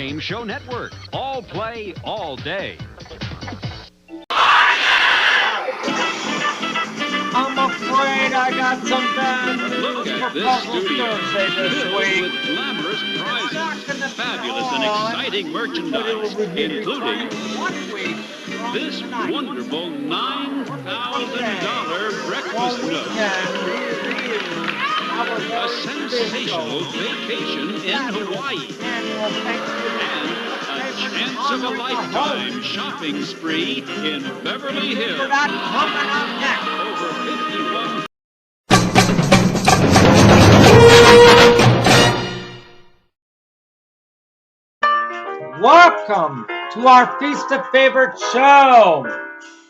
Game Show Network. All play, all day. I'm afraid I got some bad news Look for at this Puzzle studio, Thursday this filled week. with glamorous prizes, fabulous and exciting merchandise, including this wonderful $9,000 breakfast note, a sensational vacation in Hawaii, and a chance of a lifetime shopping spree in Beverly Hills. Over 51. Welcome to our Feast of Favorite show.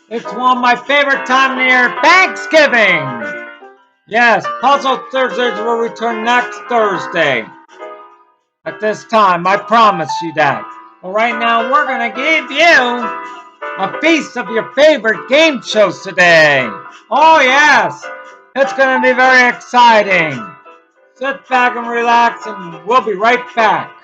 It's one of my favorite time of the year, Thanksgiving. Yes, Puzzle Thursdays will return next Thursday. At this time, I promise you that. But right now, we're going to give you a feast of your favorite game shows today. Oh yes, it's going to be very exciting. Sit back and relax, and we'll be right back.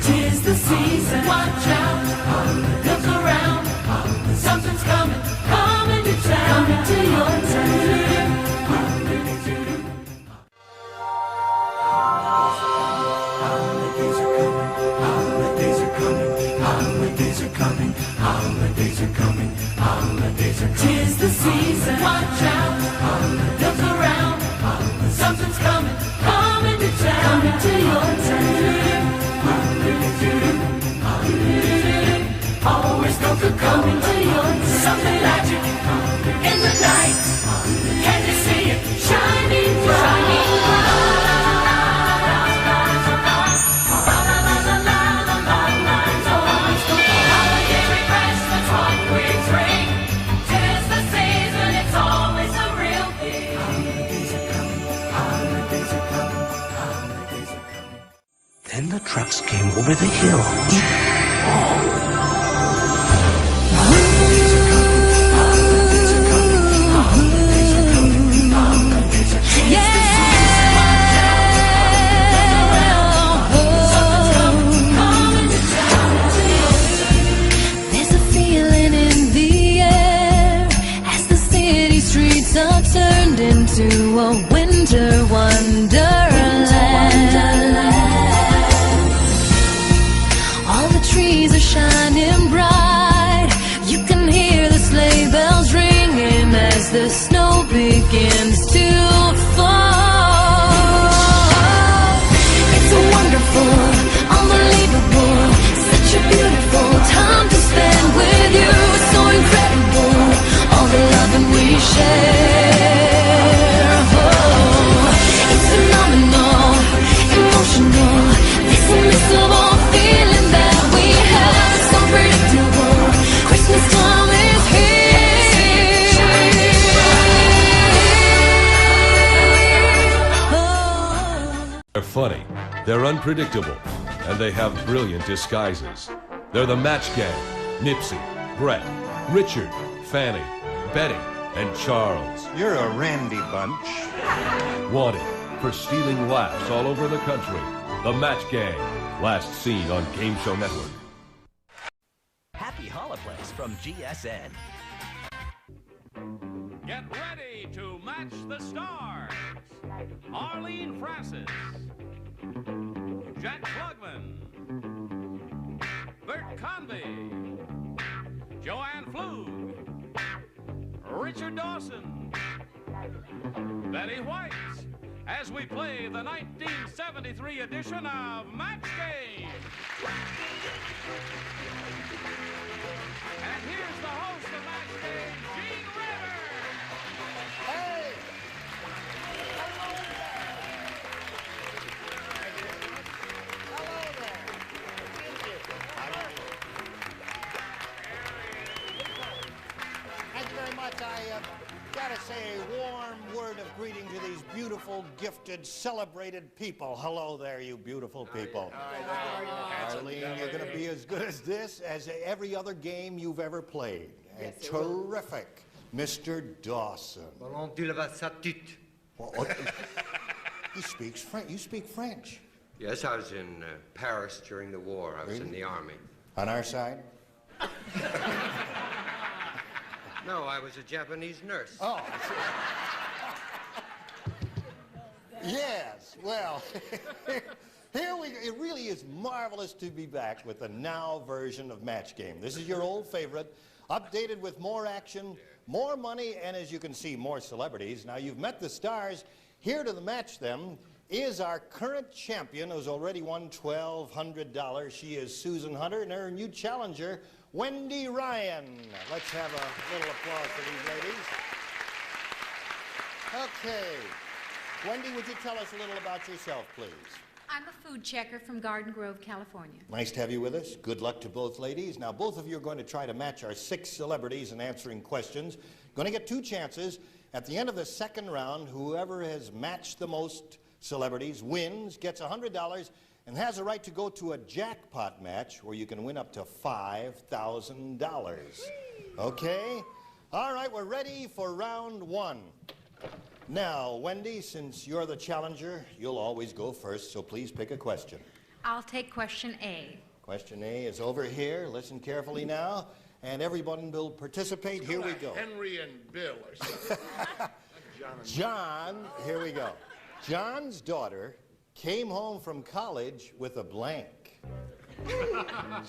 Tis the season, watch out, look around, something's coming, coming to town, coming to your town. Holidays are coming, holidays are coming, holidays are coming, holidays are coming, holidays are coming. Tis the season, watch out, look around, something's coming, coming to town, coming to your town. Always go for coming to your something magic in the night. Can you see it shining bright? Holiday refreshments, what we drink. 'Tis the season, it's always a real thing. Holidays are coming, holidays are coming, holidays are coming. Then the trucks came over the hill. There's a feeling in the air as the city streets are turned into a winter wonderland. All the trees are shining bright. You can hear the sleigh bells ringing as the snow begins to fall. It's a wonderful, unbelievable, such a beautiful time to spend with you. So incredible, all the loving we share. Oh, it's phenomenal, emotional, this unmissable feeling that we have. So predictable, Christmas time is here. Oh. They're funny, they're unpredictable, and they have brilliant disguises. They're the Match Gang: Nipsey, Brett, Richard, Fanny, Betty, and Charles. You're a randy bunch. Wanted for stealing laughs all over the country. The Match Gang, last seen on Game Show Network. Happy Holoplex from GSN. Get ready to match the stars. Arlene Francis, Jack Klugman, Bert Convey, Joanne Flug, Richard Dawson, Betty White, as we play the 1973 edition of Match Game. And here's the host of Match Game, Gene Ritter. Hey! much. I gotta say a warm word of greeting to these beautiful, gifted, celebrated people. Hello there, you beautiful people. Arlene, you're gonna be as good as this as every other game you've ever played. And terrific. Mr. Dawson. He speaks French. You speak French. Yes, I was in Paris during the war. I was in the army. On our side? No, I was a Japanese nurse. Oh. Yes, well, it really is marvelous to be back with the now version of Match Game. This is your old favorite, updated with more action, more money, and as you can see, more celebrities. Now, you've met the stars. Here to match them is our current champion who's already won $1,200. She is Susan Hunter, and her new challenger, Wendy Ryan. Let's have a little applause for these ladies. Okay. Wendy, would you tell us a little about yourself, please? I'm a food checker from Garden Grove, California. Nice to have you with us. Good luck to both ladies. Now, both of you are going to try to match our 6 celebrities in answering questions. Going to get 2 chances. At the end of the second round, whoever has matched the most celebrities wins, gets $100, and has a right to go to a jackpot match where you can win up to $5,000. Okay? All right, we're ready for round 1. Now, Wendy, since you're the challenger, you'll always go first, so please pick a question. I'll take question A. Question A is over here. Listen carefully now, and everyone will participate. Here we go. Henry and Bill or something. John, here we go. John's daughter came home from college with a blank.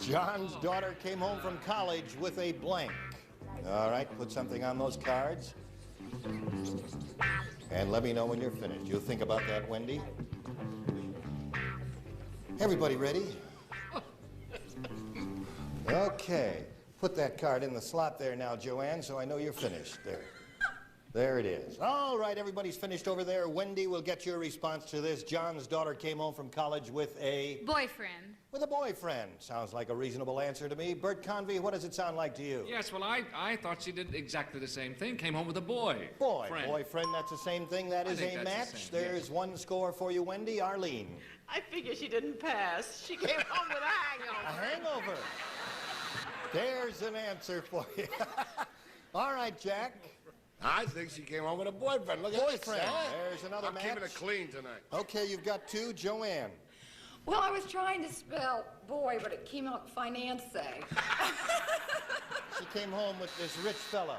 John's daughter came home from college with a blank. All right, put something on those cards. And let me know when you're finished. You'll think about that, Wendy. Everybody ready? Okay. Put that card in the slot there now, Joanne, so I know you're finished. There. There it is. All right, everybody's finished over there. Wendy will get your response to this. John's daughter came home from college with a... Boyfriend. With a boyfriend. Sounds like a reasonable answer to me. Bert Convey, what does it sound like to you? Yes, well, I thought she did exactly the same thing. Came home with a boy. Boyfriend, that's the same thing. That is a match. There's 1 score for you, Wendy. Arlene. I figure she didn't pass. She came home with a hangover. A hangover. There's an answer for you. All right, Jack. I think she came home with a boyfriend. Look at boyfriend. this. There's another match. I'm keeping it clean tonight. Okay, you've got 2. Joanne. Well, I was trying to spell boy, but it came out finance. She came home with this rich fella.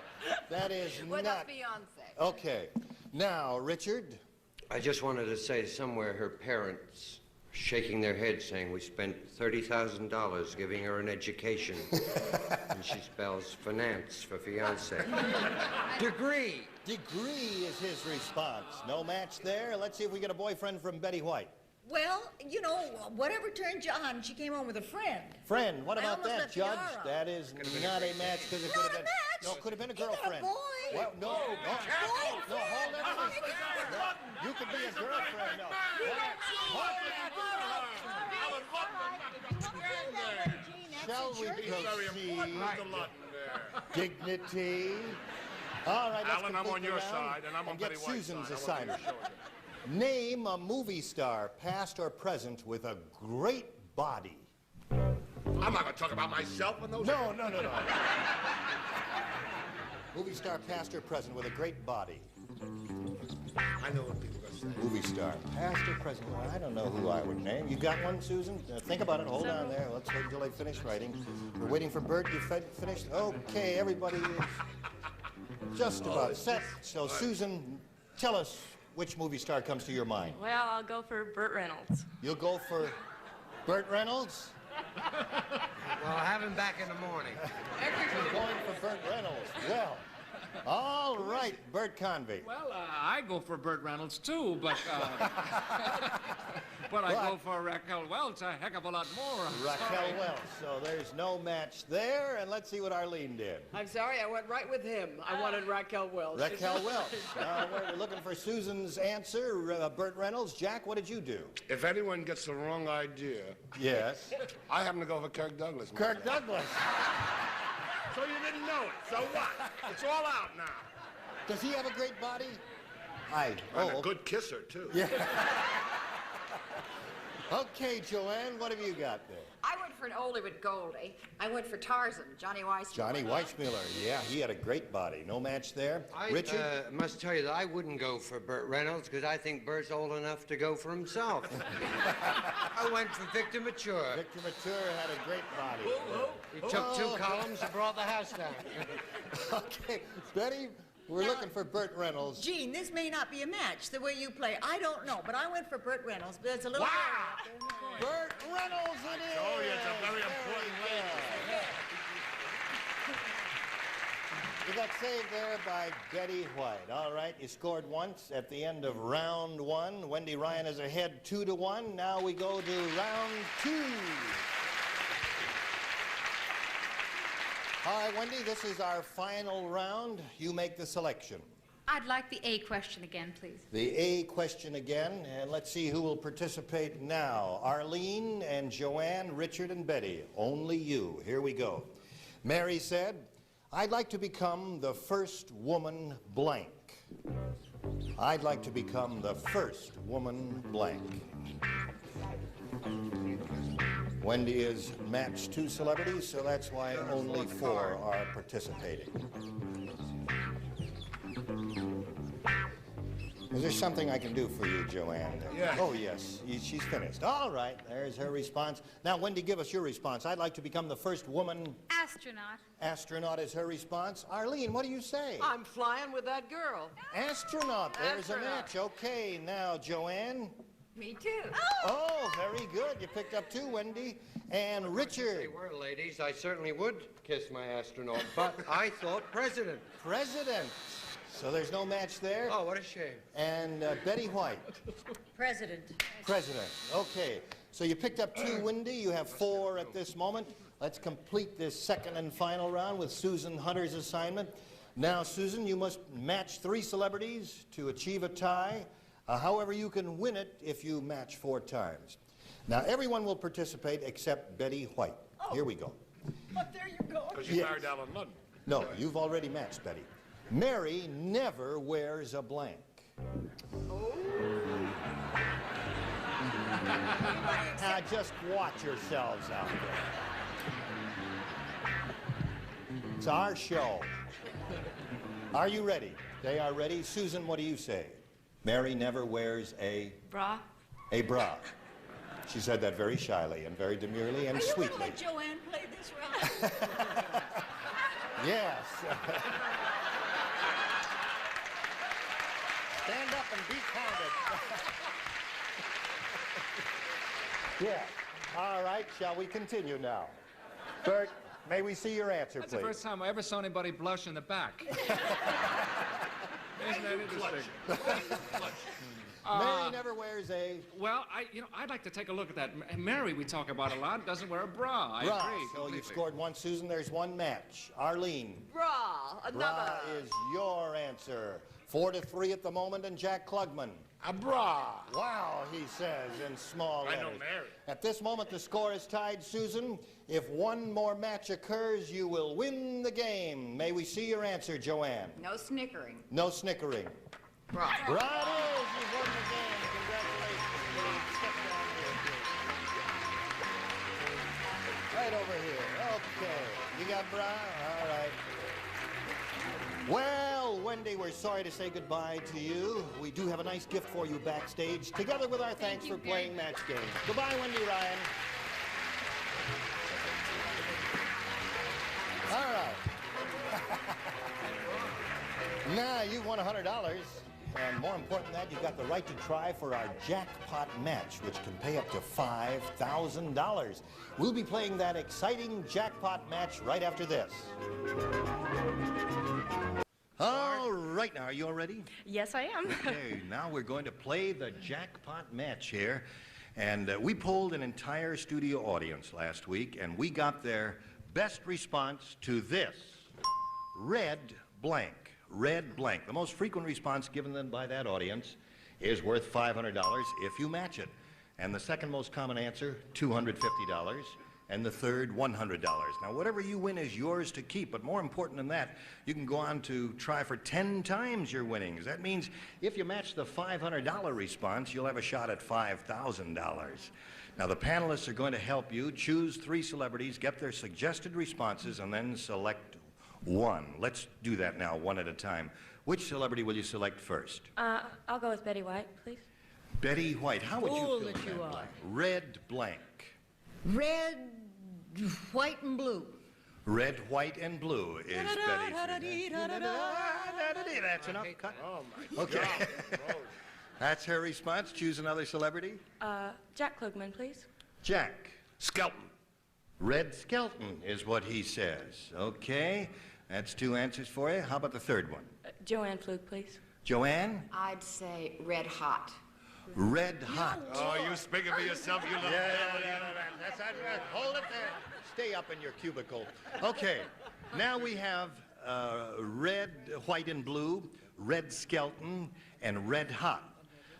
That is well, not... that's Beyonce. Okay. Now, Richard. I just wanted to say somewhere her parents shaking their heads saying we spent $30,000 giving her an education. And she spells finance for fiance. Degree. Degree is his response. No match there. Let's see if we get a boyfriend from Betty White. Well, you know, whatever turned you on, she came home with a friend. Friend, what about that, Judge? Tiara. That is not a match because it could have been... No, it could have been a girlfriend. You got a boy. Well, no, hold everything. No, you could be a girlfriend, no. Shall we proceed? Dignity. All right, let's Alan, I'm on your side, and I'm on Betty White's Susan's side. assignment. Name a movie star, past or present, with a great body. I'm not going to talk about myself and those... No. Movie star, past or present, with a great body. I know what people are going to say. Movie star, past or present. Well, I don't know who I would name. You got one, Susan? Think about it. Hold on there. Let's wait until they finish writing. We're waiting for Bert. You finished? Okay, everybody is just about set. So, Susan, tell us which movie star comes to your mind. Well, I'll go for Burt Reynolds. You'll go for Burt Reynolds? Well, have him back in the morning. You're going for Burt Reynolds. Well, all right, Bert Convey. Well, I go for Burt Reynolds, too, but I go for Raquel Welch a heck of a lot more. Raquel Welch. So there's no match there, and let's see what Arlene did. I'm sorry, I went right with him. I wanted Raquel Welch. Raquel Welch. We're looking for Susan's answer. Burt Reynolds. Jack, what did you do? If anyone gets the wrong idea... Yes? I happen to go for Kirk Douglas. Kirk Douglas. so you didn't know it. So what? It's all out now. Does he have a great body? And a good kisser, too. Yeah. Okay, Joanne, what have you got there? I went for an oldie with Goldie. I went for Tarzan, Johnny Weissmuller. Johnny Weissmuller. Yeah, he had a great body. No match there. Richard? I must tell you that I wouldn't go for Burt Reynolds because I think Burt's old enough to go for himself. I went for Victor Mature. Victor Mature had a great body. He took 2 columns and brought the house down. Okay, Betty, we're looking for Burt Reynolds. Gene, this may not be a match the way you play. I don't know, but I went for Burt Reynolds, but it's a little... Wow! Burt Reynolds it is! Oh, yeah, it's a very important lady. You got saved there by Betty White. All right, you scored once at the end of round 1. Wendy Ryan is ahead 2-1. Now we go to round 2. All right, Wendy, this is our final round. You make the selection. I'd like the A question again, please. The A question again, and let's see who will participate now. Arlene and Joanne, Richard and Betty. Only you. Here we go. Mary said, I'd like to become the first woman blank. I'd like to become the first woman blank. Wendy has matched 2 celebrities, so that's why only 4 are participating. Is there something I can do for you, Joanne? Yeah. Oh, yes. She's finished. All right. There's her response. Now, Wendy, give us your response. I'd like to become the first woman... Astronaut. Astronaut is her response. Arlene, what do you say? I'm flying with that girl. Astronaut. There's Astronaut. a match. Okay. Now, Joanne. Me too. Oh, very good. You picked up 2, Wendy. And Richard. They were ladies. I certainly would kiss my astronaut, but I thought president. President. So there's no match there. Oh, what a shame. And Betty White. President. President. Okay. So you picked up 2, Wendy. You have 4 at this moment. Let's complete this second and final round with Susan Hunter's assignment. Now, Susan, you must match 3 celebrities to achieve a tie. However, you can win it if you match 4 times. Now, everyone will participate except Betty White. Here we go. But there you go. Because you married Alan Ludden. No, you've already matched Betty. Mary never wears a blank. Now, just watch yourselves out there. It's our show. Are you ready? They are ready. Susan, what do you say? Mary never wears a... Bra. A bra. She said that very shyly and very demurely and Are you sweetly. going to let Joanne play this round? Yes. Stand up and be counted. Yeah. All right, shall we continue now? Bert, may we see your answer, That's please? the first time I ever saw anybody blush in the back. Isn't that interesting? Mary never wears a... Well, I'd like to take a look at that. Mary, we talk about a lot, doesn't wear a bra. I bra. agree So completely. you've scored 1, Susan. There's 1 match. Arlene. Bra. Another. Bra is your answer. 4-3 at the moment, and Jack Klugman. A bra. Wow, he says in small letters. I know Mary. At this moment, the score is tied, Susan. If 1 more match occurs, you will win the game. May we see your answer, Joanne? No snickering. No snickering. Bra. Bra it is. You've won the game. Congratulations. Please step down here, please. Right over here. Okay. You got bra? All right. Well, Wendy, we're sorry to say goodbye to you. We do have a nice gift for you backstage, together with our thanks for playing match games. Goodbye, Wendy Ryan. All right. Now, you won $100. And more important than that, you got the right to try for our jackpot match, which can pay up to $5,000. We'll be playing that exciting jackpot match right after this. All right, now, are you all ready? Yes, I am. Okay, now we're going to play the jackpot match here. And we polled an entire studio audience last week, and we got their best response to this. Red blank. Red blank. The most frequent response given them by that audience is worth $500 if you match it. And the second most common answer, $250. And the third, $100. Now, whatever you win is yours to keep, but more important than that, you can go on to try for 10 times your winnings. That means if you match the $500 response, you'll have a shot at $5,000. Now, the panelists are going to help you choose 3 celebrities, get their suggested responses, and then select one. Let's do that now, one at a time. Which celebrity will you select first? I'll go with Betty White, please. Betty White. How would you Fool fill that in you that are. blank? Red blank. Red, white, and blue. Red, white, and blue is Betty's. That's enough. Cut. Oh, my Okay. God. That's her response. Choose another celebrity. Jack Klugman, please. Jack. Skelton. Red Skelton is what he says. Okay. That's 2 answers for you. How about the third one? Joanne Flug, please. Joanne? I'd say red hot. Red hot. Oh, you speaking for yourself, you little That's hold it there. Stay up in your cubicle. Okay. Now we have red, white, and blue, red Skelton, and red hot.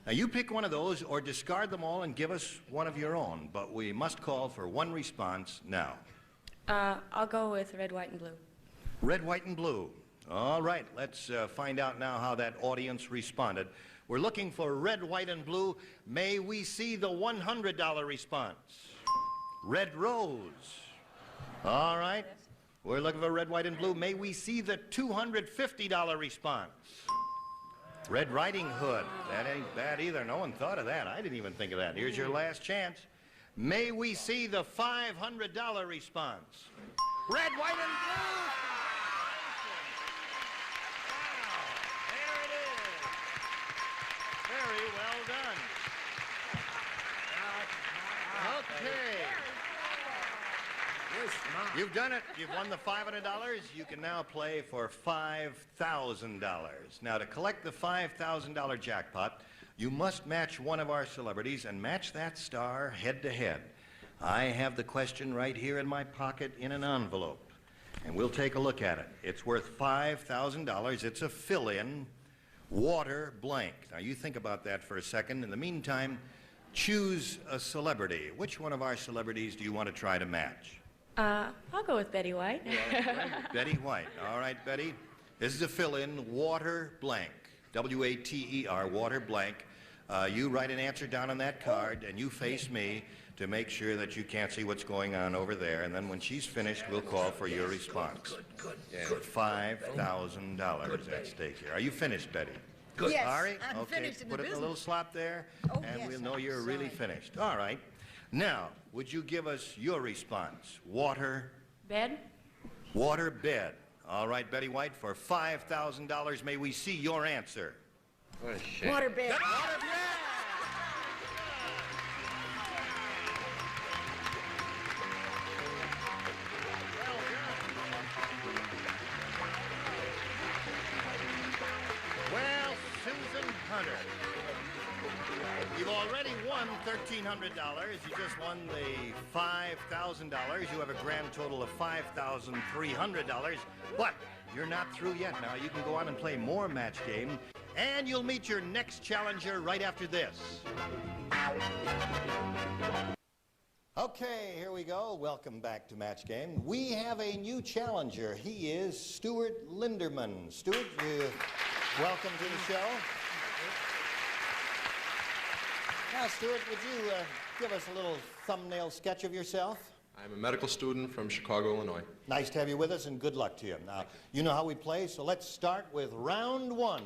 Now you pick one of those or discard them all and give us one of your own, but we must call for one response now. I'll go with red, white, and blue. Red, white, and blue. All right, let's find out now how that audience responded. We're looking for red, white, and blue. May we see the $100 response? Red rose. All right. We're looking for red, white, and blue. May we see the $250 response? Red Riding Hood. That ain't bad either. No one thought of that. I didn't even think of that. Here's your last chance. May we see the $500 response? Red, white, and blue. Very well done. Okay. You've done it. You've won the $500. You can now play for $5,000. Now, to collect the $5,000 jackpot, you must match one of our celebrities and match that star head to head. I have the question right here in my pocket in an envelope, and we'll take a look at it. It's worth $5,000. It's a fill-in water blank. Now, you think about that for a second. In the meantime, choose a celebrity. Which one of our celebrities do you want to try to match? I'll go with Betty White. Betty White. All right, Betty. This is a fill-in water blank. W-A-T-E-R, water blank. You write an answer down on that card, and you face me to make sure that you can't see what's going on over there. And then when she's finished, we'll call for your response. Good. $5,000 at stake here. Are you finished, Betty? Good. Yes, Ari? I'm Okay, finished in the put it in a business. little slot there, Oh, and yes, we'll know I'm you're really sorry. finished. All right. Now, would you give us your response? Water? Bed? Water bed. All right, Betty White, for $5,000, may we see your answer? What a shame. Water bed. Water bed! Well, Susan Hunter, you've already won $1,300. You just won the $5,000. You have a grand total of $5,300. But you're not through yet. Now you can go on and play more match game, and you'll meet your next challenger right after this. Okay, here we go. Welcome back to Match Game. We have a new challenger. He is Stuart Linderman. Stuart, welcome to the show. Now, Stuart, would you give us a little thumbnail sketch of yourself? I'm a medical student from Chicago, Illinois. Nice to have you with us, and good luck to you. Now, you know how we play, so let's start with round one.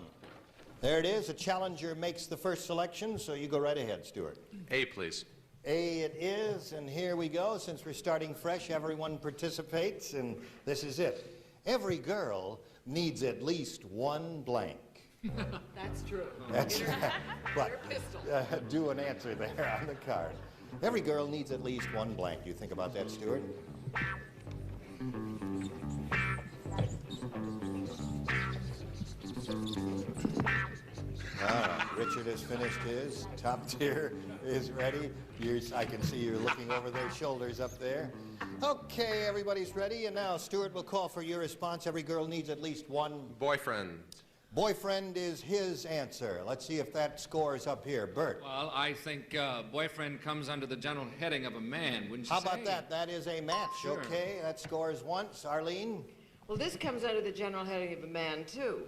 There it is. A challenger makes the first selection, so you go right ahead, Stuart. A, please. A it is, and here we go. Since we're starting fresh, everyone participates, and this is it. Every girl needs at least one blank. That's true. That's but do an answer there on the card. Every girl needs at least one blank. You think about that, Stuart? Richard has finished his. Top tier is ready. I can see you're looking over their shoulders up there. Okay, everybody's ready. And now Stuart will call for your response. Every girl needs at least one Boyfriend. Boyfriend is his answer. Let's see if that scores up here. Bert. Well, I think boyfriend comes under the general heading of a man, wouldn't you How say? about that? That is a match. Sure. Okay, that scores once. Arlene? Well, this comes under the general heading of a man, too.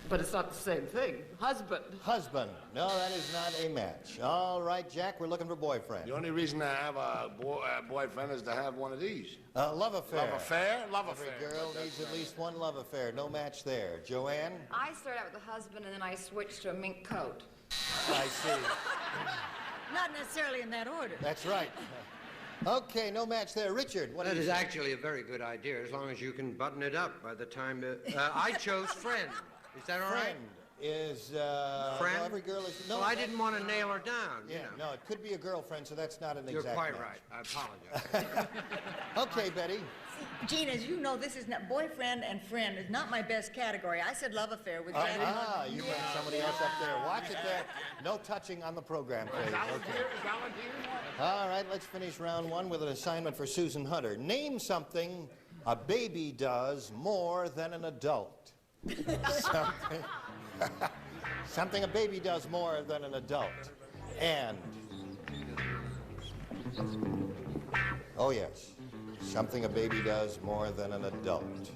But it's not the same thing. Husband. Husband. No, that is not a match. All right, Jack, we're looking for boyfriend. The only reason I have a boyfriend is to have one of these. Love affair. Love affair? Love Every affair. girl needs at least one love affair. No match there. Joanne? I started out with a husband and then I switched to a mink coat. I see. Not necessarily in that order. That's right. Okay, no match there. Richard, what That do you is say? actually a very good idea, as long as you can button it up by the time... I chose friend. Is that all right? Friend is... Friend? Well, every girl is... No, Well, I didn't want to nail her down. Yeah, you know. no, it could be a girlfriend, so that's not an You're exact quite match. right. I apologize. Okay, Betty. Gene, as you know, this is not boyfriend and friend is not my best category. I said love affair with Janet. You bring somebody else up there. Watch it there. No touching on the program, please. Okay. All right, let's finish round one with an assignment for Susan Hunter. Name something a baby does more than an adult. Something, something a baby does more than an adult. And, oh yes, something a baby does more than an adult.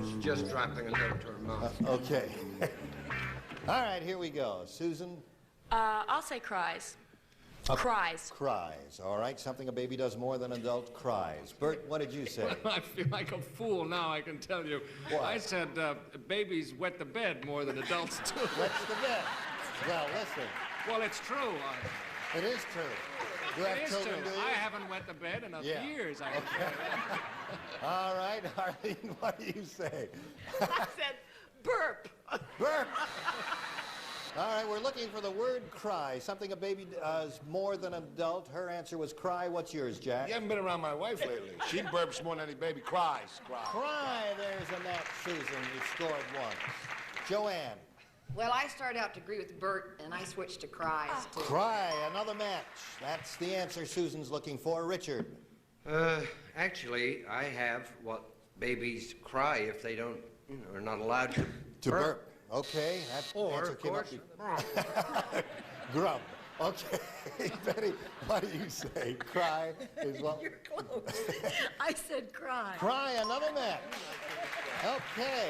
She's just dropping a note to her mom. Okay. All right, here we go. Susan? I'll say cries. Cries. Cries. All right, something a baby does more than an adult, cries. Bert, what did you say? I feel like a fool now, I can tell you. Why? I said babies wet the bed more than adults do. What's the bet? Well, listen. Well, it's true. It is true. You have It is children, true. do you? I haven't wet the bed in Yeah. years, I can tell you. All right, Arlene, what do you say? I said burp. Burp. All right, we're looking for the word cry, something a baby does more than an adult. Her answer was cry. What's yours, Jack? You haven't been around my wife lately. She burps more than any baby cries. Cry, there's a match, Susan. You scored once. Joanne. Well, I started out to agree with Bert and I switched to cries, too. Cry, another match. That's the answer Susan's looking for. Richard. Actually, I have what babies cry if they don't, are not allowed to burp. Okay, that Or, answer of came course, up. Grub. Okay, Betty, what do you say? Cry is what? You're close. I said cry. Cry, another match. Okay.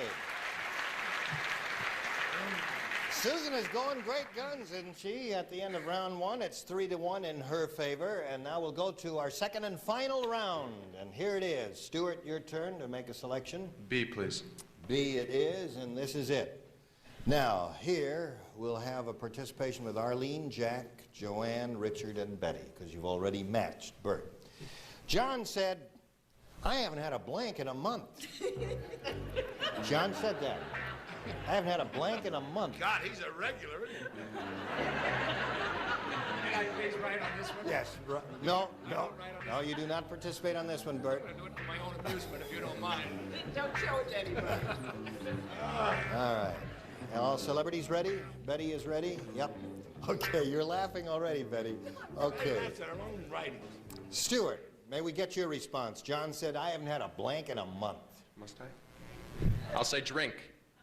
Susan is going great guns, isn't she? At the end of round one, it's 3-1 in her favor. And now we'll go to our second and final round. And here it is. Stuart, your turn to make a selection. B, please. B it is, and this is it. Now, here we'll have a participation with Arlene, Jack, Joanne, Richard, and Betty, because you've already matched Bert. John said, I haven't had a blank in a month. John said that. I haven't had a blank in a month. God, he's a regular, isn't he? Did I raise right on this one? Yes. No, you do not participate on this one, Bert. I'm going to do it for my own amusement, if you don't mind. Don't show it to anybody. All right. All celebrities ready? Betty is ready? Yep. Okay, you're laughing already, Betty. Okay. That's our own writing. Stuart, may we get your response? John said, I haven't had a blank in a month. Must I? I'll say drink.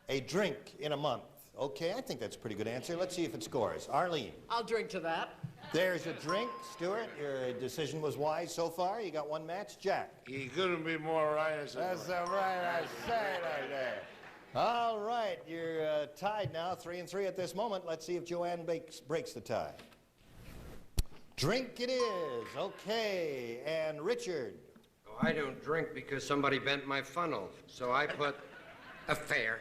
A drink in a month. Okay, I think that's a pretty good answer. Let's see if it scores. Arlene. I'll drink to that. There's a drink. Stuart, your decision was wise so far. You got one match. Jack. He couldn't be more right. That's the right I say right there. All right, you're tied now, 3-3 at this moment. Let's see if Joanne breaks the tie. Drink it is. Okay, and Richard. Oh, I don't drink because somebody bent my funnel, so I put affair.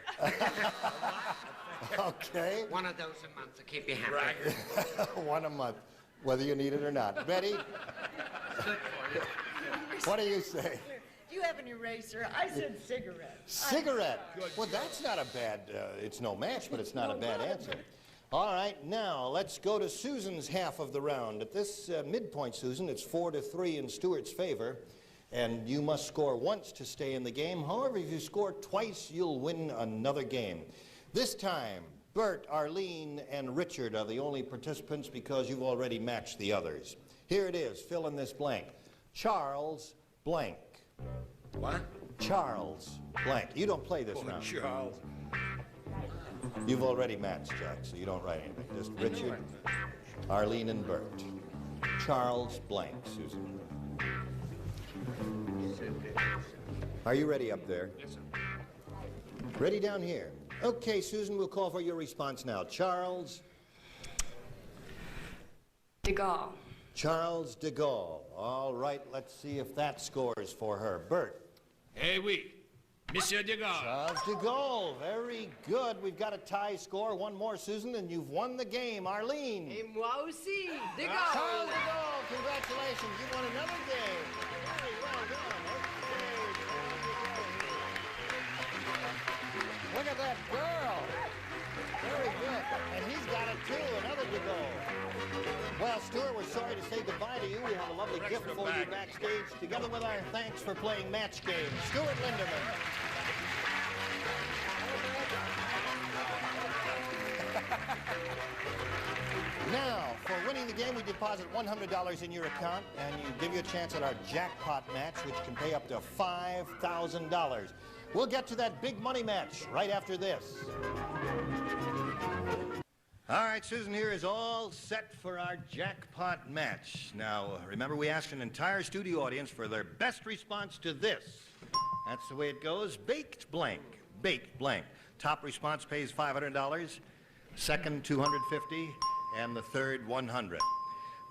Okay. One of those a month to keep you happy. One a month, whether you need it or not. Betty? What do you say? Do you have an eraser? I said cigarette. Cigarette. Well, that's not a bad, it's no match, but it's not a bad answer. All right, now let's go to Susan's half of the round. At this midpoint, Susan, it's 4-3 in Stuart's favor, and you must score once to stay in the game. However, if you score twice, you'll win another game. This time, Bert, Arlene, and Richard are the only participants because you've already matched the others. Here it is. Fill in this blank. Charles blank. What? Charles blank. You don't play this round. Charles. You've already matched, Jack, so you don't write anything. Just Richard, Arlene, and Bert. Charles blank, Susan. Are you ready up there? Yes, sir. Ready down here. Okay, Susan, we'll call for your response now. Charles de Gaulle. Charles de Gaulle. All right, let's see if that scores for her. Bert. Eh oui, Monsieur de Gaulle. Charles de Gaulle. Very good. We've got a tie score. One more, Susan, and you've won the game. Arlene. Et moi aussi, de Gaulle. Charles de Gaulle, congratulations. You won another game. Very well done. Okay. Look at that girl. Very good. And he's got it too, another de Gaulle. Well, Stuart, we're sorry to say goodbye to you. We have a lovely gift for you backstage, together with our thanks for playing Match Game. Stuart Linderman. Now, for winning the game, we deposit $100 in your account, and give you a chance at our jackpot match, which can pay up to $5,000. We'll get to that big money match right after this. All right, Susan here is all set for our jackpot match. Now, remember, we asked an entire studio audience for their best response to this. That's the way it goes. Baked blank. Baked blank. Top response pays $500. Second, $250. And the third, $100.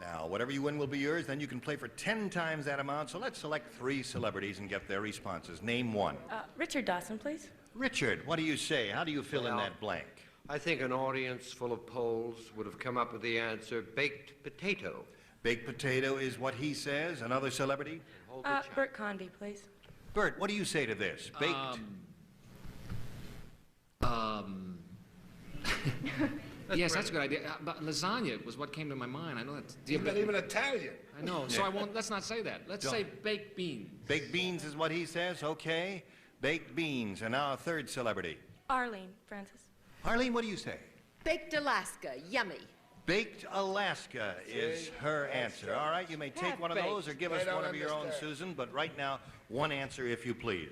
Now, whatever you win will be yours. Then you can play for 10 times that amount. So let's select 3 celebrities and get their responses. Name one. Richard Dawson, please. Richard, what do you say? How do you fill in that blank? I think an audience full of Poles would have come up with the answer, baked potato. Baked potato is what he says. Another celebrity? Bert Convy, please. Bert, what do you say to this? Baked... Yes, that's a good idea. But lasagna was what came to my mind. I know that's... He's not even Italian. I know, so I won't... Let's not say that. Let's say baked beans. Baked beans is what he says, okay. Baked beans. And now a third celebrity. Arlene Francis. Arlene, what do you say? Baked Alaska, yummy. Baked Alaska is her answer. All right, you may take one of those or give us one of your own, Susan, but right now, one answer if you please.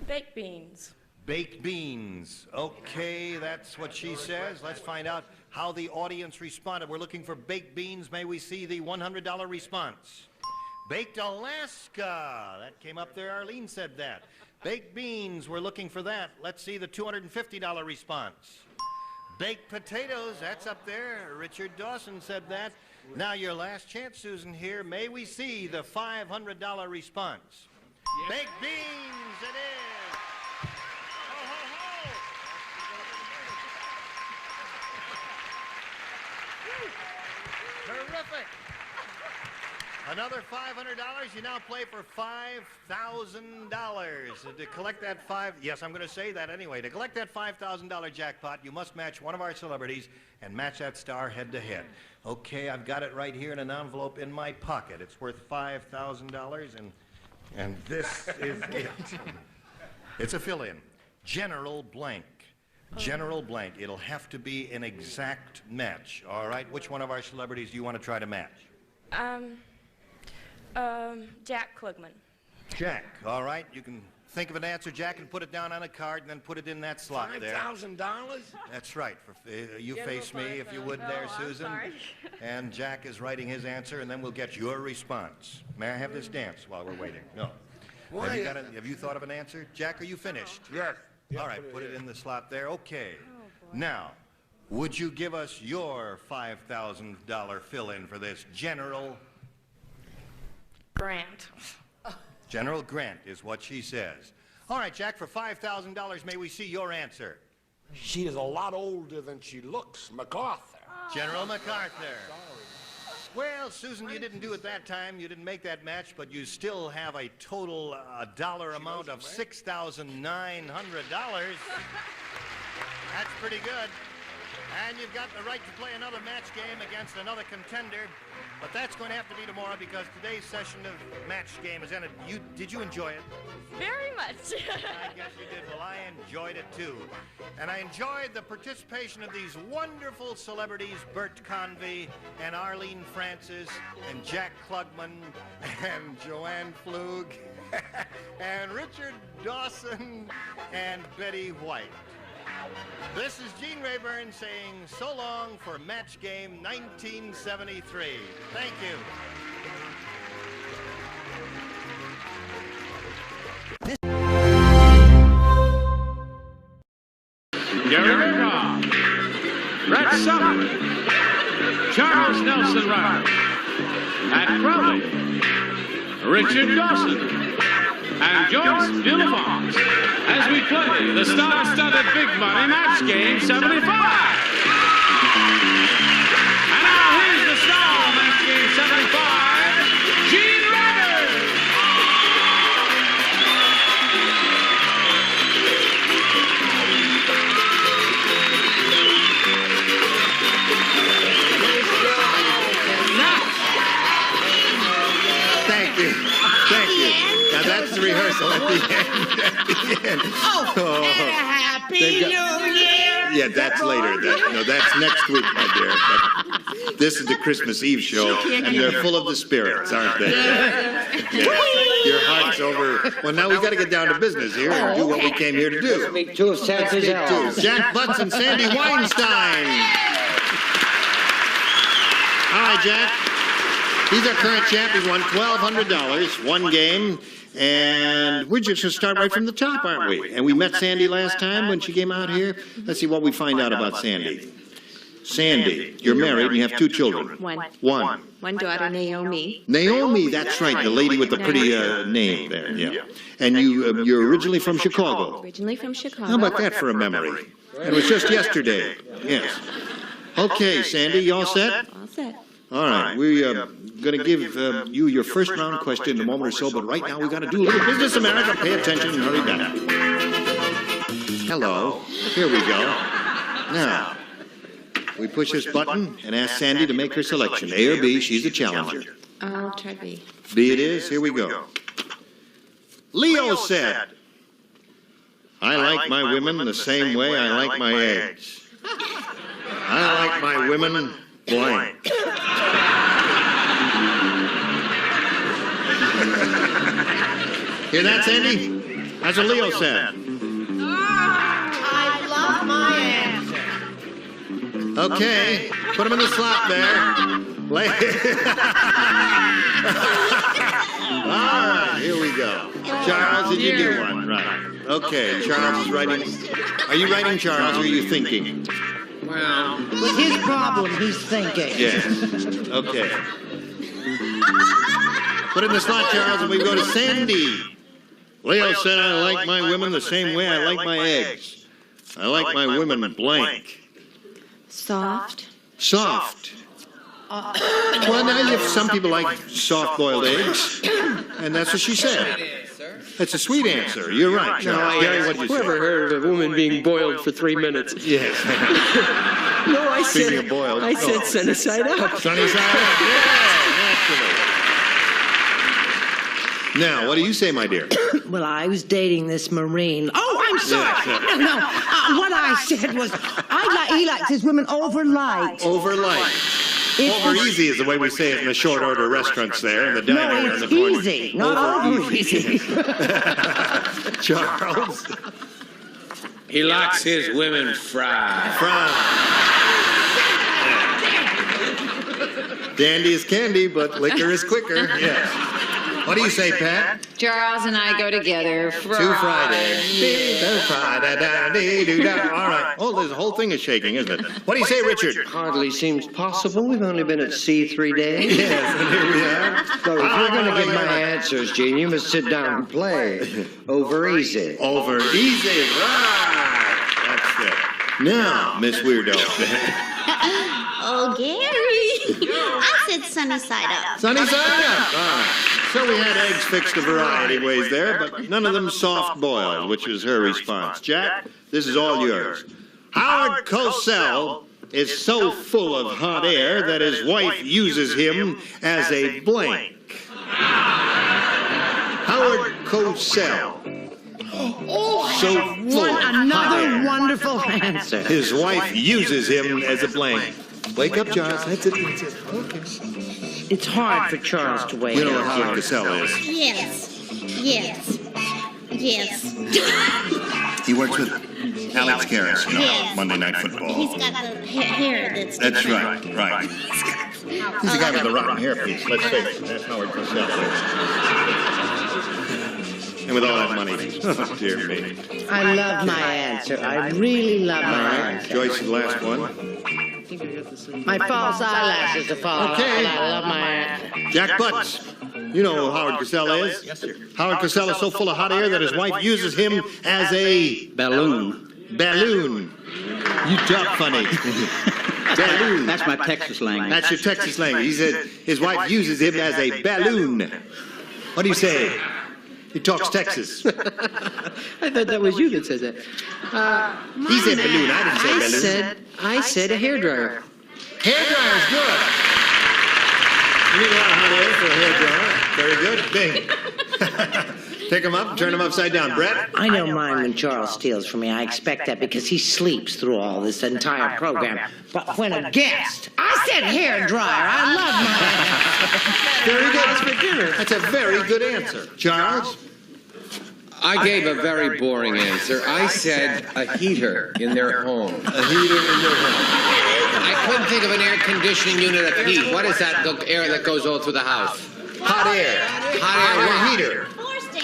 Baked beans. Baked beans. Okay, that's what she says. Let's find out how the audience responded. We're looking for baked beans. May we see the $100 response? Baked Alaska. That came up there. Arlene said that. Baked beans. We're looking for that. Let's see the $250 response. Baked potatoes. That's up there. Richard Dawson said that. Now your last chance, Susan, here. May we see the $500 response? Yes. Baked beans it is. Ho, ho, ho. Terrific. Another $500. You now play for $5,000. To collect that yes, I'm going to say that anyway. To collect that $5,000 jackpot, you must match one of our celebrities and match that star head to head. Okay, I've got it right here in an envelope in my pocket. It's worth $5,000, and this is it. It's a fill-in. General blank. General blank. It'll have to be an exact match. All right, which one of our celebrities do you want to try to match? Jack Klugman. Jack, all right. You can think of an answer, Jack, and put it down on a card and then put it in that slot there. $5,000? That's right. You face me, if you would, there, Susan. And Jack is writing his answer, and then we'll get your response. May I have this dance while we're waiting? No. Have you thought of an answer? Jack, are you finished? Yes. All right, put it in the slot there. Okay. Now, would you give us your $5,000 fill-in for this General Grant. General Grant is what she says. All right, Jack, for $5,000, may we see your answer? She is a lot older than she looks. MacArthur. General MacArthur. Well, Susan, you didn't do it that time. You didn't make that match, but you still have a total dollar amount of $6,900. That's pretty good. And you've got the right to play another match game against another contender. But that's going to have to be tomorrow because today's session of Match Game is ended. Did you enjoy it? Very much. I guess you did. Well, I enjoyed it too. And I enjoyed the participation of these wonderful celebrities, Bert Convy and Arlene Francis and Jack Klugman and Joanne Flug and Richard Dawson and Betty White. This is Gene Rayburn saying so long for Match Game 1973. Thank you. Gary Rickoff, Brett Summer, Charles Nelson Riley, Pat Crowley, Richard Dawson, and Joyce Delafonte as we play the star-studded Big Money Match Game 75. And now here's the star of Match Game 75, Gene Rayburn. Thank you. Thank you. Now that's the rehearsal at the end. Oh, and a happy They've New Year. Yeah, that's later. That's next week, my dear. But this is the Christmas Eve show, and they're full of the spirits, aren't they? Yeah. Your heart's over. Well, now we got to get down to business here and do what we came here to do. Speak two of Santa's elves. Jack Butts and Sandy Weinstein. All right, Jack. He's our current champ. He's won $1,200, one game. And we're just going to start right from the top, aren't we? And we met Sandy last time when she came out here. Let's see what we find out about Sandy. Sandy, you're married and you have two children. One daughter, Naomi. Naomi, that's right, the lady with the pretty name there, yeah. And you're originally from Chicago. Originally from Chicago. How about that for a memory? It was just yesterday, yes. Okay, Sandy, you all set? All set. All right, we're going to give you your first round question in a moment or so, but right now we got to do a little Business America. Pay attention and hurry back. Hello, here we go. Now, we push this button and ask Sandy to make her selection. A or B, she's the challenger. I'll try B. B it is, here we go. Leo said, I like my women the same way I like my eggs. I like my women blank. Hear that, Sandy? That's what Leo said. I love my answer. Okay, put him in the slot there. All right, here we go. Charles, did you do one? Right. Okay, Charles is writing. Are you writing, Charles, or are you thinking? Well, with his problem, he's thinking. Yes. Okay. Put it in the slot, Charles, and we go to Sandy. Leo said I like my women the same way I like my eggs. I like my women blank. Soft. Soft. Well, now some people like soft-boiled eggs, and that's what she said. That's a sweet answer. You're right, Charles. Gary, what did you say? Whoever heard of a woman being boiled for 3 minutes? Yes. No, I Speaking said, of boiled. I said sunny side up. Sunny side up, yeah, naturally. Now, what do you say, my dear? Well, I was dating this Marine. Oh, I'm sorry. Yes, No. What I said was, he likes his women over light. Over light. Over easy is the way we say it in the short order restaurants there in the diner in the corner. No, it's easy, not over easy. Charles? He likes his women fried. Dandy is candy, but liquor is quicker. Yes. What do you say, Pat? Charles and I go together. Two Fridays. All right. Oh, there's a whole thing is shaking, isn't it? What do you say, Richard? Hardly seems possible. We've only been at sea 3 days. Yes, and here we are. So if you're going to get my answers, Gene, you must sit down and play. Over easy. Over easy, right. That's it. Now, Miss Weirdo. Oh, Gary. I said sunny side up. Sunny side up. All right. So we had eggs fixed a variety of ways there, but none of them soft-boiled, which was her response. Jack, this is all yours. Howard Cosell is so full of hot air that his wife uses him as a blank. Howard Cosell. Oh, So full of hot another air. wonderful answer. His wife uses him as a blank. Wake up, Charles. That's it. Okay. It's hard for Charles to wait. You know what Howard Cosell is. Yes. Yes. Yes. He works with Alex Karras, you know, Yes. Monday Night Football. He's got the hair that's That's different. right. He's the guy with the rotten hairpiece, let's face it. That's Howard Cosell. And with all that money. Oh, dear me. I love my answer. I really love my answer. Joyce, the last one. My false eyelashes are falling off, Okay. and I love my answer. Jack Butts. You know who Howard Cosell is? Yes, sir. Howard Cosell is so full of hot air that his wife uses him as a... Balloon. Balloon. You talk funny. Balloon. That's my Texas language. That's your Texas language. He said his wife uses him as a balloon. What do you say? He talks Texas. I thought that was you that said that. He said balloon. I didn't say balloon. I said a hairdryer. Hairdryer's good. You need a lot of hot air for a hairdryer. Very good. Bing. Pick him up, turn him upside down. Brett? I know mine when Charles steals from me. I expect that because he sleeps through all this entire program. But when a guest, I said hair dryer. I love Very good. That's a very good answer. Charles? I gave a very boring answer. I said a heater in their home. A heater in their home. I couldn't think of an air conditioning unit of heat. What is that air that goes all through the house? Hot air. Hot air heater.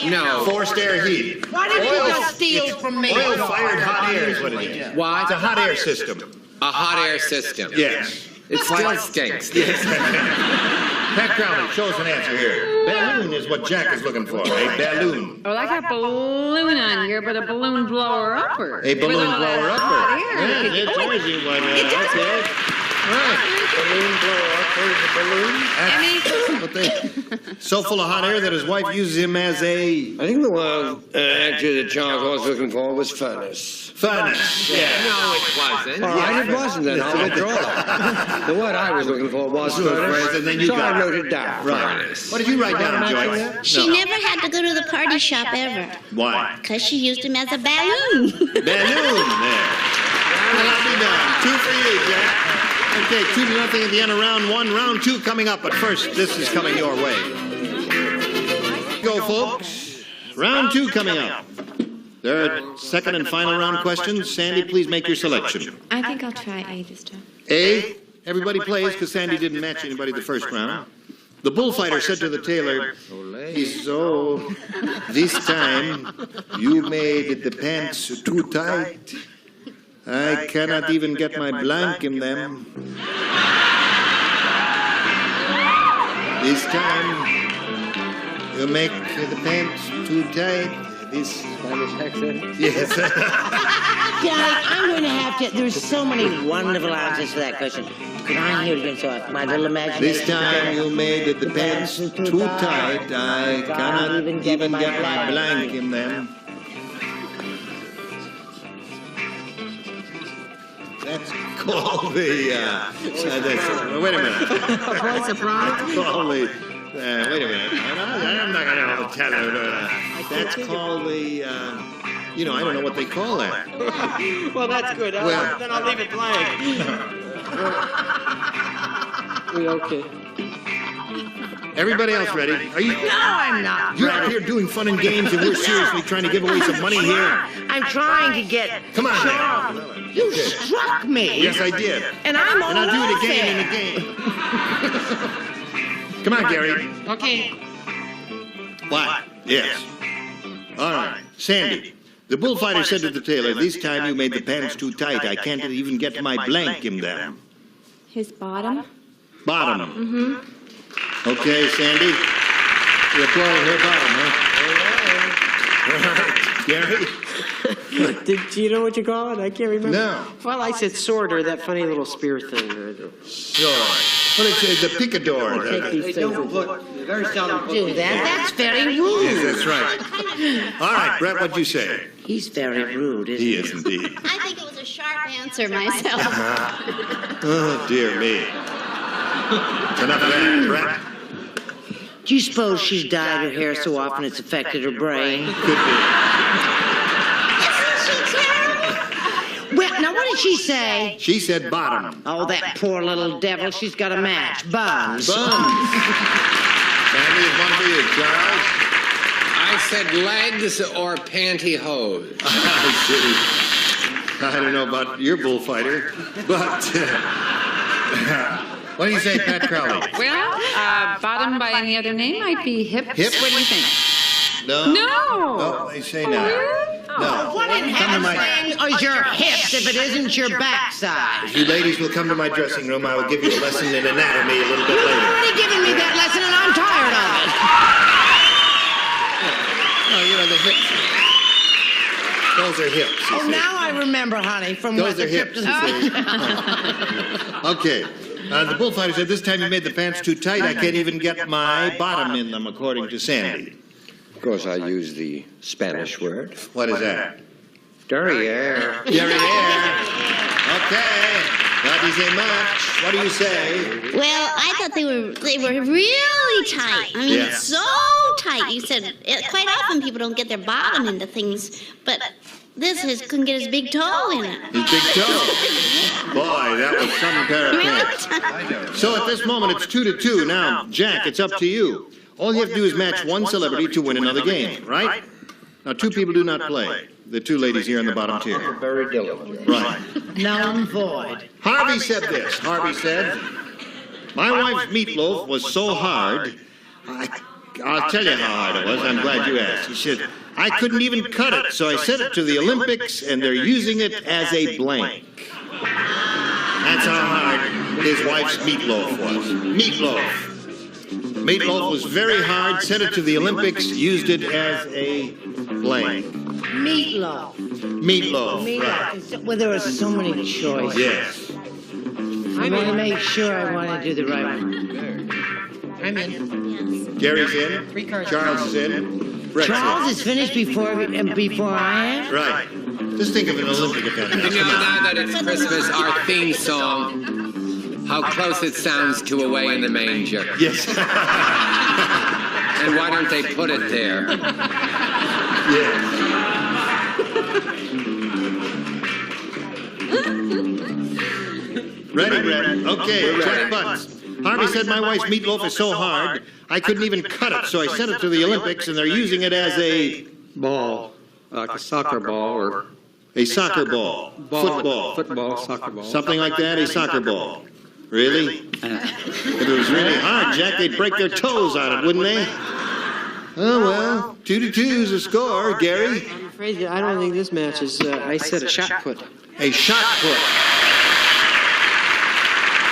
No. Forced air heat. Why did you just steal from me? Oil-fired hot air is what it is. What? It's a hot air system. A hot air system. Yes. It still stinks. Yes. Pat Crowley, show us an answer here. Balloon is what Jack is looking for. A balloon. Well, I got balloon on here, but a balloon blower upper. A balloon With all that blower hot upper. air. Yeah, it's always one. It does Okay. Right. Balloon blower upper is a balloon. What they, so full of hot air that his wife uses him as a... I think the one answer that Charles was looking for was furnace. Furnace. Yeah. No, it wasn't. All right, it wasn't then. I'll withdraw it. The word I was looking for was furnace, and then you so got I wrote it down. Right. Furnace. What did you write down, Joyce? She never had to go to the party shop ever. Why? Because she used him as a balloon. Balloon. There. Well, I'll be done. 2 for you, Jack. Okay, 2-0 at the end of round one. Round two coming up, but first, this is coming your way. Go, folks. Round two coming up. There are second and final round questions. Sandy, please make your selection. I think I'll try A this time. A, everybody plays because Sandy didn't match anybody the first round. The bullfighter said to the tailor, "So, this time you made the pants too tight. I cannot even get my blank in them. This time you make the pants too tight." This Spanish accent? Yes. Guys, I'm going to have to. There's so many wonderful answers to that question. Can I hear it again so my little imagination? This time you made the pants too tight. I cannot even get my blank in them. That's called the. Wait a minute. Voice of That's called the. Wait a minute. I'm not going to tell you. That's called the. I don't know what they call that. Well, that's good. Then I'll leave it blank. Okay. Everybody else ready? Are you? No, I'm not. You're out here doing fun and games, and we're seriously trying to give away some money here. I'm trying to get. Come on, Charles, you struck me. Yes, I did. And I'm all And I'll do it over again and again. Come on, Gary. Okay. What? Yes. All right. Sandy, the bullfighter said to the tailor, "This time you made the pants too tight. I can't even get my blank in them." His bottom? Bottom. Mm-hmm. Okay, Sandy. You're calling her bottom, huh? All right. Gary? Did you know what you call it? I can't remember. No. Well, I said sword or that funny little spear thing. Sure. Well, it's the picador. They don't put, very seldom put Do that. That's very rude. Yes, that's right. All right, Brett, what'd you say? He's very rude, isn't He is indeed. I think it was a sharp answer myself. Oh, dear me. It's enough of that, Brett. Do you suppose she's dyed her hair so often it's affected her brain? Could be. Well, now what did she say? She said bottom. Oh, that poor little devil. She's got a match. Bums. Bums. Sandy is one for you, Charles. I said legs or pantyhose. I see. I don't know about your bullfighter, but what do you say, Pat Crowley? Well, bottom by any other name might be hips. Hips? What do you think? No. No. No, they say no. No. What in heaven's name is your hips if it isn't your backside? If you ladies will come to my dressing room, I will give you a lesson in anatomy a little bit You've later. already given me that lesson and I'm tired of it. No, you know, the hips. Those are hips. Oh, now I remember, honey, from Those what are the hips, trip you see. Okay. The bullfighter said, this time you made the pants too tight. I can't even get my bottom in them, according to Sandy. Of course, I use the Spanish word. What is that? Derriere. Derriere. Okay. Not to say much. What do you say? Well, I thought they were really tight. I mean, Yeah. so tight. You said quite often people don't get their bottom into things, but this couldn't get his big toe in it. His big toe. Boy, that was some pair of pants. So at this moment, it's 2-2. Now, Jack, it's up to you. All you have to do is match one celebrity to win another game, right? Now, two people do not play. The two ladies here in the bottom tier. Very diligent. Right. Now I'm void. Harvey said this. Harvey said, my wife's meatloaf was so hard. I'll tell you how hard it was. I'm glad you asked. He said, I couldn't even cut it, so I sent it to the Olympics, and they're using it as a blank. That's how hard his wife's meatloaf was. Meatloaf. Meatloaf was very hard, sent it to the Olympics, used it as a blank. Meatloaf. Meatloaf, right. Well, there are so many choices. Yes. I'm going to make sure I want to do the right one. I'm in. Gary's in. Charles is in. Brett's Charles in. is finished before I am? Right. Just think of an Olympic event. You know, now that it's Christmas, our theme song, how close it sounds to Away in the Manger. Yes. And why don't they put it there? Yeah. Ready, Brett? Okay, check buttons. Harvey said my wife's meatloaf is so hard, I couldn't even cut it, so I sent it to the Olympics, and they're using it as a Ball. Like a soccer ball or... A soccer ball. Football. Football, soccer ball. Something like that, a soccer ball. Really? If it was really hard, Jack, they'd break their toes on it, wouldn't they? Oh, well, 2-2 is a score. Gary? I'm afraid I don't think this match is, I said a shot put. A shot put.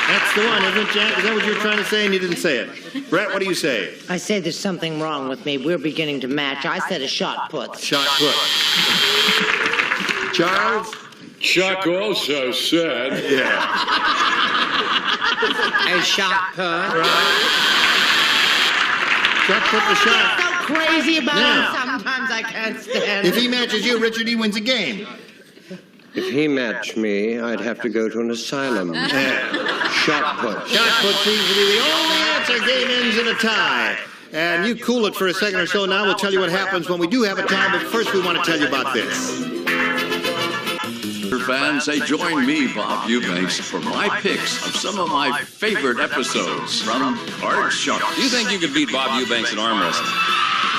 That's the one, isn't it, Jack? Is that what you were trying to say and you didn't say it? Brett, what do you say? I say there's something wrong with me. We're beginning to match. I said a shot put. Shot put. Charles? Chuck also said. Yeah. A shot put. Right. Chuck put the shot. So crazy about Yeah. him, sometimes I can't stand If it. he matches you, Richard, he wins a game. If he matched me, I'd have to go to an asylum. Yeah. Shot put. Shot put seems to be the only answer. Game ends in a tie. And you cool it for a second or so now. We'll tell you what happens when we do have a tie, but first we want to tell you about this. Fans, say join me, Bob Eubanks, for my picks of some of my favorite episodes from Card Shark. Do you think you could beat Bob Eubanks in arm wrestling?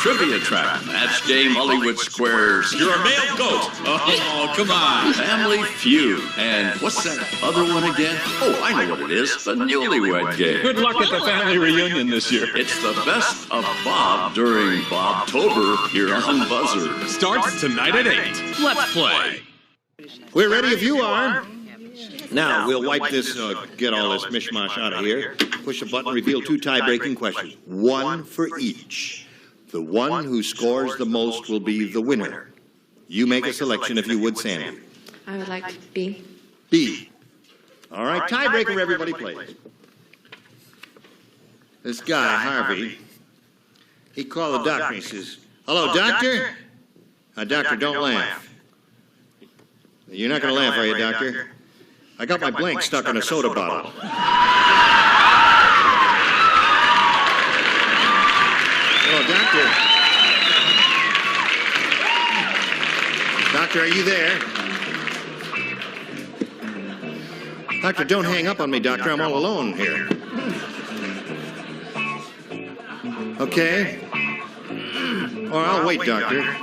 Trivia Trap, Match Game, Hollywood Squares. You're a male goat. Oh, come on. Family Feud. And what's that other one again? Oh, I know what it is. The Newlywed Game. Good luck at the family reunion this year. It's the best of Bob during Bobtober here on Buzzer. Starts tonight at 8. Let's play. We're ready if you are. Now, we'll wipe this, get all this mishmash out of here. Push a button, reveal 2 tie-breaking questions. One for each. The one who scores the most will be the winner. You make a selection if you would, Sandy. I would like B. B. All right, tiebreaker, everybody plays. This guy, Harvey, he called the doctor. He says, hello, doctor? Doctor, don't laugh. You're not going to laugh, are you, doctor? I got my blank stuck on a soda bottle. Hello, doctor. Doctor, are you there? Doctor, don't hang up on me, doctor. I'm all alone here. Okay? Or I'll wait, doctor.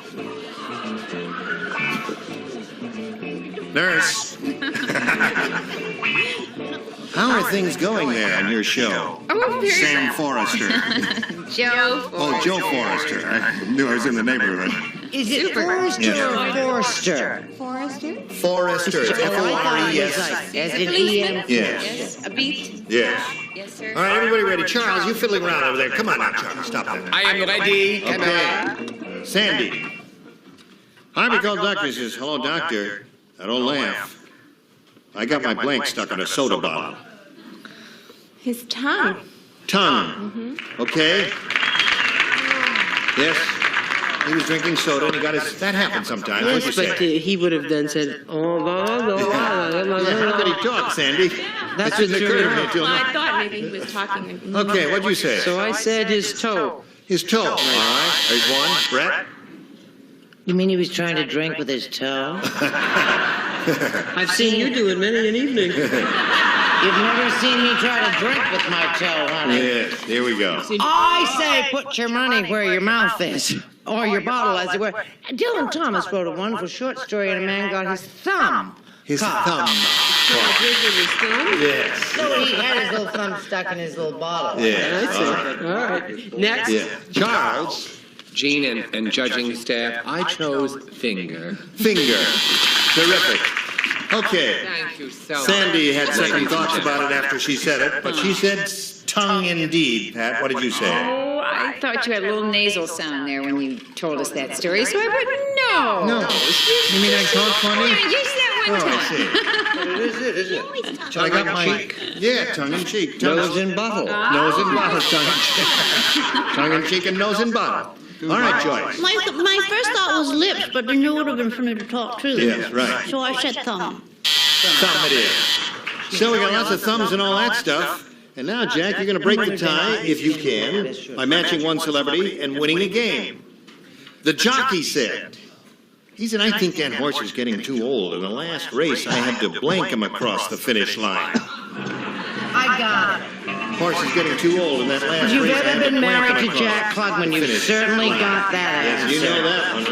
Nurse. How are things going there on your show? Oh, very Sam well. Forrester. Joe. Oh, Joe Forrester. I knew I was in the neighborhood. Is it Forrester Yeah. or Forster? Forrester? Forrester. F-O-R-E-S. As in E-M. Yes. A beat? Yes. Yes, sir. All right, everybody ready? Charles, you fiddling around over there. Come on now, Charles. Stop that. I am ready. Okay. Sandy. Harvey called doctor. He says, hello, doctor. I don't laugh. I got my blank stuck in a soda bottle. His tongue. Tongue. Okay. Yes. He was drinking soda and he got his... That happens sometimes. What'd you Yes, but say? he would have then said, oh, Yeah, how did he talk, Sandy? That's That didn't what occur to you're- me until Well, I now. thought maybe he was talking. Okay, what'd you say? So I said his toe. His toe. All right. There's one. Brett? You mean he was trying to drink with his toe? I've seen you do it many an evening. You've never seen me try to drink with my toe, honey. Yes, here we go. I say put your money where your mouth is. Or your bottle, as it were. Dylan Thomas wrote a wonderful short story, and a man got his thumb. His caught. thumb. Yes. No, he had his little thumb stuck in his little bottle. Yeah. All right. Next. Yeah. Charles. Gene and judging staff, I chose finger. Finger. Terrific. Okay. Thank you so much. Sandy had second thoughts about it after she said it, but she said tongue indeed. Pat, what did you say? Oh, I thought you had a little nasal sound there when you told us that story, so I put no. No. You mean I talk funny? Yeah, you said that one Oh, I time. see. Is it? I got my... Yeah, tongue in cheek. Nose in bottle. Nose in bottle, tongue in cheek. Tongue in cheek and nose in bottle. All right, Joyce. My first thought was lips, but I knew it would have been funny to talk too. Yes, right. So I said thumb. Thumb it is. So we got lots of thumbs and all that stuff. And now, Jack, you're going to break the tie, if you can, by matching one celebrity and winning a game. The jockey said, he said, I think that horse is getting too old. In the last race, I had to blank him across the finish line. I got it. Horse is getting too old in that last If you've race. I had ever been blank married him to across Jack Klugman, the you've finish certainly line. got that Yes, answer. you know that one,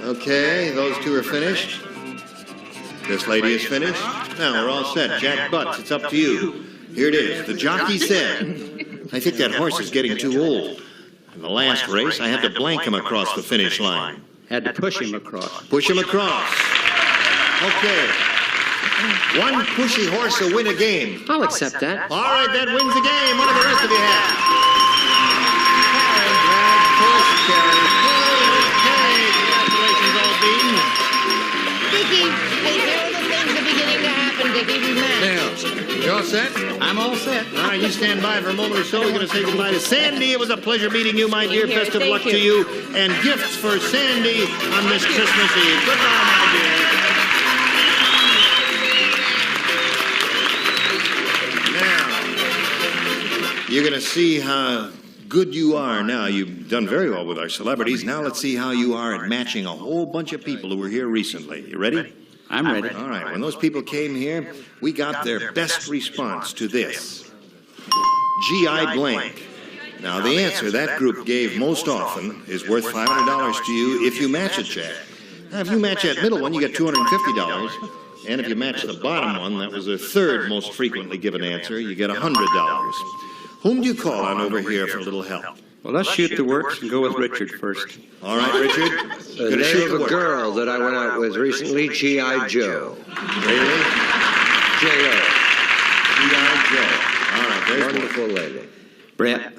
right. Okay, those two are finished. This lady is finished. Now we're all set. Jack Butts, it's up to you. Here it is. The jockey said, I think that horse is getting too old. In the last race, I had to blank him across the finish line. Had to push him across. Push him across. Okay. One pushy horse will win a game. I'll accept that. All right, that wins the game. What do the rest of you have? Push, Karen. Okay, congratulations, all being. Dickie, there are the things that are beginning to happen, Dickie. We matched. You all set? I'm all set. All right, you stand by for a moment or so. We're going to say goodbye to Sandy. It was a pleasure meeting you, my dear. Best of luck to you. And gifts for Sandy on this Christmas Eve. Goodbye, my dear. You're going to see how good you are now. You've done very well with our celebrities. Now let's see how you are at matching a whole bunch of people who were here recently. You ready? I'm ready. All right. When those people came here, we got their best response to this. G.I. blank. Now, the answer that group gave most often is worth $500 to you if you match it, Jack. Now, if you match that middle one, you get $250. And if you match the bottom one, that was the third most frequently given answer, you get $100. Whom do you call on over here for a little help? Well, let's shoot the works and go with Richard first. All right, Richard. The name of a girl that I went out with recently, G.I. Joe. Really? J.O. G.I. Joe. All right, there's one. Wonderful lady. Brett.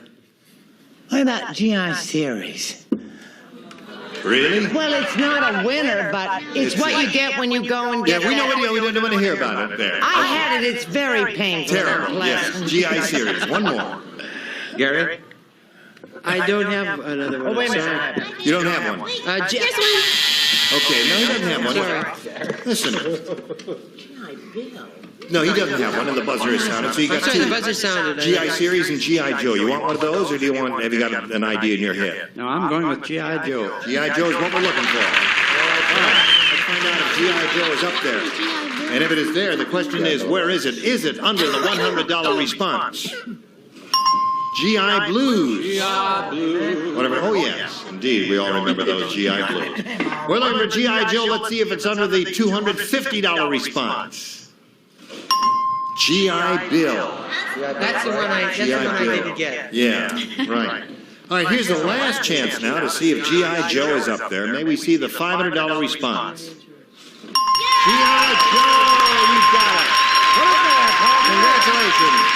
What about G.I. series? Really? Well, it's not a winner, but it's what you get when you go and get Yeah, we know that. what we don't want to hear about it there. I had it. It's very painful. Terrible, yes. G.I. series. One more. Gary? I don't have another one. Oh, wait a Sorry. minute. You don't have one. Okay, no, he doesn't have one. Listen. No, he doesn't have one, and the buzzer is sounded. So you got I'm sorry, two. the buzzer sounded. G.I. series and G.I. Joe. You want one of those, or do you want? Have you got an idea in your head? No, I'm going with G.I. Joe. G.I. Joe is what we're looking for. All right, let's find out if G.I. Joe is up there. And if it is there, the question is, where is it? Is it under the $100 response? GI Blues. GI Blues. Whatever. Oh, yes, indeed. We all remember those GI Blues. We're looking for GI Joe. Let's see if it's under the $250 response. GI Bill. That's the one I didn't get. Yeah, right. All right, here's the last chance now to see if G.I. Joe is up there. May we see the $500 response. G.I. Joe, you've got it. Congratulations.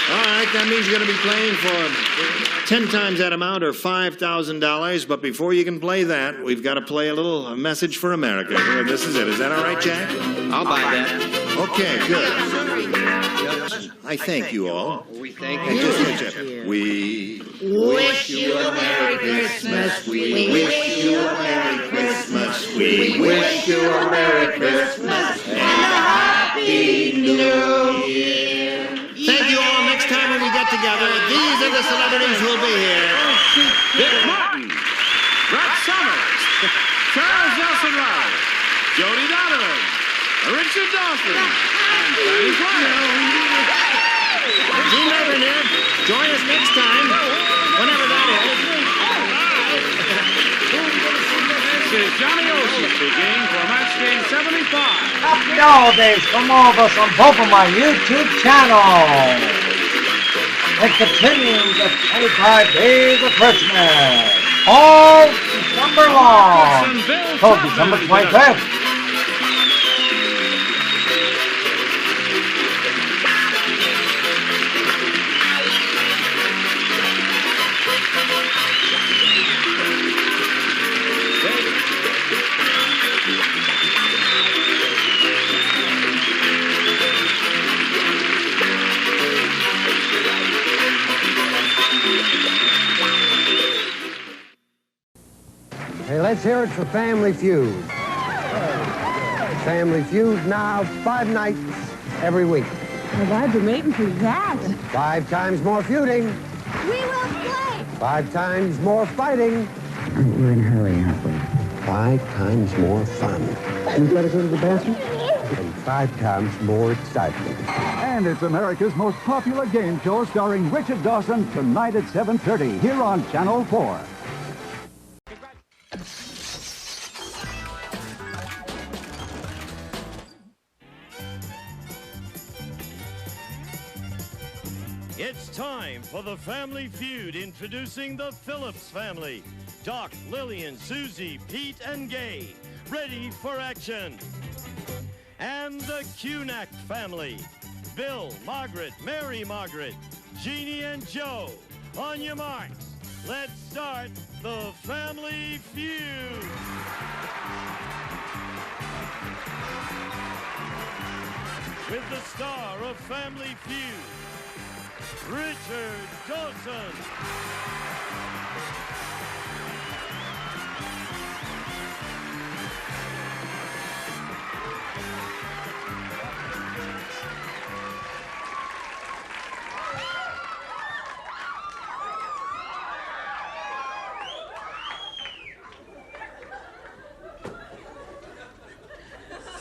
All right, that means you're going to be playing for 10 times that amount or $5,000. But before you can play that, we've got to play a little message for America. Here, this is it. Is that all right, Jack? I'll buy that. Okay, good. I thank you all. We thank And you. we wish you a Merry Christmas. We wish you a Merry Christmas. We wish you a Merry Christmas and a Happy New Year. Thank you all. Next time when we get together, these are the celebrities who will be here. Dick Martin, Brett Summers, Charles Nelson Riley, Jody Donovan, Richard Dawson, and Fanny Flyer. Gene Martin here. Join us next time, whenever that is. This is Johnny Ocean speaking for Match Game 75. Happy holidays from all of us on both of my YouTube channels. And continuing the 25 days of Christmas. All December long. Till December 25th. Hey, let's hear it for Family Feud. Family Feud now 5 nights every week. Well, I've been waiting for that. 5 times more feuding. We will play. 5 times more fighting. We're in a hurry, aren't we? 5 times more fun. You gotta go to the bathroom? And 5 times more excitement. And it's America's most popular game show starring Richard Dawson tonight at 7:30 here on Channel 4. It's time for the Family Feud, introducing the Phillips family. Doc, Lillian, Susie, Pete, and Gay, ready for action. And the Cunack family. Bill, Margaret, Mary Margaret, Jeannie, and Joe. On your marks, let's start the Family Feud. With the star of Family Feud, Richard Dawson.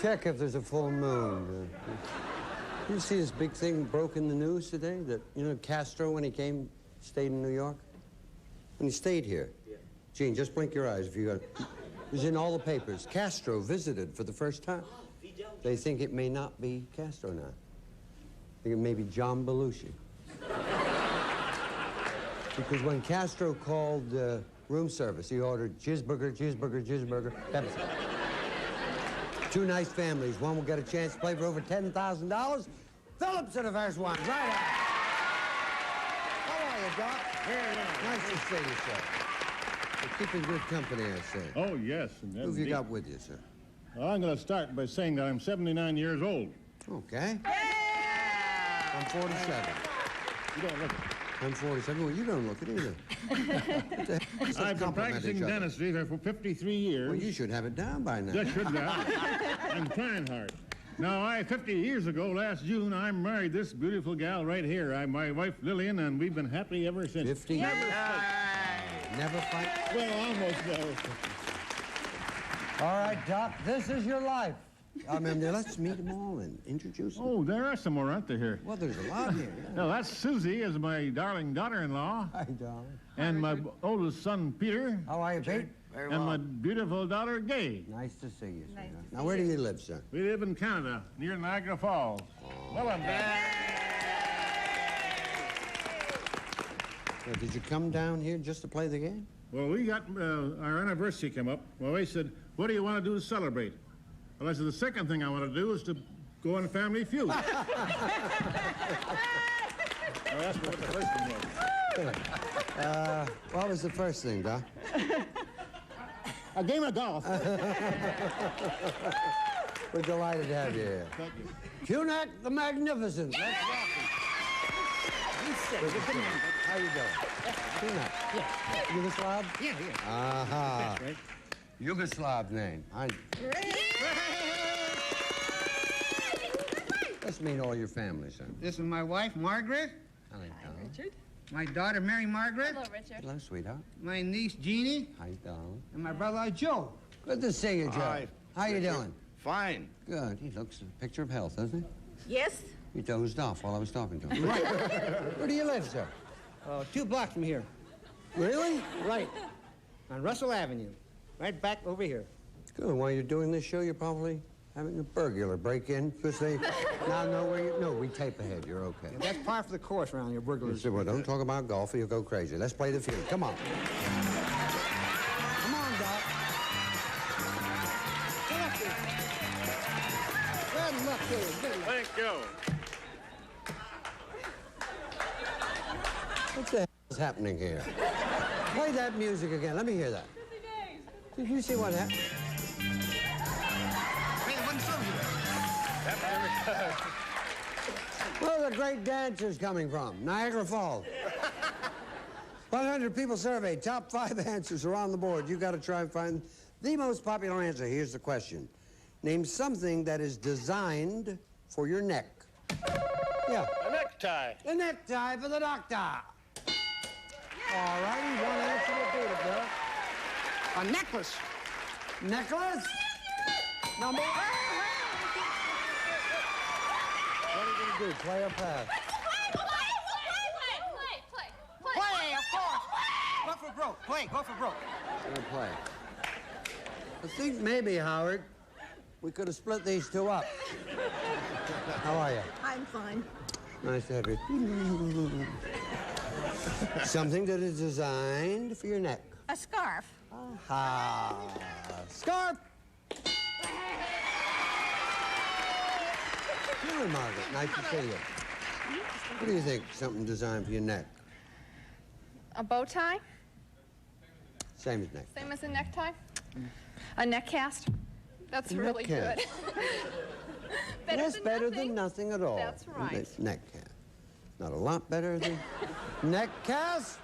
Check if there's a full moon. You see this big thing broke in the news today? That, you know, Castro, when he came, stayed in New York? When he stayed here. Yeah. Gene, just blink your eyes if you got it. It was in all the papers. Castro visited for the first time. They think it may not be Castro now. I think it may be John Belushi. Because when Castro called room service, he ordered cheeseburger, cheeseburger, cheeseburger, Pepsi. 2 nice families. One will get a chance to play for over $10,000. Phillips are the first one. Right on. How are you, Doc? Very well. Nice to see you, sir. You're keeping good company, I say. Oh, yes. Who have you got with you, sir? Well, I'm going to start by saying that I'm 79 years old. Okay. I'm 47. You don't look it. I'm 47. Well, you don't look it either. I've been practicing dentistry there for 53 years. Well, you should have it down by now. Yes, should have. I'm trying hard. Now, 50 years ago, last June, I married this beautiful gal right here. I'm my wife, Lillian, and we've been happy ever since. 50 years? Never fight? Well, almost never. All right, Doc, this is your life. I mean, let's meet them all and introduce them. Oh, there are some more, aren't there, here? Well, there's a lot here. Yeah. No, that's Susie, is my darling daughter-in-law. Hi, darling. And my oldest son, Peter. How are you, Pete? Very well. And my beautiful daughter, Gay. Nice to see you, sir. Now, where do you live, sir? We live in Canada, near Niagara Falls. Well, I'm back. Now, did you come down here just to play the game? Well, we got our anniversary came up. Well, they said, what do you want to do to celebrate? Well, I said, the second thing I want to do is to go on Family Feud. Well, that's what the first thing was. What was the first thing, Doc? A game of golf. We're delighted to have you here. Thank you. Kunak the Magnificent. Let's welcome. How you doing? Kunak. Yeah. Yugoslav? Yeah. Aha. That's right. Yugoslav name. Let's meet all your family, sir. This is my wife, Margaret. Hello, darling. Richard. My daughter, Mary Margaret. Hello, Richard. Hello, sweetheart. My niece, Jeannie. Hi, darling. And my brother, Joe. Good to see you, Joe. Hi. How you doing? Fine. Good. He looks a picture of health, doesn't he? Yes. He dozed off while I was talking to him. Right. Where do you live, sir? 2 blocks from here. Really? Right. On Russell Avenue. Right back over here. Good. While you're doing this show, you're probably having a burglar break in because they now know where you... No, we tape ahead. You're okay. Yeah, that's par for the course around here, burglars. So, well, don't talk about golf or you'll go crazy. Let's play the field. Come on. Come on, Doc. Good luck to you. Good luck to you. Good luck. Thank you. What the hell is happening here? Play that music again. Let me hear that. Did you see what happened? Where are the great dancers coming from? Niagara Falls. 100 people surveyed. Top 5 answers are on the board. You got to try and find the most popular answer. Here's the question. Name something that is designed for your neck. Yeah. A necktie. A necktie for the doctor. All righty, one answer to beat it, girl. A necklace. Necklace? Number one. What are you going to do, play or pass? Play, of course. Go for broke. Play, go for broke. Going to play. I think maybe, Howard, we could have split these two up. How are you? I'm fine. Nice to have you. Something that is designed for your neck. A scarf. Aha. Scarf! Hello, Margaret. Nice to see you. What do you think? Something designed for your neck? A bow tie? Same as neck. Same as a necktie? A neck cast? That's really neck good. That's better than nothing at all. That's right. Neck cast. Not a lot better than neck cast.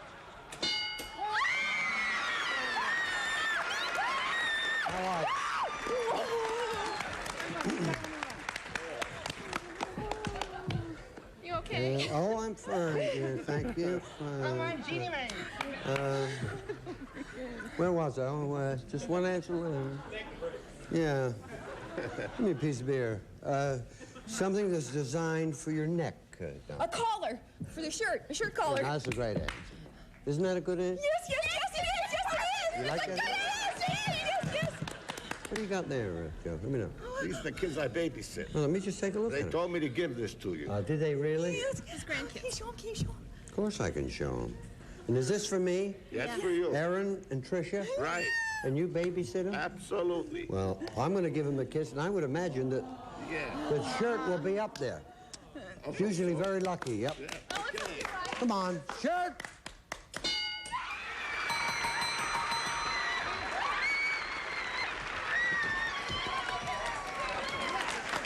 All right. You okay? Oh, I'm fine, dear. Thank you. Come on, Jeannie Man. Where was I? Oh, just one answer left. Yeah. Give me a piece of beer. Something that's designed for your neck. A collar for the shirt. A shirt collar. That's a great answer. Isn't that a good answer? Yes, it is. Yes, it is. You like that? Yes. What do you got there, Joe? Let me know. These are the kids I babysit. Well, let me just take a look They at them. told me to give this to you. Did they really? Yes, grandkids. Can you show them? Can you show them? Of course I can show them. And is this for me? That's for you. Aaron and Tricia? Right. And you babysit them? Absolutely. Well, I'm going to give him a kiss, and I would imagine that the shirt will be up there. It's usually very lucky, yep. Okay. Come on, shirt!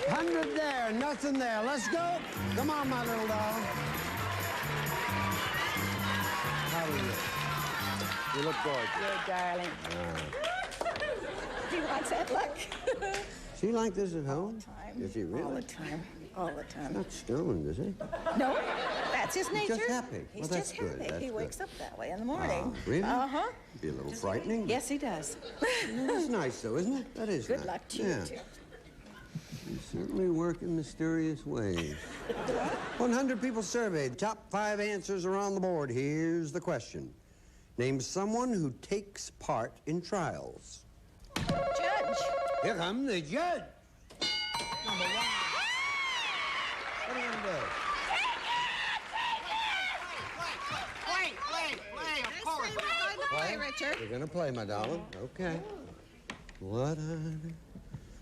$100 there, nothing there. Let's go. Come on, my little doll. How do you look? You look gorgeous. Good, darling. He wants that luck. Is he like this at home? Is he really? All the time. All the time. Not stoned, is he? No, that's his nature. He's just happy. He's Well, that's just happy. good. That's He wakes good. up that way in the morning. Really? Uh-huh. Be a little frightening. Yes, he does. That's nice, though, isn't it? That is Good nice. luck to you, too. You certainly work in mysterious ways. 100 people surveyed. Top 5 answers are on the board. Here's the question. Name someone who takes part in trials. Judge. Here comes the judge. Number 1. What are you going to do? Play, of course. Play, Richard. You're going to play, my darling. Okay. What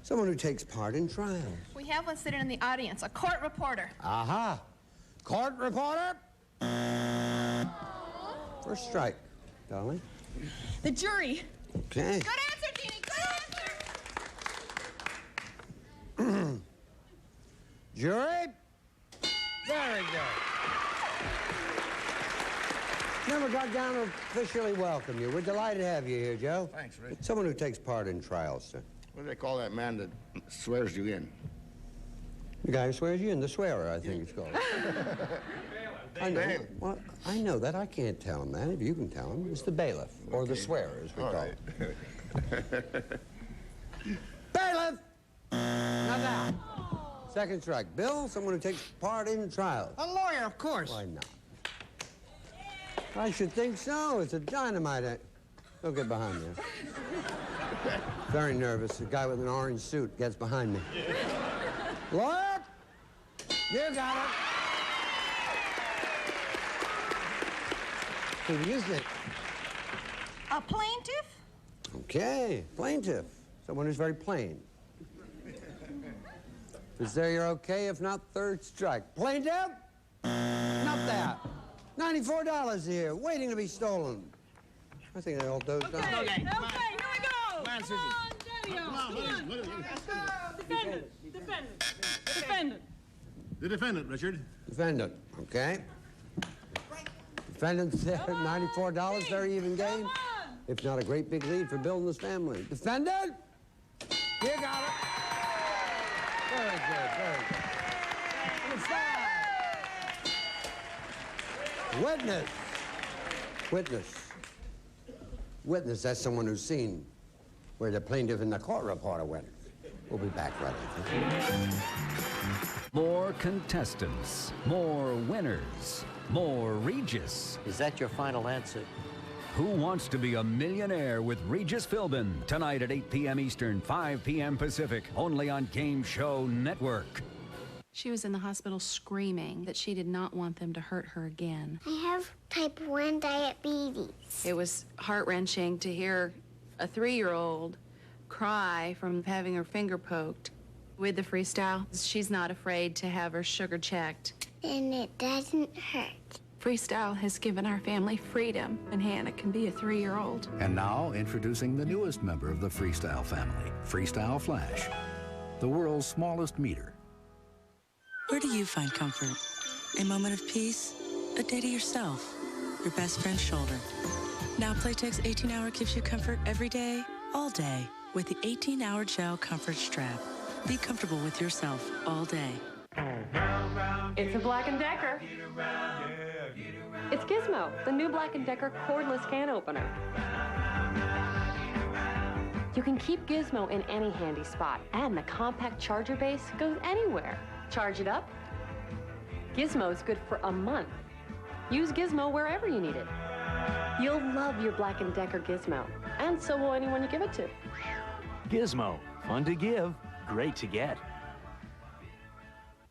someone who takes part in trials. We have one sitting in the audience, a court reporter. Aha. Court reporter. First strike, darling. The jury. Okay. Good answer, Jeannie. Good answer. Jury. Very good. Never got down to officially welcome you. We're delighted to have you here, Joe. Thanks, Rick. Someone who takes part in trials, sir. What do they call that man that swears you in? The guy who swears you in, the swearer, I think it's called. I know. Well, I know that. I can't tell him that. If you can tell him, it's the bailiff, or the swearer, as we call it. Bailiff! Not that. Second strike. Bill, someone who takes part in trials. A lawyer, of course. Why not? I should think so. It's a dynamite. Don't get behind me. Very nervous. A guy with an orange suit gets behind me. Lawyer! You got it. Who do you think? A plaintiff? Okay, plaintiff. Someone who's very plain. If it's there, you're okay. If not, third strike. Plaintiff? Not that. $94 here, waiting to be stolen. I think they all dozed off. Okay, here we go. Come on, Susie. Defendant. The defendant, Richard. Defendant, okay. Defendant's there, $94, very even game. If not a great big lead for building this family. Defendant? You got it. Very good, very good. Number 5. Witness. Witness. Witness, that's someone who's seen where the plaintiff and the court reporter went. We'll be back right after. More contestants, more winners, more Regis. Is that your final answer? Who Wants to Be a Millionaire with Regis Philbin, tonight at 8 p.m. Eastern, 5 p.m. Pacific, only on Game Show Network. She was in the hospital screaming that she did not want them to hurt her again. I have type 1 diabetes. It was heart-wrenching to hear a 3-year-old cry from having her finger poked. With the freestyle, she's not afraid to have her sugar checked. And it doesn't hurt. Freestyle has given our family freedom, and Hannah can be a 3-year-old. And now, introducing the newest member of the Freestyle family, Freestyle Flash, the world's smallest meter. Where do you find comfort? A moment of peace? A day to yourself? Your best friend's shoulder? Now Playtex 18-Hour gives you comfort every day, all day, with the 18-Hour Gel Comfort Strap. Be comfortable with yourself all day. It's a Black & Decker. It's Gizmo, the new Black & Decker cordless can opener. You can keep Gizmo in any handy spot, and the compact charger base goes anywhere. Charge it up. Gizmo's good for a month. Use Gizmo wherever you need it. You'll love your Black & Decker Gizmo, and so will anyone you give it to. Gizmo, fun to give, great to get.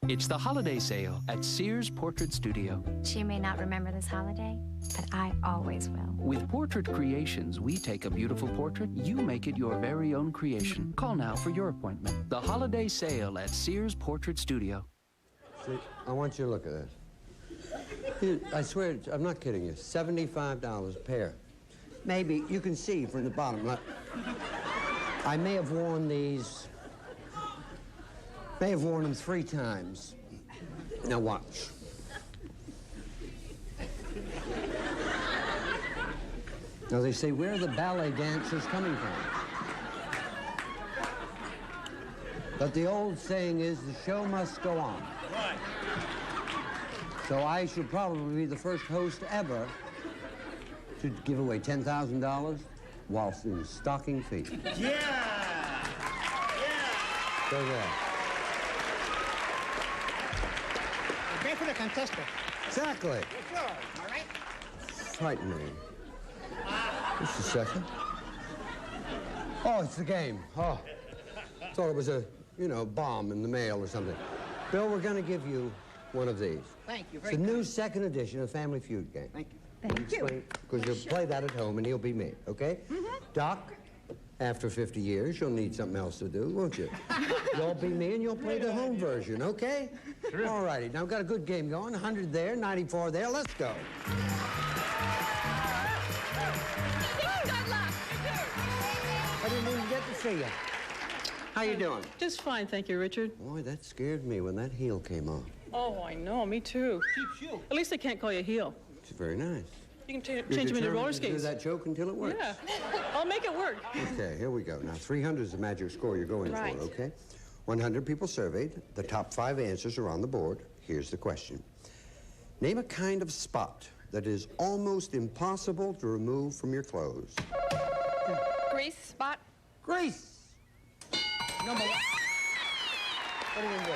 It's the holiday sale at Sears Portrait Studio. She may not remember this holiday, but I always will. With Portrait Creations, we take a beautiful portrait, you make it your very own creation. Call now for your appointment. The holiday sale at Sears Portrait Studio. See, I want you to look at this. Here, I swear, I'm not kidding you, $75 a pair. Maybe, you can see from the bottom. Look. I may have worn these, may have worn them 3 times. Now watch. Now they say, where are the ballet dancers coming from? But the old saying is, the show must go on. Right. So I shall probably be the first host ever to give away $10,000 whilst in stocking feet. Yeah! So there. Wait for the contestant. Exactly. Sure, all right? Frightening. Just a second. Oh, it's the game. Oh. Thought it was a, bomb in the mail or something. Bill, we're going to give you one of these. Thank you It's very a much. new second edition of Family Feud game. Thank you. Thank you. Because you'll play that at home and he'll be me, okay? Doc, after 50 years, you'll need something else to do, won't you? You'll be me and you'll play the home version, okay? All righty. Now, we've got a good game going. 100 there, 94 there. Let's go. I didn't even get to see you. How you doing? Just fine, thank you, Richard. Boy, that scared me when that heel came off. Oh, I know, me too. Cheap shoe. At least I can't call you a heel. It's very nice. You can You're change them into roller determined to do skates. that joke until it works. Yeah, I'll make it work. Okay, here we go. Now, 300 is the magic score you're going Right. for, okay? 100 people surveyed. The top 5 answers are on the board. Here's the question. Name a kind of spot that is almost impossible to remove from your clothes. Grease spot. Grease! Number 1. What are you going to do?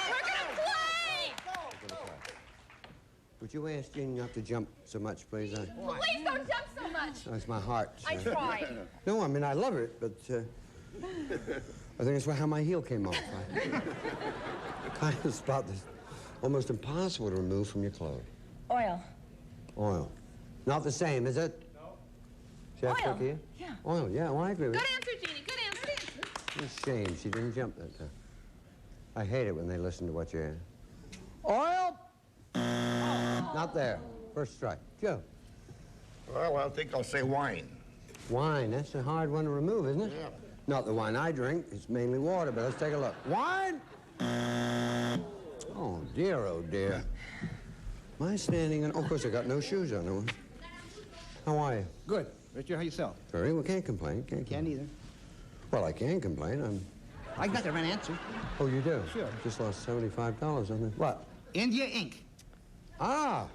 We're gonna play! Would you ask Jean not to jump so much, please? Please don't jump so much. That's my heart. I tried. No, I mean, I love it, but I think that's how my heel came off. Kind of spot that's almost impossible to remove from your clothes. Oil. Oil. Not the same, is it? No. Chef Oil. Cookie? Yeah. Oil, yeah, well, I agree with Good you. answer, Jeannie. Good answer. It's a shame she didn't jump that time. I hate it when they listen to what you ask. Oil? Not there. First strike. Joe. Well, I think I'll say wine. Wine, that's a hard one to remove, isn't it? Yeah. Not the wine I drink. It's mainly water, but let's take a look. Wine? Oh, dear, oh, dear. Am I standing in... Oh, of course, I got no shoes on. No. How are you? Good. Richard, how yourself? Very well, can't complain. Can't either. Well, I can complain. I got the right answer. Oh, you do? Sure. Just lost $75 on it. What? India ink. Ah.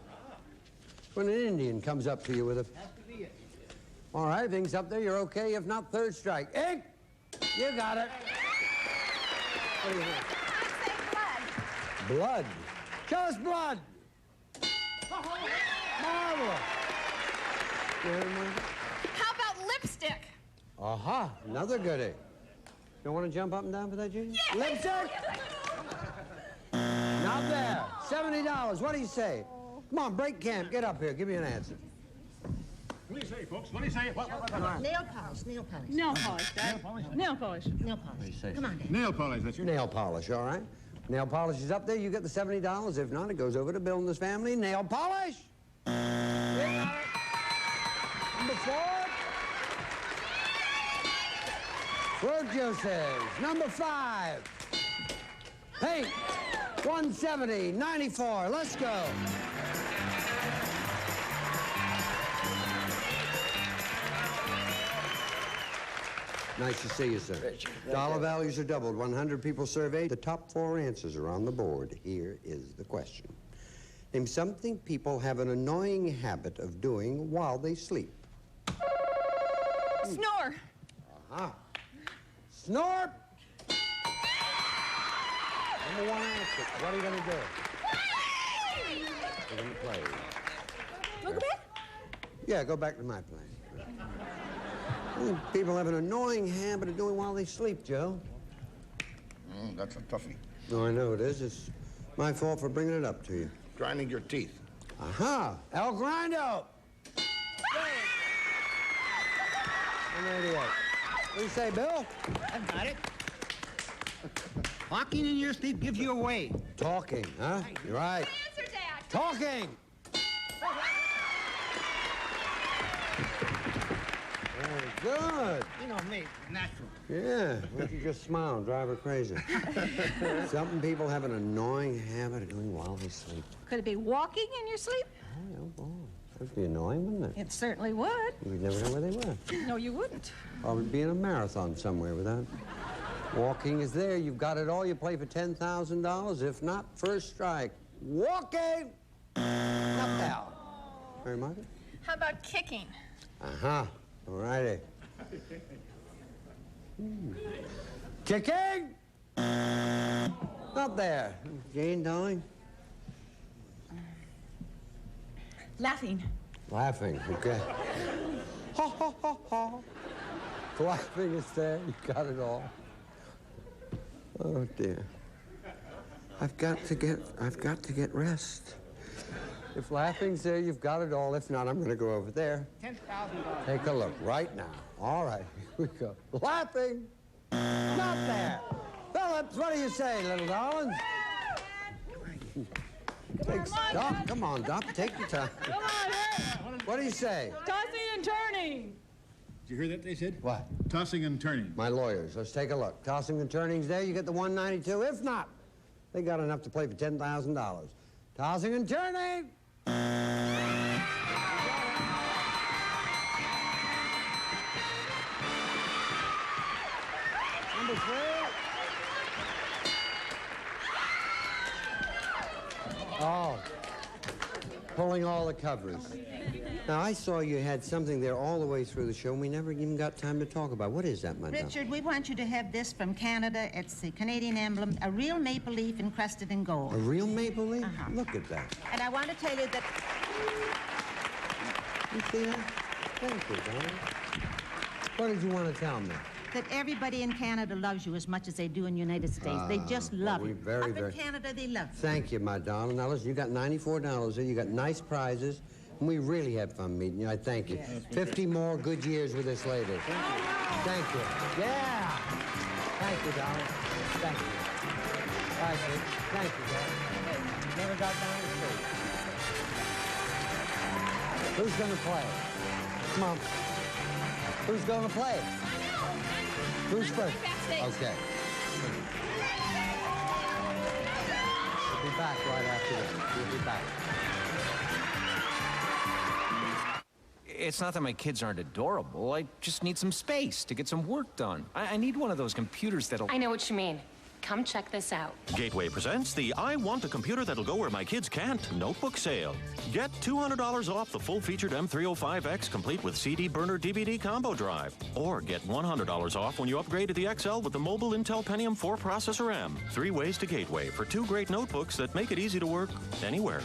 When an Indian comes up to you with a... Has to be it. All right, everything's up there. You're okay. If not, third strike. Ink! You got it. What do you think? I'd say blood. Blood. Show us blood. Marvelous. How about lipstick? Aha, another goodie. You want to jump up and down for that, Jean? Yes. Lipstick? Not there. $70. What do you say? Come on, break camp. Get up here. Give me an answer. What do you say, folks? What do you say? What? Nail polish, nail polish. Nail polish, Dad. Nail polish? Nail polish. Nail polish. Come on, Dad. Nail polish, that's your Nail polish, all right? Nail polish is up there. You get the $70. If not, it goes over to Bill and his family. Nail polish. You got it. Number 4. Fruit juices. Number 5. Paint. 170. 94. Let's go. Nice to see you, sir. Dollar values are doubled. 100 people surveyed. The top 4 answers are on the board. Here is the question. Name something people have an annoying habit of doing while they sleep. Snore. Uh-huh. Snore. Number 1 answer. What are you going to do? We're going to play. Go back? Yeah, go back to my place. People have an annoying habit of doing while they sleep, Joe. That's a toughie. No, I know it is. It's my fault for bringing it up to you. Grinding your teeth. Aha! El Grindo! What do you say, Bill? I've got it. Talking in your sleep gives you away. Talking, huh? You're right. Good answer, Dad. Talking! Very good. You know me, natural. Yeah, why don't you just smile and drive her crazy? Something people have an annoying habit of doing while they sleep. Could it be walking in your sleep? Oh, boy. That'd be annoying, wouldn't it? It certainly would. You'd never know where they were. No, you wouldn't. Or we'd be in a marathon somewhere without. Walking is there. You've got it all. You play for $10,000. If not, first strike. Walking! Not down. Mary Margaret? How about kicking? Uh-huh. All righty. Kicking! Not there. Jane, darling? Laughing. Laughing, okay. Ha, ha, ha, ha. Laughing is there. You got it all. Oh, dear. I've got to get rest. If laughing's there, you've got it all. If not, I'm going to go over there. $10,000. Take a look right now. All right, here we go. Laughing. Not there. Phillips, what do you say, little darlings? Come on, Doc. Take your time. Come on, Ed. What do you say? Tossing and turning. Did you hear that they said? What? Tossing and turning. My lawyers. Let's take a look. Tossing and turning's there. You get the 192. If not, they got enough to play for $10,000. Tossing and turning. Number 3. Oh, pulling all the covers. Now, I saw you had something there all the way through the show, and we never even got time to talk about. What is that, madame? Richard, we want you to have this from Canada. It's the Canadian emblem, a real maple leaf encrusted in gold. A real maple leaf? Look at that. And I want to tell you that... You see that? Thank you, darling. What did you want to tell me? That everybody in Canada loves you as much as they do in the United States. They just love you. Very, Up in Canada, they love you. Thank you, my darling. Now, listen, you got $94 there. You got nice prizes. And we really had fun meeting you. I thank you. 50 more good years with this lady. Thank you. Yeah. Thank you, darling. Thank you. Thank you. Thank you, darling. Never got down the street. Who's going to play? Come on. Who's going to play? Who's first? Okay. We'll be back right after this. We'll be back. It's not that my kids aren't adorable. I just need some space to get some work done. I need one of those computers that'll... I know what you mean. Come check this out. Gateway presents the I Want a Computer That'll Go Where My Kids Can't notebook sale. Get $200 off the full-featured M305X complete with CD burner DVD combo drive. Or get $100 off when you upgrade to the XL with the mobile Intel Pentium 4 processor M. 3 ways to Gateway for 2 great notebooks that make it easy to work anywhere.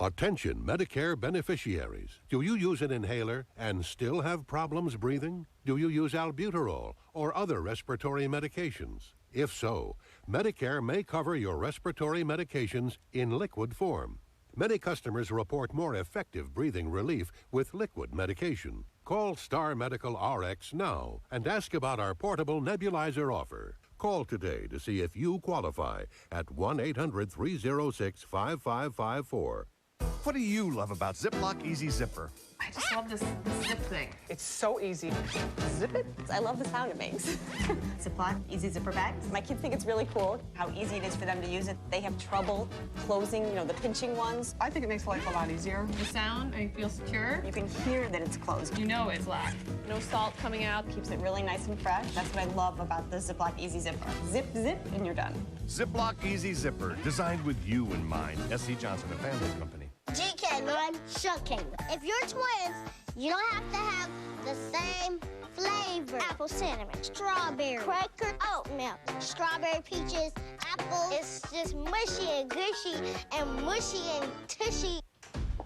Attention Medicare beneficiaries. Do you use an inhaler and still have problems breathing? Do you use albuterol or other respiratory medications? If so, Medicare may cover your respiratory medications in liquid form. Many customers report more effective breathing relief with liquid medication. Call Star Medical RX now and ask about our portable nebulizer offer. Call today to see if you qualify at 1-800-306-5554. What do you love about Ziploc Easy Zipper? I just love this zip thing. It's so easy. Zip it. I love the sound it makes. Ziploc Easy Zipper bags. My kids think it's really cool how easy it is for them to use it. They have trouble closing, the pinching ones. I think it makes life a lot easier. The sound, I feel secure. You can hear that it's closed. You know it's locked. No salt coming out, keeps it really nice and fresh. That's what I love about the Ziploc Easy Zipper. Zip, zip, and you're done. Ziploc Easy Zipper, designed with you in mind. S.C. Johnson and Family Company. GK, I'm shocking. If you're twins, you don't have to have the same flavor. Apple cinnamon, strawberry, cracker, oat milk, strawberry peaches, apple. It's just mushy and gushy and mushy and tushy.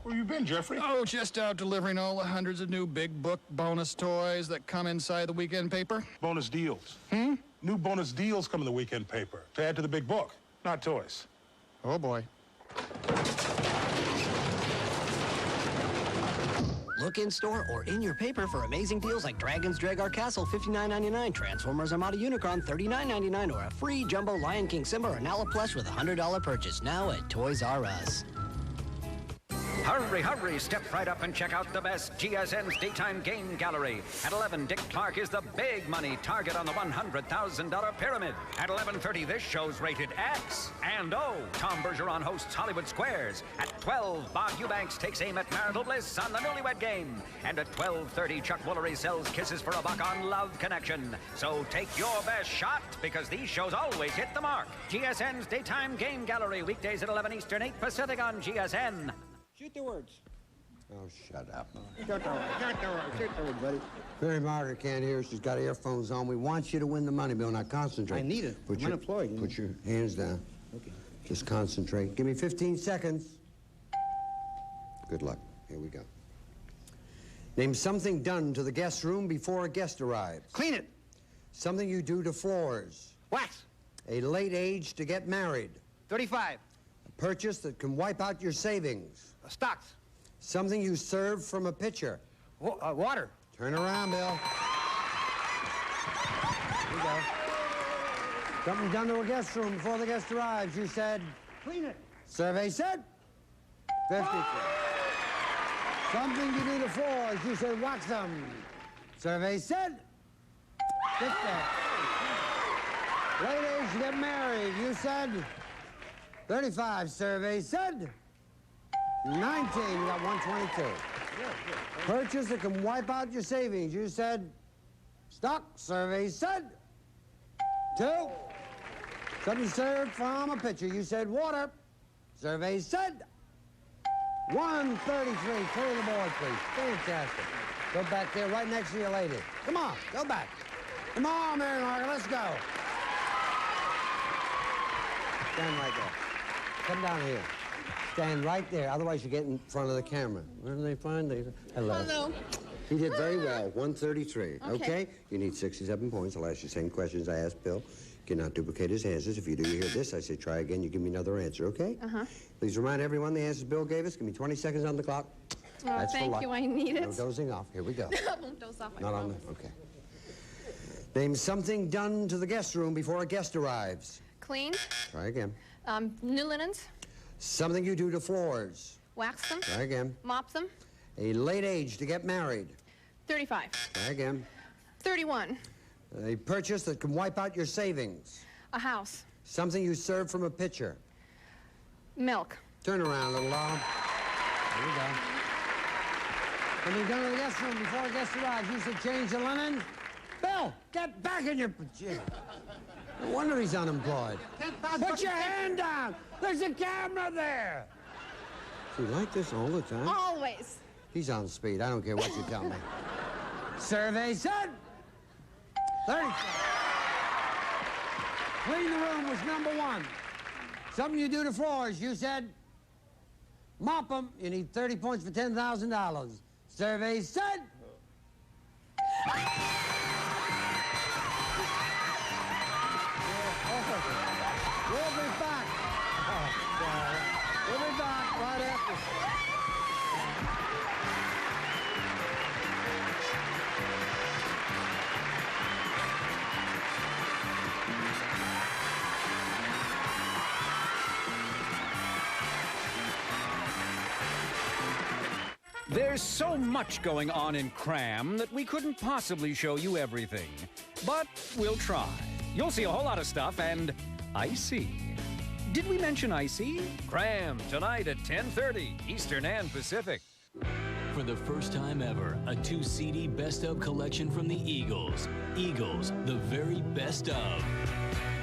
Where you been, Jeffrey? Oh, just out delivering all the hundreds of new big book bonus toys that come inside the weekend paper. Bonus deals. New bonus deals come in the weekend paper to add to the big book, not toys. Oh, boy. Look in store or in your paper for amazing deals like Dragon's Dragar Castle, $59.99, Transformers Armada Unicron, $39.99, or a free Jumbo Lion King Simba or Nala plush with a $100 purchase now at Toys R Us. Hurry, hurry, step right up and check out the best GSN's Daytime Game Gallery. At 11, Dick Clark is the big money target on the $100,000 pyramid. At 11:30, this show's rated X and O. Tom Bergeron hosts Hollywood Squares. At 12, Bob Eubanks takes aim at marital bliss on the Newlywed Game. And at 12:30, Chuck Woolery sells kisses for a buck on Love Connection. So take your best shot, because these shows always hit the mark. GSN's Daytime Game Gallery, weekdays at 11 Eastern, 8 Pacific on GSN. Shoot the words. Oh, shut up. Shoot the words. Shoot the words, buddy. Mary Margaret can't hear. She's got earphones on. We want you to win the money, Bill. Now concentrate. I need it. I'm unemployed. Put your hands down. Okay. Just concentrate. Give me 15 seconds. Good luck. Here we go. Name something done to the guest room before a guest arrives. Clean it. Something you do to floors. Wax. A late age to get married. 35. A purchase that can wipe out your savings. Stocks. Something you serve from a pitcher. Water. Turn around, Bill. Here we go. Something done to a guest room before the guest arrives. You said... Clean it. Survey said... 53. Something you do to floors. You said wax them. Survey said... 50. Late age to get married. You said... 35. Survey said... 19. You got 122. Purchase that can wipe out your savings. You said... Stock. Survey said... 2. Something served from a pitcher. You said water. Survey said... 133. Clear the board, please. Fantastic. Go back there right next to your lady. Come on, go back. Come on, Mary Margaret, let's go. Stand right there. Come down here. Stand right there, otherwise you get in front of the camera. Where do they find these? Hello. Hello. He did very well, 133. Okay. Okay? You need 67 points. I'll ask you the same questions I asked Bill. You cannot duplicate his answers. If you do, you hear this. I say try again. You give me another answer, okay? Uh-huh. Please remind everyone the answers Bill gave us. Give me 20 seconds on the clock. Oh, That's for thank luck. you. I need it. No dozing off. Here we go. I won't doze off. I Not on promise. the... Okay. Name something done to the guest room before a guest arrives. Clean. Try again. New linens. Something you do to floors. Wax them. Try again. Mop them. A late age to get married. 35. Try again. 31. A purchase that can wipe out your savings. A house. Something you serve from a pitcher. Milk. Turn around, little dog. There we go. Something done to the guest room before a guest arrives. You should change the linen. Bill, get back in your... No wonder he's unemployed. Put your hand down. There's a camera there. Do you like this all the time? Always. He's on speed. I don't care what you tell me. Survey said... 30. Clean the room was number 1. Something you do to floors. You said... Mop them. You need 30 points for $10,000. Survey said... We'll be back. We'll be back right after. There's so much going on in Cram that we couldn't possibly show you everything. But we'll try. You'll see a whole lot of stuff, and Icy. Did we mention Icy? Cram, tonight at 10:30, Eastern and Pacific. For the first time ever, a 2-CD best of collection from the Eagles. Eagles, the very best of.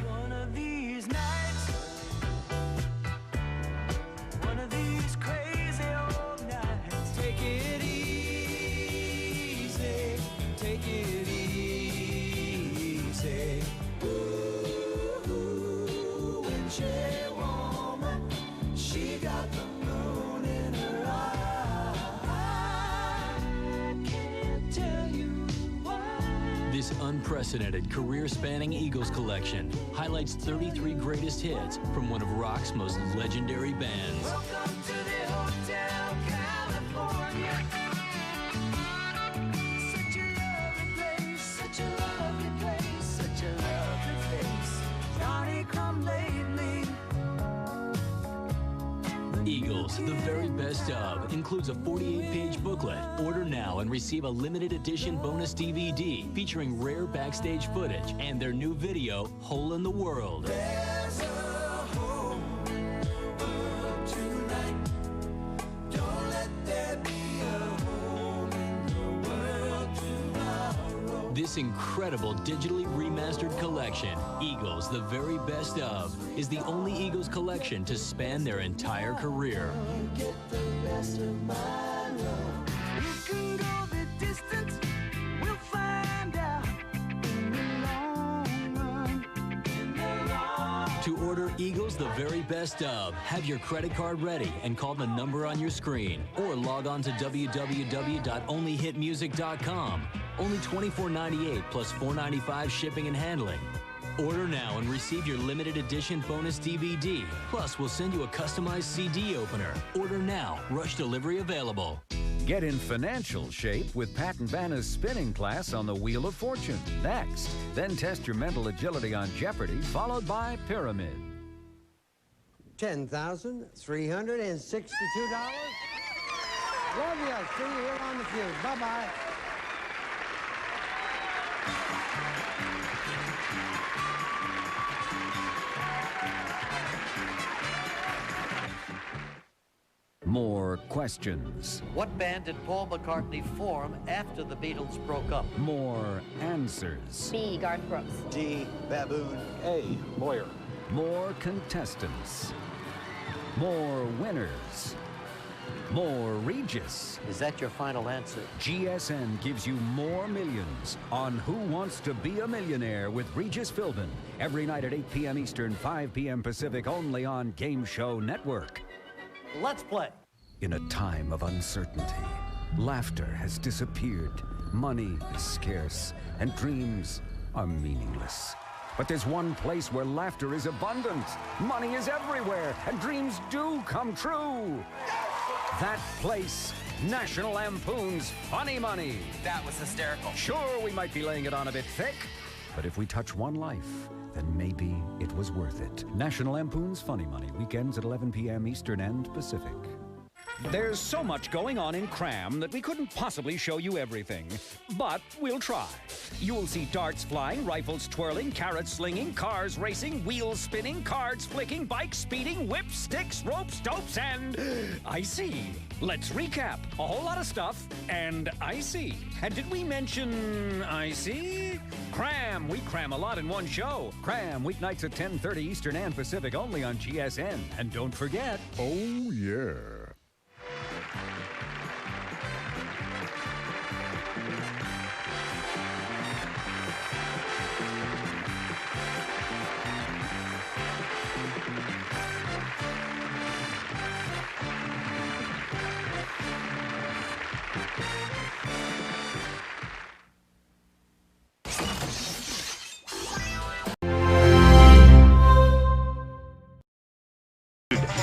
One of these nights, one of these crazy old nights. Take it easy, take it easy. Ooh, when she woman, she got the moon in her eye. I can't tell you why. This unprecedented career-spanning Eagles collection highlights 33 greatest hits from one of rock's most legendary bands. Welcome to the Hotel California. Such a lovely place, such a lovely place, such a lovely face. Johnny come lately. Eagles, the very best of, includes a 48-page booklet. Order now and receive a limited edition bonus DVD featuring rare backstage footage and their new video, Hole in the World. There's a hole in the world tonight. Don't let there be a hole in the world tomorrow. This incredible digitally remastered collection, Eagles, the very best of, is the only Eagles collection to span their entire career. Get the best of my love. We can go the distance. We'll find out in the long run. In the long To order Eagles The Very Best Of, have your credit card ready and call the number on your screen. Or log on to www.onlyhitmusic.com. Only $24.98 plus $4.95 shipping and handling. Order now and receive your limited edition bonus DVD. Plus, we'll send you a customized CD opener. Order now. Rush delivery available. Get in financial shape with Pat and Vanna's spinning class on the Wheel of Fortune. Next, then test your mental agility on Jeopardy, followed by Pyramid. $10,362. Love you. See you here on the Feud. Bye-bye. More questions. What band did Paul McCartney form after the Beatles broke up? More answers. B. Garth Brooks. D. Baboon. A. Lawyer. More contestants. More winners. More Regis. Is that your final answer? GSN gives you more millions on Who Wants to Be a Millionaire with Regis Philbin. Every night at 8 p.m. Eastern, 5 p.m. Pacific, only on Game Show Network. Let's play. In a time of uncertainty, laughter has disappeared, money is scarce, and dreams are meaningless. But there's one place where laughter is abundant, money is everywhere, and dreams do come true. That place, National Lampoon's Funny Money. That was hysterical. Sure, we might be laying it on a bit thick, but if we touch one life, then maybe it was worth it. National Lampoon's Funny Money, weekends at 11 p.m. Eastern and Pacific. There's so much going on in Cram that we couldn't possibly show you everything. But we'll try. You'll see darts flying, rifles twirling, carrots slinging, cars racing, wheels spinning, cards flicking, bikes speeding, whips, sticks, ropes, dopes, and I see. Let's recap. A whole lot of stuff, and I see. And did we mention I see? Cram. We cram a lot in one show. Cram, weeknights at 10:30 Eastern and Pacific, only on GSN. And don't forget, Oh, yeah.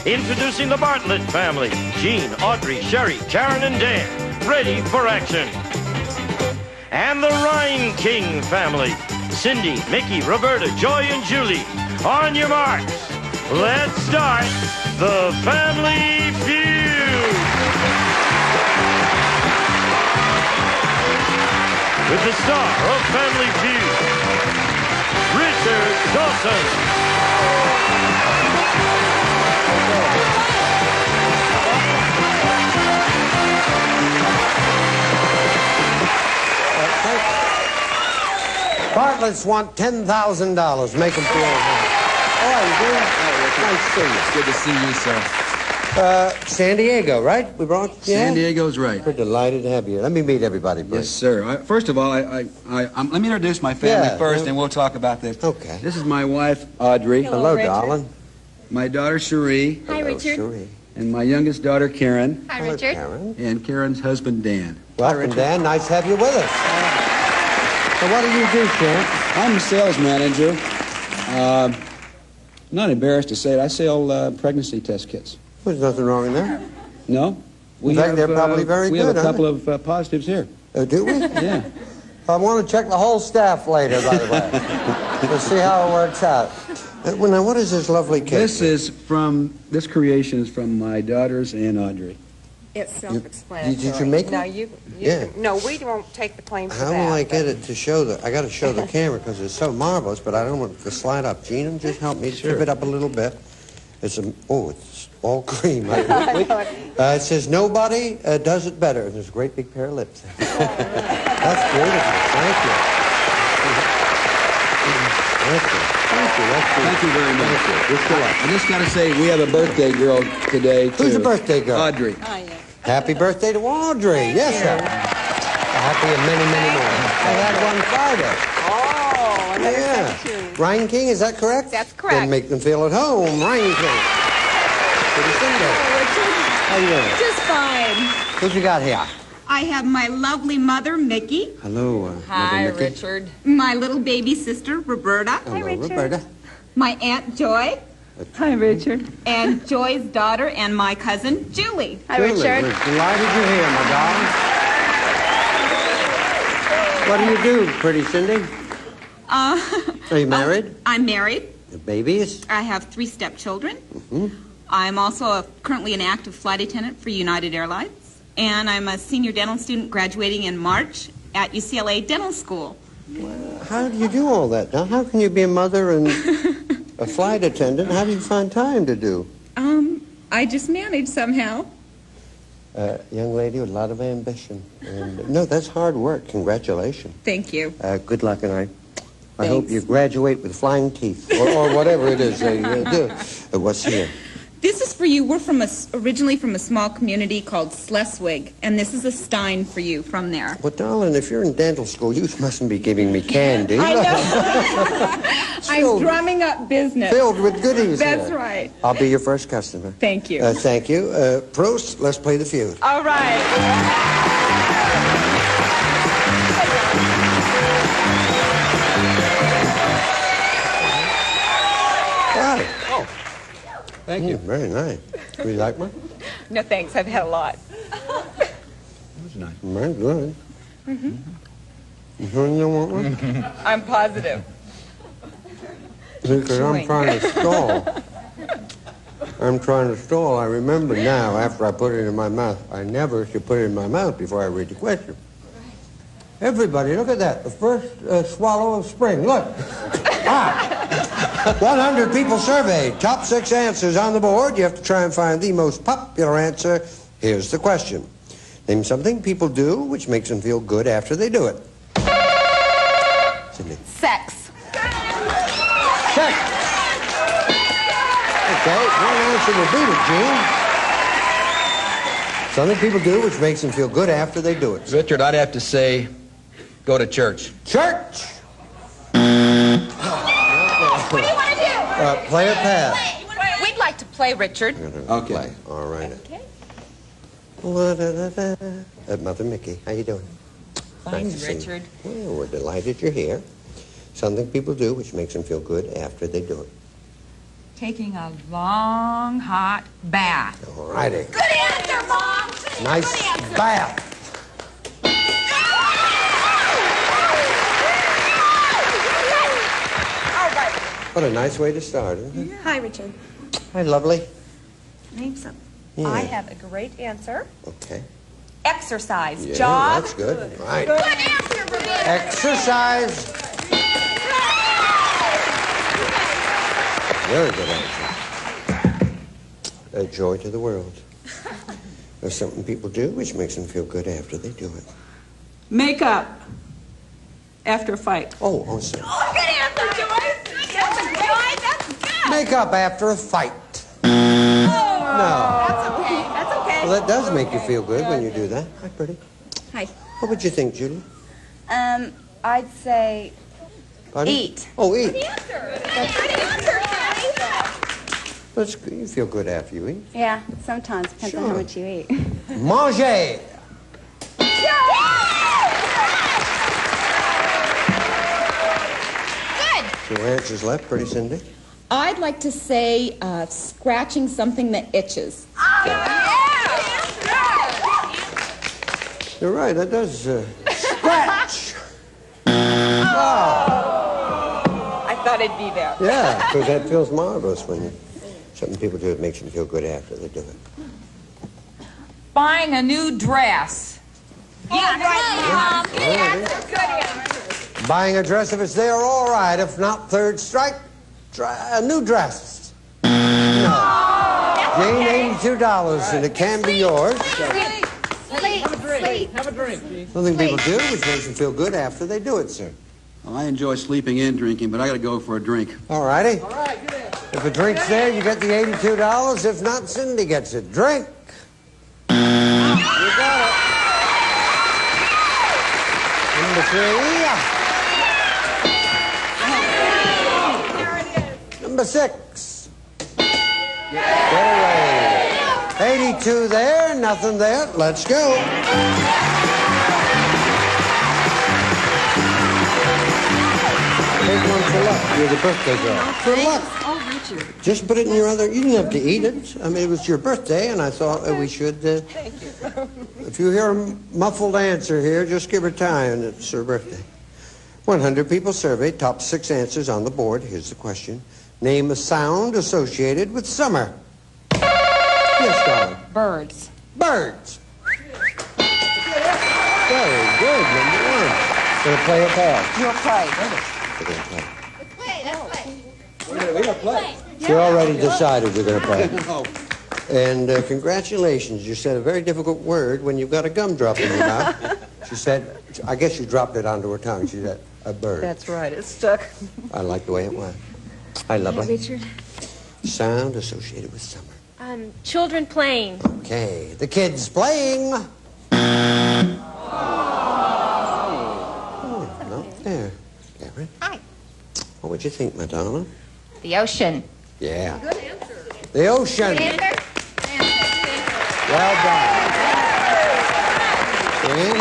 Introducing the Bartlett family. Gene, Audrey, Sherry, Karen, and Dan. Ready for action. And the Rhine King family. Cindy, Mickey, Roberta, Joy, and Julie. On your marks. Let's start the Family Feud. With the star of Family Feud, Richard Dawson. Bartlett's want $10,000. Make them feel happy. Oh, you do? Nice to see you. Good to see you, sir. San Diego, right? We brought you. San Diego's right. We're delighted to have you. Let me meet everybody, please. Yes, sir. First of all, let me introduce my family first, and we'll talk about this. Okay. This is my wife, Audrey. Hello, darling. My daughter, Cherie. Hi, Richard. Cherie. And my youngest daughter, Karen. Hi, Richard. Karen. And Karen's husband, Dan. Welcome, Dan. Nice to have you with us. So what do you do, Karen? I'm a sales manager. Not embarrassed to say it. I sell pregnancy test kits. There's nothing wrong in there. No? In fact, they're probably very good. We have a couple of positives here. Do we? Yeah. I want to check the whole staff later, by the way. We'll see how it works out. Now, what is this lovely cake? This creation is from my daughters and Audrey. It's self-explanatory. Did you make it? No, Yeah. No, we won't take the claim for How that. will I get it to show I got to show the camera because it's so marvelous, but I don't want it to slide up. Gina, just help me tip it up a little bit. It's all cream. It says nobody does it better, and there's a great big pair of lips. That's beautiful. Thank you. Thank you very much. I just got to say, we have a birthday girl today, too. Who's the birthday girl? Audrey. Oh, yeah. Happy birthday to Audrey. Yes, sir. happy and many, many more. I had one Friday. Oh, another Yeah. substitute. Ryan King, is that correct? That's correct. Then make them feel at home. Ryan King. Pretty Cindy. How you doing? Just fine. What you got here? I have my lovely mother, Mickey. Hello, Hi, Mother Mickey. Richard. My little baby sister, Roberta. Hello, Roberta. My Aunt Joy. Hi, Richard. And Joy's daughter and my cousin, Julie. Julie, we're delighted you're here, my darling. What do you do, Pretty Cindy? Are you married? I'm married. The babies? I have 3 stepchildren. Hmm? I'm also currently an active flight attendant for United Airlines. And I'm a senior dental student graduating in March at UCLA Dental School. How do you do all that? Now, how can you be a mother and a flight attendant? How do you find time to do? I just manage somehow. Young lady with a lot of ambition. And, no, that's hard work. Congratulations. Thank you. Good luck, and I hope you graduate with flying teeth, or whatever it is they do. What's here? This is for you. We're originally from a small community called Schleswig, and this is a stein for you from there. Well, darling, if you're in dental school, you mustn't be giving me candy. I know. I'm drumming up business. Filled with goodies. That's here. right. I'll be your first customer. Thank you. Thank you. Prost, let's play the feud. All right. Hi. Oh, thank you. Very nice. Would you like one? No, thanks. I've had a lot. Very good. Mm-hmm. You sure you don't want one? I'm positive. Because I'm trying to stall. I'm trying to stall. I remember now, after I put it in my mouth, I never should put it in my mouth before I read the question. Everybody, look at that. The first swallow of spring. Look. 100 people surveyed. Top 6 answers on the board. You have to try and find the most popular answer. Here's the question. Name something people do which makes them feel good after they do it. Cindy. Sex. Sex. Okay, one answer will beat it, Gene. Something people do which makes them feel good after they do it. Richard, I'd have to say, go to church. Church! What do you want to do? Play or pass? We'd like to play, Richard. Okay. Play. All right. Mother Mickey, how you doing? Fine, Nice to see you. Richard. Well, we're delighted you're here. Something people do which makes them feel good after they do it. Taking a long, hot bath. All righty. Good answer, Mom. Nice bath. All right. What a nice way to start, isn't it? Hi, Richard. Hi, lovely. Name something. Yeah. I have a great answer. Okay. Exercise. Yeah, Jog. that's good. Right. Good answer, Roberta. Exercise. Very good answer. Joy to the world. There's something people do which makes them feel good after they do it. Makeup. After a fight. Oh, sorry. Oh, good answer, Joyce. That's a great. That's good. Makeup after a fight. Oh, No. That's okay. That's okay. Well, that does make you feel good when you do that. Hi, pretty. Hi. What would you think, Julie? I'd say Pardon? eat. Oh, eat. Good answer. Good answer, That's good. You feel good after you eat. Yeah, sometimes. Depends on how much you eat. Manger. Good. 2 answers left, pretty Cindy. I'd like to say scratching something that itches. You're right, that does scratch. Oh. I thought it'd be there. Yeah, because that feels marvelous when something people do that makes them feel good after they do it. Buying a new dress. Yeah, right, Mom. Good answer. Good answer. Buying a dress, if it's there, all right. If not, third strike, try a new dress. No. Jane, $82, and it can be yours. Have a drink. Something people do which makes them feel good after they do it, sir. Well, I enjoy sleeping and drinking, but I got to go for a drink. All righty. All right, good answer. If a drink's there, you get the $82. If not, Cindy gets it. Drink. You got it. number 3. Number 6. Get away. 82 there, nothing there. Let's go. Take one for luck. You're the birthday girl. For luck. Oh, Richard. Just put it in your other... You didn't have to eat it. I mean, it was your birthday, and I thought we should... Thank you. If you hear a muffled answer here, just give her time. It's her birthday. 100 people surveyed, top 6 answers on the board. Here's the question. Name a sound associated with summer. Yes, darling. Birds. Birds. Very good, number 1. Gonna play a pause. You'll play. We're gonna play. We're gonna play. You already decided you're gonna play. And congratulations, you said a very difficult word when you've got a gumdrop in your mouth. She said, I guess you dropped it onto her tongue. She said, a bird. That's right. It stuck. I like the way it went. I love it. Richard. Sound associated with summer. Children playing. Okay, the kids playing. Oh, no, there. Karen. Hi. What would you think, Madonna? The ocean. Yeah. Good answer. The ocean. Good answer. Well done. And,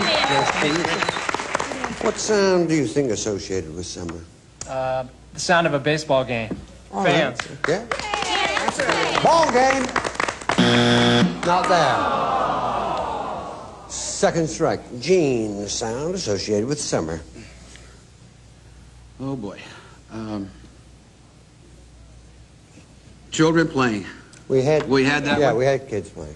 what sound do you think associated with summer? The sound of a baseball game. All Fans. right. Okay. Ball game. Not there. Second strike. Gene, the sound associated with summer. Oh, boy. Children playing. We had that Yeah, one? we had kids playing.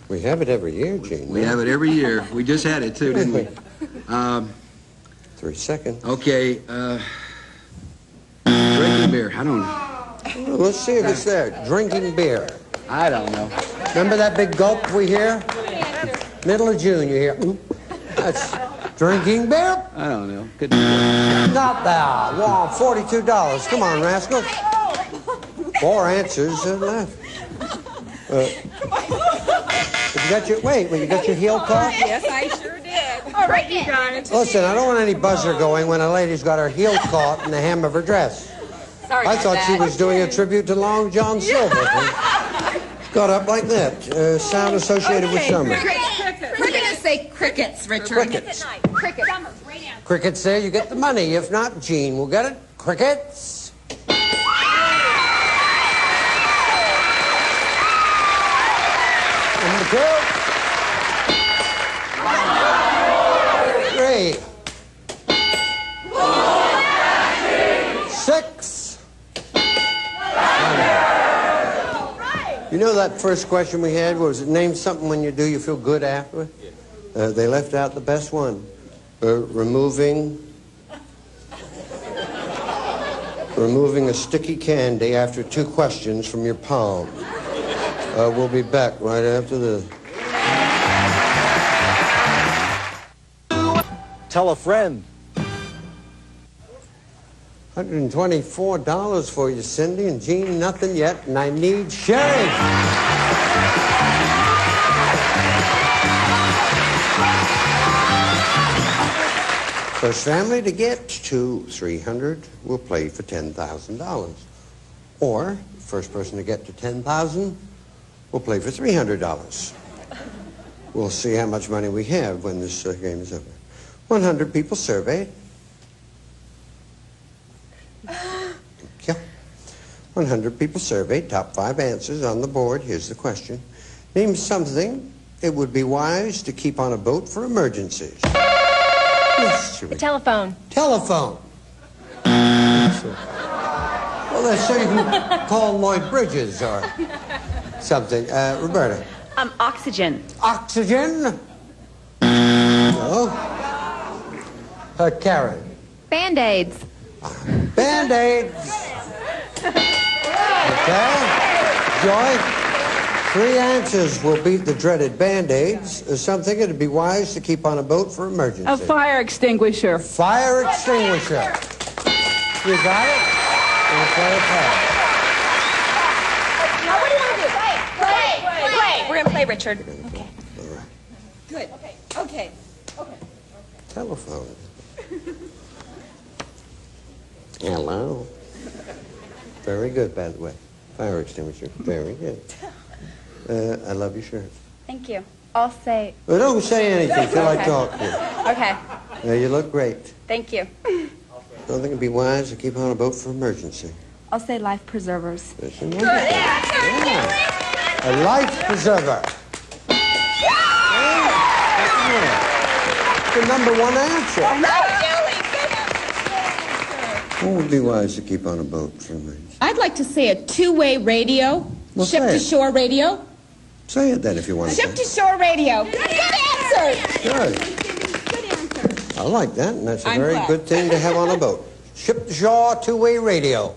We have it every year, Gene. We have it every year. We just had it, too, didn't we? 3 seconds. Okay, drinking beer. I don't know. Well, let's see if it's there. Drinking beer. I don't know. Remember that big gulp we hear? Middle of June, you hear. That's drinking beer. I don't know. Could Not that. Wow, $42. Come on, rascals. 4 answers left. You got your when you got your heel caught? Yes, I sure did. All right, you guys. Listen, I don't want any buzzer going when a lady's got her heel caught in the hem of her dress. Sorry I about thought she that. was doing a tribute to Long John Silver. Got up like that. Sound associated with summer. We're going to say crickets, Richard. Crickets. Crickets. Crickets there, you get the money. If not, Gene will get it. Crickets. Number 2. 3. 6. You know that first question we had was name something when you do you feel good after? They left out the best one. Removing a sticky candy after 2 questions from your palm. We'll be back right after this. Tell a friend. $124 for you, Cindy, and Gene, nothing yet, and I need Sherry. First family to get to 300 will play for $10,000. Or, first person to get to 10,000 will play for $300. We'll see how much money we have when this game is over. 100 people surveyed. Yeah. 100 people surveyed, top 5 answers on the board. Here's the question. Name something it would be wise to keep on a boat for emergencies. Yes, The telephone. telephone. Well, that's so you can call Lloyd Bridges or something. Roberta. Oxygen. Oxygen? No. Karen. Band-aids. Band-aids. Okay. Joy. 3 answers will beat the dreaded Band-aids. Something it'd be wise to keep on a boat for emergency. A fire extinguisher. Fire extinguisher. You got it? We'll play a card. Now, what do you want to do? Play. Okay, Richard. Okay. All right. Good. Okay. Telephone. Hello. Very good, by the way. Fire extinguisher. Very good. I love your shirt. Thank you. I'll say... Well, don't say anything till I talk to you. Okay. You look great. Thank you. Don't think it'd be wise to keep on a boat for emergency. I'll say life preservers. That's a wonderful. Yeah. A life preserver. The number one answer. What would be wise to keep on a boat for emergency? I'd like to say a two-way radio. Well, Ship say to it. shore radio. Say it then if you want to. Ship to shore radio. Good answer. Good. I like that, and that's a I'm very glad. good thing to have on a boat. Ship to shore two-way radio.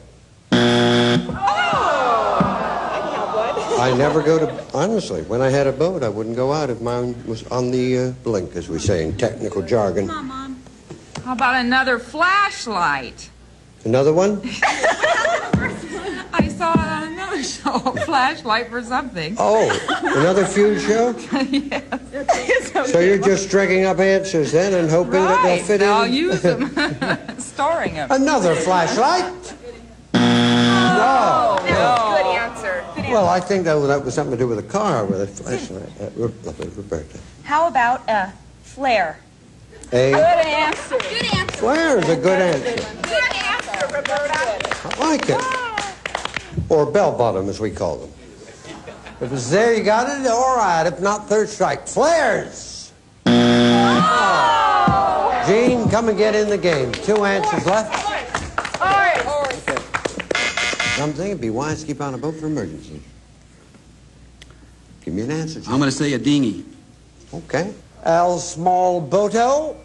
I never go to, honestly, when I had a boat, I wouldn't go out if mine was on the blink, as we say in technical jargon. Come on, Mom. How about another flashlight? Another one? I saw it on another show, a flashlight for something. Oh, another fuse show? Yes. So you're just dragging up answers then and hoping that they'll fit in? I'll use them. Storing them. Another flashlight? No. Good answer. Well, I think that was something to do with a car with a flashlight. Roberta. How about a flare? A Good answer. Good answer. flare is a good answer. Good answer, Roberta. I like it. Or bell bottom, as we call them. If it's there, you got it. All right. If not, third strike. Flares. Oh. Gene, come and get in the game. 2 answers left. I'm thinking it'd be wise to keep on a boat for emergency. Give me an answer, Gene. I'm going to say a dinghy. Okay. El Small Boto.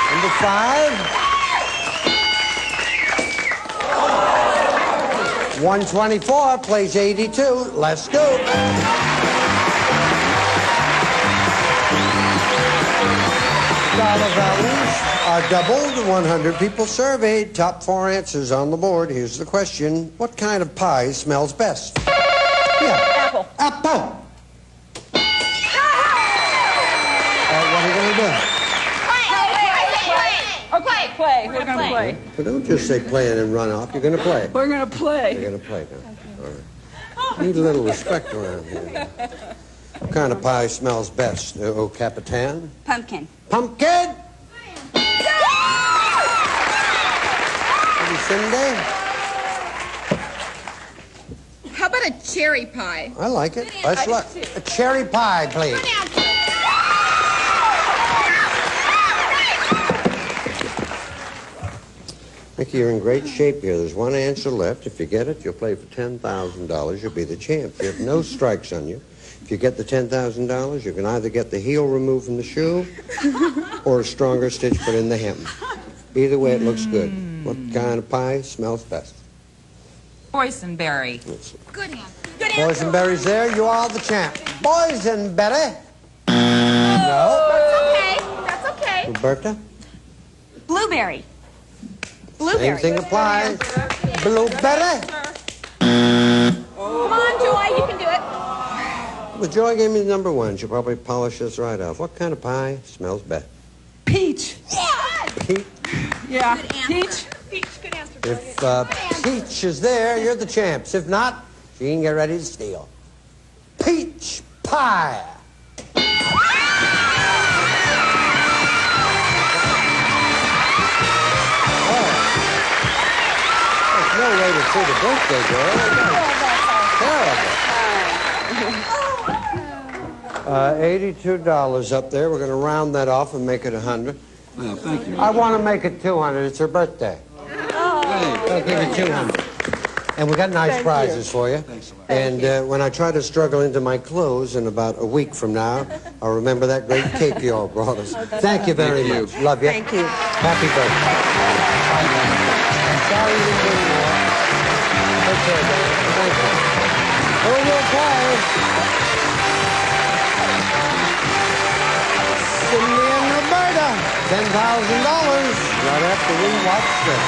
Number 5. 124 plays 82. Let's go. Dollar values are doubled. 100 people surveyed. Top 4 answers on the board. Here's the question. What kind of pie smells best? Yeah. Apple. Apple. What are you going to do? Play. We're going to play. But don't just say play and then run off. You're going to play. We're going to play. You're going to play now. All right. Need a little respect around here. What kind of pie smells best? Oh, Capitan? Pumpkin. Pumpkin? Maybe Sunday? How about a cherry pie? I like it. Let's look. A cherry pie, please. Mickey, you're in great shape here. There's 1 answer left. If you get it, you'll play for $10,000. You'll be the champ. You have no strikes on you. If you get the $10,000, you can either get the heel removed from the shoe or a stronger stitch put in the hem. Either way, it looks good. What kind of pie smells best? Boysenberry. Good answer. Boysenberry's there. You are the champ. Boysenberry. No. That's okay. Roberta? Blueberry. Same thing applies. Blueberry. Come on, Joy, you can do it. Well, Joy gave me the number 1. She'll probably polish this right off. What kind of pie smells best? Peach. Peach. Yeah. Peach. Good answer. If Peach is there, you're the champs. If not, Gene, get ready to steal. Peach pie. There's no way to see the birthday girl. Terrible. $82 up there. We're going to round that off and make it 100. Well, thank you. I want to make it 200. It's her birthday. I'll give you 200. And we got nice prizes for you. Thanks a lot. And when I try to struggle into my clothes in about a week from now, I'll remember that great cake you all brought us. Thank you very much. Love you. Thank you. Happy birthday. I'm sorry you didn't bring more. Take care, guys. Thank you. Who will play? Cindy and Roberta. $10,000 right after we watch this.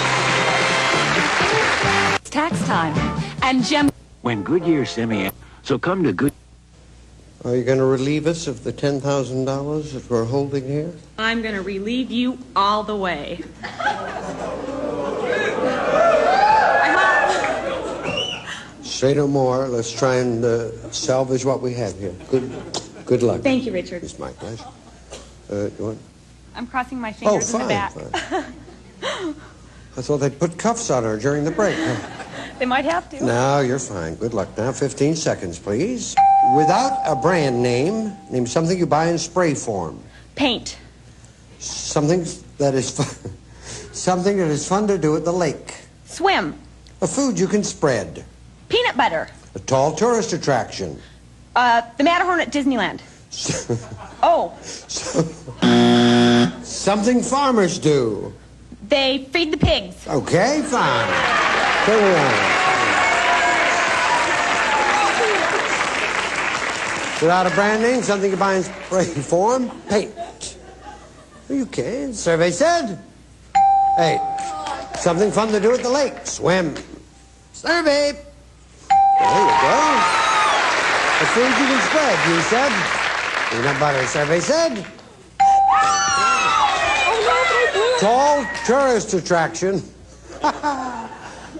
tax time. And Gem... When Goodyear semi... So come to Good... Are you going to relieve us of the $10,000 that we're holding here? I'm going to relieve you all the way. Say no more. Let's try and salvage what we have here. Good luck. Thank you, Richard. It's my pleasure. You want? I'm crossing my fingers in the back. Fine. I thought they'd put cuffs on her during the break. They might have to. No, you're fine. Good luck. Now, 15 seconds, please. Without a brand name, name something you buy in spray form. Paint. Something that is something that is fun to do at the lake. Swim. A food you can spread. Peanut butter. A tall tourist attraction. The Matterhorn at Disneyland. Oh. Something farmers do. They feed the pigs. Okay, fine. Turn around. Without a brand name, something you buy in spray form, paint. You can. Survey said. 8. Something fun to do at the lake, swim. Survey. There you go. A food you can spread, you said. Peanut butter, survey said. Tall tourist attraction.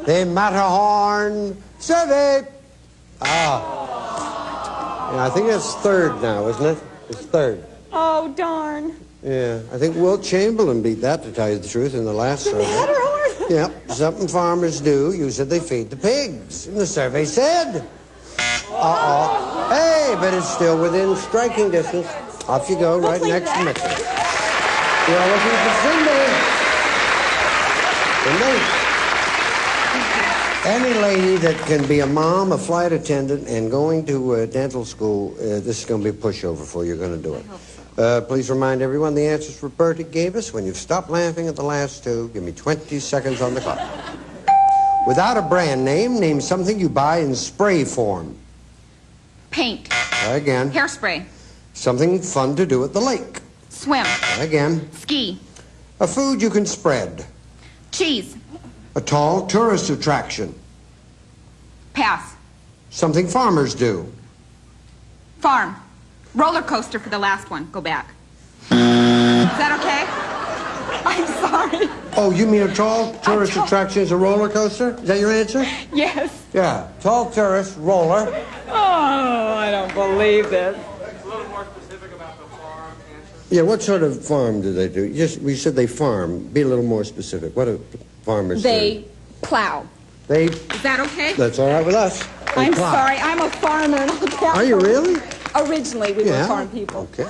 The Matterhorn survey. Yeah, I think that's third now, isn't it? It's third. Oh, darn. Yeah, I think Wilt Chamberlain beat that, to tell you the truth, in the last survey. Matterhorn? Yep, something farmers do. You said they feed the pigs. And the survey said. Uh-oh. Hey, but it's still within striking distance. Off you go, right next to Mitchell. You're looking for Cindy. Any lady that can be a mom, a flight attendant, and going to dental school, this is going to be a pushover for you. You're going to do it. Please remind everyone the answers Roberta gave us. When you've stopped laughing at the last two, give me 20 seconds on the clock. Without a brand name, name something you buy in spray form. Paint. Try again. Hairspray. Something fun to do at the lake. Swim. Try again. Ski. A food you can spread. Cheese. A tall tourist attraction. Pass. Something farmers do. Farm. Roller coaster for the last one. Go back. Is that okay? I'm sorry. Oh, you mean a tall tourist attraction is a roller coaster? Is that your answer? Yes. Yeah. Tall tourist, roller. Oh, I don't believe this. A little more specific about the farm answer. Yeah, what sort of farm do they do? We said they farm. Be a little more specific. What do farmers do? They plow. They... Is that okay? That's all right with us. They I'm plow. sorry. I'm a farmer. And Are you really? Originally, we were farm people. Okay.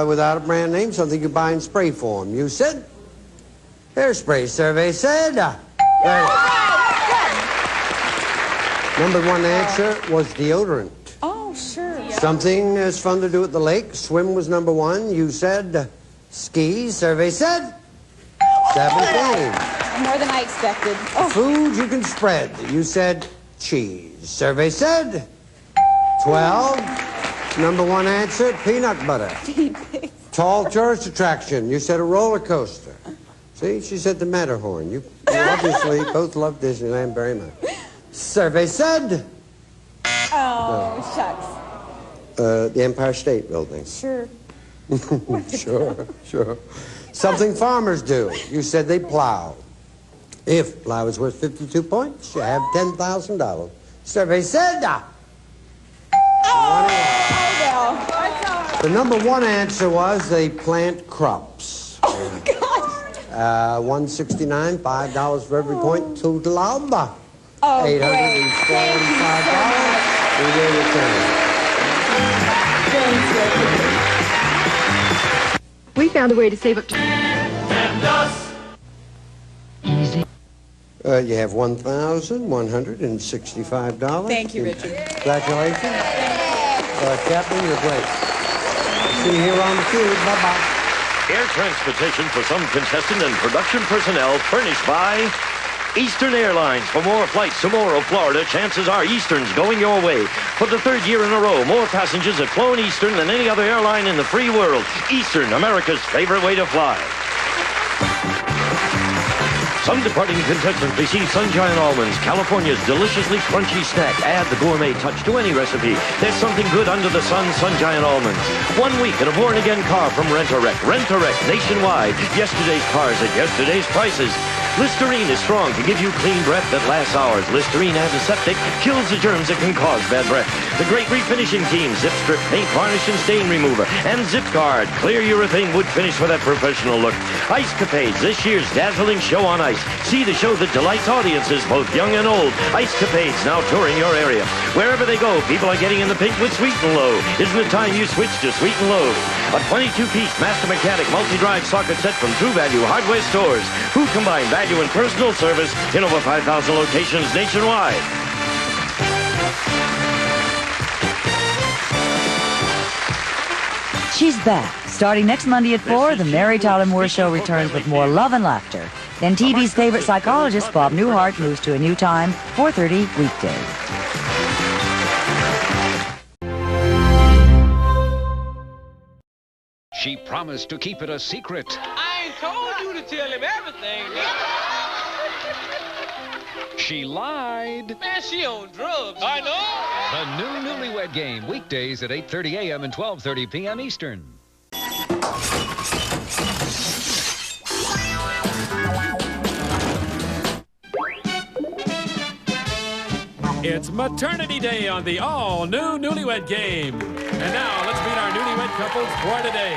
Without a brand name, something you buy in spray form. You said? Hairspray survey said. Number one answer was deodorant. Oh, sure. Yeah. Something is fun to do at the lake. Swim was number one. You said ski. Survey said 17. More than I expected. Oh. Food you can spread. You said cheese. Survey said 12. Number one answer, peanut butter. Tall tourist attraction. You said a roller coaster. See, she said the Matterhorn. You obviously both love Disneyland very much. Survey said... Oh, shucks. The Empire State Building. Sure. Sure. Something farmers do. You said they plow. If plow is worth 52 points, you have $10,000. Survey said... The number one answer was they plant crops. Oh, gosh. 169, $5 for every point. To the Lamba. Oh, $845. We will return. We found a way to save up to... You have $1,165. Thank you, Richard. Congratulations. Captain, you're great. See you here on the field. Bye-bye. Air transportation for some contestant and production personnel furnished by Eastern Airlines. For more flights tomorrow, Florida, chances are Eastern's going your way. For the third year in a row, more passengers have flown Eastern than any other airline in the free world. Eastern, America's favorite way to fly. Some departing contestants receive Sunshine Almonds, California's deliciously crunchy snack. Add the gourmet touch to any recipe. There's something good under the sun, Sunshine Almonds. 1 week in a born-again car from Rent-A-Wreck. Rent-A-Wreck nationwide. Yesterday's cars at yesterday's prices. Listerine is strong to give you clean breath that lasts hours. Listerine antiseptic kills the germs that can cause bad breath. The great refinishing team, Zip Strip, paint, varnish, and stain remover. And Zip Guard, clear urethane wood finish for that professional look. Ice Capades, this year's dazzling show on ice. See the show that delights audiences, both young and old. Ice Capades, now touring your area. Wherever they go, people are getting in the pink with Sweet and Low. Isn't it time you switch to Sweet and Low? A 22-piece Master Mechanic multi-drive socket set from True Value Hardware Stores, who combine value and personal service in over 5,000 locations nationwide. She's back. Starting next Monday at 4, the Mary Tyler Moore Show returns with more love and laughter. Then TV's favorite psychologist, Bob Newhart, moves to a new time, 4:30 weekdays. She promised to keep it a secret. I ain't told you to tell him everything, nigga. She lied. Man, she on drugs. I know. The new Newlywed Game, weekdays at 8:30 a.m. and 12:30 p.m. Eastern. It's Maternity Day on the all-new Newlywed Game. And now, let's meet our newlywed couples for today.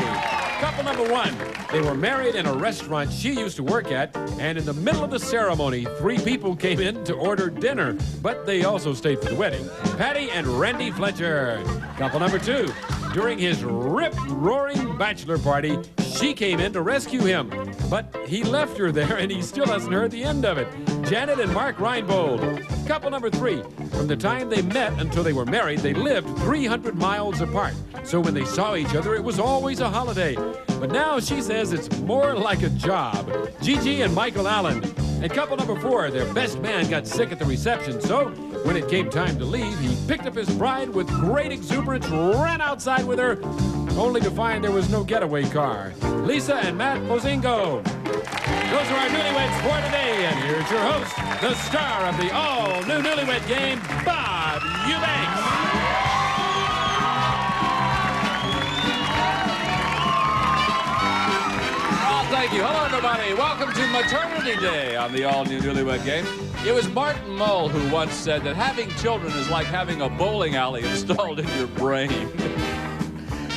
Couple number 1. They were married in a restaurant she used to work at, and in the middle of the ceremony, 3 people came in to order dinner, but they also stayed for the wedding. Patty and Randy Fletcher. Couple number 2. During his rip-roaring bachelor party, she came in to rescue him, but he left her there, and he still hasn't heard the end of it. Janet and Mark Reinbold. Couple number 3. From the time they met until they were married, they lived 300 miles apart. So when they saw each other, it was always a holiday. But now she says it's more like a job. Gigi and Michael Allen. And couple number 4, their best man got sick at the reception, so when it came time to leave, he picked up his bride with great exuberance, ran outside with her, only to find there was no getaway car. Lisa and Matt Mozingo. Those are our newlyweds for today, and here's your host, the star of the all-new Newlywed Game, Bob Eubanks. Thank you. Hello, everybody. Welcome to Maternity Day on the all-new Newlywed Game. It was Martin Mull who once said that having children is like having a bowling alley installed in your brain.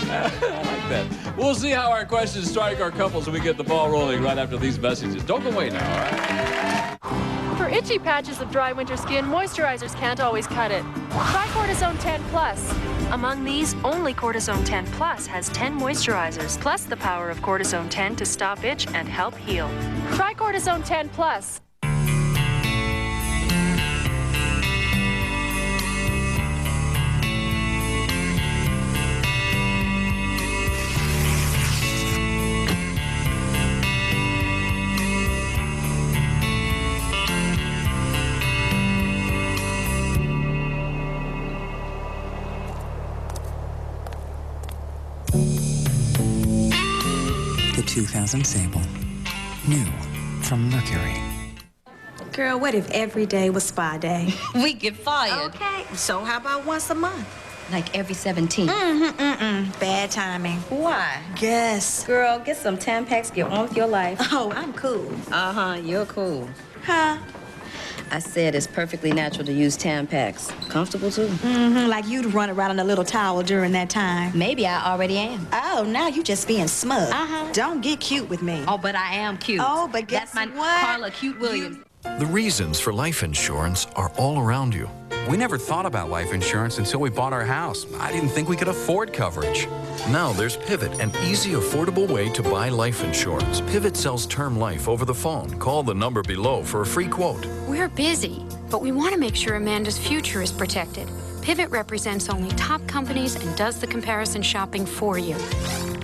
I like that. We'll see how our questions strike our couples when we get the ball rolling right after these messages. Don't go away now, all right? For itchy patches of dry winter skin, moisturizers can't always cut it. Try Cortisone 10 Plus. Among these, only Cortisone 10 Plus has 10 moisturizers, plus the power of Cortisone 10 to stop itch and help heal. Try Cortisone 10 Plus. The 2000 Sable. New from Mercury. Girl, what if every day was spa day? We get fired. Okay, so how about once a month? Like every 17th. Bad timing. Why? Guess. Girl, get some Tampax, get on with your life. Oh, I'm cool. Uh-huh, you're cool. Huh? I said it's perfectly natural to use Tampax. Comfortable, too. Like you'd run around in a little towel during that time. Maybe I already am. Oh, now you just being smug. Don't get cute with me. Oh, but I am cute. Oh, but guess That's my what? Carla Cute Williams. The reasons for life insurance are all around you. We never thought about life insurance until we bought our house. I didn't think we could afford coverage. Now there's Pivot, an easy, affordable way to buy life insurance. Pivot sells term life over the phone. Call the number below for a free quote. We're busy, but we want to make sure Amanda's future is protected. Pivot represents only top companies and does the comparison shopping for you.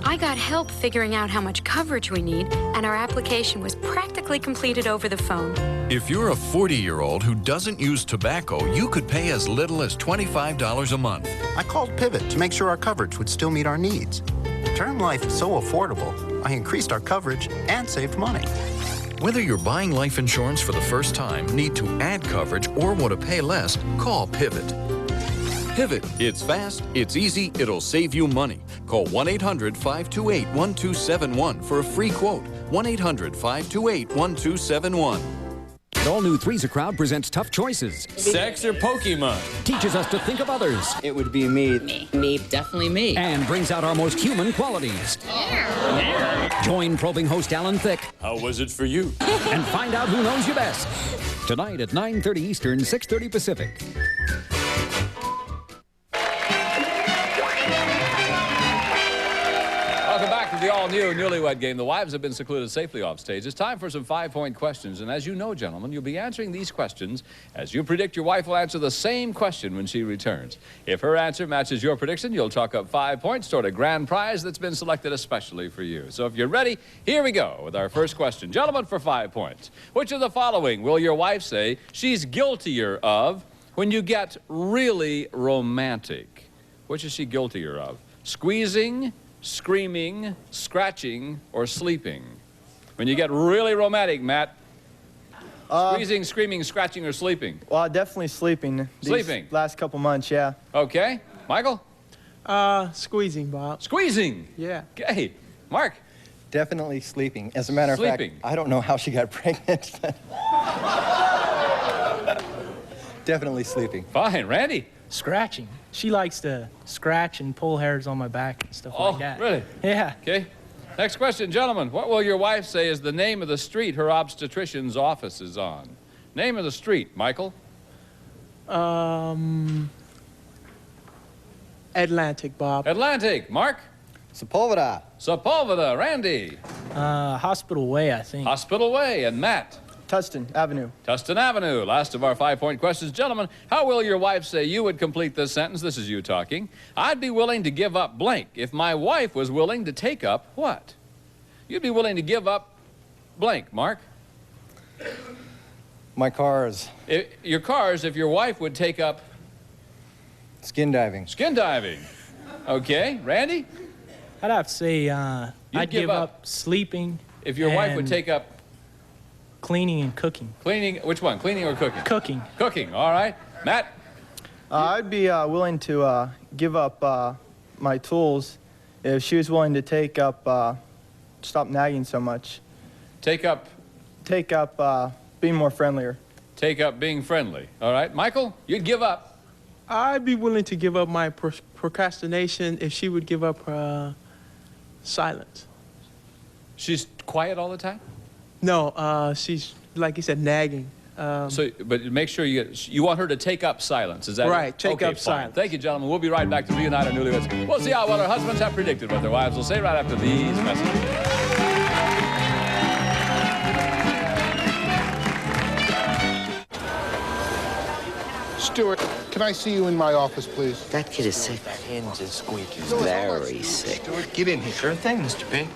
I got help figuring out how much coverage we need, and our application was practically completed over the phone. If you're a 40-year-old who doesn't use tobacco, you could pay as little as $25 a month. I called Pivot to make sure our coverage would still meet our needs. Term life is so affordable, I increased our coverage and saved money. Whether you're buying life insurance for the first time, need to add coverage, or want to pay less, call Pivot. Pivot. It's fast, it's easy, it'll save you money. Call 1-800-528-1271 for a free quote. 1-800-528-1271. The all-new Three's Crowd presents Tough Choices. Sex or Pokemon? Teaches us to think of others. It would be me. Me, definitely me. And brings out our most human qualities. Join probing host Alan Thicke. How was it for you? And find out who knows you best. Tonight at 9:30 Eastern, 6:30 Pacific. Welcome back to the all-new Newlywed Game. The wives have been secluded safely off stage. It's time for some 5-point questions. And as you know, gentlemen, you'll be answering these questions as you predict your wife will answer the same question when she returns. If her answer matches your prediction, you'll chalk up 5 points toward a grand prize that's been selected especially for you. So if you're ready, here we go with our first question. Gentlemen, for 5 points. Which of the following will your wife say she's guiltier of when you get really romantic? Which is she guiltier of? Squeezing, screaming, scratching, or sleeping? When you get really romantic, Matt. Squeezing, screaming, scratching, or sleeping? Well, definitely sleeping. Sleeping? Last couple months, yeah. Okay. Michael? Squeezing, Bob. Squeezing? Yeah. Okay. Mark? Definitely sleeping. As a matter of fact, I don't know how she got pregnant, but definitely sleeping. Fine. Randy? Scratching. She likes to scratch and pull hairs on my back and stuff like that. Oh, really? Yeah. Okay. Next question, gentlemen. What will your wife say is the name of the street her obstetrician's office is on? Name of the street, Michael? Atlantic, Bob. Atlantic. Mark? Sepulveda. Sepulveda. Randy? Hospital Way, I think. Hospital Way. And Matt? Tustin Avenue. Tustin Avenue. Last of our 5-point questions. Gentlemen, how will your wife say you would complete this sentence? This is you talking. I'd be willing to give up blank if my wife was willing to take up what? You'd be willing to give up blank, Mark? My cars. Your cars if your wife would take up? Skin diving. Skin diving. Okay. Randy? I'd have to say I'd give up sleeping. If your wife would take up? Cleaning and cooking. Cleaning, which one? Cleaning or cooking? Cooking. Cooking, all right. Matt? I'd be willing to give up my tools if she was willing to take up, stop nagging so much. Take up? Take up being more friendlier. Take up being friendly, all right. Michael, you'd give up? I'd be willing to give up my procrastination if she would give up her silence. She's quiet all the time? No, she's, like you said, nagging. But make sure you want her to take up silence, is that right? Take up fine. silence. Thank you, gentlemen. We'll be right back to reunite our newlyweds. We'll see how well our husbands have predicted what their wives will say right after these messages. Stuart, can I see you in my office, please? That kid is sick. Hinge is squeaky. Very sick. Stuart, get in here. Sure thing, Mr. P.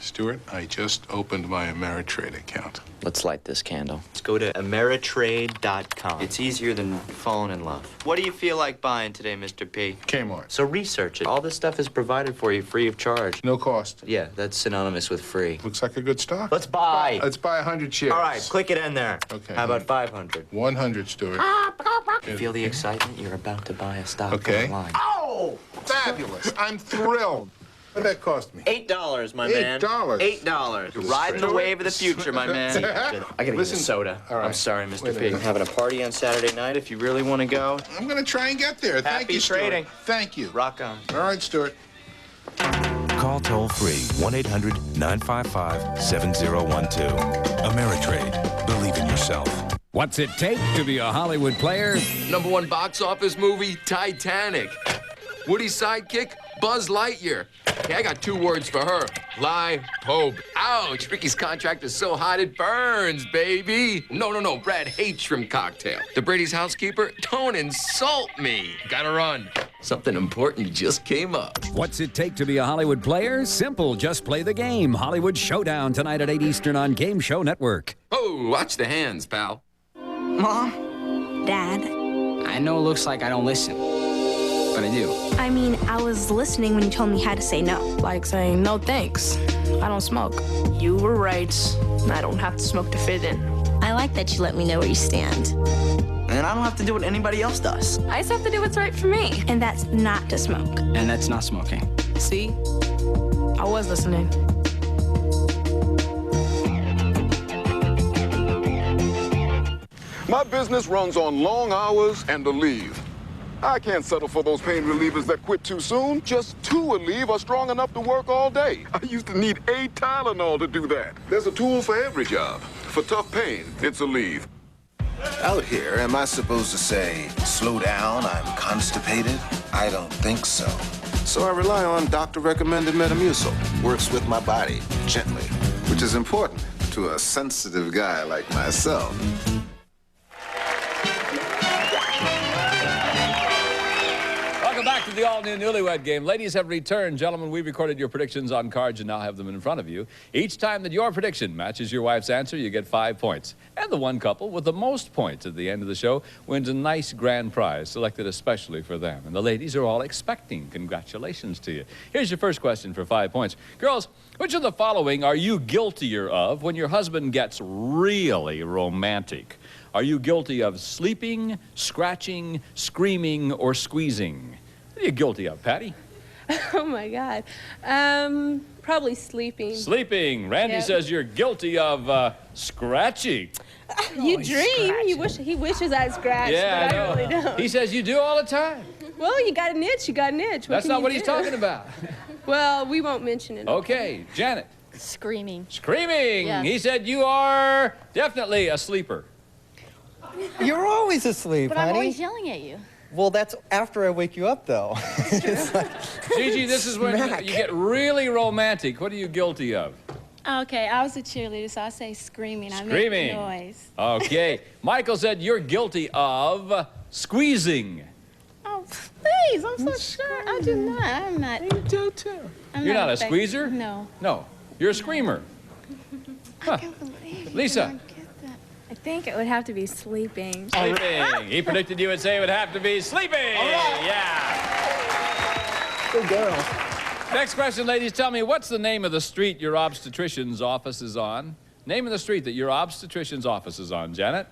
Stuart, I just opened my Ameritrade account. Let's light this candle. Let's go to Ameritrade.com. It's easier than falling in love. What do you feel like buying today, Mr. P? Kmart. So research it. All this stuff is provided for you free of charge. No cost. Yeah, that's synonymous with free. Looks like a good stock. Let's buy. Let's buy 100 shares. All right, click it in there. Okay. How about 500? 100, Stuart. Feel the excitement? You're about to buy a stock Okay. online. Oh, fabulous. I'm thrilled. What did that cost me? $8, my man. $8? $8. You're riding the wave of the future, my man. I gotta get a soda. All right. I'm sorry, Mr. Wait a P. minute. I'm having a party on Saturday night if you really want to go. I'm going to try and get there. Thank Happy you, Stuart. trading. Thank you. Rock on. All right, Stuart. Call toll-free 1-800-955-7012. Ameritrade. Believe in yourself. What's it take to be a Hollywood player? #1 box office movie, Titanic. Woody's sidekick, Buzz Lightyear. Hey, I got 2 words for her. Lipope. Ouch, Ricky's contract is so hot it burns, baby. No, Brad hates shrimp cocktail. The Brady's housekeeper, don't insult me. Gotta run. Something important just came up. What's it take to be a Hollywood player? Simple, just play the game. Hollywood Showdown tonight at 8 Eastern on Game Show Network. Oh, watch the hands, pal. Mom? Dad? I know it looks like I don't listen. What'd I do? I mean, I was listening when you told me how to say no. Like saying, no thanks, I don't smoke. You were right. I don't have to smoke to fit in. I like that you let me know where you stand. And I don't have to do what anybody else does. I just have to do what's right for me. And that's not to smoke. And that's not smoking. See? I was listening. My business runs on long hours and a leave. I can't settle for those pain relievers that quit too soon. Just 2 Aleve are strong enough to work all day. I used to need 8 Tylenol to do that. There's a tool for every job. For tough pain, it's Aleve. Out here, am I supposed to say, slow down, I'm constipated? I don't think so. So I rely on doctor-recommended Metamucil. Works with my body, gently, which is important to a sensitive guy like myself. Welcome back to the all-new Newlywed Game. Ladies have returned. Gentlemen, we recorded your predictions on cards and now have them in front of you. Each time that your prediction matches your wife's answer, you get 5 points. And the one couple with the most points at the end of the show wins a nice grand prize selected especially for them. And the ladies are all expecting congratulations to you. Here's your first question for 5 points. Girls, which of the following are you guiltier of when your husband gets really romantic? Are you guilty of sleeping, scratching, screaming, or squeezing? What are you guilty of, Patty? Oh, my God. Probably sleeping. Sleeping. Randy says you're guilty of scratching. You dream. He wishes I scratched, Yeah, but I know. I really don't. He says you do all the time. Well, you got an itch, you got an itch. That's not what he's talking about. Well, we won't mention it. Okay, Janet. Screaming. Screaming. Yes. He said you are definitely a sleeper. You're always asleep, But honey. I'm always yelling at you. Well, that's after I wake you up, though. It's like, Gigi, this is when smack. you get really romantic. What are you guilty of? Okay, I was a cheerleader, so I say screaming. Screaming. I make noise. Okay. Michael said you're guilty of squeezing. Oh, please, I'm so sure. I do not. I'm not. You do, too. You're not a squeezer? No. No. You're a screamer. Huh. Lisa. I think it would have to be sleeping. Sleeping. He predicted you would say it would have to be sleeping. Yeah. Good girl. Next question, ladies. Tell me, what's the name of the street your obstetrician's office is on? Name of the street that your obstetrician's office is on, Janet?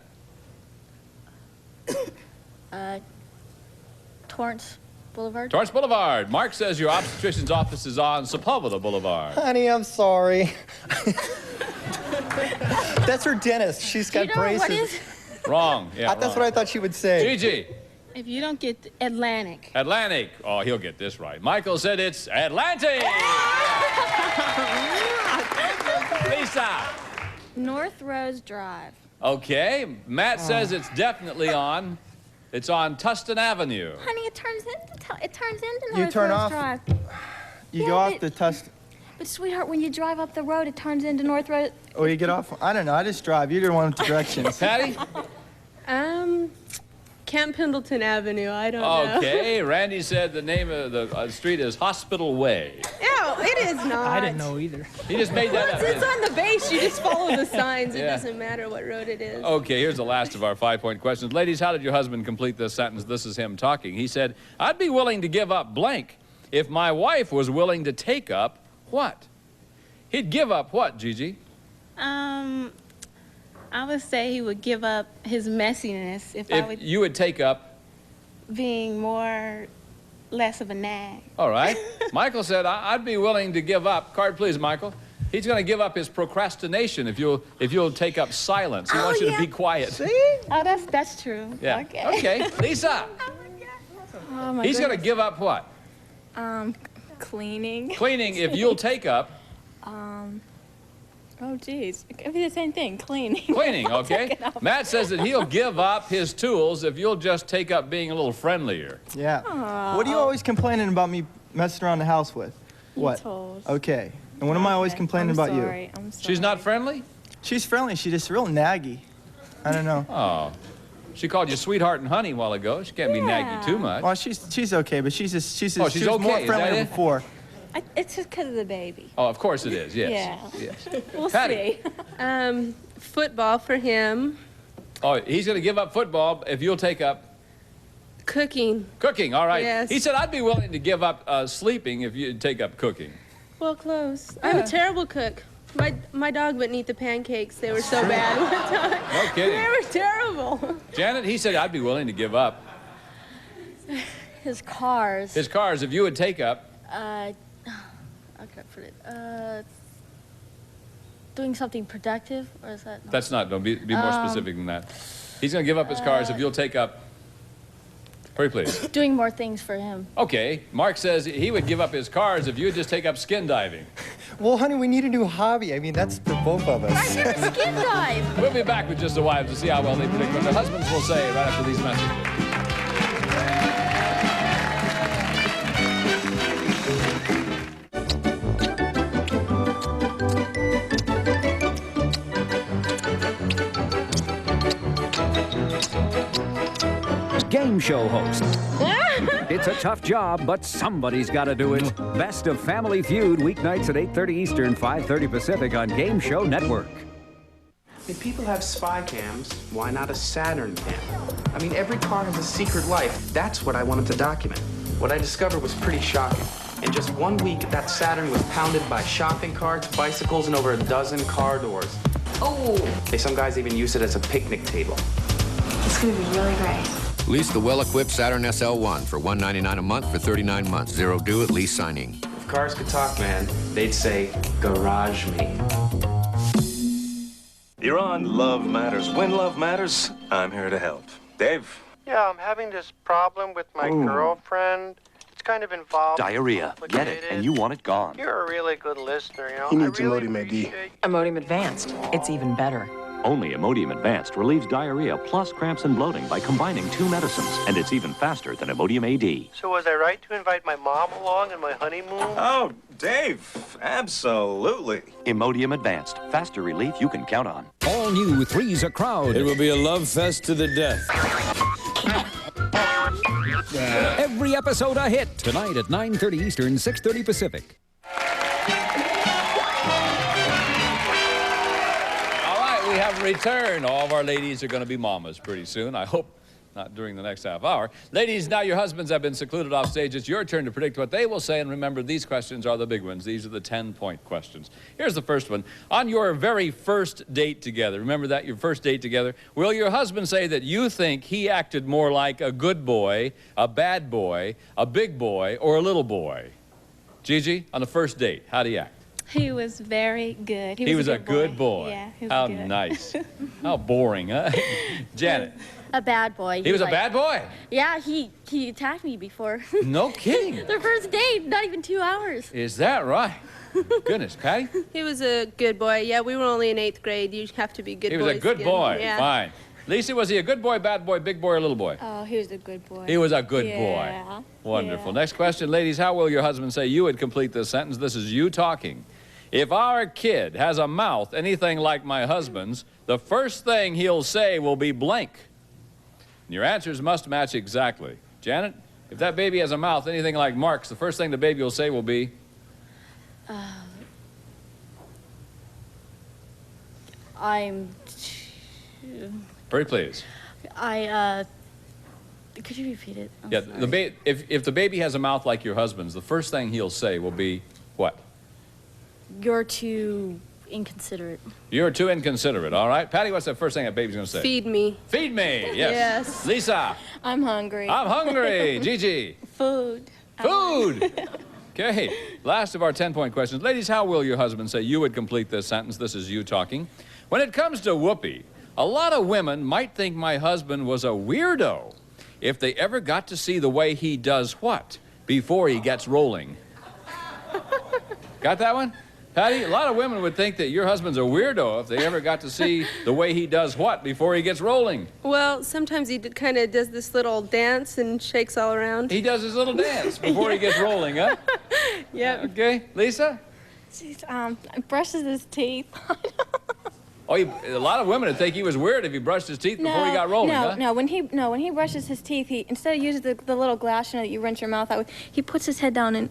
Torrance Boulevard. Torrance Boulevard. Mark says your obstetrician's office is on Sepulveda Boulevard. Honey, I'm sorry. That's her dentist. She's got braces. What is? Wrong. Yeah, That's what I thought she would say. Gigi. If you don't get Atlantic. Atlantic. Oh, he'll get this right. Michael said it's Atlantic. Lisa. North Rose Drive. Okay. Matt says it's definitely on. It's on Tustin Avenue. Honey, it turns into You North turn Rose off- Drive. You go off the Tustin. But sweetheart, when you drive up the road, it turns into North Rose. Or you get off. I don't know. I just drive. You're the one with the directions. Patty? Camp Pendleton Avenue. I don't know. Okay. Randy said the name of the street is Hospital Way. No, it is not. I didn't know either. He just made that up. Once it's on the base, you just follow the signs. It Yeah. doesn't matter what road it is. Okay, here's the last of our 5-point questions. Ladies, how did your husband complete this sentence? This is him talking. He said, I'd be willing to give up blank if my wife was willing to take up what? He'd give up what, Gigi? I would say he would give up his messiness if I would You would take up. being less of a nag. All right. Michael said, I'd be willing to give up. Card, please, Michael. He's going to give up his procrastination if you'll take up silence. He wants you to be quiet. See? Oh, that's true. Yeah. Okay. Lisa. Oh, my He's going to goodness. give up what? Cleaning. Cleaning if you'll take up. Oh, geez. It could be the same thing, cleaning. Cleaning, I'll okay? take it up. Matt says that he'll give up his tools if you'll just take up being a little friendlier. Yeah. Aw. What are you always complaining about me messing around the house with? What? Toes. Okay. And what am I always complaining I'm about sorry. you? I'm sorry. She's not friendly? She's friendly. She's just real naggy. I don't know. Oh. She called you sweetheart and honey a while ago. She can't be naggy too much. Well, she's okay, but she was she's more okay. Is that friendly it? before. It's just because of the baby. Oh, of course it is, yes. Yeah. Yes. We'll Patty. see. Football for him. Oh, he's going to give up football if you'll take up. Cooking. Cooking, all right. Yes. He said, I'd be willing to give up sleeping if you'd take up cooking. Well, close. I'm a terrible cook. My dog wouldn't eat the pancakes. They were so bad one time. No kidding. They were terrible. Janet, he said, I'd be willing to give up His cars. his cars if you would take up. How can I put it? Doing something productive, or is that? That's not, don't be more specific than that. He's going to give up his cars if you'll take up. Pretty please. Doing more things for him. Okay, Mark says he would give up his cars if you would just take up skin diving. Well, honey, we need a new hobby. I mean, that's for both of us. Skin dive. We'll be back with just the wives to see how well they predict what their husbands will say right after these messages. Game show host. It's a tough job, but somebody's got to do it. Best of Family Feud, weeknights at 8:30 Eastern, 5:30 Pacific on Game Show Network. If people have spy cams, why not a Saturn cam? I mean, every car has a secret life. That's what I wanted to document. What I discovered was pretty shocking. In just 1 week, that Saturn was pounded by shopping carts, bicycles, and over a dozen car doors. Oh! Some guys even use it as a picnic table. It's gonna be really great. Lease the well-equipped Saturn SL1 for $199 a month for 39 months. Zero due at lease signing. If cars could talk, man, they'd say, garage me. You're on Love Matters. When love matters, I'm here to help. Dave? Yeah, I'm having this problem with my girlfriend. It's kind of involved. Diarrhea. Get it, and you want it gone. You're a really good listener, you know. He needs I really Imodium AD. appreciate- Imodium Advanced. It's even better. Only Imodium Advanced relieves diarrhea plus cramps and bloating by combining 2 medicines, and it's even faster than Imodium AD. So was I right to invite my mom along on my honeymoon? Oh, Dave, absolutely. Imodium Advanced. Faster relief you can count on. All new Three's a Crowd. It will be a love fest to the death. Every episode a hit. Tonight at 9:30 Eastern, 6:30 Pacific. We have returned. All of our ladies are going to be mamas pretty soon. I hope not during the next half hour. Ladies, now your husbands have been secluded off stage. It's your turn to predict what they will say. And remember, these questions are the big ones. These are the 10-point questions. Here's the first one. On your very first date together, remember that, your first date together, will your husband say that you think he acted more like a good boy, a bad boy, a big boy, or a little boy? Gigi, on the first date, how'd he act? He was very good. He was a good boy. Yeah, he was How good. nice. How boring, huh? Janet. A bad boy. He was a bad boy? Yeah, he attacked me before. No kidding. The first date, not even 2 hours. Is that right? Goodness, Patty? He was a good boy. Yeah, we were only in 8th grade. You have to be good boys. He was a good again. boy. Yeah. Fine. Lisa, was he a good boy, bad boy, big boy, or little boy? Oh, he was a good boy. He was a good Yeah. boy. Wonderful. Next question. Ladies, how will your husband say you would complete this sentence? This is you talking. If our kid has a mouth anything like my husband's, the first thing he'll say will be blank. Your answers must match exactly. Janet, if that baby has a mouth anything like Mark's, the first thing the baby will say will be? I'm... Pretty please. Could you repeat it? I'm Yeah, sorry. if the baby has a mouth like your husband's, the first thing he'll say will be what? You're too inconsiderate. You're too inconsiderate, all right? Patty, what's the first thing that baby's going to say? Feed me. Feed me, yes. Yes. Lisa. I'm hungry. I'm hungry. Gigi. Food. Food. Okay, last of our 10-point questions. Ladies, how will your husband say you would complete this sentence? This is you talking. When it comes to Whoopi, a lot of women might think my husband was a weirdo if they ever got to see the way he does what before he gets rolling. Got that one? Patty, a lot of women would think that your husband's a weirdo if they ever got to see the way he does what before he gets rolling. Well, sometimes he kind of does this little dance and shakes all around. He does his little dance before he gets rolling, huh? Yep. Okay, Lisa? Brushes his teeth. Oh, a lot of women would think he was weird if he brushed his teeth before he got rolling, huh? No, when he brushes his teeth, he instead of using the little glass, that you rinse your mouth out with, he puts his head down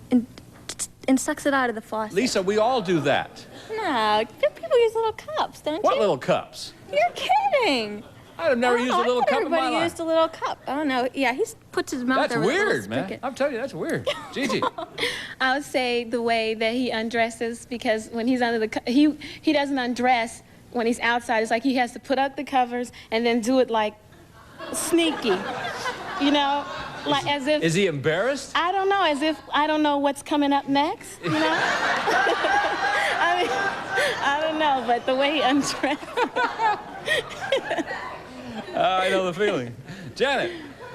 and sucks it out of the faucet. Lisa, we all do that. No, people use little cups, don't What you? little cups? You're kidding. I've never used a little cup in my Everybody life. used a little cup. I don't know. Yeah, he puts his mouth That's there with a little weird, man. spigot. I'm telling you, that's weird. Gigi. I would say the way that he undresses, because when he's under the he doesn't undress when he's outside. It's like he has to put up the covers and then do it like sneaky, you know, like as if. Is he embarrassed? I don't know, as if I don't know what's coming up next, you know. I mean, I don't know, but the way he undresses. I know the feeling. Janet.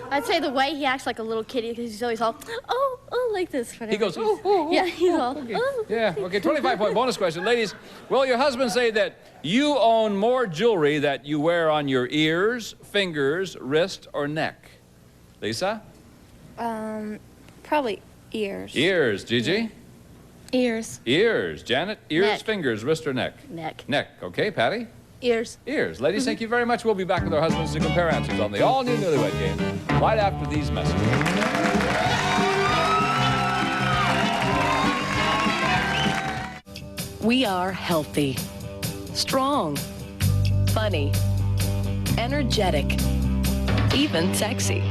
I'd say the way he acts like a little kitty, because he's always all, oh, like this. He goes, oh. Yeah, he's all, okay. Yeah, okay, 25-point bonus question. Ladies, will your husband say that you own more jewelry that you wear on your ears, fingers, wrist, or neck? Lisa? Probably ears. Ears. Gigi? Ears. Ears. Janet? Ears, Neck. fingers, wrist, or neck? Neck. Neck. Okay, Patty? Ears. Ears. Ladies, thank you very much. We'll be back with our husbands to compare answers on the all-new Newlywed Game right after these messages. We are healthy, strong, funny, energetic, even sexy.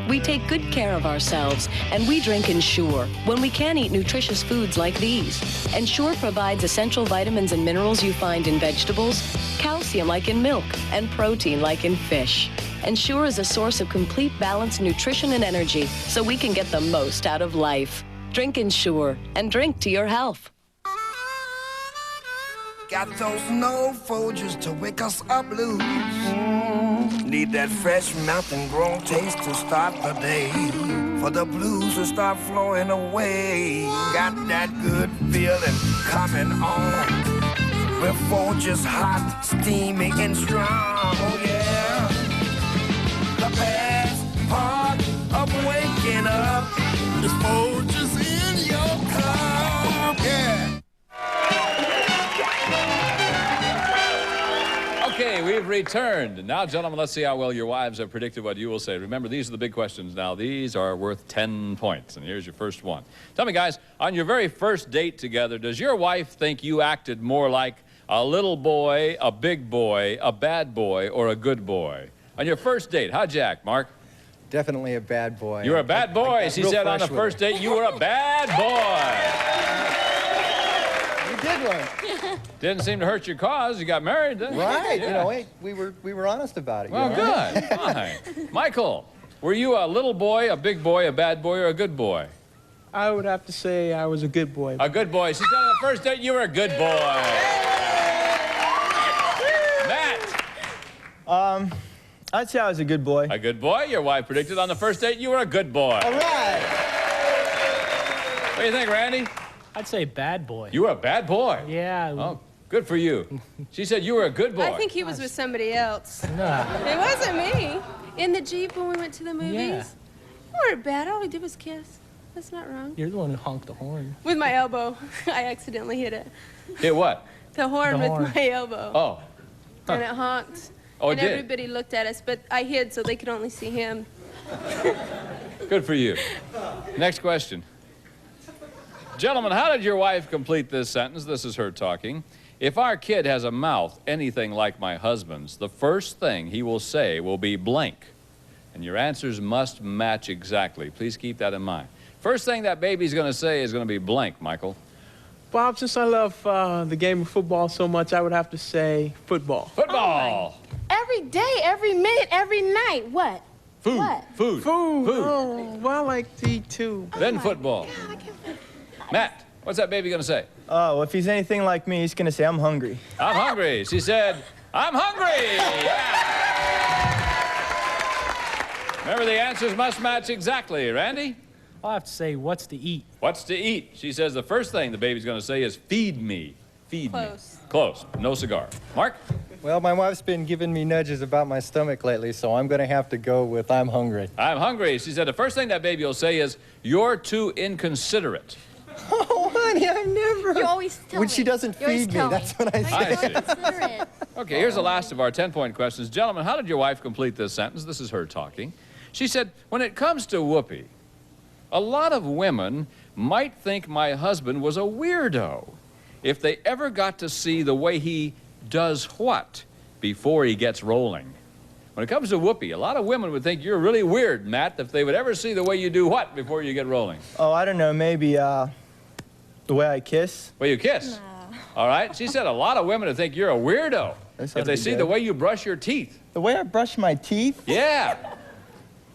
We take good care of ourselves, and we drink Ensure when we can eat nutritious foods like these. Ensure provides essential vitamins and minerals you find in vegetables, calcium like in milk, and protein like in fish. Ensure is a source of complete balanced nutrition and energy, so we can get the most out of life. Drink Ensure, and drink to your health. Got those no Folgers to wake us up blues. Need that fresh mountain grown taste to start the day. For the blues to start flowing away. Got that good feeling coming on. We're Folgers hot, steamy, and strong. Oh yeah. The best part of waking up is Folgers in your cup. Yeah. Okay, we've returned. Now, gentlemen, let's see how well your wives have predicted what you will say. Remember, these are the big questions now. These are worth 10 points, and here's your first one. Tell me, guys, on your very first date together, does your wife think you acted more like a little boy, a big boy, a bad boy, or a good boy? On your first date, how'd you act, Mark? Definitely a bad boy. You were a bad boy. She said on the first date you were a bad boy. You did one. Didn't seem to hurt your cause. You got married then. Right. Yeah. You know, hey, we were honest about it. Well, you know? good. Fine. Michael, were you a little boy, a big boy, a bad boy, or a good boy? I would have to say I was a good boy. A good boy. She said on the first date you were a good boy. Matt. I'd say I was a good boy. A good boy? Your wife predicted on the first date you were a good boy. All right. What do you think, Randy? I'd say bad boy. You were a bad boy? Yeah. Oh, good for you. She said you were a good boy. I think he was with somebody else. Nah. It wasn't me. In the Jeep when we went to the movies. Yeah. We weren't bad. All we did was kiss. That's not wrong. You're the one who honked the horn. With my elbow. I accidentally hit it. Hit what? The horn The with horn. my elbow. Oh. And it honked. Oh, it and did? everybody looked at us, but I hid so they could only see him. Good for you. Next question. Gentlemen, how did your wife complete this sentence? This is her talking. If our kid has a mouth anything like my husband's, the first thing he will say will be blank. And your answers must match exactly. Please keep that in mind. First thing that baby's going to say is going to be blank, Michael. Bob, since I love the game of football so much, I would have to say football. Football. Every day, every minute, every night. What? Food. What? Food. Food. Food. Oh, well, I like to eat too. Then football. Matt, what's that baby going to say? Oh, if he's anything like me, he's going to say, I'm hungry. I'm hungry. She said, I'm hungry. Yeah. Remember, the answers must match exactly. Randy? I'll have to say, what's to eat? What's to eat? She says the first thing the baby's going to say is, feed me. Feed Close. me. Close. No cigar. Mark? Well, my wife's been giving me nudges about my stomach lately, so I'm going to have to go with I'm hungry. I'm hungry. She said the first thing that baby will say is, you're too inconsiderate. Oh, honey, I've never. You always tell When me. she doesn't You always feed me, tell that's what I say. I see. Considerate. Okay, here's the last of our 10-point questions. Gentlemen, how did your wife complete this sentence? This is her talking. She said, when it comes to Whoopi, a lot of women might think my husband was a weirdo if they ever got to see the way he does what before he gets rolling. When it comes to whoopee, a lot of women would think you're really weird, Matt, if they would ever see the way you do what before you get rolling? Oh, I don't know. Maybe the way I kiss. Well, you kiss. All right. She said a lot of women would think you're a weirdo if they see the way you brush your teeth. The way I brush my teeth? Yeah.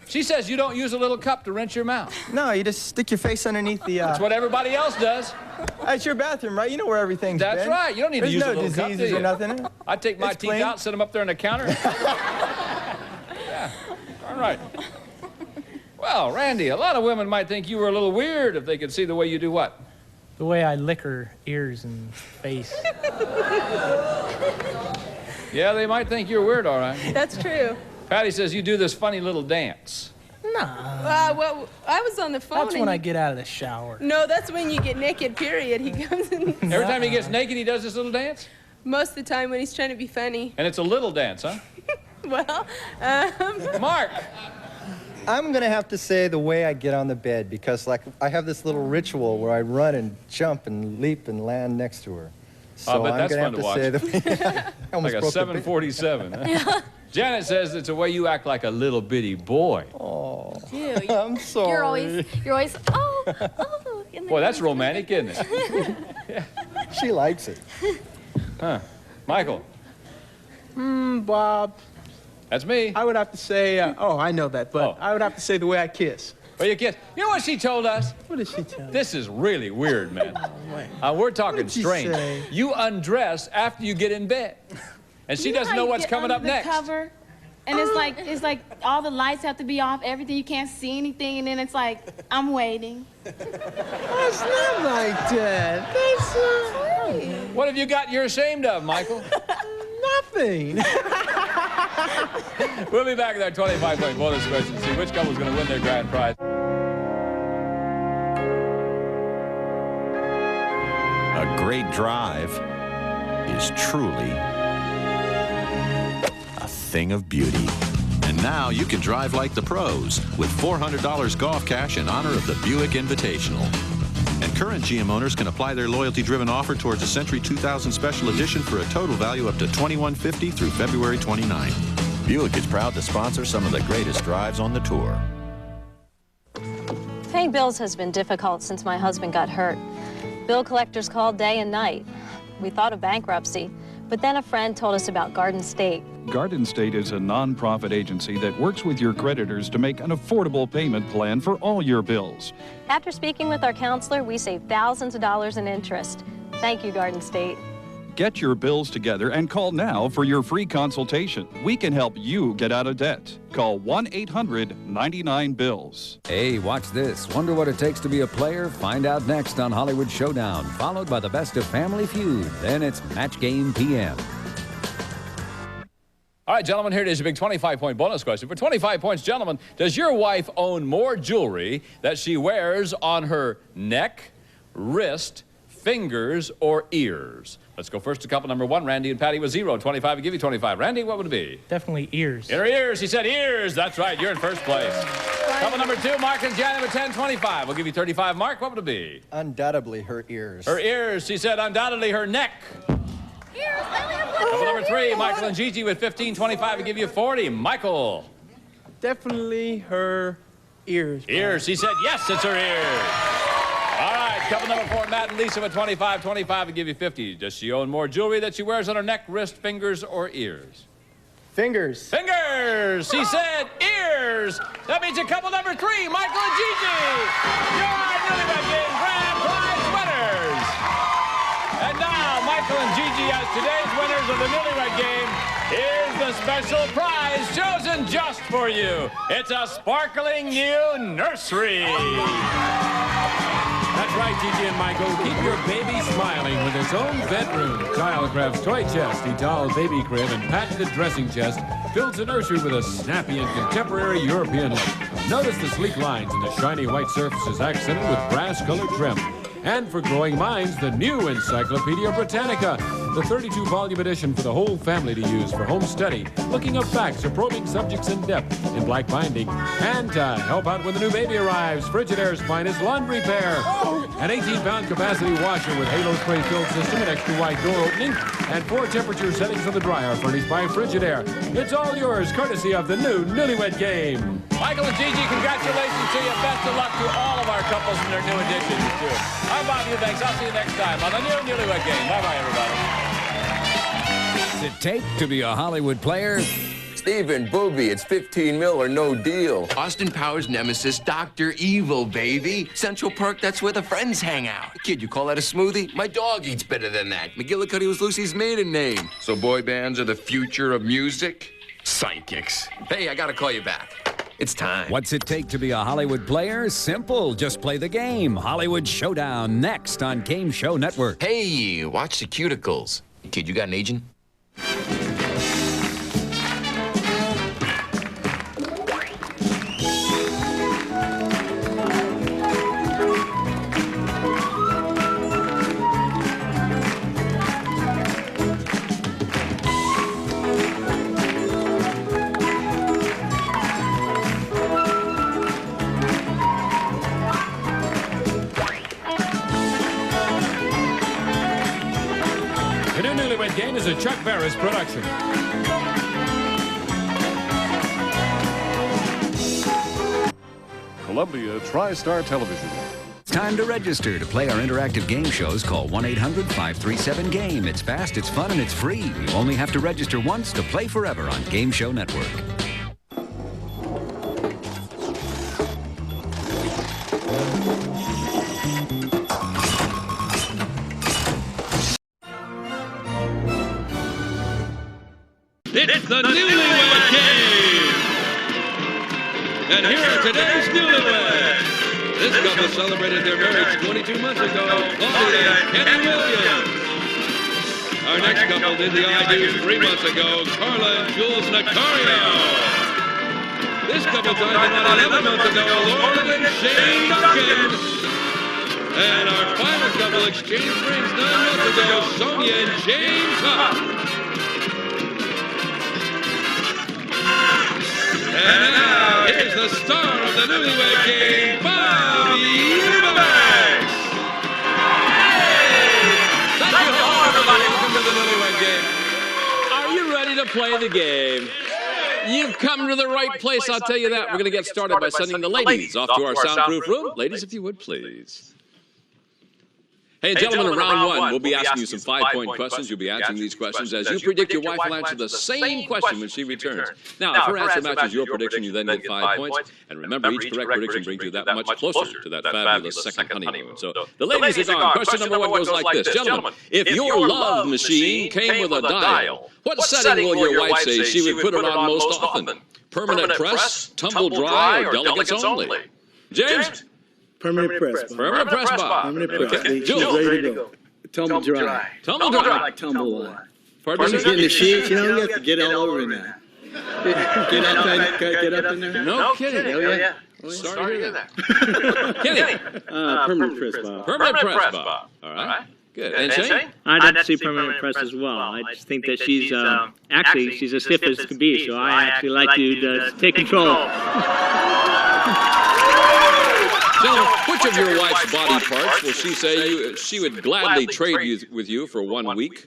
She says you don't use a little cup to rinse your mouth. No, you just stick your face underneath the... That's what everybody else does. It's your bathroom, right? You know where everything's That's been. right. You don't need to use a little cup, do you? Or nothing. I take my teeth out, set them up there on the counter. Yeah. All right. Well, Randy, a lot of women might think you were a little weird if they could see the way you do what? The way I lick her ears and face. Yeah, they might think you're weird, all right. That's true. Patty says you do this funny little dance. Nah. Well, I was on the phone. That's when I get out of the shower. No, that's when you get naked, period. He comes in. Every time he gets naked, he does this little dance? Most of the time when he's trying to be funny. And it's a little dance, huh? Well, Mark! I'm going to have to say the way I get on the bed, because, like, I have this little ritual where I run and jump and leap and land next to her. So I bet I'm that's going fun to have to to watch. say the Like a 747. Huh? Janet says it's the way you act like a little bitty boy. Oh, Dude, I'm sorry. You're always, oh. Boy, that's romantic, isn't it? Yeah. She likes it. Huh. Michael. Bob. That's me. I would have to say, I know that, but I would have to say the way I kiss. Well, you kiss. You know what she told us? What did she tell you? This is really weird, man. We're talking strange. say? You undress after you get in bed. And she doesn't know w's coming up next. Cover, and it's like all the lights have to be off, everything, you can't see anything, and then it's like, I'm waiting. That's not like that. That's What have you got you're ashamed of, Michael? nothing. We'll be back with our 25-point bonus question to see which couple's going to win their grand prize. A great drive is truly a thing of beauty. And now you can drive like the pros with $400 golf cash in honor of the Buick Invitational. And current GM owners can apply their loyalty-driven offer towards a Century 2000 Special Edition for a total value up to $2,150 through February 29. Buick is proud to sponsor some of the greatest drives on the tour. Paying bills has been difficult since my husband got hurt. Bill collectors called day and night. We thought of bankruptcy, but then a friend told us about Garden State. Garden State is a nonprofit agency that works with your creditors to make an affordable payment plan for all your bills. After speaking with our counselor, we saved thousands of dollars in interest. Thank you, Garden State. Get your bills together and call now for your free consultation. We can help you get out of debt. Call 1-800-99-BILLS. Hey, watch this. Wonder what it takes to be a player? Find out next on Hollywood Showdown, followed by the best of Family Feud. Then it's Match Game PM. All right, gentlemen, here it is, a big 25-point bonus question. For 25 points, gentlemen, does your wife own more jewelry that she wears on her neck, wrist, fingers, or ears? Let's go first to couple number one. Randy and Patty with 0. 25 will give you 25. Randy, what would it be? Definitely ears. In her ears. He said ears. That's right. You're in first place. Couple number 2, Mark and Janet with 10, 25. We'll give you 35. Mark, what would it be? Undoubtedly her ears. Her ears. She said undoubtedly her neck. Couple number 3, Michael and Gigi with 15, 25 will give you 40. Michael. Definitely her ears. Ears. He said yes, it's her ears. All right, couple number 4, Matt and Lisa with 25, 25 will give you 50. Does she own more jewelry that she wears on her neck, wrist, fingers, or ears? Fingers. Fingers. She said ears. That means a couple number 3, Michael and Gigi. You're our Newlywed Game grand prize winners. And now, Michael and Gigi, as today's winners of the Newlywed Game, is the special prize chosen just for you. It's a sparkling new nursery. That's right, Gigi and Michael. Keep your baby smiling with its own bedroom. Childcraft's toy chest, the doll baby crib, and patented dressing chest fills the nursery with a snappy and contemporary European look. Notice the sleek lines and the shiny white surfaces accented with brass-colored trim. And for growing minds, the new Encyclopedia Britannica, the 32-volume edition for the whole family to use for home study, looking up facts or probing subjects in depth in black binding. And to help out when the new baby arrives, Frigidaire's finest laundry pair. An 18-pound capacity washer with Halo spray fill system and extra wide door opening, and 4 temperature settings on the dryer furnished by Frigidaire. It's all yours, courtesy of the new Newlywed Game. Michael and Gigi, congratulations to you. Best of luck to all of our couples in their new additions, too. I'm Bob Eubanks. I'll see you next time on the new Newlywed Game. Bye-bye, everybody. What's it take to be a Hollywood player? Steven, Booby, it's 15 mil or no deal. Austin Powers' nemesis, Dr. Evil, baby. Central Park, that's where the friends hang out. Kid, you call that a smoothie? My dog eats better than that. McGillicuddy was Lucy's maiden name. So boy bands are the future of music? Psychics. Hey, I gotta call you back. It's time. What's it take to be a Hollywood player? Simple. Just play the game. Hollywood Showdown, next on Game Show Network. Hey, watch the cuticles. Kid, you got an agent? The new Newlywed Game is a Chuck Barris production. Columbia TriStar Television. It's time to register to play our interactive game shows. Call 1-800-537-GAME. It's fast, it's fun, and it's free. You only have to register once to play forever on Game Show Network. It's the Newlywed Game! And here are today's newlyweds. This couple celebrated their marriage 22 months ago, Claudia and Kenny Williams. Our next couple did the I Do 3 months ago, Carla and Jules Nacario. This couple died about 11 months ago, Lauren and Shane Duncan. And our final couple exchanged rings 9 months ago, Sonia and James Huff. And now, here's the star of the Newlywed Game, Bob Eubanks! Hey! Thank you all, everybody. Welcome to the Newlywed Game. Are you ready to play the game? You've come to the right place, I'll tell you that. We're going to get started by sending the ladies off to our soundproof room. Ladies, if you would, please. Hey, gentlemen, in round one, we'll be asking you some 5-point questions. You'll be answering these questions as you predict your wife will answer the same question when she returns. Now, if her answer matches your prediction, you then get 5 points. And remember, each correct prediction brings you that much closer to that fabulous second honeymoon. So, the ladies are gone. Question number 1 goes like this. Gentlemen, if your love machine came with a dial, what setting will your wife say she would put it on most often? Permanent press, tumble dry, or delegates only? James? Permanent press, Bob. Permanent press, Bob. Permanent press. Okay. She's ready to go. Tumble dry. Tumble dry. Like tumble on. Pardon me? She's in the sheets, you know, you have to get all over in there. Get up in there. No kidding. Hell yeah. Sorry to hear that. Kenny. Permanent press, Bob. Permanent press, Bob. All right. Good. And Shane? I'd have to say permanent press as well. I just think that she's, actually, she's as stiff as can be, so I actually like to take control. Gentlemen, which of your wife's body parts will she say she would gladly trade with you for 1 week?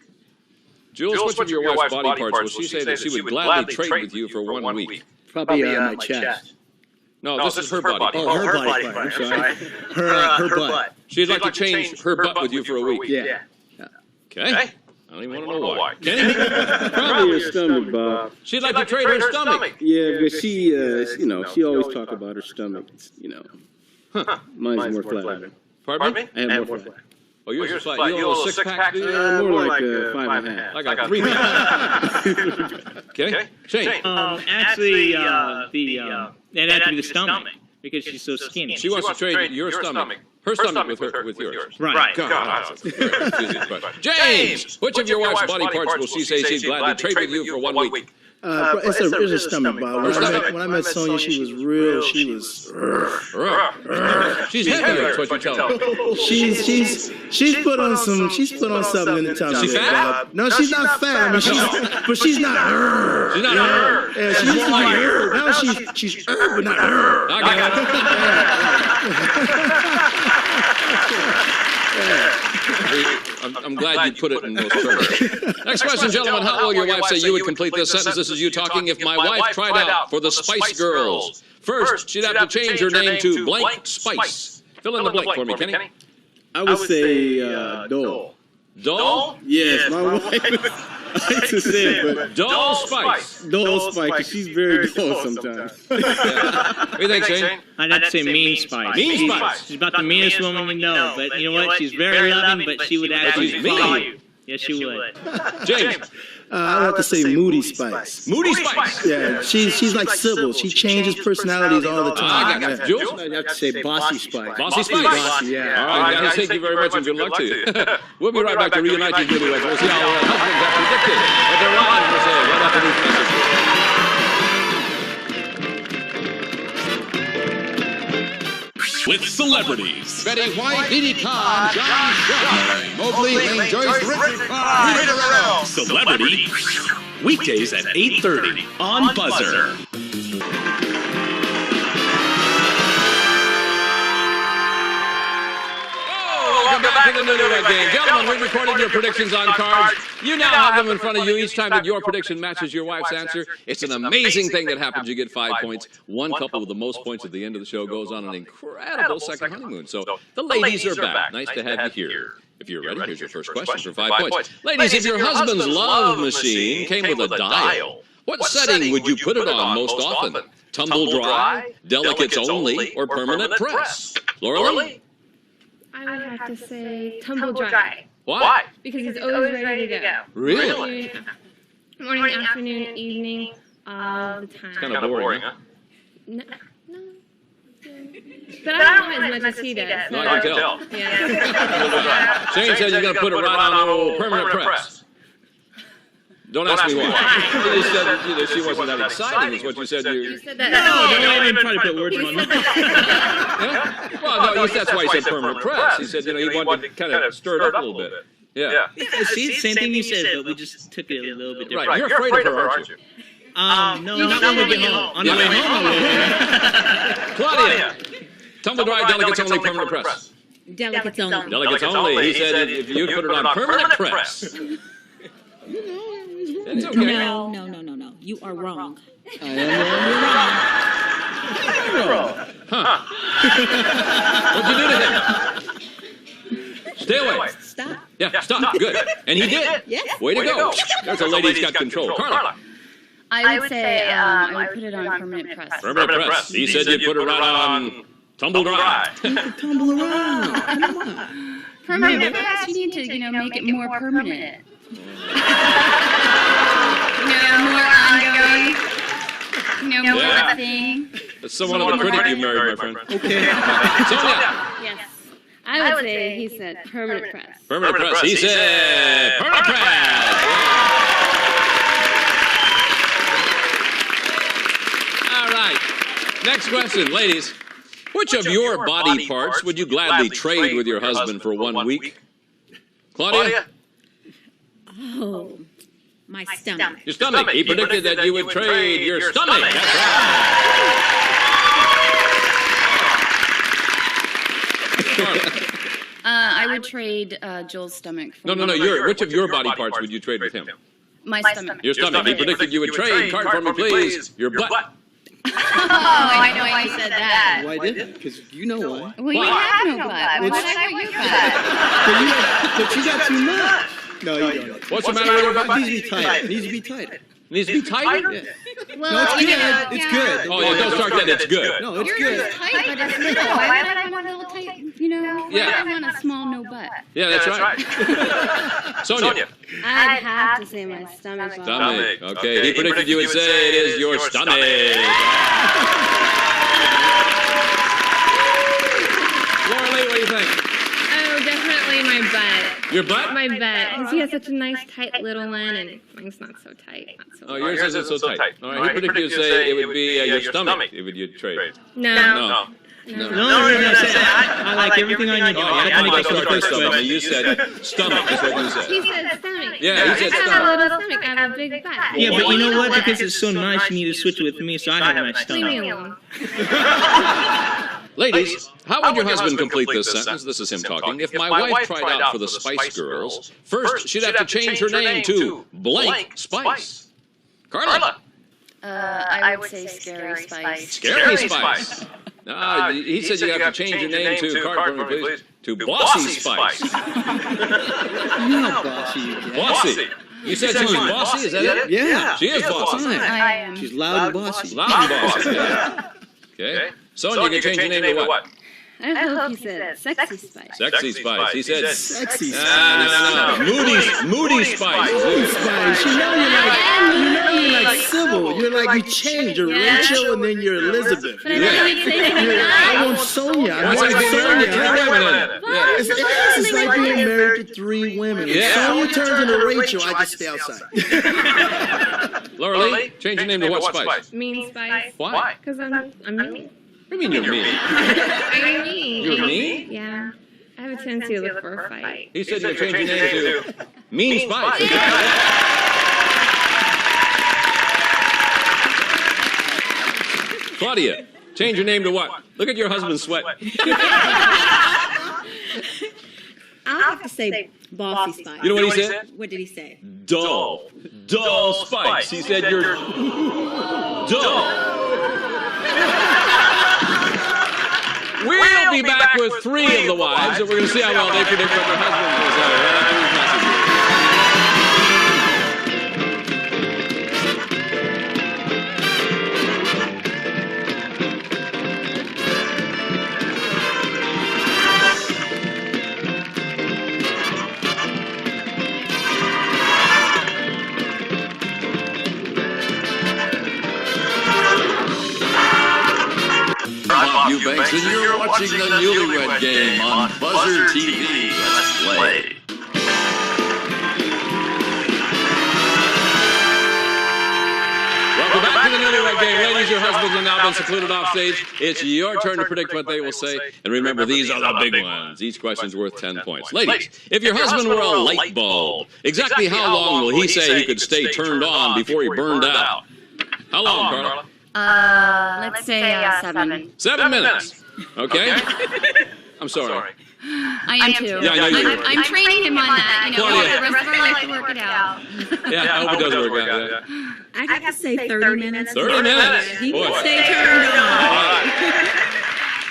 Jules, which of your wife's body parts will she say that she would gladly trade with you for 1 week? Probably my chest. No, this is her body part. Oh, her body part. I'm sorry. Her butt. She'd like to change her butt with you for a week. Yeah. Okay. I don't even want to know why. Kenny? Probably her stomach, Bob. She'd like to trade her stomach. Yeah, because she, you know, she always talk about her stomach. It's, you know. Mine's more flat. Pardon me? I have more flat. Oh, yours is flat. You have a little six-pack? More like a 5.5. I got 3.5. Okay. Shane? Actually, it'd have to be the stomach, because she's so skinny. She wants to trade your stomach. Her stomach with yours. Right. God, that's a very confusing question. James! Which of your wife's body parts will she say she'd gladly trade with you for 1 week? It's a stomach bother. When I met Sonia, she was real. She was. She's heavy. That's what you tell me. She's put on some. She's put on something in the tummy. She's fat? No, she's not fat. I mean, but she's not. She's not. Yeah, she used to be. Now she's but not. I got it. I'm glad you put it in those terms. Next question, gentlemen. How will your wife say you would complete this sentence? This is you talking. If my wife tried out for the Spice Girls, first she'd have to change her name to blank Spice. Fill in the blank for me, Kenny. I would say Dole. Dole? Yes, my wife. I hate to say it, but Dole Spice. Dole Spice, because she's very dull sometimes. What do you think, Shane? I'd have to say Mean Spice. Mean Spice. She's about the meanest woman you know, but you know what? She's very loving, but she would actually follow you. Yes, she would. James. I'd have to say Moody Spice. Moody Spice? Yeah, she's like Sybil. She changes personalities all the time. I got it. Jules? I'd have to say Bossy Spice. Bossy Spice? Bossy, yeah. All right, guys, thank you very much and good luck to you. We'll be right back to reunite these newlyweds. We'll see how our husbands have predicted what their wives will say right after these messages. With celebrities. Betty White, Didi Khan, John Shaw, Mobley, Lane Joyce, Richard Pryor. Celebrity. Weekdays at 8:30 on Buzzer. Welcome back to the Newlywed Game. Gentlemen, we recorded your predictions on cards. You now have them in front of you. Each time that your prediction matches your wife's answer, it's an amazing thing that happens. You get 5 points. One couple with the most points at the end of the show goes on an incredible second honeymoon. So the ladies are back. Nice to have you here. If you're ready, here's your first question for 5 points. Ladies, if your husband's love machine came with a dial, what setting would you put it on most often? Tumble dry, delicates only, or permanent press? Laura Lee? I would have to say tumble dry. Why? Because he's always ready to go. Really? Morning, afternoon, evening, all the time. It's kind of boring, huh? No. But I don't know as much as he does. No, I can tell. Yeah. Shane said you're going to put it right on old permanent press. Don't ask me why. You said she wasn't that exciting, is what you said. You said that. No, don't even try to put words in my mouth. Yeah? Well, no, that's why he said permanent press. He said, he wanted to kind of stir it up a little bit. Yeah. See, same thing you said, but we just took it a little bit different. Right, you're afraid of her, aren't you? No, not when we get home. On the way home, Claudia, tumble dry, delegates only, permanent press. Delegates only. Delegates only. He said if you put it on permanent press. It's okay. No. You are wrong. I am wrong. Huh. What'd you do to him? Stay away. Stop. Yeah, stop. Good. And he did. Yes. Way to go. There's a lady who's got control. Carla. I would say I would put it on permanent press. Permanent press. He said you'd put it right on tumble dry. Tumble around. Come on. Permanent press, you need to, make it more permanent. More ongoing. More of a thing. That's someone of the critic you married, my friend. Okay. Sonia. Yes. I would say he said permanent press. Permanent press. He said permanent press. All right. Next question, ladies. Which of your body parts would you gladly trade with your husband for 1 week? Claudia? Oh, my stomach. Your stomach. He predicted that you would trade your stomach. That's right. I would trade Joel's stomach. No. Which of your body parts would you trade with him? My stomach. Your stomach. He predicted you would trade. Card for me, please. Your butt. Oh, I know why you said that. Why did it? Because you know why. Well, you have no butt. Why would I want your butt? But you got too much. No, you don't. What's the matter with your butt? It needs to be tighter. It needs to be tighter. Needs to be tighter? Yeah. Well, No, it's good. It's good. Oh, yeah, don't start that. It's good. No, it's Yours good. is tight, but it's little. Why would I want a little tight, Why would I want a small no butt? Yeah, that's right. Sonia. I'd have to say my stomach. Stomach. Okay, he predicted you would say it is your stomach. Laura Lee, what do you think? Oh, definitely my butt. Your butt? My butt, because he has such a nice tight little one, and mine's not so tight. Not so Yours isn't so tight. All right, he predicted you say it would be your stomach if you'd trade. No. No. I like everything on your body. I think that's the stomach. You said stomach. That's what you said. He said stomach. Yeah, he said I have a stomach. little stomach. I have a big butt. Yeah, but you know what? Because it's so nice, you need to switch it with me, so I have a nice Leave me stomach. alone. Ladies, how would your husband complete this sentence? This is him talking. If my wife tried out for the Spice Girls, first she'd have to change her name to blank Spice. Carla. I would say Scary Spice. Scary Spice. No, he said you have to change your name to, card for me, please, to Bossy Spice. You know how bossy you get. Bossy. You said she was bossy, is that it? Yeah. She is bossy. I am. She's loud and bossy. Loud and bossy. Yeah. Okay. Sonia, you can change your name to what? I hope he said Sexy Spice. Sexy Spice. He said Sexy Spice. No. Moody Spice. Moody Spice. You know you're like Sybil. You're like, you change. You're Rachel and then you're Elizabeth. But I thought you'd say something nice. I want Sonia. I That's want like being married to Sonia. three women in it. Yeah. It's like being married to three women. If Yeah. Sonia turns into Rachel, I just stay outside. Laura Lee, change your name to what spice? Mean Spice. Why? Because I'm mean. What do you mean you're mean? I'm mean. You're mean? Yeah. I have a tendency to look for a fight. He said you change your name to Mean Spice. Claudia, change your name to what? Look at your husband sweat. I'll have to say Bossy Spice. You know what he said? What did he say? Dull. Dull Spice. He said you're dull. We'll be back with three of the wives, and we're going to see how well they predict what their husbands will say. Right after these messages. I'm Bob Eubanks, and you're watching the Newlywed Game on Buzzer TV. Let's play. Welcome back to the Newlywed Game. Ladies, your husbands have now been secluded off stage. It's your turn to predict what they will say. And remember, these are the big ones. Each question's worth 10 points. Ladies, if your husband were a light bulb, exactly how long will he say he could stay turned on before he burned out? How long, Carla? Let's say 7. 7 minutes. Okay? I'm sorry. I am too. Yeah, I know you are. I'm training him on that. You know, Claudia. the rest of our life to work it out. Yeah, I hope it does work out. Yeah. I have to say 30 minutes. 30 minutes. He Boy. can stay turned on.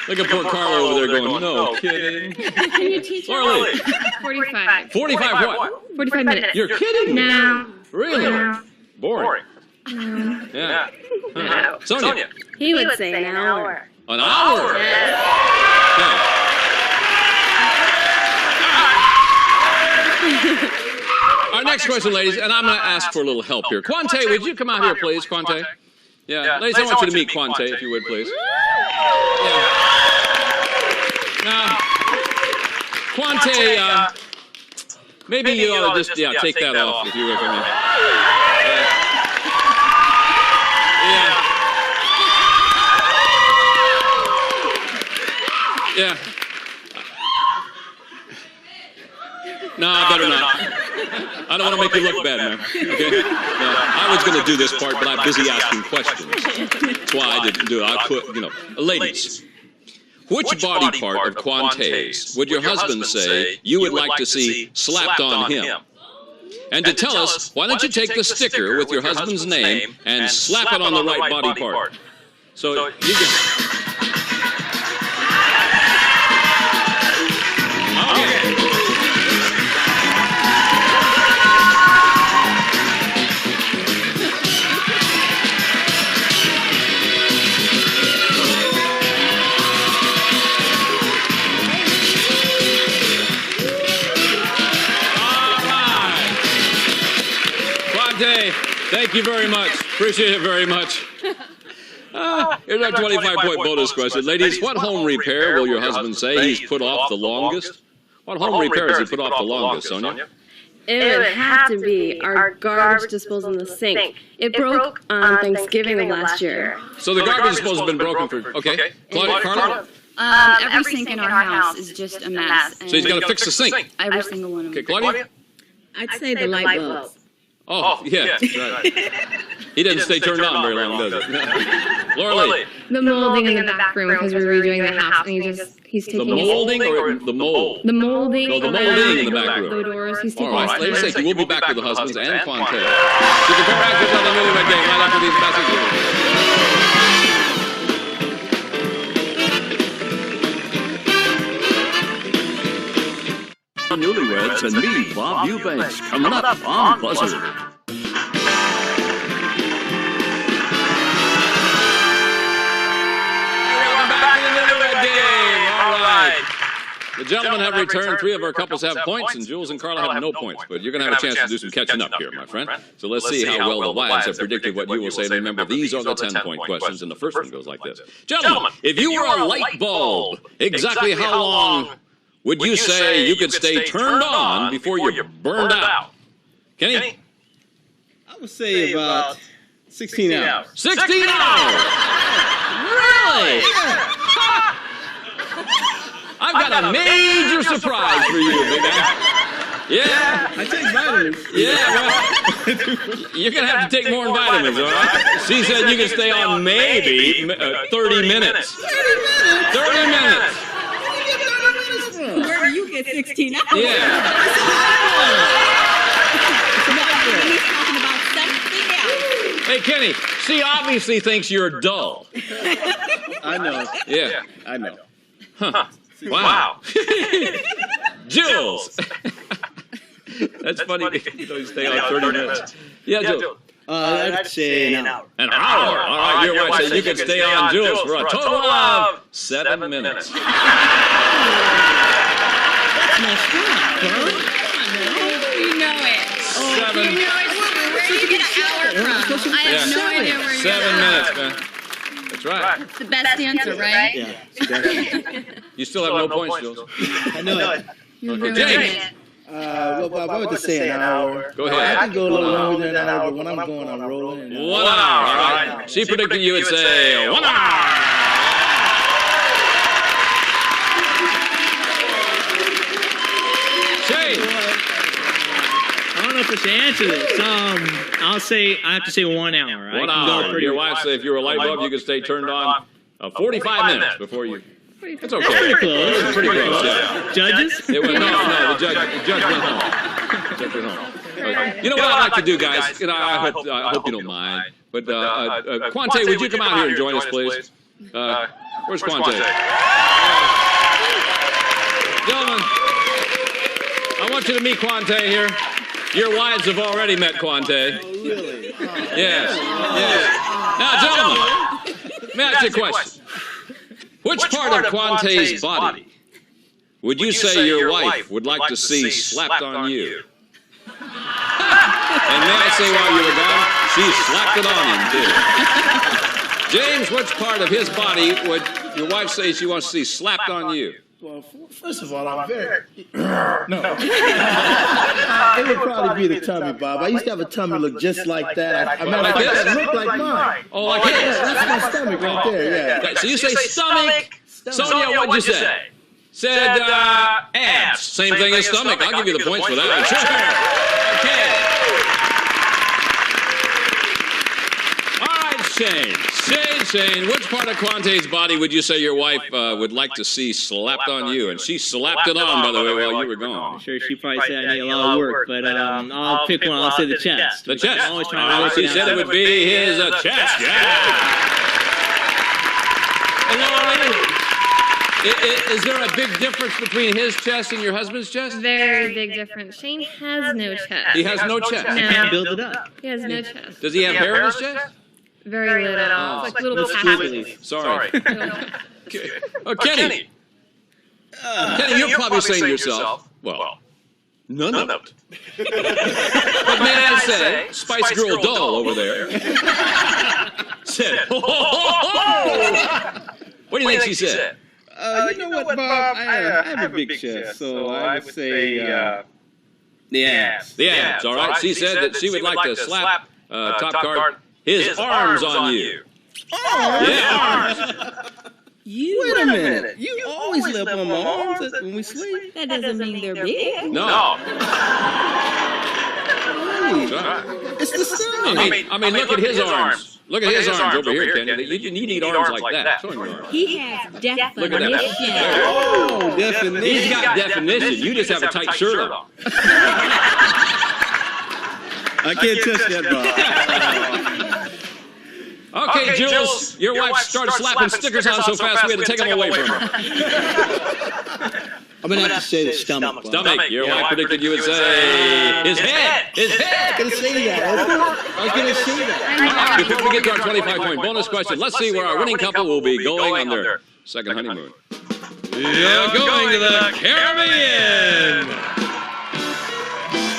Look at poor Carla over there going, no kidding. Can you teach Laura him? Lee. 45. 45 what? 45 minutes. You're kidding? No. Really? No. Boring. No. Yeah. Huh. Sonia. He would say an hour. An hour? Our next question, ladies, and I'm going to ask for a little help here. Quante, would you come out here, please, Quante? Yeah. Ladies, I want you to meet Quante, if you would, please. Yeah. Now, Quante, maybe you ought to just, take that off, if you would. Yeah. No, better not. I don't want to make you look bad, man. Okay? No, I was going to do this part, but I'm busy asking questions. That's why I didn't do it. I could, ladies. Which body part of Quante's would your husband say you would like to see slapped on him? And to tell us, why don't you take the sticker with your husband's name and slap it on the right body part? So you can... Thank you very much. Appreciate it very much. Here's our 25-point bonus question. Ladies, what home repair will your husband say he's put off the longest? What home repairs he put off the longest, Sonia? It would have to be our garbage disposal in the sink. It broke on Thanksgiving of last year. So the garbage disposal has been broken for, okay. Claudia, Carla? Every sink in our house is just a mess. So he's got to fix the sink. Every single one of them. Okay, Claudia? I'd say the light bulbs. Oh, yeah, right. He doesn't stay turned on very long, does it? Laura Lee? The molding in the back room because we're redoing the house, and he's taking the molding or the mold? The molding. No, the molding in the back room. The doors. He's taking all right, ladies and gentlemen, we'll be back with the husbands and Quante. You can come back to the Newlywed Game right after these messages. Newlyweds and me, Bob Eubanks, coming up on Buzzer. The gentlemen have returned. 3 of our couples have points, and Jules and Carla have no points. But you're going to have a chance to do some catching up here, my friend. So let's see how well the wives have predicted what you will say. Remember, these are the 10-point questions, and the first one goes like this. Gentlemen, if you were a light bulb, exactly how long would you say you could stay turned on before you're burned out? Kenny? I would say about 16 hours. 16 hours? Really? I've got a major surprise for you, big guy. Yeah. I take vitamins. Yeah, well, you're going to have to take more vitamins, all right? She said you can stay on maybe 30 minutes. 30 minutes. Where do you get 16 hours? Yeah. Hey, Kenny, she obviously thinks you're dull. I know. Yeah. I know. Huh. Wow. Jules. That's funny. You stay on 30 minutes. Yeah, Jules. I'd say an hour. An hour? All right, your wife said you can stay on, Jules, for a total of 7 minutes. That's my spot, bro. You know it. Seven. You know it. Where do you get an hour from? I have no idea where you get 7 minutes, man. That's right. It's the best answer, right? Yeah. You still have no points, Jules. I know it. Okay, James. Well, Bob, I would just say an hour. Go ahead. I can go a little longer than an hour, but when I'm going, I'm rolling. 1 hour, all right. She predicted you would say 1 hour. Shane. I don't know if I should answer this. I have to say 1 hour. 1 hour. Your wife said if you were a light bulb, you could stay turned on 45 minutes before you. It's okay. That's pretty close. It's pretty close, yeah. Judges? It went, no, the judge went home. The judge went home. Okay. You know what I'd like to do, guys? You know, I hope you don't mind. But Quante, would you come out here and join us, please? Where's Quante? Gentlemen, I want you to meet Quante here. Your wives have already met Quante. Oh, really? Yes. Yes. Now, gentlemen, let me ask you a question. Which part of Quante's body would you say your wife would like to see slapped on you? And may I say while you were gone, she slapped it on him, too. James, which part of his body would your wife say she wants to see slapped on you? Well, first of all, I'm very... No. It would probably be the tummy, Bob. I used to have a tummy look just like that. Like this? It looked like mine. Oh, like this? Yeah, that's my stomach right there, yeah. So you say stomach. Sonia, what'd you say? Said abs. Same thing as stomach. I'll give you the points for that. Okay. All right, Shane, which part of Quante's body would you say your wife would like to see slapped on you? And she slapped it on, by the way, while you were gone. I'm sure she probably said I need a lot of work, but I'll pick one. I'll say the chest. The chest. She said it would be his chest. Yeah. Is there a big difference between his chest and your husband's chest? Very big difference. Shane has no chest. He has no chest. No. I can't build it up. He has no chest. Does he have hair on his chest? Very little. Oh. It's like little patches. Sorry. Kenny. Kenny, you're probably saying to yourself, well, none of it. But may I say, Spice Girl Doll over there said, ho, ho, ho, ho. What do you think she said? You know what, Bob? I have a big chest, so I would say the abs. The abs, all right. She said that she would like to slap top card his arms on you. Arms? Yeah, arms. Wait a minute. You always live on my arms when we sleep. That doesn't mean they're big. No. It's the sun. I mean, look at his arms. Look at his arms over here, Kenny. You need arms like that. Show him your arms. He has definition. Look at that. Oh, definition. He's got definition. You just have a tight shirt on. I can't touch that, Bob. Okay, Jules, your wife started slapping stickers on so fast we had to take them away from her. I'm going to have to say the stomach. Stomach. Your wife predicted you would say his head. His head. I was going to say that. I was going to say that. Before we get to our 25-point bonus question, let's see where our winning couple will be going on their second honeymoon. You're going to the Caribbean.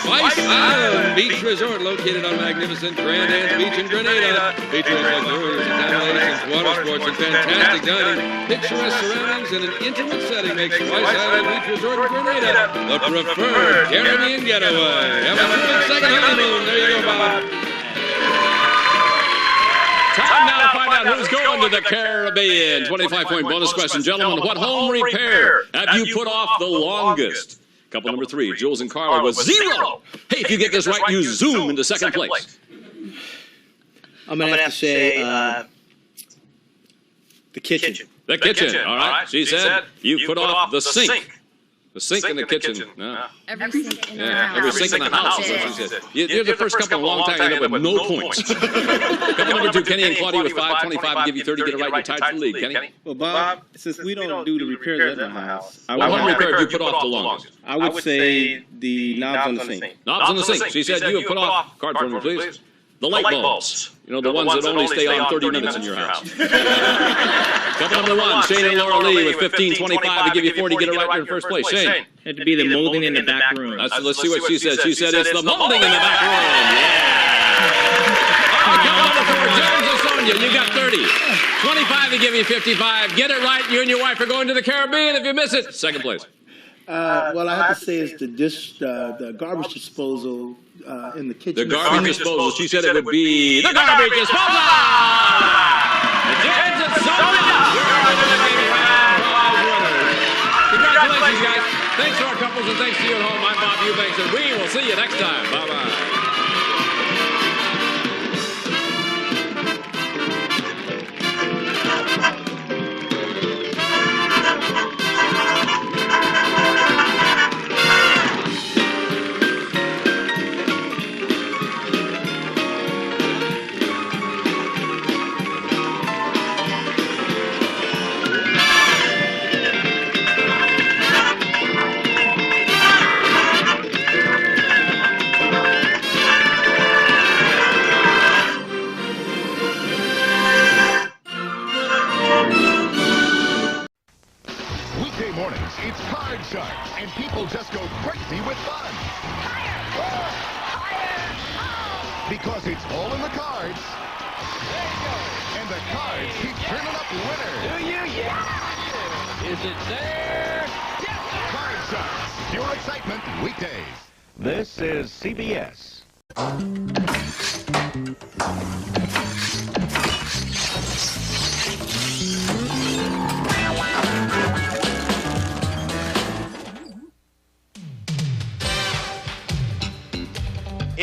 Spice Island Beach Resort, located on magnificent Grand Anse Beach in Grenada, featuring luxurious accommodations, water sports, and fantastic dining. Picturesque surroundings and an intimate setting make Spice Island Beach Resort in Grenada the preferred Caribbean getaway. Have a terrific second honeymoon. There you go, Bob. Time now to find out who's going to the Caribbean. 25-point bonus question. Gentlemen, what home repair have you put off the longest? Couple number 3, Jules and Carla was 0. Hey, if you get this right, you zoom into second place. I'm going to have to say the kitchen. The kitchen, all right. She said you put off the sink. The sink in the kitchen. No. Every sink in the house. Every sink in the house is what she said. You're the first couple in a long time to end up with no points. Couple number 2, Kenny and Claudia with 5. 25 will give you 30. Get it right, you're tied for the lead. Kenny? Well, Bob, since we don't do the repairs at my house, what home repair have you put off the longest? I would say the knobs on the sink. Knobs on the sink. She said you have put off, card for me, please. The light bulbs. You know, the ones that only stay on 30 minutes in your house. Couple number 1, Shane and Laura Lee with 15. 25 to give you 40. Get it right, you're in first place. Shane. Had to be the molding in the back room. Let's see what she said. She said it's the molding in the back room. Yeah. James and Sonia, you got 30. 25 to give you 55. Get it right, you and your wife are going to the Caribbean. If you miss it, second place. Well, I have to say it's the garbage disposal in the kitchen. The garbage disposal. She said it would be the garbage disposal. James and Sonia, congratulations, guys. Thanks to our couples and thanks to you at home. I'm Bob Eubanks, and we will see you next time. Bye-bye. And people just go crazy with fun. Because it's all in the cards. There you go. And the cards keep turning up winners. Do you? Yeah. Is it there? Yes. Card Sharks. Pure excitement weekdays. This is CBS.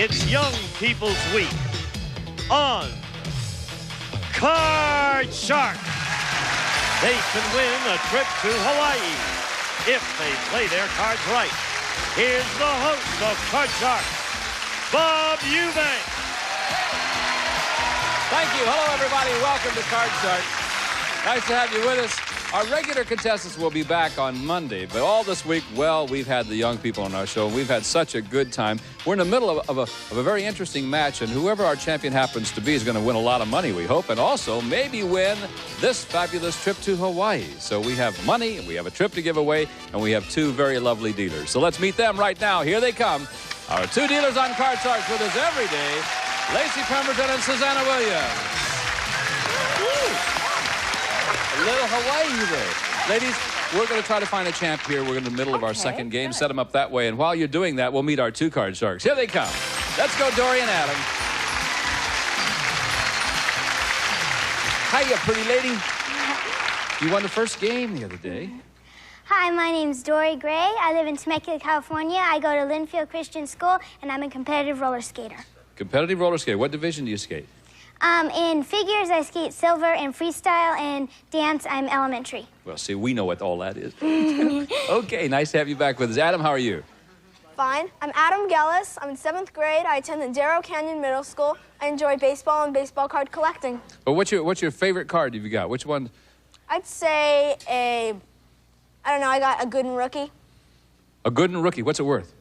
It's Young People's Week on Card Shark. They can win a trip to Hawaii if they play their cards right. Here's the host of Card Shark, Bob Eubanks. Thank you. Hello, everybody. Welcome to Card Shark. Nice to have you with us. Our regular contestants will be back on Monday, but all this week, well, we've had the young people on our show, and we've had such a good time. We're in the middle of a very interesting match, and whoever our champion happens to be is going to win a lot of money, we hope, and also maybe win this fabulous trip to Hawaii. So we have money, we have a trip to give away, and we have 2 very lovely dealers. So let's meet them right now. Here they come. Our 2 dealers on Card Sharks with us every day, Lacey Pemberton and Susanna Williams. A little Hawaii there. Ladies, we're going to try to find a champ here. We're in the middle of our second game. Set them up that way. And while you're doing that, we'll meet our two-card sharks. Here they come. Let's go, Dory and Adam. Hiya, pretty lady. You won the first game the other day. Hi, my name's Dory Gray. I live in Temecula, California. I go to Linfield Christian School, and I'm a competitive roller skater. Competitive roller skater. What division do you skate? In figures, I skate silver. In freestyle and dance, I'm elementary. Well, see, we know what all that is. Okay, nice to have you back with us. Adam, how are you? Fine. I'm Adam Gellis. I'm in 7th grade. I attend the Darrow Canyon Middle School. I enjoy baseball and baseball card collecting. Well, what's your favorite card have you got? Which one? I'd say I don't know, I got a Gooden Rookie. A Gooden Rookie. What's it worth?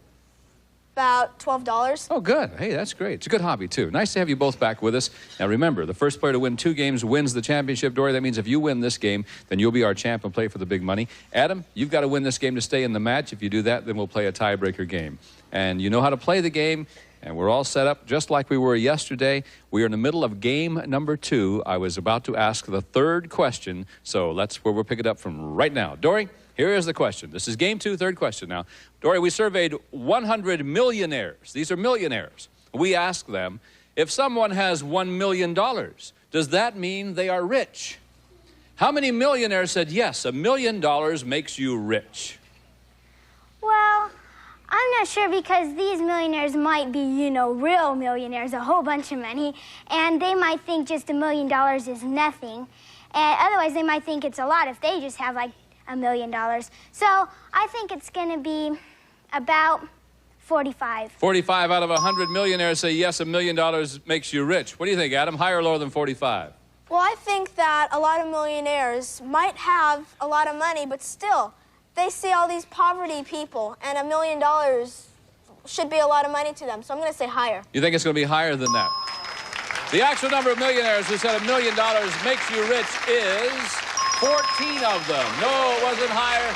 About $12. Oh, good. Hey, that's great. It's a good hobby, too. Nice to have you both back with us. Now, remember, the first player to win 2 games wins the championship, Dory. That means if you win this game, then you'll be our champ and play for the big money. Adam, you've got to win this game to stay in the match. If you do that, then we'll play a tiebreaker game. And you know how to play the game, and we're all set up just like we were yesterday. We are in the middle of game number 2. I was about to ask the 3rd question, so that's where we'll pick it up from right now. Dory? Here is the question. This is game 2, 3rd question now. Dory, we surveyed 100 millionaires. These are millionaires. We asked them, if someone has $1 million, does that mean they are rich? How many millionaires said, yes, $1 million makes you rich? Well, I'm not sure because these millionaires might be, you know, real millionaires, a whole bunch of money, and they might think just $1 million is nothing. And otherwise, they might think it's a lot if they just have, like, $1 million. So I think it's going to be about 45. 45 out of 100 millionaires say, yes, $1 million makes you rich. What do you think, Adam? Higher or lower than 45? Well, I think that a lot of millionaires might have a lot of money, but still, they see all these poverty people, and $1 million should be a lot of money to them. So I'm going to say higher. You think it's going to be higher than that? The actual number of millionaires who said $1 million makes you rich is 14 of them. No, it wasn't higher.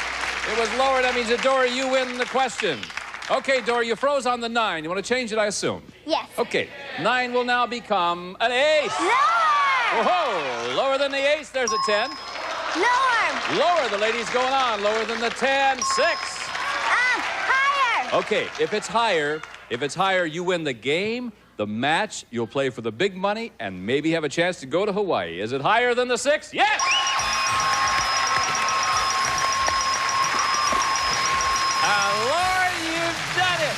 It was lower. That means that, Dory, you win the question. Okay, Dory, you froze on the 9. You want to change it, I assume? Yes. Okay. 9 will now become an ace. Lower! Whoa! Lower than the ace, there's a 10. Lower! Lower, the lady's going on. Lower than the 10. 6. Higher! Okay, if it's higher, you win the game, the match, you'll play for the big money, and maybe have a chance to go to Hawaii. Is it higher than the 6? Yes! Lauren, you've done it!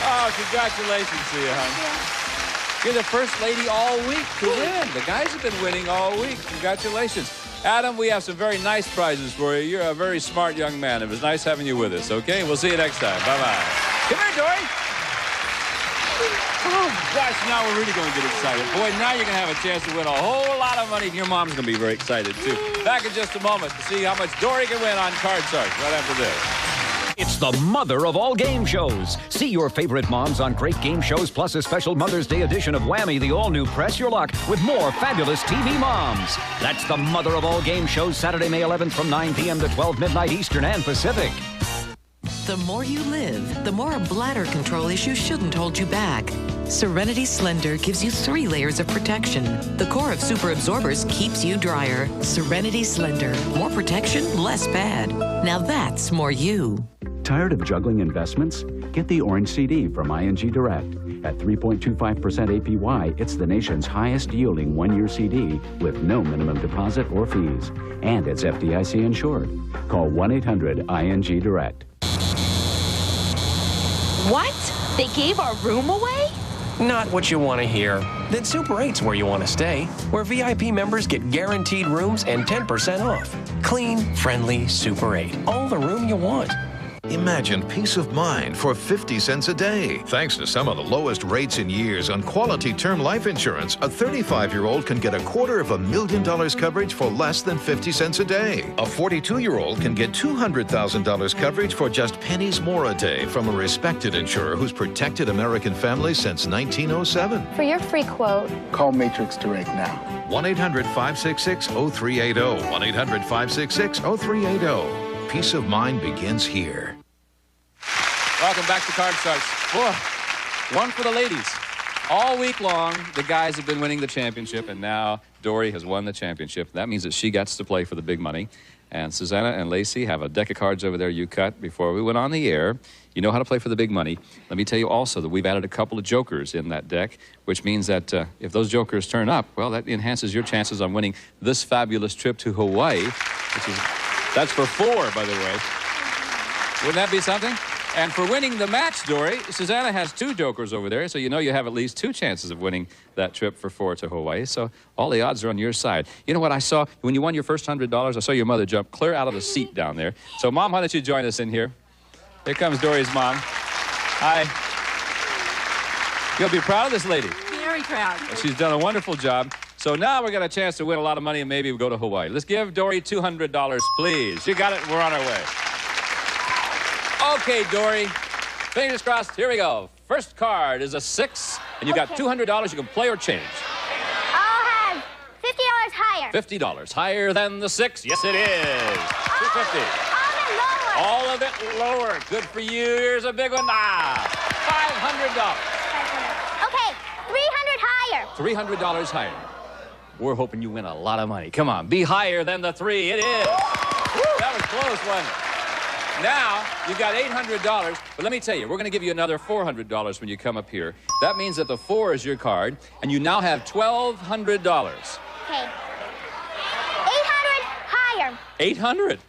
Oh, congratulations to you, hon. You're the first lady all week to win. The guys have been winning all week. Congratulations. Adam, we have some very nice prizes for you. You're a very smart young man. It was nice having you with us, okay? We'll see you next time. Bye-bye. Come here, Dory. Oh, gosh, now we're really going to get excited. Boy, now you're going to have a chance to win a whole lot of money, and your mom's going to be very excited, too. Back in just a moment to see how much Dory can win on Card Sharks right after this. It's the mother of all game shows. See your favorite moms on great game shows, plus a special Mother's Day edition of Whammy, the all-new Press Your Luck, with more fabulous TV moms. That's the mother of all game shows, Saturday, May 11th from 9 p.m. to 12 midnight Eastern and Pacific. The more you live, the more a bladder control issue shouldn't hold you back. Serenity Slender gives you 3 layers of protection. The core of super absorbers keeps you drier. Serenity Slender. More protection, less pad. Now that's more you. Tired of juggling investments? Get the Orange CD from ING Direct. At 3.25% APY, it's the nation's highest yielding 1-year CD with no minimum deposit or fees. And it's FDIC insured. Call 1-800-ING Direct. What? They gave our room away? Not what you want to hear. Then Super 8's where you want to stay, where VIP members get guaranteed rooms and 10% off. Clean, friendly Super 8. All the room you want. Imagine peace of mind for 50 cents a day. Thanks to some of the lowest rates in years on quality term life insurance, a 35-year-old can get $250,000 coverage for less than 50 cents a day. A 42-year-old can get $200,000 coverage for just pennies more a day from a respected insurer who's protected American families since 1907. For your free quote, call Matrix Direct now. 1-800-566-0380. 1-800-566-0380. Peace of mind begins here. Welcome back to Card Sharks. One for the ladies. All week long, the guys have been winning the championship, and now Dory has won the championship. That means that she gets to play for the big money. And Susanna and Lacey have a deck of cards over there you cut before we went on the air. You know how to play for the big money. Let me tell you also that we've added a couple of jokers in that deck, which means that if those jokers turn up, well, that enhances your chances on winning this fabulous trip to Hawaii, that's for 4, by the way. Wouldn't that be something? And for winning the match, Dory, Susanna has 2 jokers over there, so you know you have at least 2 chances of winning that trip for 4 to Hawaii. So all the odds are on your side. You know what I saw? When you won your first $100, I saw your mother jump clear out of the seat down there. So, Mom, why don't you join us in here? Here comes Dory's mom. Hi. You'll be proud of this lady. Very proud. She's done a wonderful job. So now we got a chance to win a lot of money and maybe we'll go to Hawaii. Let's give Dory $200, please. You got it. We're on our way. Okay, Dory. Fingers crossed. Here we go. First card is a 6, and you got $200 you can play or change. I'll have $50 higher. $50 higher than the 6. Yes, it is. $250. All of it lower. Good for you. Here's a big one. $500. Okay, $300 higher. $300 higher. We're hoping you win a lot of money. Come on, be higher than the 3. It is. Woo, that was close, wasn't it? Now, you've got $800, but let me tell you, we're going to give you another $400 when you come up here. That means that the 4 is your card, and you now have $1,200. Okay. $800 higher. 800. Is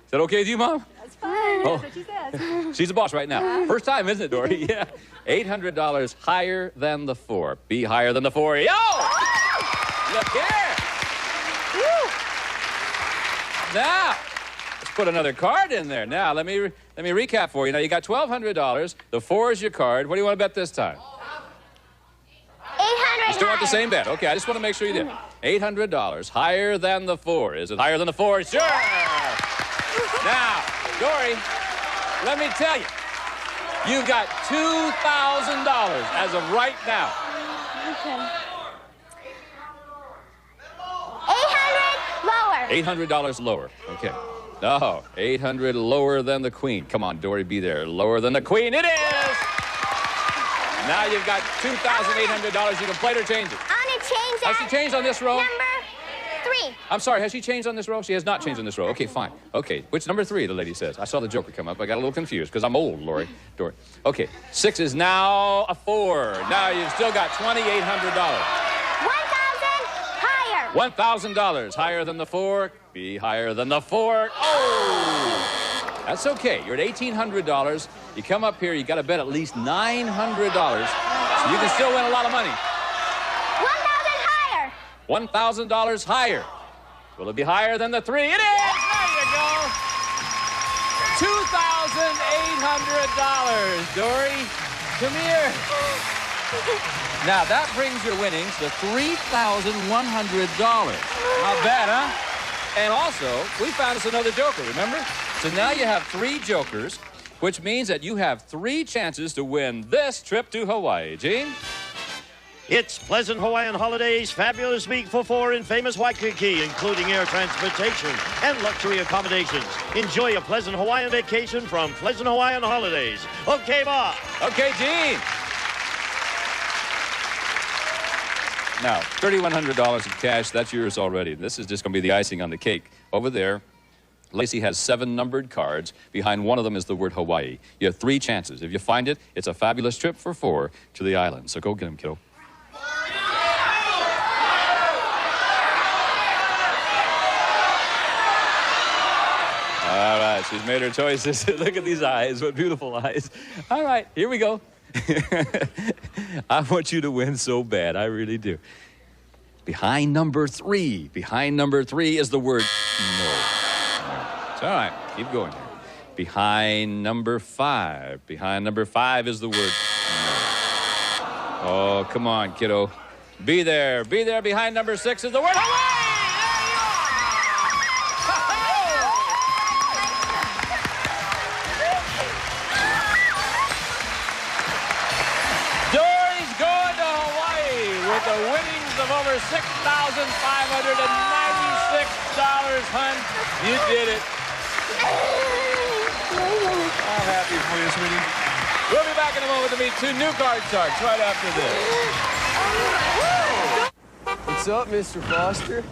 that okay with you, Mom? That's fine. That's what she says. She's the boss right now. First time, isn't it, Dory? Yeah. $800 higher than the 4. Be higher than the 4. Yo! Look here. Woo. Now, let's put another card in there. Now, let me recap for you. Now, you got $1,200. The 4 is your card. What do you want to bet this time? $800. You still want the same bet? Okay, I just want to make sure you did. $800 higher than the 4. Is it higher than the 4? Sure. Now, Dory, let me tell you, you've got $2,000 as of right now. Okay. $800 lower. $800 lower. Okay. No, $800 lower than the Queen. Come on, Dory, be there. Lower than the Queen. It is! Now you've got $2,800. You can play it or change it. I'm going to change that. Has she changed on this row? Number 3. I'm sorry, has she changed on this row? She has not changed on this row. Okay, fine. Okay, which number 3, the lady says? I saw the joker come up. I got a little confused because I'm old, Dory. Okay, 6 is now a 4. Now you've still got $2,800. $1,000 higher than the 4. Be higher than the 4. Oh! That's okay. You're at $1,800. You come up here, you got to bet at least $900. So you can still win a lot of money. $1,000 higher. $1,000 higher. Will it be higher than the 3? It is! There you go. $2,800. Dory, come here. Now, that brings your winnings to $3,100. Not bad, huh? And also, we found us another joker, remember? So now you have 3 jokers, which means that you have 3 chances to win this trip to Hawaii. Gene? It's Pleasant Hawaiian Holidays, fabulous week for 4 in famous Waikiki, including air transportation and luxury accommodations. Enjoy a pleasant Hawaiian vacation from Pleasant Hawaiian Holidays. Okay, Bob. Okay, Gene. Now, $3,100 in cash, that's yours already. This is just going to be the icing on the cake. Over there, Lacey has 7 numbered cards. Behind one of them is the word Hawaii. You have 3 chances. If you find it, it's a fabulous trip for 4 to the island. So go get them, kiddo. All right, she's made her choices. Look at these eyes. What beautiful eyes. All right, here we go. I want you to win so bad. I really do. Behind number 3. Behind number 3 is the word no. It's all right. Keep going here. Behind number 5. Behind number 5 is the word no. Oh, come on, kiddo. Be there. Be there. Behind number 6 is the word Hawaii. With the winnings of over $6,596, hun. You did it. I'm happy for you, sweetie. We'll be back in a moment to meet two new card sharks right after this. What's up, Mr. Foster?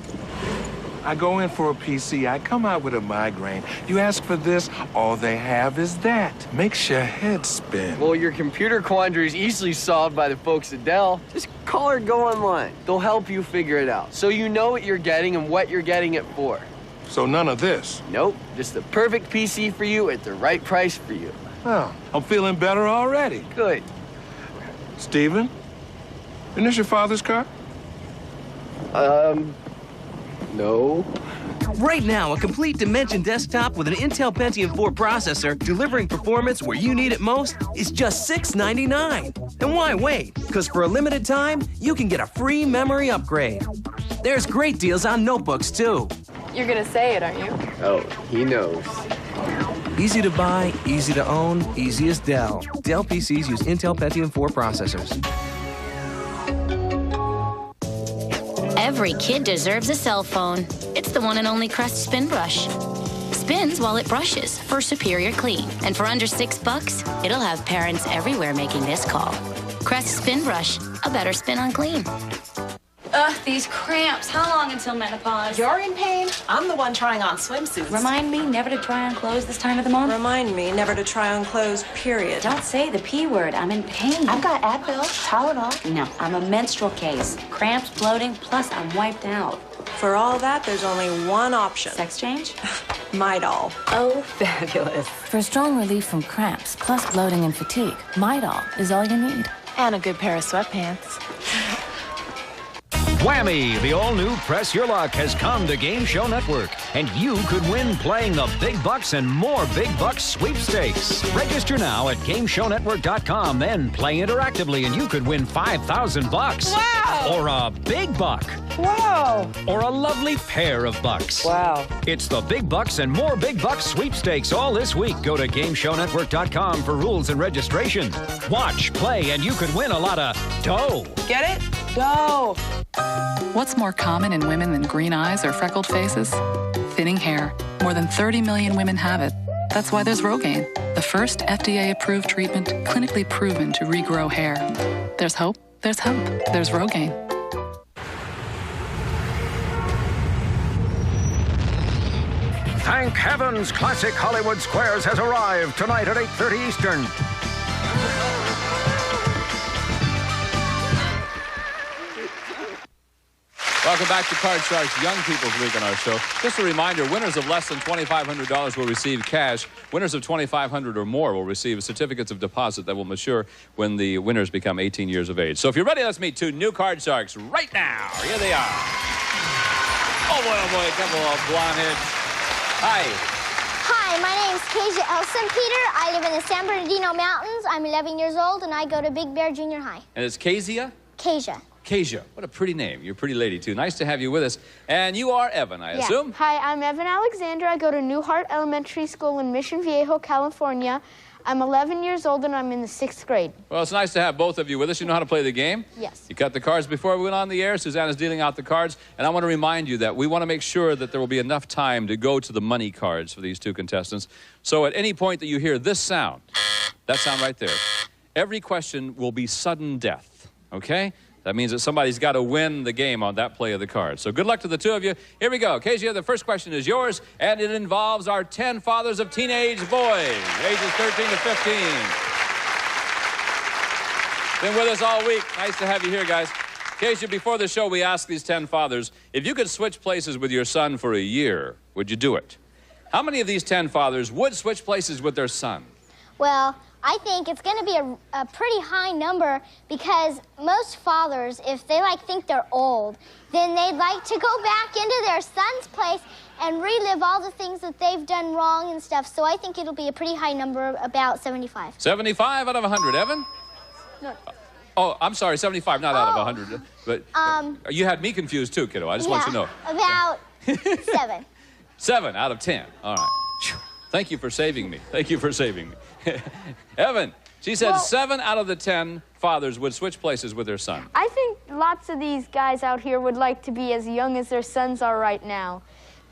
I go in for a PC, I come out with a migraine. You ask for this, all they have is that. Makes your head spin. Well, your computer quandary is easily solved by the folks at Dell. Just call or go online. They'll help you figure it out, so you know what you're getting and what you're getting it for. So none of this? Nope, just the perfect PC for you at the right price for you. Well, I'm feeling better already. Good. Steven, isn't this your father's car? No. Right now, a complete Dimension desktop with an Intel Pentium 4 processor delivering performance where you need it most is just $699. And why wait? Because for a limited time, you can get a free memory upgrade. There's great deals on notebooks, too. You're gonna say it, aren't you? Oh, he knows. Easy to buy, easy to own, easy as Dell. Dell PCs use Intel Pentium 4 processors. Every kid deserves a cell phone. It's the one and only Crest Spin Brush. Spins while it brushes for superior clean. And for under $6, it'll have parents everywhere making this call. Crest Spin Brush, a better spin on clean. Ugh, these cramps. How long until menopause? You're in pain? I'm the one trying on swimsuits. Remind me never to try on clothes this time of the month? Remind me never to try on clothes, period. Don't say the P word. I'm in pain. I've got Advil, Tylenol. No, I'm a menstrual case. Cramps, bloating, plus I'm wiped out. For all that, there's only one option. Sex change? Midol. Oh, fabulous. For strong relief from cramps, plus bloating and fatigue, Midol is all you need. And a good pair of sweatpants. Whammy, the all-new Press Your Luck has come to Game Show Network, and you could win playing the Big Bucks and more Big Bucks sweepstakes. Register now at GameShowNetwork.com, then play interactively, and you could win $5,000. Wow! Or a big buck. Wow! Or a lovely pair of bucks. Wow. It's the Big Bucks and more Big Bucks sweepstakes all this week. Go to GameShowNetwork.com for rules and registration. Watch, play, and you could win a lot of dough. Get it? Dough. What's more common in women than green eyes or freckled faces? Thinning hair. More than 30 million women have it. That's why there's Rogaine, the first FDA-approved treatment clinically proven to regrow hair. There's hope. There's hope. There's Rogaine. Thank heavens Classic Hollywood Squares has arrived tonight at 8:30 Eastern. Welcome back to Card Sharks Young People's Week on our show. Just a reminder, winners of less than $2,500 will receive cash. Winners of $2,500 or more will receive certificates of deposit that will mature when the winners become 18 years of age. So if you're ready, let's meet two new Card Sharks right now. Here they are. Oh boy, a couple of blonde heads. Hi. Hi, my name's Kasia Elson Peter. I live in the San Bernardino Mountains. I'm 11 years old, and I go to Big Bear Junior High. And it's Kasia? Kasia. Kasia. What a pretty name. You're a pretty lady, too. Nice to have you with us. And you are Evan, I assume? Hi, I'm Evan Alexander. I go to Newhart Elementary School in Mission Viejo, California. I'm 11 years old, and I'm in the 6th grade. Well, it's nice to have both of you with us. You know how to play the game? Yes. You cut the cards before we went on the air. Susanna's dealing out the cards. And I want to remind you that we want to make sure that there will be enough time to go to the money cards for these two contestants. So at any point that you hear this sound, that sound right there, every question will be sudden death, okay? That means that somebody's got to win the game on that play of the card. So good luck to the two of you. Here we go. Kasia, the first question is yours, and it involves our 10 fathers of teenage boys, ages 13 to 15. Been with us all week. Nice to have you here, guys. Kasia, before the show, we asked these 10 fathers, if you could switch places with your son for a year, would you do it? How many of these 10 fathers would switch places with their son? Well, I think it's going to be a pretty high number because most fathers, if they think they're old, then they'd like to go back into their son's place and relive all the things that they've done wrong and stuff. So I think it'll be a pretty high number, about 75. 75 out of 100. Evan? No. Oh, I'm sorry, 75, not out of 100. But you had me confused too, kiddo. I just want you to know. About 7. 7 out of 10. All right. Thank you for saving me. Thank you for saving me. Evan, she said 7 out of the 10 fathers would switch places with their son. I think lots of these guys out here would like to be as young as their sons are right now.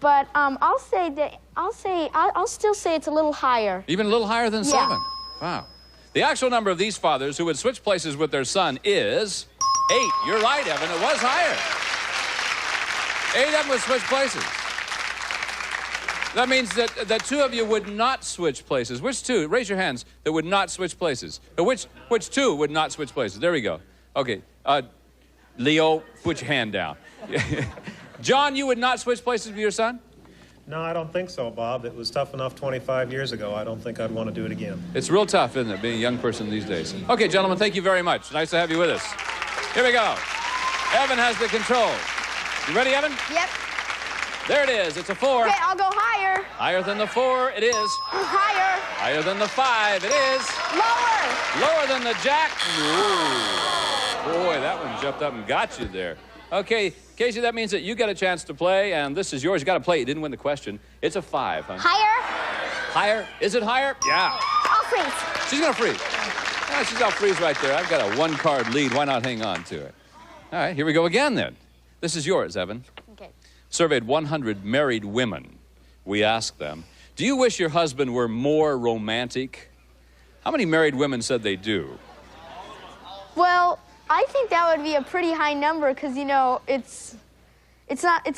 But I'll still say it's a little higher. Even a little higher than 7? Wow. The actual number of these fathers who would switch places with their son is 8. You're right, Evan. It was higher. 8 of them would switch places. That means that 2 of you would not switch places. Which 2? Raise your hands that would not switch places. Which 2 would not switch places? There we go. Okay. Leo, put your hand down. John, you would not switch places with your son? No, I don't think so, Bob. It was tough enough 25 years ago. I don't think I'd want to do it again. It's real tough, isn't it, being a young person these days? Okay, gentlemen, thank you very much. Nice to have you with us. Here we go. Evan has the control. You ready, Evan? Yep. There it is. It's a 4. Okay, I'll go higher. Higher than the 4, it is. Higher. Higher than the 5, it is. Lower. Lower than the jack. Ooh. Boy, that one jumped up and got you there. Okay, Casey, that means that you get a chance to play, and this is yours. You got to play. You didn't win the question. It's a 5, huh? Higher? Higher? Is it higher? Yeah. I'll freeze. She's going to freeze. Yeah, she's going to freeze right there. I've got a 1-card lead. Why not hang on to it? All right, here we go again, then. This is yours, Evan. Okay. Surveyed 100 married women. We asked them, do you wish your husband were more romantic? How many married women said they do? Well, I think that would be a pretty high number because, you know, it's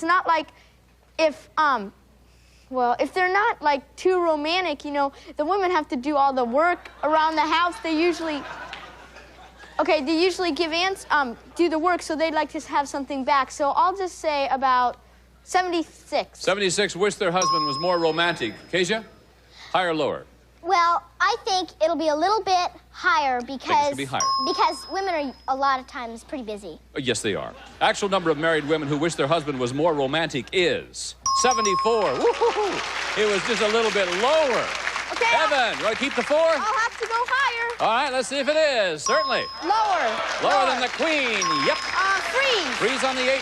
not like if they're not like too romantic, you know, the women have to do all the work around the house. They usually do the work, so they'd like to have something back. So I'll just say about 76. 76 wish their husband was more romantic. Kezia? Higher or lower? Well, I think it'll be a little bit higher because women are a lot of times pretty busy. Yes, they are. Actual number of married women who wish their husband was more romantic is 74. Woo-hoo-hoo. It was just a little bit lower. Okay. Evan, you want to keep the 4? I'll have to go higher. All right, let's see if it is. Certainly. Lower. Lower than the queen. Yep. Freeze. Freeze on the 8.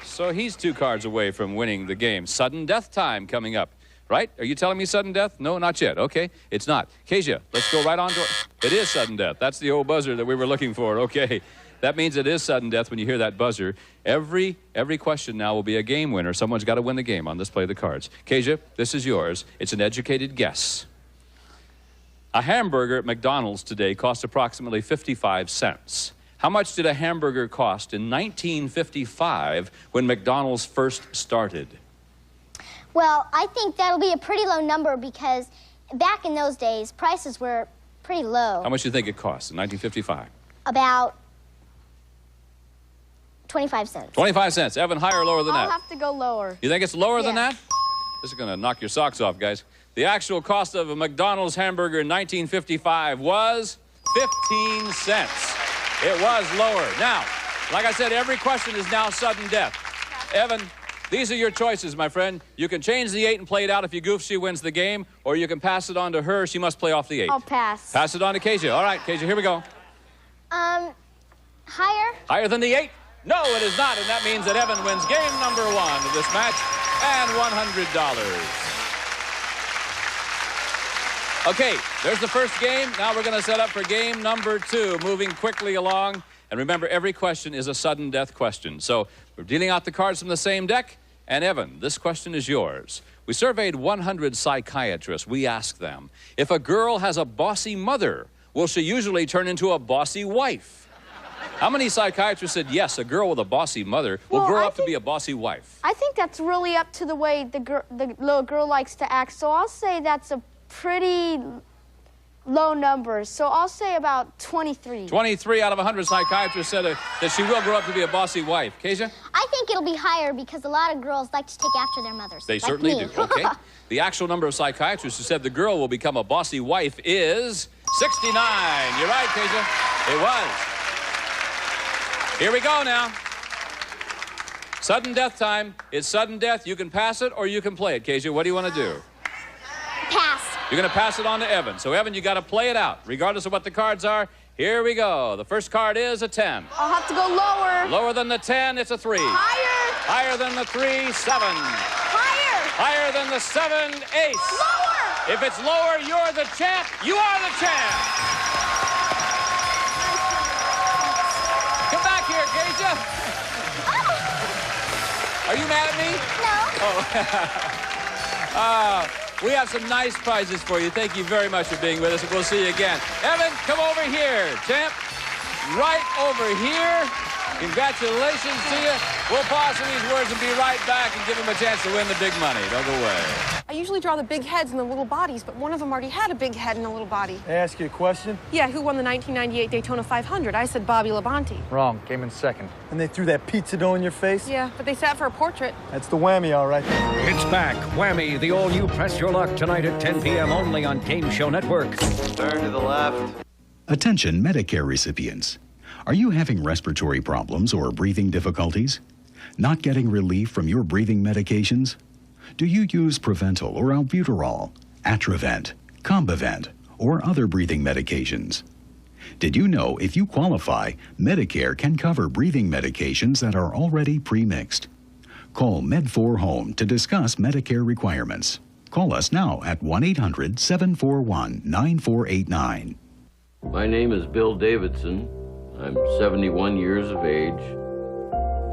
So he's 2 cards away from winning the game. Sudden death time coming up. Right? Are you telling me sudden death? No, not yet. Okay, it's not. Kezia, let's go right on to it. It is sudden death. That's the old buzzer that we were looking for. Okay, that means it is sudden death when you hear that buzzer. Every question now will be a game winner. Someone's got to win the game on this play of the cards. Kezia, this is yours. It's an educated guess. A hamburger at McDonald's today cost approximately 55 cents. How much did a hamburger cost in 1955 when McDonald's first started? Well, I think that'll be a pretty low number because back in those days, prices were pretty low. How much do you think it cost in 1955? About 25 cents. 25 cents. Evan, higher or lower than that? I'll have to go lower. You think it's lower than that? This is going to knock your socks off, guys. The actual cost of a McDonald's hamburger in 1955 was 15 cents. It was lower. Now, like I said, every question is now sudden death. Evan, these are your choices, my friend. You can change the 8 and play it out. If you goof, she wins the game. Or you can pass it on to her. She must play off the 8. I'll pass. Pass it on to Kezia. All right, Kezia, here we go. Higher? Higher than the 8? No, it is not. And that means that Evan wins game number 1 of this match and $100. Okay, there's the first game. Now we're going to set up for game number 2, moving quickly along. And remember, every question is a sudden death question. So we're dealing out the cards from the same deck. And Evan, this question is yours. We surveyed 100 psychiatrists. We asked them, if a girl has a bossy mother, will she usually turn into a bossy wife? How many psychiatrists said, yes, a girl with a bossy mother will grow up to be a bossy wife? I think that's really up to the way the little girl likes to act. So I'll say that's a pretty low number. So I'll say about 23. 23 out of 100 psychiatrists said that she will grow up to be a bossy wife. Kezia? I think it'll be higher because a lot of girls like to take after their mothers. They like certainly me. do. Okay. The actual number of psychiatrists who said the girl will become a bossy wife is 69. You're right, Kezia. It was. Here we go now. Sudden death time. It's sudden death. You can pass it or you can play it. Kezia, what do you want to do? Pass. You're going to pass it on to Evan. So, Evan, you got to play it out, regardless of what the cards are. Here we go. The first card is a 10. I'll have to go lower. Lower than the 10, it's a 3. Higher. Higher than the 3, 7. Higher. Higher than the 7, ace. Lower. If it's lower, you're the champ. You are the champ. Come back here, Kezia. Are you mad at me? No. Oh. We have some nice prizes for you. Thank you very much for being with us, and we'll see you again. Evan, come over here. Champ, right over here. Congratulations to you. We'll pause for these words and be right back and give them a chance to win the big money. Don't go away. I usually draw the big heads and the little bodies, but one of them already had a big head and a little body. May I ask you a question? Yeah, who won the 1998 Daytona 500? I said Bobby Labonte. Wrong. Came in second. And they threw that pizza dough in your face? Yeah, but they sat for a portrait. That's the whammy, all right. It's back. Whammy, the all-new Press Your Luck, tonight at 10 p.m. only on Game Show Network. Turn to the left. Attention Medicare recipients. Are you having respiratory problems or breathing difficulties? Not getting relief from your breathing medications? Do you use Proventil or Albuterol, Atrovent, Combivent, or other breathing medications? Did you know if you qualify, Medicare can cover breathing medications that are already pre-mixed? Call Med4Home to discuss Medicare requirements. Call us now at 1-800-741-9489. My name is Bill Davidson. I'm 71 years of age.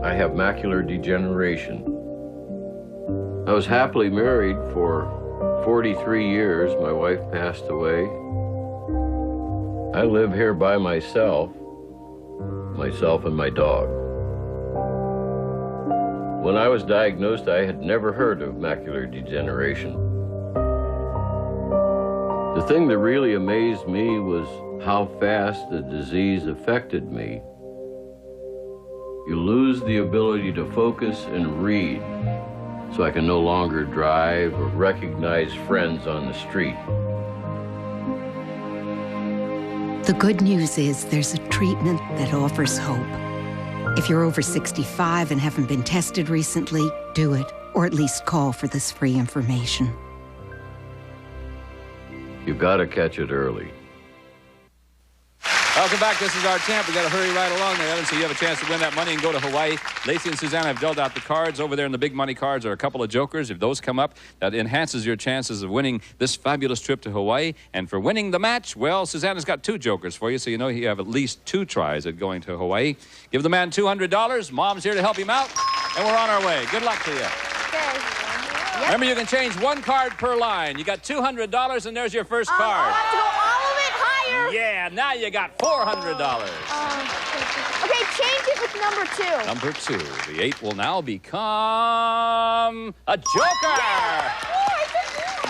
I have macular degeneration. I was happily married for 43 years. My wife passed away. I live here by myself and my dog. When I was diagnosed, I had never heard of macular degeneration. The thing that really amazed me was how fast the disease affected me. You lose the ability to focus and read, so I can no longer drive or recognize friends on the street. The good news is there's a treatment that offers hope. If you're over 65 and haven't been tested recently, do it, or at least call for this free information. You've got to catch it early. Welcome back. This is our champ. We got to hurry right along there, Evan, so you have a chance to win that money and go to Hawaii. Lacey and Susanna have dealt out the cards. Over there in the big money cards are a couple of jokers. If those come up, that enhances your chances of winning this fabulous trip to Hawaii. And for winning the match, well, Susanna's got two jokers for you, so you know you have at least 2 tries at going to Hawaii. Give the man $200. Mom's here to help him out, and we're on our way. Good luck to you. Okay. Yep. Remember, you can change 1 card per line. You got $200, and there's your first card. I have to go all of it higher. Yeah, now you got $400. Okay, change it with number 2. Number 2. The 8 will now become a joker.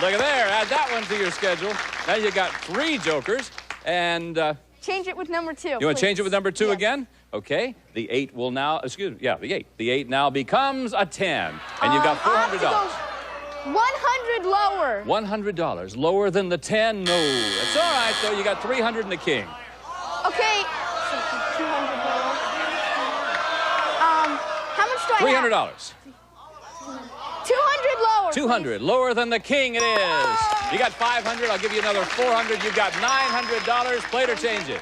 Look at there. Add that one to your schedule. Now you got 3 jokers, and change it with number 2. You want to change it with number 2 yes. again? Okay. The 8 will now, excuse me, yeah, the 8. The 8 now becomes a 10, and you've got $400. 100 lower. $100 lower than the 10? No. That's all right, though. You got 300 and the king. Okay. 200 lower. How much do I have? $300. 200 lower. 200 lower than the king it is. You got 500. I'll give you another 400. You've got $900. Play it or change it.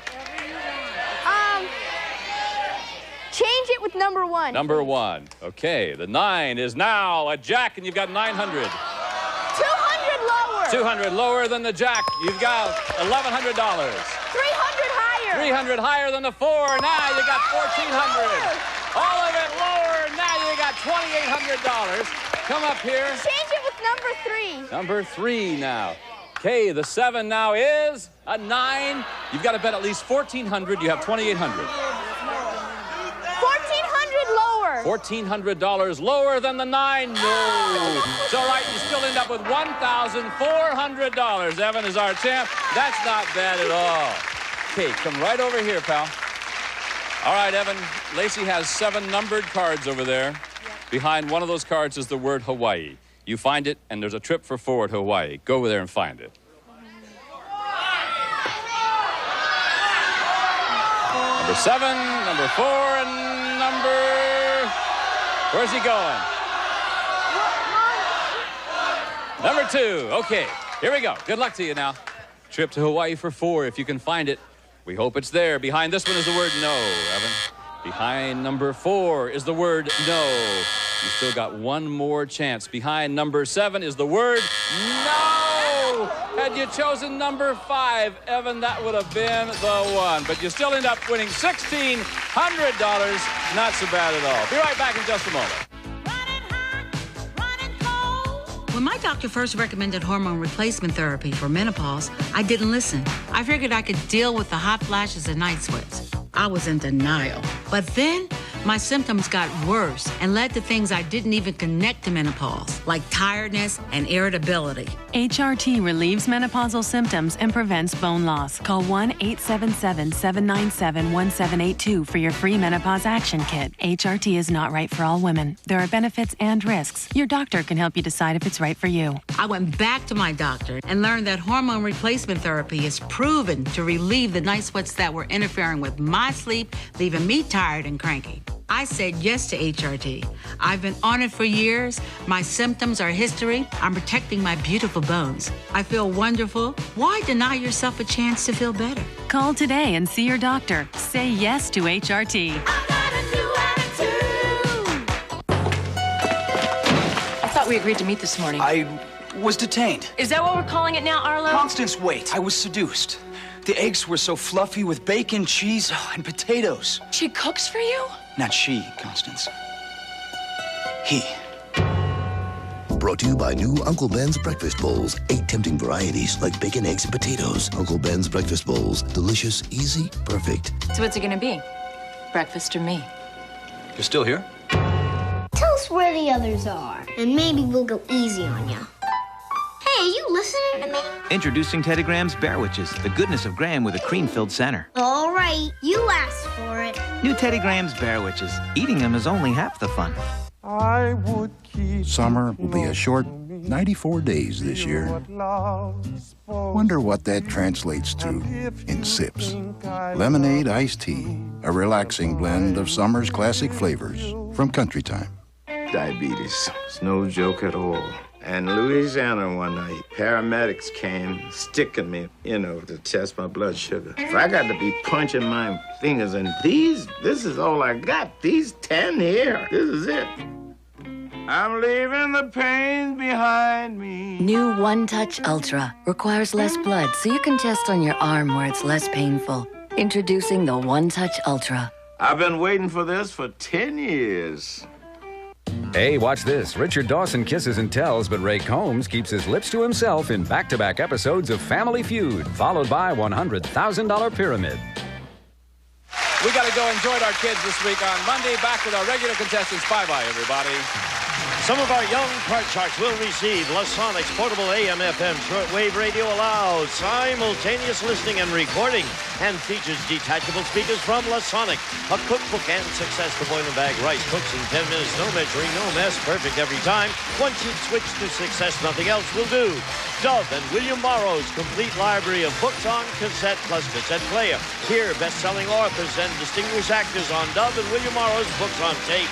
Change it with number 1. Number 1. Okay. The 9 is now a jack, and you've got 900. 200 lower. 200 lower than the jack. You've got $1,100. 300 higher. 300 higher than the 4. Now you got $1,400. All of it lower. Now you got $2,800. Come up here. Change it with number 3. Number 3 now. Okay, the 7 now is a 9. You've got to bet at least $1,400. You have $2,800. $1,400 lower than the 9. No. It's all right. You still end up with $1,400. Evan is our champ. That's not bad at all. Okay, come right over here, pal. All right, Evan. Lacey has 7 numbered cards over there. Yep. Behind one of those cards is the word Hawaii. You find it, and there's a trip for 4 at Hawaii. Go over there and find it. Number 7, number 4, and number... Where's he going? Number 2. Okay, here we go. Good luck to you now. Trip to Hawaii for 4, if you can find it. We hope it's there. Behind this one is the word no, Evan. Behind number 4 is the word no. You still got 1 more chance. Behind number 7 is the word no. Had you chosen number 5, Evan, that would have been the one. But you still end up winning $1,600. Not so bad at all. Be right back in just a moment. When my doctor first recommended hormone replacement therapy for menopause, I didn't listen. I figured I could deal with the hot flashes and night sweats. I was in denial. But then, my symptoms got worse and led to things I didn't even connect to menopause, like tiredness and irritability. HRT relieves menopausal symptoms and prevents bone loss. Call 1-877-797-1782 for your free menopause action kit. HRT is not right for all women. There are benefits and risks. Your doctor can help you decide if it's right for you. I went back to my doctor and learned that hormone replacement therapy is proven to relieve the night sweats that were interfering with my sleep, leaving me tired and cranky. I said yes to HRT. I've been on it for years. My symptoms are history. I'm protecting my beautiful bones. I feel wonderful. Why deny yourself a chance to feel better? Call today and see your doctor. Say yes to HRT. I thought we agreed to meet this morning. I was detained. Is that what we're calling it now, Arlo? Constance, wait. I was seduced. The eggs were so fluffy with bacon, cheese, and potatoes. She cooks for you? Not she, Constance. He. Brought to you by new Uncle Ben's Breakfast Bowls. 8 tempting varieties like bacon, eggs, and potatoes. Uncle Ben's Breakfast Bowls. Delicious, easy, perfect. So what's it gonna be? Breakfast or me? You're still here? Tell us where the others are, and maybe we'll go easy on you. Hey, are you listening to me? Introducing Teddy Graham's Bear Witches, the goodness of Graham with a cream-filled center. All right, you asked for it. New Teddy Graham's Bear Witches. Eating them is only half the fun. I would keep Summer will be a short 94 days this year. Wonder what that translates to in sips. Lemonade iced tea, a relaxing blend of summer's classic flavors from Country Time. Diabetes. It's no joke at all. And Louisiana one night, paramedics came sticking me, to test my blood sugar. So I got to be punching my fingers, and this is all I got. These 10 here, this is it. I'm leaving the pain behind me. New One Touch Ultra requires less blood, so you can test on your arm where it's less painful. Introducing the One Touch Ultra. I've been waiting for this for 10 years. Hey, watch this. Richard Dawson kisses and tells, but Ray Combs keeps his lips to himself in back-to-back episodes of Family Feud, followed by $100,000 Pyramid. We got to go enjoy our kids this week on Monday. Back with our regular contestants. Bye-bye, everybody. Some of our young card sharks will receive Lasonic's portable AM/FM shortwave radio allows simultaneous listening and recording, and features detachable speakers from Lasonic. A cookbook and success to boil and bag rice. Cooks in 10 minutes, no measuring, no mess, perfect every time. Once you've switched to success, nothing else will do. Dove and William Morrow's complete library of books on cassette plus cassette player. Hear best-selling authors and distinguished actors on Dove and William Morrow's books on tape.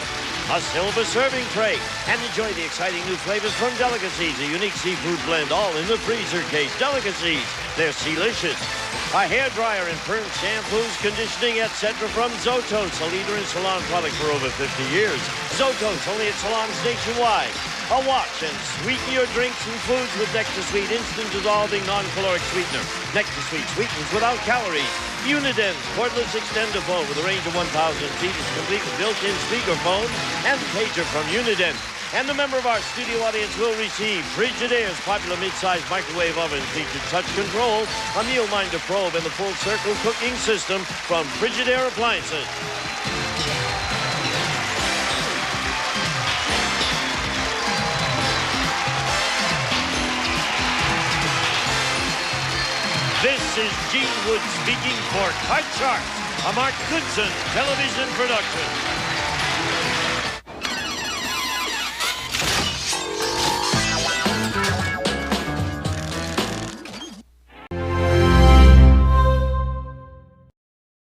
A silver serving tray, and enjoy the exciting new flavors from Delicacies, a unique seafood blend, all in the freezer case. Delicacies, they're sealicious. A hairdryer and perm shampoos, conditioning, etc. from Zotos, a leader in salon products for over 50 years. Zotos, only at salons nationwide. A watch and sweeten your drinks and foods with NectarSweet instant dissolving non-caloric sweetener. NectarSweet sweetens without calories. Uniden's cordless extender phone with a range of 1,000 feet is complete with built-in speakerphone and pager from Uniden. And a member of our studio audience will receive Frigidaire's popular mid-size microwave oven featured touch control, a meal minder probe, and the full circle cooking system from Frigidaire Appliances. This is Gene Wood speaking for Card Sharks, a Mark Goodson television production.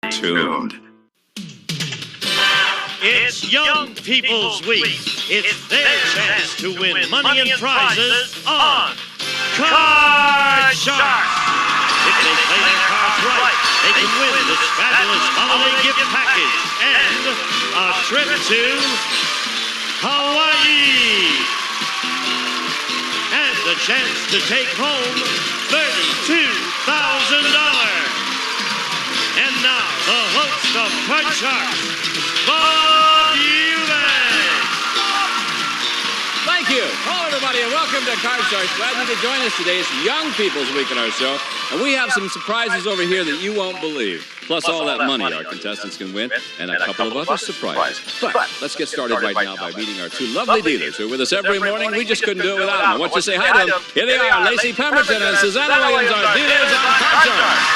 Tuned. It's Young People's Week. It's their chance to win money and prizes on Card Sharks. If they play their cards right, they can win this fabulous holiday gift package and a trip to Hawaii. And the chance to take home $32,000. And now, the host of Card Sharks, Bob Eubanks. Thank you. Hello, everybody. everybody, and welcome to Card Sharks. Glad you could join us today. It's Young People's Week in our show, and we have some surprises over here that you won't believe. Plus all that money our contestants can win, and a couple of other surprises. But let's get started right now by meeting our two lovely dealers who are with us every morning. We just couldn't do it without them. Why don't you say hi to them? Here they are, Lacey Pemberton and Susanna Williams, our dealers on Card Sharks.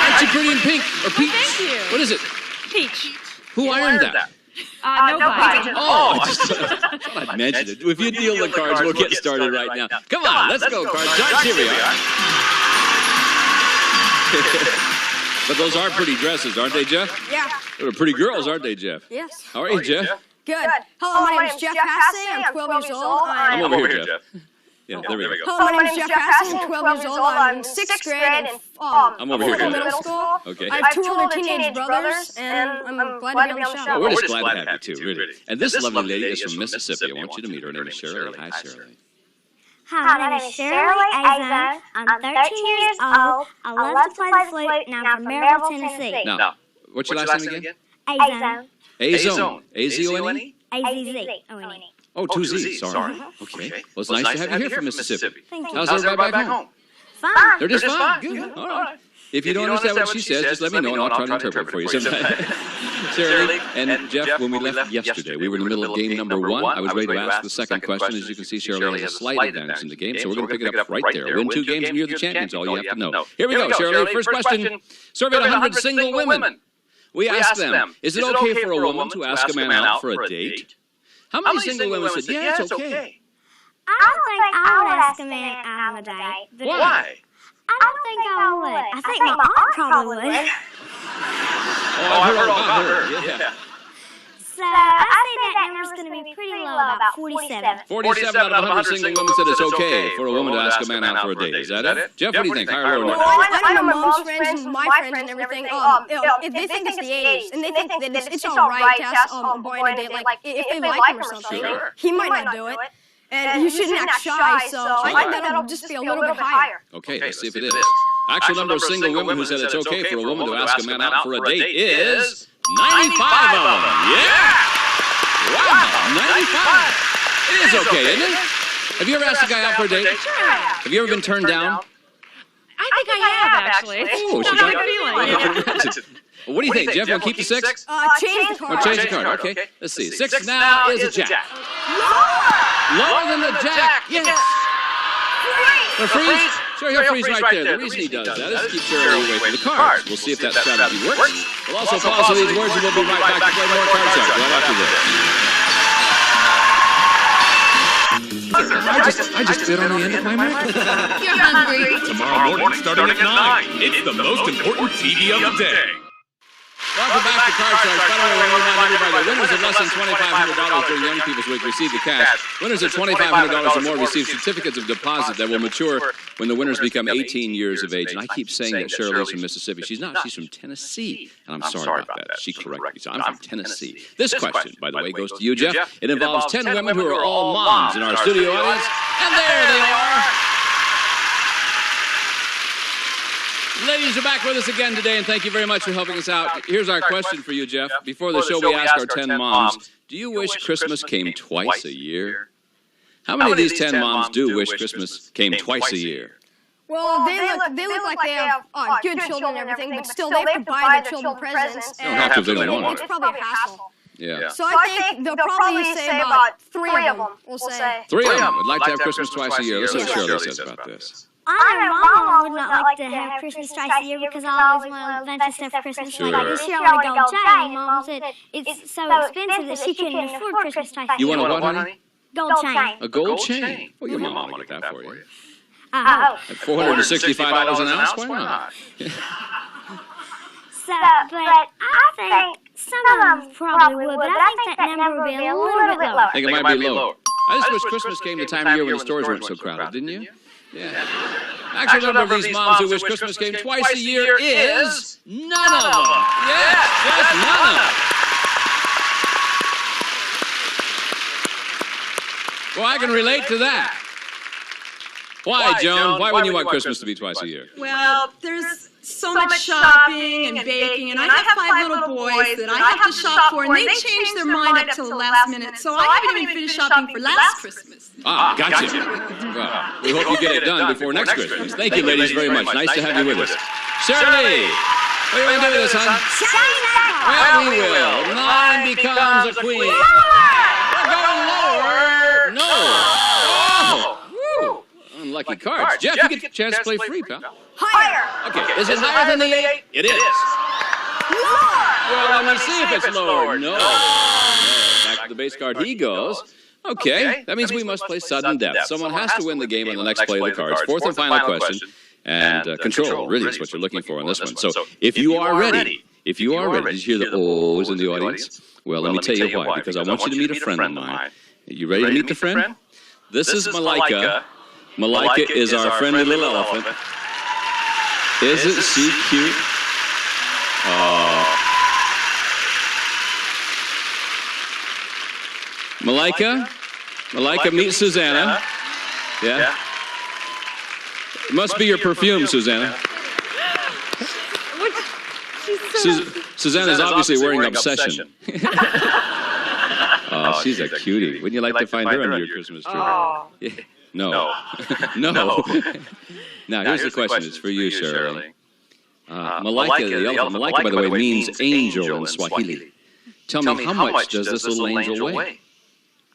Aren't you pretty in pink? Or peach? Thank you. What is it? Peach. Who ironed that? Nobody. Oh, I thought I'd mention it. If you deal the cards, we'll get started right now. Come on, let's go, Card Sharks. Here we are. But those are pretty dresses, aren't they, Jeff? Yeah. They're pretty girls, aren't they, Jeff? Yes. How are you, Jeff? Good. Hello, my name is Jeff Hassey. I'm 12 years old. I'm over here, Jeff. Yeah, there we go. Hello, my name is Jeff Hassey. I'm 12 years old. I'm in 6th grade and I'm over here, Jeff. middle school. Okay. I have two older teenage brothers, and I'm glad to be on the show. Oh, we're just glad to have you, too, really. And this lovely lady is from Mississippi. I want you to meet her. Her name is Shirley. Hi, Shirley. Hi, my name is Shirley Azone. I'm 13 years old. I love to play the flute, and I'm from Maryville, Tennessee. Now, what's your last name again? Azone. Azone. A-Z-O-N-E? A-Z-Z-O-N-E. Oh, two Z's. Sorry. Okay. Well, it's nice to have you here from Mississippi. Thank you. How's everybody back home? Fine. They're just fine. Good. All right. If you don't understand what she says, just let me know and I'll try to interpret for you sometime. Shirley and Jeff, when we left yesterday, we were in the middle of game number 1. I was ready to ask the second question. As you can see, Shirley has a slight advantage in the game, so we're going to pick it up right there. Win 2 games and you're the champions, all you have to know. Here we go, Shirley. First question. Surveyed 100 single women. We asked them, is it okay for a woman to ask a man out for a date? How many single women said, yeah, it's okay? I don't think I would ask a man out on a date. Why? I don't think I would. I think my aunt probably would. Oh, I've heard all about her. Yeah. So I think that number's going to be pretty low, about 47. 47 out of 100 single women said it's okay for a woman to ask a man out for a date. Is that it? Jeff, what do you think? Higher or lower? Well, I know my mom's friends and my friends and everything. They think it's the 80s, and they think that it's all right to ask a boy on a date, like if they like him or something. Sure. He might not do it, and you shouldn't act shy. So I think that'll just be a little bit higher. Okay, let's see if it is. Actual number of single women who said it's okay for a woman to ask a man out for a date is 95 of them. Yeah! Wow, 95. It is okay, isn't it? Have you ever asked a guy out for a date? Sure. Have you ever been turned down? I think I have, actually. Oh, It's not a good feeling. Well, what do you think, Jeff? Want to keep the 6? Change the card. Or change the card, okay. Let's see. 6 now is a jack. Lower than the jack. Yes. The freeze? Sure, he'll freeze right there. The reason he does that is to keep Shirley away from the cards. We'll see if that strategy works. We'll also pause for these words and we'll be right back to play more Card Sharks right after this. I just bit on the end of my mic. You're hungry. Tomorrow morning, starting at 9, it's the most important TV of the day. Welcome back to Card Sharks. By the way, I want to remind everybody, winners of less than $2,500 during Young People's Week receive the cash. Winners of $2,500 or more receive certificates of deposit that will mature when the winners become 18 years of age. And I keep saying that Shirley's from Mississippi. She's not. She's from Tennessee. And I'm sorry about that. She corrected me. So I'm from Tennessee. This question, by the way, goes to you, Jeff. It involves 10 women who are all moms in our studio audience. And there they are. Ladies are back with us again today, and thank you very much for helping us out. Here's our question for you, Jeff. Before the show, we ask our 10 moms, do you wish Christmas came twice a year? How many of these 10 moms do wish Christmas came twice a year? Well, they look like they have good children and everything, but still they have to buy their children presents. They don't have to if they don't want It's it. probably a hassle. Yeah. So I think they'll probably say about 3 of them. We'll say 3 of them would like to have Christmas twice a year. Let's see what Shirley says about this. I know Mama would not like to have Christmas twice a year because I always want a bunch of stuff for Christmas. Sure. Like this year I want a gold chain. Mom said it's so expensive that she couldn't afford Christmas twice a year. You want a what, honey? Gold chain. A gold chain? Well, your mom will get that for you. I At $465 an ounce? Why not? So, but I think some of them probably would, but I think that number would be a little bit lower. I think it might be lower. I just wish Christmas came the time of year when the stores weren't so crowded, didn't you? Yeah. Actual number of these moms who wish Christmas came twice a year is none of them. Yes, just none of them. Well, I can relate to that. Why, Joan? Why wouldn't you want Christmas to be twice a year? Well, there's so much shopping and baking, and I have 5 little boys that I have to shop for, and they change their mind up till the last minute, so I haven't even finished shopping for last Christmas. Ah, gotcha. Well, we hope you get it done before next Christmas. Thank you, ladies, very much. Nice to have you with us. Shirley, what do you want to do with us, hon? Well, we will. 9 becomes a queen. We're going lower. No. Oh. Woo. Unlucky cards. Jeff, you get a chance to play free, pal. Higher. Okay, is it higher than the 8? It is. Well, let me see if it's lower. No. Back to the base card he goes. Okay, that means we must play sudden death. Someone has to win the game on the next play of the cards. Fourth and final question. And control really is what you're looking for on this one. So if you are ready, did you hear the O's in the audience? Well, let me tell you why, because I want you to meet a friend of mine. You ready to meet the friend? This is Malika. Malika is our friendly little elephant. Isn't she cute? Malika, meet Susanna. Yeah? It must be your perfume, Susanna. Susanna's obviously wearing Obsession. Oh, she's a cutie. Wouldn't you like to find her under your Christmas tree? Yeah. No. No. Now, here's the question. It's for you, Shirley. Malika, the elephant. Malika, by the way, means angel in Swahili. Tell me, how much does this little angel weigh?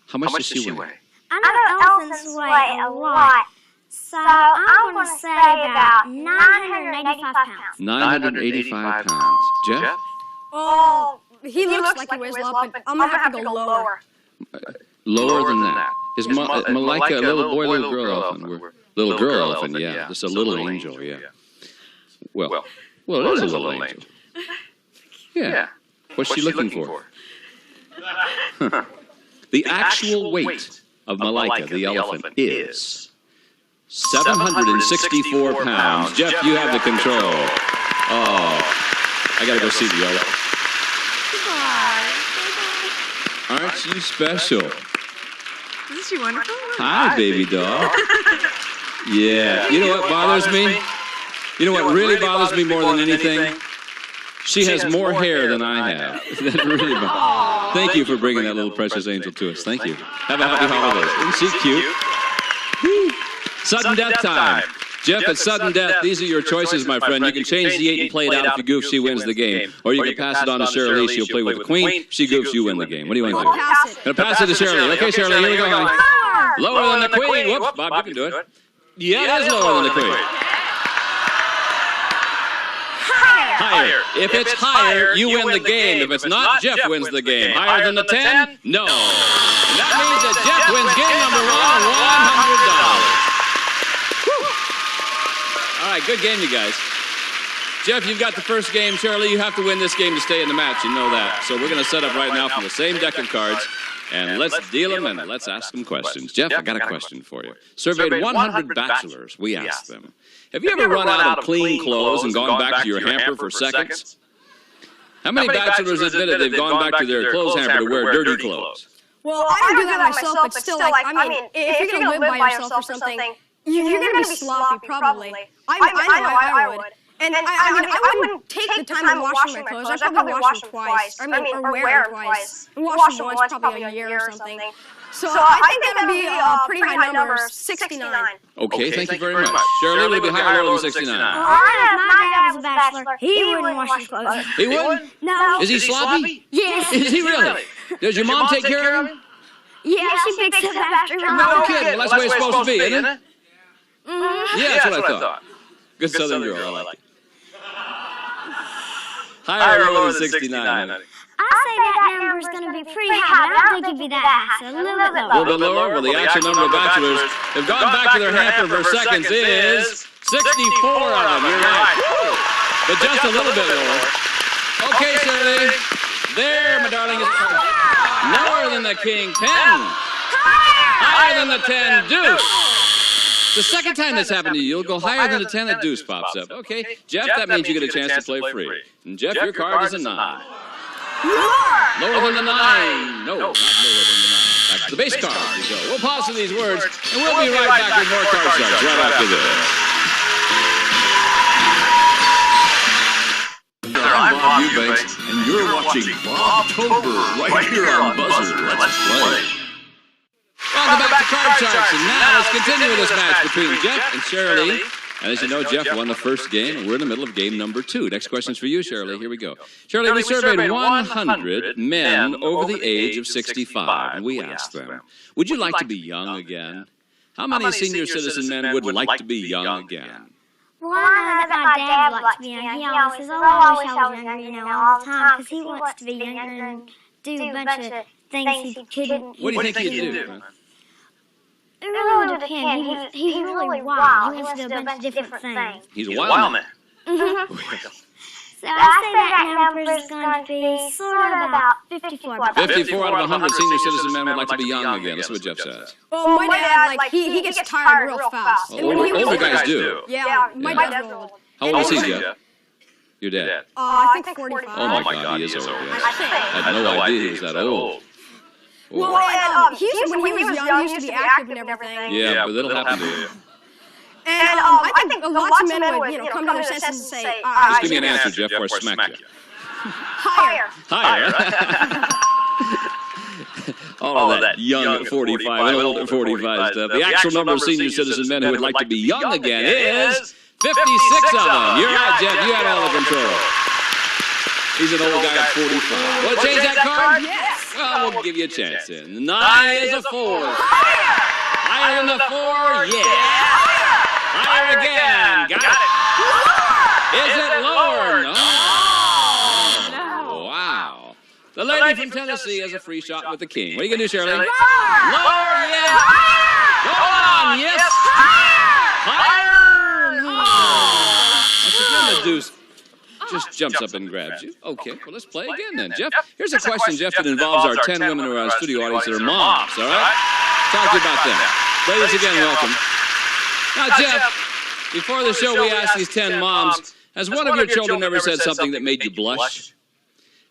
How much does she weigh? I know elephants weigh a lot, so I'm going to say about 985 pounds. 985 pounds. Jeff? Oh, he looks like he weighs a lot, but I'm going to have to go lower. Lower than that. Is Malika a little boy, little girl elephant? Little girl elephant, yeah. Just a little angel, yeah. Well, it is a little angel. Yeah. What's she looking for? The actual weight of Malika, the elephant, is 764 pounds. Jeff, you have the control. Oh, I got to go see the elephant. Aren't you special? Isn't she wonderful? Hi, baby doll. Yeah. You know what bothers me? You know what really bothers me more than anything? She has more hair than I have. That really bothers. Thank you for bringing that little precious angel to us. Thank you. Have a happy holidays. Isn't she cute? Sudden death time. Jeff, at sudden death, these are your choices, my friend. You can change the 8 and play it out. If you goof, she wins the game. Or you can pass it on to Shirley. She'll play with the queen. She goofs, you win the game. What do you want to do? Gonna pass it to Shirley. Okay, Shirley, here we go. Lower than the queen. Whoops, Bob, you can do it. Yeah, it is lower than the queen. Higher. If it's higher, you win the game. If it's not, Jeff wins the game. Higher than the 10? No. And that means that Jeff wins game number 1, $100. All right, good game, you guys. Jeff, you've got the first game. Shirley, you have to win this game to stay in the match. You know that. So we're going to set up right now from the same deck of cards. And let's deal them and let's ask them questions. Jeff, I got a question for you. Surveyed 100 bachelors. We asked them, have you ever run out of clean clothes and gone back to your hamper for seconds? How many bachelors admitted they've gone back to their clothes hamper to wear dirty clothes? Well, I don't do that myself, but still, like, I mean, if you're going to live by yourself or something, you're going to be sloppy, probably. I know I would. And I wouldn't take the time of washing my clothes. I'd probably wash them twice. Or wear them twice. Wash them once, probably a year or something. So I think that would be a pretty high number, 69. Okay, thank you very much. Shirley, would it be higher or lower than 69? My dad was a bachelor. He wouldn't wash his clothes. He wouldn't? No. Is he sloppy? Yes. Is he really? Does your mom take care of him? Yeah, she picks up after him. No kidding. Well, that's the way it's supposed to be, isn't it? Yeah, that's what I thought. Good Southern girl, I like it. Higher or lower than 69, honey? I say that number's going to be pretty high, but I don't think it'd be that high, so a little bit lower. A little bit lower? Well, the actual number of bachelors who've gone back to their hamper for seconds is 64 of them. You're right. But just a little bit lower. Okay, Shirley. There, my darling, is lower than the king. 10. Higher than the 10. Deuce. The second time this happened to you, you'll go higher than the 10 that deuce pops up. Okay, Jeff, that means you get a chance to play free. And Jeff, your card is a 9. Lower than the 9. No, not lower than the 9. Back to the base card we go. We'll pause for these words, and we'll be right back with more card sharks right after this. I'm Bob Eubanks, and you're watching Bobtober right here on Buzzer. Let's play. Welcome back to Card Sharks, and now let's continue with this match between Jeff and Shirley. And as you know, Jeff won the first game, and we're in the middle of game number 2. Next question's for you, Shirley. Here we go. Shirley, we surveyed 100 men over the age of 65, and we asked them, would you like to be young again? How many senior citizen men would like to be young again? Well, I know that my dad would like to be young. He always says, oh, I wish I was younger, all the time, because he wants to be younger and do a bunch of things he couldn't. What do you think he'd do? It really would depend. He's really wild. He wants to do a bunch of different things. He's a wild man. So I say that number is going to be sort of about 54. 54 out of 100 senior citizen men would like to be young again. That's what Jeff says. Well, my dad, he gets tired real fast. Older guys do. Yeah, my dad's real old. How old is he, Jeff? Your dad? I think 45. Oh my God, he is old. Yes. I had no idea he was that old. Well, and when he was young, he used to be active and everything. Yeah, but that'll happen to you. And I think lots of men would, come to their senses and say, just give me an answer, Jeff, or I smack you. Higher. All of that young at 45 and old at 45 stuff. The actual number of senior citizen men who would like to be young again is 56 of them. You're right, Jeff. You had all the control. He's an old guy at 45. Want to change that card? Yes. Well, we'll give you a chance then. The 9 is a 4. Higher than the 4? Yeah. Higher again. Got it. Is it lower? No. Wow. The lady from Tennessee has a free shot with the king. What are you going to do, Shirley? Lower, yes. Go on, yes. Higher. Once again, the deuce just jumps up and grabs you. Okay, well, let's play again then. Jeff, here's a question, Jeff, that involves our 10 women who are our studio audience that are moms, all right? Talk to you about them. Ladies, again, welcome. Now, Jeff, before the show, we asked these 10 moms, has one of your children ever said something that made you blush?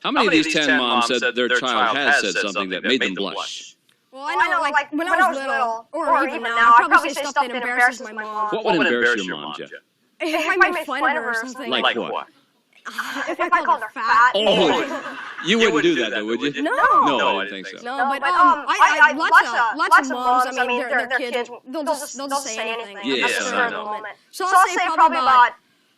How many of these 10 moms said that their child has said something that made them blush? Well, I know, like when I was little, or even now, I'd probably say stuff that embarrasses my mom. What would embarrass your mom, Jeff? If I make fun of her or something. Like what? If I called her fat. Oh, you wouldn't do that, though, would you? No. No, I didn't think so. No, but I lots of moms, I mean, their kids, they'll just say anything. Yes, I know. So I'll say probably about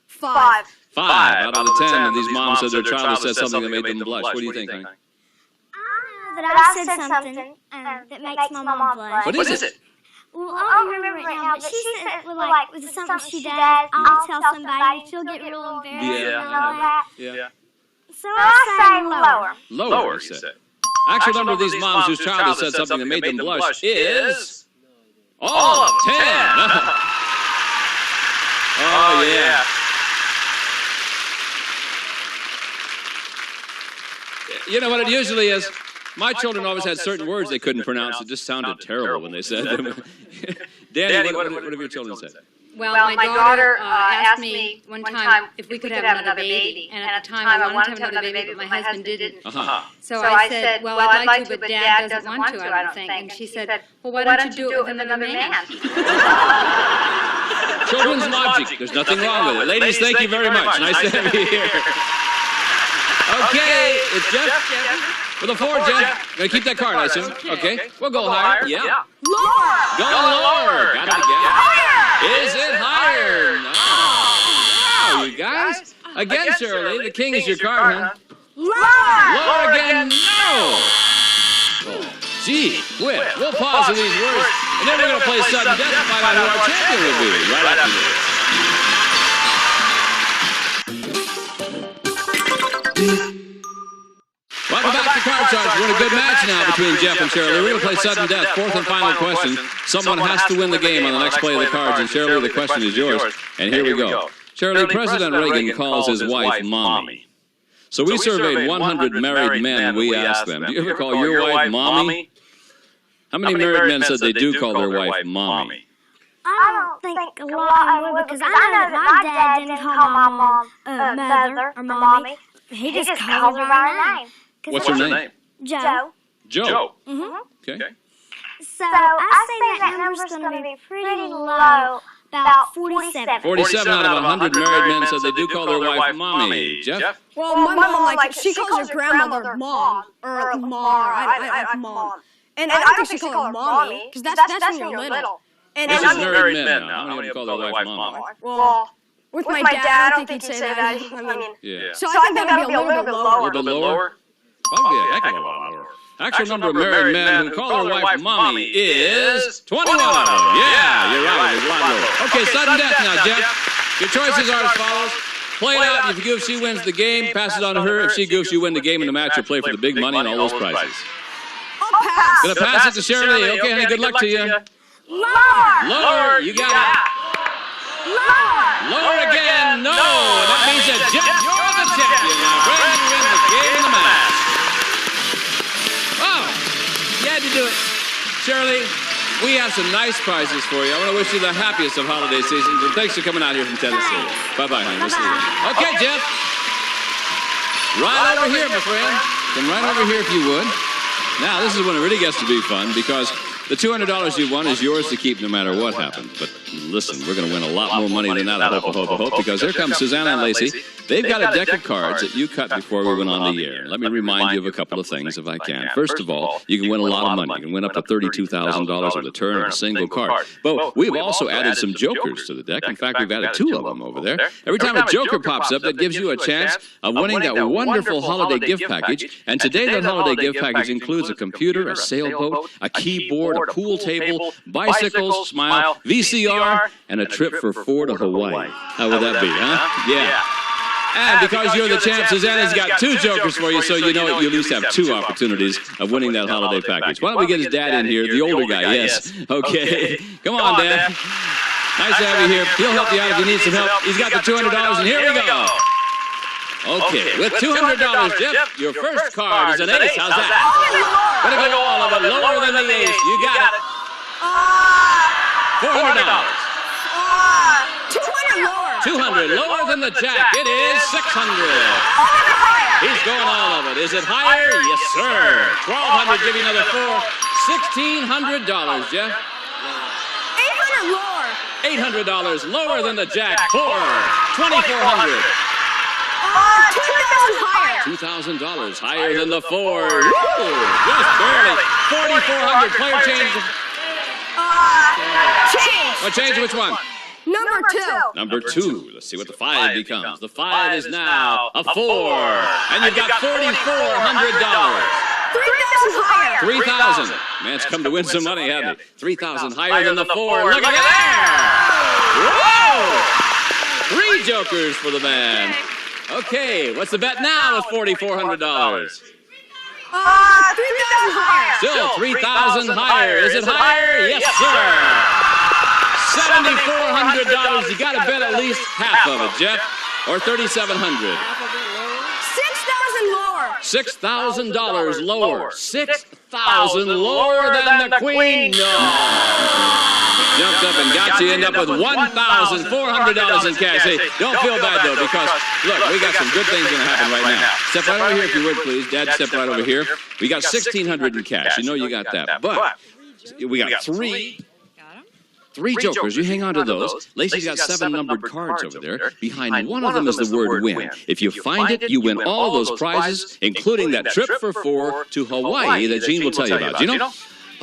5. 5 out of the 10 of these moms said their child has said something that made them blush. What do you think, honey? That I said something that makes my mom blush. What is it? Well, I don't remember right now, but she said, with something she does, I'll tell somebody, she'll get real embarrassed and all that. Yeah. So I say lower. Lower, you said. Actual number of these moms whose child has said something that made them blush is all of 10. Oh, yeah. You know what it usually is? My children always had certain words they couldn't pronounce. It just sounded terrible when they said them. Danny, what have your children said? Well, my daughter asked me one time if we could have another baby. And at the time, I wanted to have another baby, but my husband didn't. So I said, well, I'd like to, but Dad doesn't want to, I don't think. And she said, well, why don't you do it with another man? Children's logic. There's nothing wrong with it. Ladies, thank you very much. Nice to have you here. Okay, it's Jeff. With a 4, Jeff. Gonna keep that card, I assume. Okay, we'll go higher. Yeah. Lower. Go lower. Got it again. Higher. Is it higher? No. Wow, you guys. Again, Shirley, the king is your card, huh? Lower again. No. Oh, gee whiz. We'll pause on these words, and then we're gonna play sudden death to find out who our champion will be right after this. Welcome back to Card Sharks. We're in a good match now between Jeff and Shirley. We're going to play sudden death, fourth and final question. Someone has to win the game on the next play of the cards, and Shirley, the question is yours. And here we go. Shirley, President Reagan calls his wife Mommy. So we surveyed 100 married men, and we asked them, do you ever call your wife Mommy? How many married men said they do call their wife Mommy? I don't think a lot would, because I know that my dad didn't call my mom mother or mommy. He just called her by her name. What's her name? Joe. Joe. Mm-hmm. Okay. So I say that number's going to be pretty low, about 47. 47 out of 100 married men said they do call their wife mommy. Jeff? Well, my mom, she calls her grandmother mom, or ma, I mom. And I don't think she calls her mommy, because that's when you're little. And this is married men now. How many of them call their wife mommy? Well, with my dad, I don't think he'd say that. I mean, yeah. So I think that'll be a little bit lower. A little bit lower? Probably a heck of a lot lower. Actual number of married men who call their wife mommy is 21 of them. Yeah, you're right. It's a lot lower. Okay, sudden death now, Jeff. Your choices are as follows. Play it out. If you goofs, she wins the game. Pass it on to her. If she goofs, you win the game in the match. You'll play for the big money and all those prizes. I'll pass. Gonna pass it to Shirley. Okay, honey, good luck to you. Lower. You got it. Lower again. No. That means that Jeff, you're the champion. Now, Brandon, you win the game in the match. Oh, you had to do it. Shirley, we have some nice prizes for you. I want to wish you the happiest of holiday seasons, and thanks for coming out here from Tennessee. Bye-bye, honey. We'll see you. Okay, Jeff. Right over here, my friend. Come right over here if you would. Now, this is when it really gets to be fun, because the $200 you won is yours to keep no matter what happens. But listen, we're going to win a lot more money than that, I hope, because here comes Susanna and Lacey. They've got a deck of cards that you cut before we went on the air. Let me remind you of a couple of things, if I can. First of all, you can win a lot of money. You can win up to $32,000 with a turn of a single card. But we've also added some jokers to the deck. In fact, we've added 2 of them over there. Every time a joker pops up, that gives you a chance of winning that wonderful holiday gift package. And today, that holiday gift package includes a computer, a sailboat, a keyboard, a pool table, bicycles, Smile, VCR, and a trip for 4 to Hawaii. How would that be, huh? Yeah. And because you're the champ, Susanna's got 2 jokers for you, so you know you at least have 2 opportunities of winning that holiday package. Why don't we get his dad in here, the older guy, yes. Okay. Come on, Dad. Nice to have you here. He'll help you out if you need some help. He's got the $200, and here we go. Okay, with $200, Jeff, your first card is an ace. How's that? Gonna go all of it, lower than the ace. You got it. $400. 200 lower. 200 lower than the jack. It is 600. He's going all of it. Is it higher? Yes, sir. 1,200. Give you another 4. $1,600, Jeff. 800 lower. $800 lower than the jack. 4. 2,400. $2,000 higher. $2,000 higher than the 4. Woo! Just barely. 4,400. Player change. Change. What change? Which one? Number 2. Number 2. Let's see what the 5 becomes. The 5 is now a 4. And you've got $4,400. 3,000 higher. 3,000. Man's come to win some money, hasn't he? 3,000 higher than the 4. Look at there! Whoa! 3 jokers for the man. Okay, what's the bet now with $4,400? 3,000 higher. Still 3,000 higher. Is it higher? Yes, sir. $7,400. You got to bet at least half of it, Jeff, or $3,700. 6,000 lower. $6,000 lower. 6,000 lower than the Queen. No. Jumped up and got you. End up with $1,400 in cash. Hey, don't feel bad though, because look, we got some good things going to happen right now. Step right over here if you would, please. Dad, step right over here. We got $1,600 in cash. You know you got that, but we got 3 jokers. You hang on to those. Lacey's got 7 numbered cards over there. Behind one of them is the word win. If you find it, you win all those prizes, including that trip for 4 to Hawaii that Gene will tell you about. You know?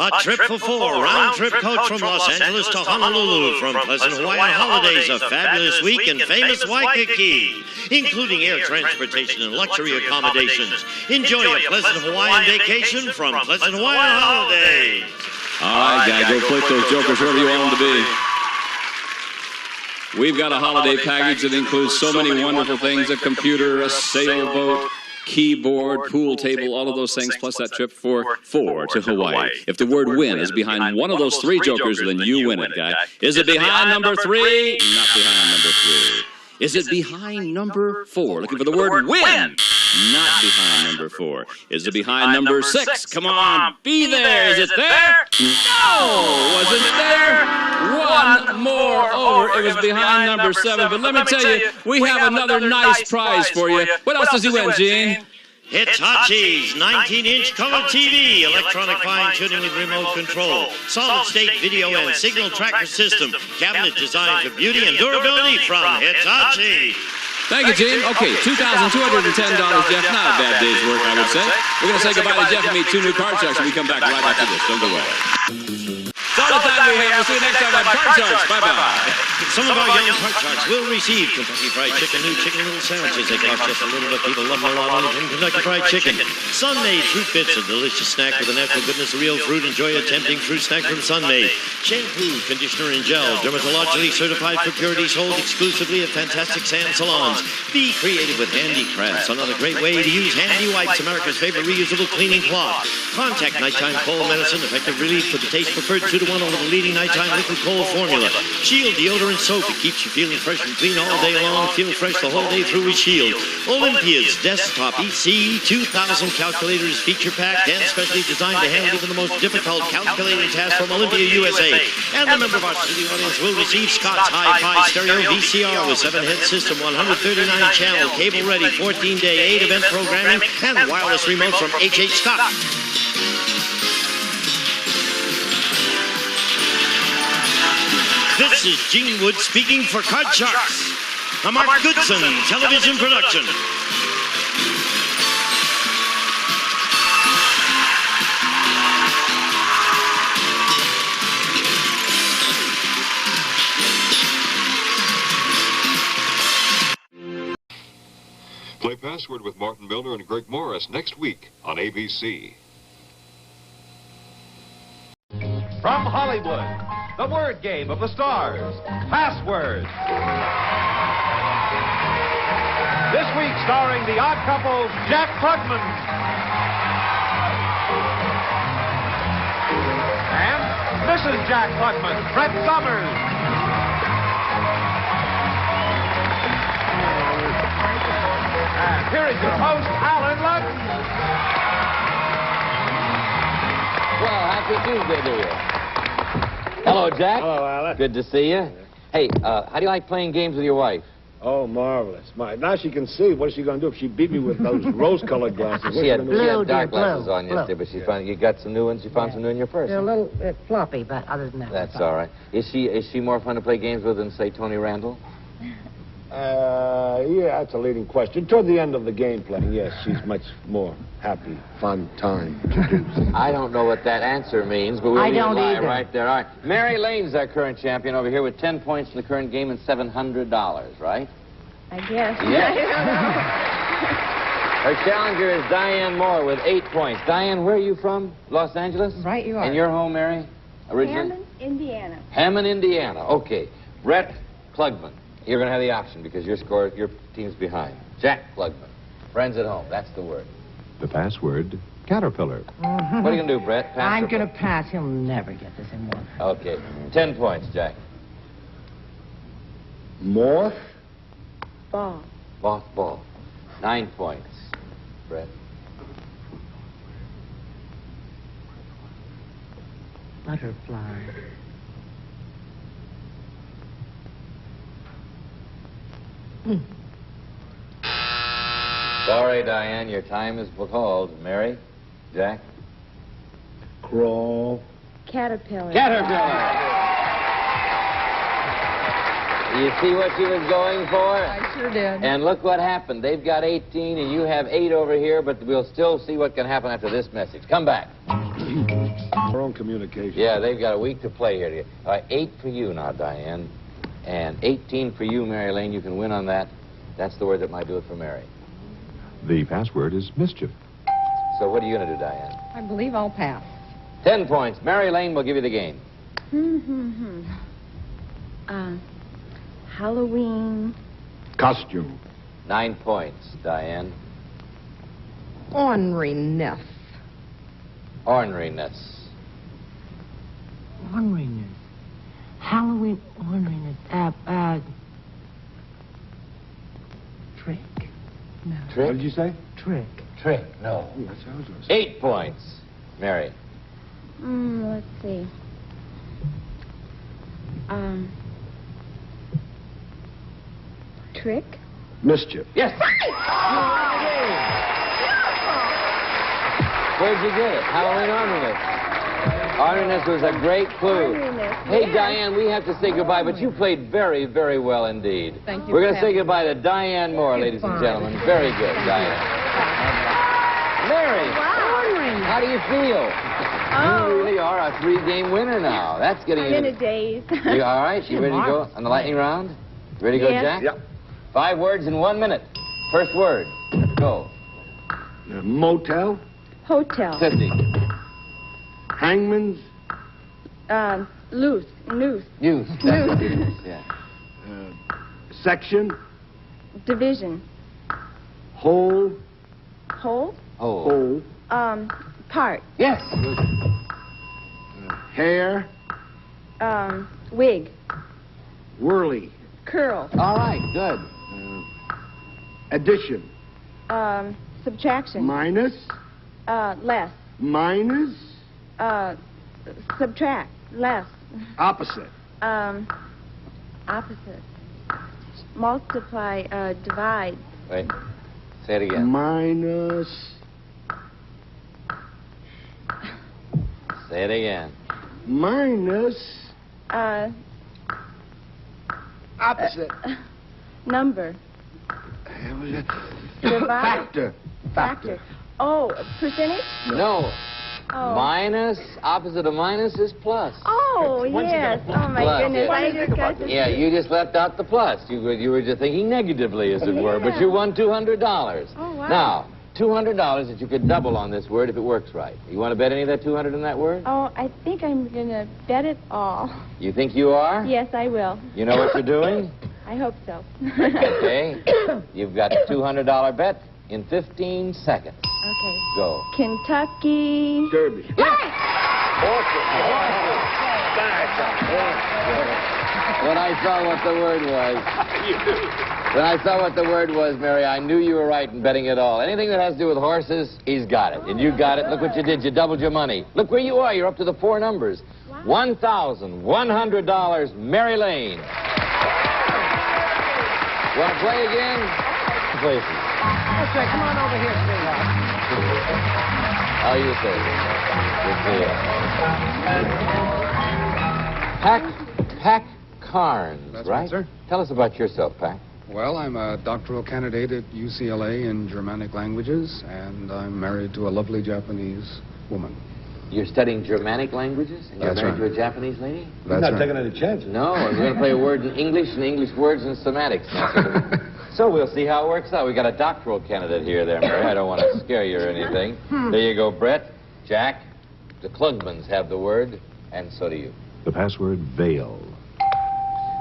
A trip for 4, round-trip coach from Los Angeles to Honolulu, from pleasant Hawaiian holidays, a fabulous week in famous Waikiki, including air transportation and luxury accommodations. Enjoy a pleasant Hawaiian vacation from Pleasant Hawaiian Holidays. All right, guys, go flip those jokers wherever you want them to be. We've got a holiday package that includes so many wonderful things: a computer, a sailboat, keyboard, pool table, all of those things, plus that trip for 4 to Hawaii. If the word win is behind one of those 3 jokers, then you win it, guy. Is it behind number 3? Not behind number 3. Is it behind number 4? Looking for the word win. Not behind number 4. Is it behind number 6? Come on, be there. Is it there? No! Wasn't it there? 1 more over. It was behind number 7. But let me tell you, we have another nice prize for you. What else does he win, Gene? Hitachi's 19-inch color TV, electronic fine-tuning with remote control, solid-state video and signal tracker system, cabinet designed for beauty and durability from Hitachi. Thank you, Gene. Okay, $2,210, Jeff. Not a bad day's work, I would say. We're going to say goodbye to Jeff and meet two new card sharks when we come back right after this. Don't go away. That's all the time we have. We'll see you next time on Card Sharks. Bye-bye. Some of our young card sharks will receive Kentucky Fried Chicken, new chicken little sandwiches. They cost just a little, but people love them a lot only from Kentucky Fried Chicken. Sun-made fruit bits, a delicious snack with the natural goodness of real fruit. Enjoy a tempting fruit snack from Sun-made. Shampoo, conditioner, and gel, dermatologically certified for purity, sold exclusively at fantastic sand salons. Be creative with handicrafts. Another great way to use Handy Wipes, America's favorite reusable cleaning cloth. Contact Nighttime Cold Medicine, effective relief for the taste preferred 2-to-1 over the leading nighttime liquid cold formula. Shield deodorant soap, it keeps you feeling fresh and clean all day long. Feel fresh the whole day through with Shield. Olympia's desktop EC 2000 calculators, feature packed and specially designed to handle even the most difficult calculating tasks from Olympia USA. And a member of our studio audience will receive Scott's Hi-Fi Stereo VCR with 7-head system, 139-channel, cable-ready, 14-day, 8-event programming, and wireless remote from H.H. Scott. This is Gene Wood speaking for Card Sharks, a Mark Goodson television production. Play Password with Martin Milner and Greg Morris next week on ABC. From Hollywood, the word game of the stars, Password. This week starring the odd couple, Jack Klugman and Mrs. Jack Klugman, Brett Summers. And here is your host, Alan Lutton. Well, happy Tuesday to you. Hello, Jack. Hello, Alan. Good to see you. Hey, how do you like playing games with your wife? Oh, marvelous. Now she can see. What is she going to do if she beat me with those rose-colored glasses? She had dark glasses on yesterday, but she found you got some new ones. You found some new in your purse. They're a little bit floppy, but other than that, that's all right. Is she more fun to play games with than, say, Tony Randall? Yeah, that's a leading question. Toward the end of the game playing, yes, she's much more happy, fun time to do. I don't know what that answer means, but we'll I don't lie either. Right there. All right. Mary Lane's our current champion over here with 10 points in the current game and $700, right? I guess. Yes. Her challenger is Diane Moore with 8 points. Diane, where are you from? Los Angeles? Right, you are. And your home, Mary? Originally? Hammond, Indiana. Hammond, Indiana. Okay. Brett Klugman. You're going to have the option because your team's behind. Jack Klugman. Friends at home. That's the word. The password, Caterpillar. Mm-hmm. What are you going to do, Brett? Pass I'm or going to play? pass. He'll never get this in one. Okay. 10 points, Jack. Moth? Ball. Mothball. 9 points, Brett. Butterfly. Sorry, Diane, your time is called. Mary? Jack? Crawl. Caterpillar. Caterpillar! You see what she was going for? I sure did. And look what happened. They've got 18, and you have 8 over here, but we'll still see what can happen after this message. Come back. Our own communication. Yeah, they've got a week to play here. All right, 8 for you now, Diane, and 18 for you, Mary Lane. You can win on that. That's the word that might do it for Mary. The password is mischief. So what are you going to do, Diane? I believe I'll pass. 10 points. Mary Lane will give you the game. Halloween. Costume. 9 points, Diane. Orneriness. Orneriness. Orneriness. Halloween orneriness. Trick. No. Trick? What did you say? Trick. Trick, no. Oh, that's what I was going to say. 8 points, Mary. Let's see. Trick. Mischief. Yes. Where'd you get it? Halloween ornament. Ornament was a great clue. Hey, Diane, we have to say goodbye, but you played very, very well indeed. Thank you. We're going to say goodbye to Diane Moore, ladies and gentlemen. Very good, Diane. Mary, how do you feel? You really are a 3-game winner now. That's getting I'm in a daze. You all right? You ready to go on the lightning round? You ready to go, Yes. Jack? Yep. 5 words in 1 minute. First word. Let's go. Motel. Hotel. 50. Hangman's. Noose. Use. Noose. Yeah. Section. Division. Hole. Hole. Oh. Part. Yes. Hair. Wig. Whirly. Curl. All right, good. Addition. Subtraction. Minus. Less. Minus. Subtract. Less. Opposite. Opposite. Multiply. Divide. Wait. Say it again. Minus. Say it again. Minus. Opposite. Number. Divide. Factor. Oh, percentage? No. Oh. Minus, opposite of minus is plus. Oh, yes. Oh, my Plus, goodness. yeah. I just got to Yeah, you just left out the plus. You were just thinking negatively, as it were, but you won $200. Oh, wow. Now, $200 that you could double on this word if it works right. You want to bet any of that 200 in that word? Oh, I think I'm going to bet it all. You think you are? Yes, I will. You know what you're doing? I hope so. Okay. You've got a $200 bet in 15 seconds. Okay. Go. Kentucky. Derby. When I saw what the word was, Mary, I knew you were right in betting it all. Anything that has to do with horses, he's got it. And you got it. Look what you did. You doubled your money. Look where you are. You're up to the 4 numbers. Wow. $1,100, Mary Lane. Want to play again? Please. Okay, come on over here, sweetheart. How are you, sir? Good to see you. Pack Carnes, That's right? right, sir. Tell us about yourself, Pack. Well, I'm a doctoral candidate at UCLA in Germanic languages, and I'm married to a lovely Japanese woman. You're studying Germanic languages, and you're That's married right. to a Japanese lady? That's not right. taking any chances. No, we're going to play a word in English and English words in semantics. So we'll see how it works out. We got a doctoral candidate here there, Mary. I don't want to scare you or anything. There you go, Brett, Jack. The Klugmans have the word, and so do you. The password, veil.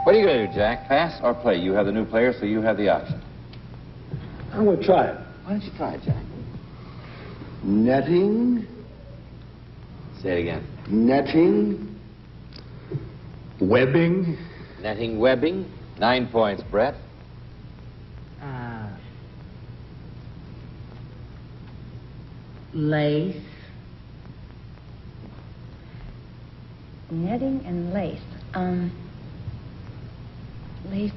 What are you going to do, Jack? Pass or play? You have the new player, so you have the option. I'm going to try it. Why don't you try it, Jack? Netting. Say it again. Netting. Webbing. Netting, webbing. 9 points, Brett. Lace. Netting and lace. Lace,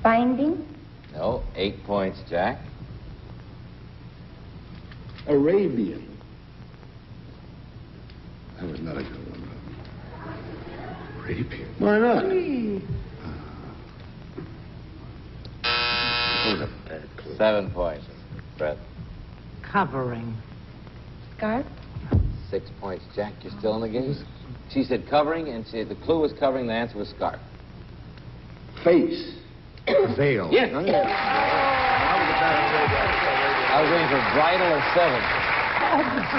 binding. No, 8 points, Jack. Arabian. That was not a good one. Arabian. Why not? That was a bad clue. 7 points, Brett. Covering. Scarf. 6 points, Jack. You're still in the game? She said covering, and the clue was covering, the answer was scarf. Face. Veil. Yes. I was waiting for bridle or 7.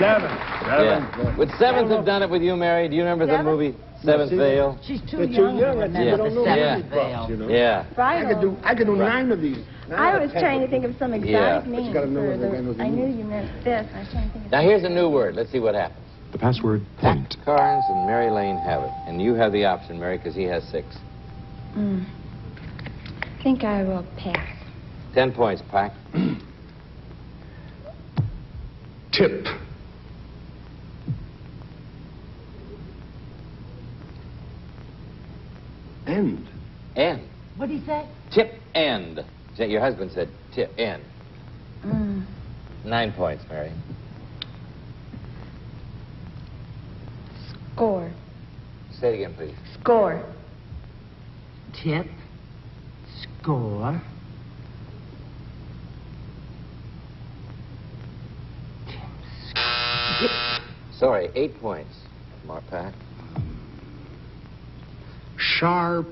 7. Yeah. Would 7th have done it with you, Mary? Do you remember the movie 7th Veil? She's too young to remember the seventh veil. You know? Yeah. I could do 9 of these. I was trying to think of some exotic Yeah. names. you gotta know for what the name of the I knew movie. you meant this. I was trying to think of Now, here's a new word. Let's see what happens. The password, point. Carnes and Mary Lane have it. And you have the option, Mary, because he has 6. I think I will pass. 10 points, Pack. Tip. End. End. What did he say? Tip end. Your husband said tip end. 9 points, Mary. Score. Say it again, please. Score. Tip. Score. Sorry, 8 points. Marpak. Sharp.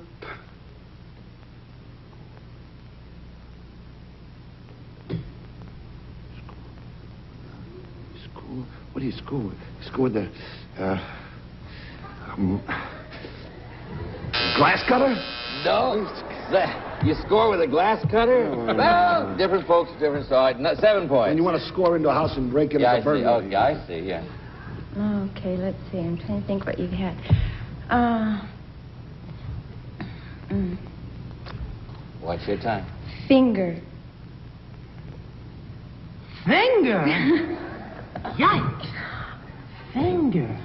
Score. What do you score? Score the glass cutter? No. You score with a glass cutter? Well, different folks, different sides. 7 points. And you want to score into a house and break into the burglary. Oh, yeah, I see, yeah. Okay, let's see. I'm trying to think what you've had. What's your time? Finger. Finger? Yikes. Finger.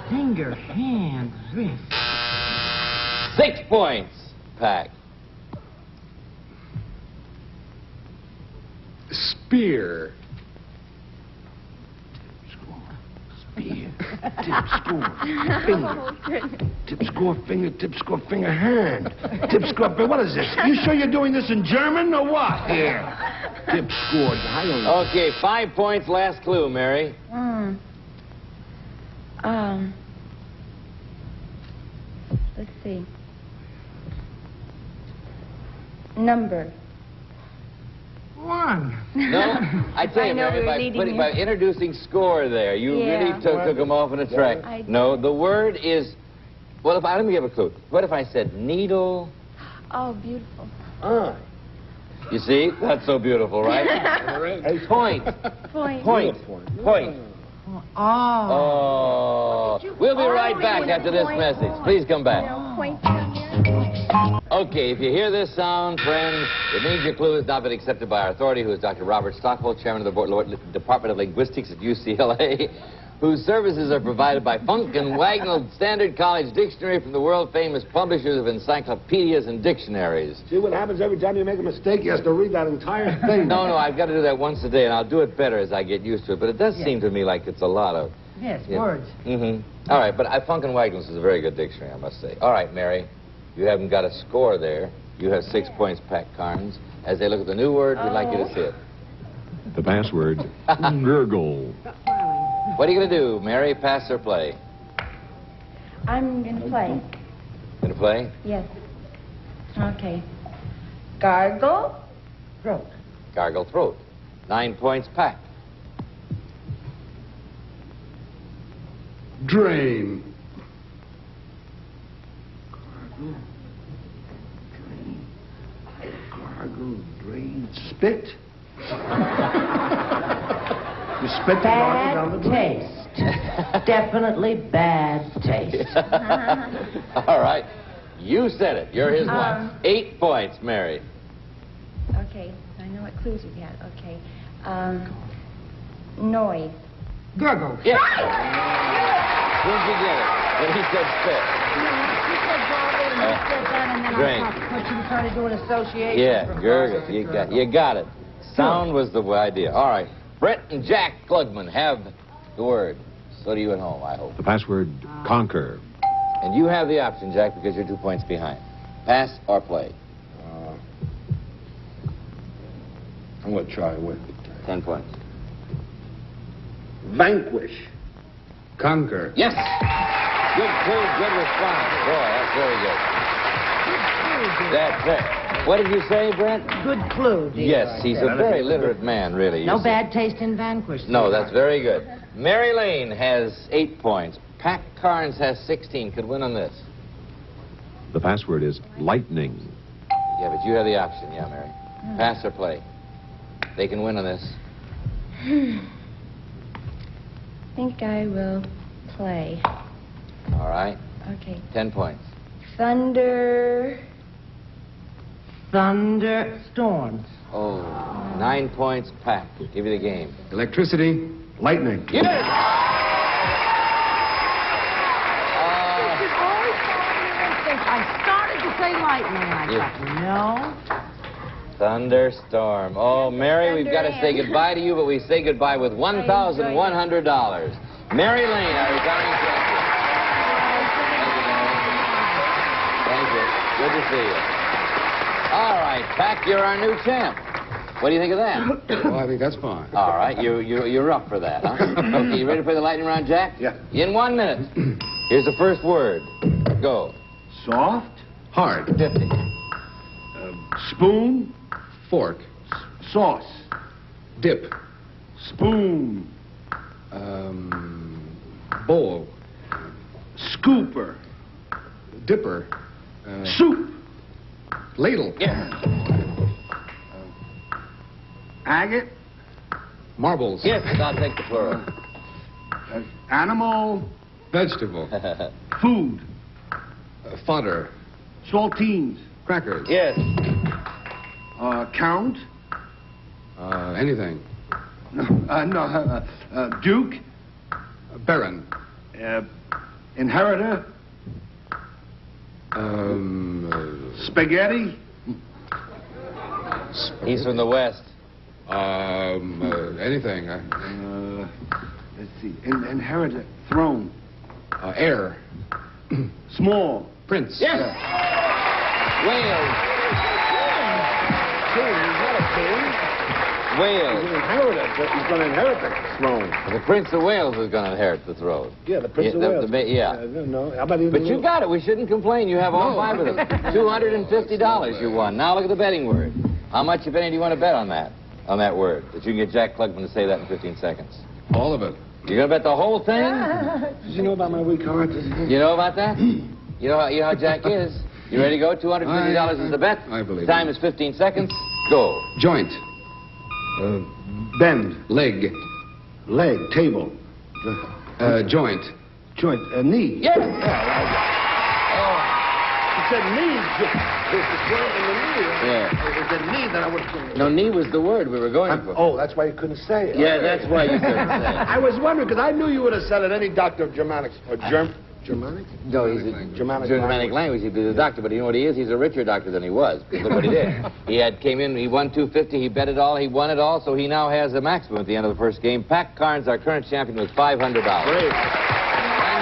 Finger, hand, wrist. 6 points, Pack. Spear. Spear. Tip, score. Finger. Tip, score, finger, tip, score, finger, hand. Tip, score, finger. What is this? You sure you're doing this in German or what? Here. Tip, score. Okay, 5 points, last clue, Mary. Let's see. Number. 1. No, I tell you, Mary, by introducing score there, you really took them off on a track. No, the word is, well, let me give a clue. What if I said needle? Oh, beautiful. You see? That's so beautiful, right? Point. Point. Oh. We'll be right back after this message. Please come back. Okay, if you hear this sound, friends, it means your clue has not been accepted by our authority, who is Dr. Robert Stockwell, chairman of the Department of Linguistics at UCLA, whose services are provided by Funk and Wagnall Standard College Dictionary from the world-famous publishers of encyclopedias and dictionaries. See what happens every time you make a mistake? You have to read that entire thing. No, I've got to do that once a day, and I'll do it better as I get used to it. But it does seem to me like it's a lot of... Yes, words. All right, but Funk and Wagnall's is a very good dictionary, I must say. All right, Mary, you haven't got a score there. You have 6 points, Pat Carnes. As they look at the new word, we'd like you to see it. The password, gurgle. What are you going to do, Mary? Pass or play? I'm going to play. Going to play? Yes. Okay. Gargle. Throat. Gargle throat. 9 points, Pack. Drain. Gargle, drain, spit. You spit the water down the drain. Taste. Definitely bad taste. All right. You said it. You're his wife. 8 points, Mary. Okay. I know what clues you've got. Okay. Noise. Gurgle. Yes. Where'd you get it? When he said spit. You said gargle and you said that, and then Drain. I thought you were trying to do an association. Yeah, from gurgle. gurgle. You got it. Sound was the idea. All right. Brett and Jack Klugman have the word. So do you at home, I hope. The password, conquer. And you have the option, Jack, because you're 2 points behind. Pass or play. I'm going to try with 10 points. Vanquish. Conquer. Yes. Good clue, good response. Boy, that's very good. That's it. What did you say, Brent? Good clue, dear. Yes, he's a very literate man, really. No bad taste in Vanquish. No, that's very good. Mary Lane has 8 points. Pat Carnes has 16. Could win on this. The password is lightning. Yeah, but you have the option. Yeah, Mary. Pass or play. They can win on this. I think I will play. All right. Okay. 10 points. Thunderstorms. Oh, 9 points, Pat. Give you the game. Electricity. Lightning. You did it! I started to say lightning. I thought, no. Thunderstorm. Oh, Mary, we've got to say goodbye to you, but we say goodbye with $1,100. Mary Lane, our returning champion. Good to see you. All right, Pac, you're our new champ. What do you think of that? Well, I think that's fine. All right, you're up for that, huh? Okay, you ready to play the lightning round, Jack? Yeah. In 1 minute. Here's the first word. Go. Soft. Hard. 50. Spoon. Fork. Sauce. Dip. Spoon. Bowl. Scooper. Dipper. Soup. Ladle. Yeah. Agate. Marbles. Yes, I'll take the plural. Animal. Vegetable. Food. Fodder. Saltines. Crackers. Yes. Count. Anything. Duke. Baron. Inheritor. Spaghetti. He's from the West. Anything. Let's see. Inheritor. Throne. Heir. Small. Prince. Yes. Wales. Wales. He's an inheritor. He's going to inherit the throne. The Prince of Wales is going to inherit the throne. Yeah, the Prince of Wales. Yeah. No, how about But you got it. We shouldn't complain. You have all 5 of them. $250 you won. Now look at the betting word. How much, if any, do you want to bet on that? On that word? That you can get Jack Klugman to say that in 15 seconds. All of it. You're going to bet the whole thing? Did you know about my weak heart? You know about that? You know how Jack is. You ready to go? $250 is the bet. I believe Time it. is 15 seconds. Go. Joint. Bend. Leg. Leg. Table. Joint. Joint. Knee. Yes. He said knee. There's the joint in the knee. Yeah. If it was a knee, then I would have... No, knee was the word we were going for. Oh, that's why you couldn't say it. Yeah, that's why you couldn't say it. I was wondering, because I knew you would have said it. Any doctor of Germanics or Germanic? No, he's a Germanic language. He's a doctor, but you know what he is? He's a richer doctor than he was. Look what he did. He came in, he won $250, he bet it all, he won it all, so he now has a maximum at the end of the first game. Pac Carnes, our current champion, with $500. Great. And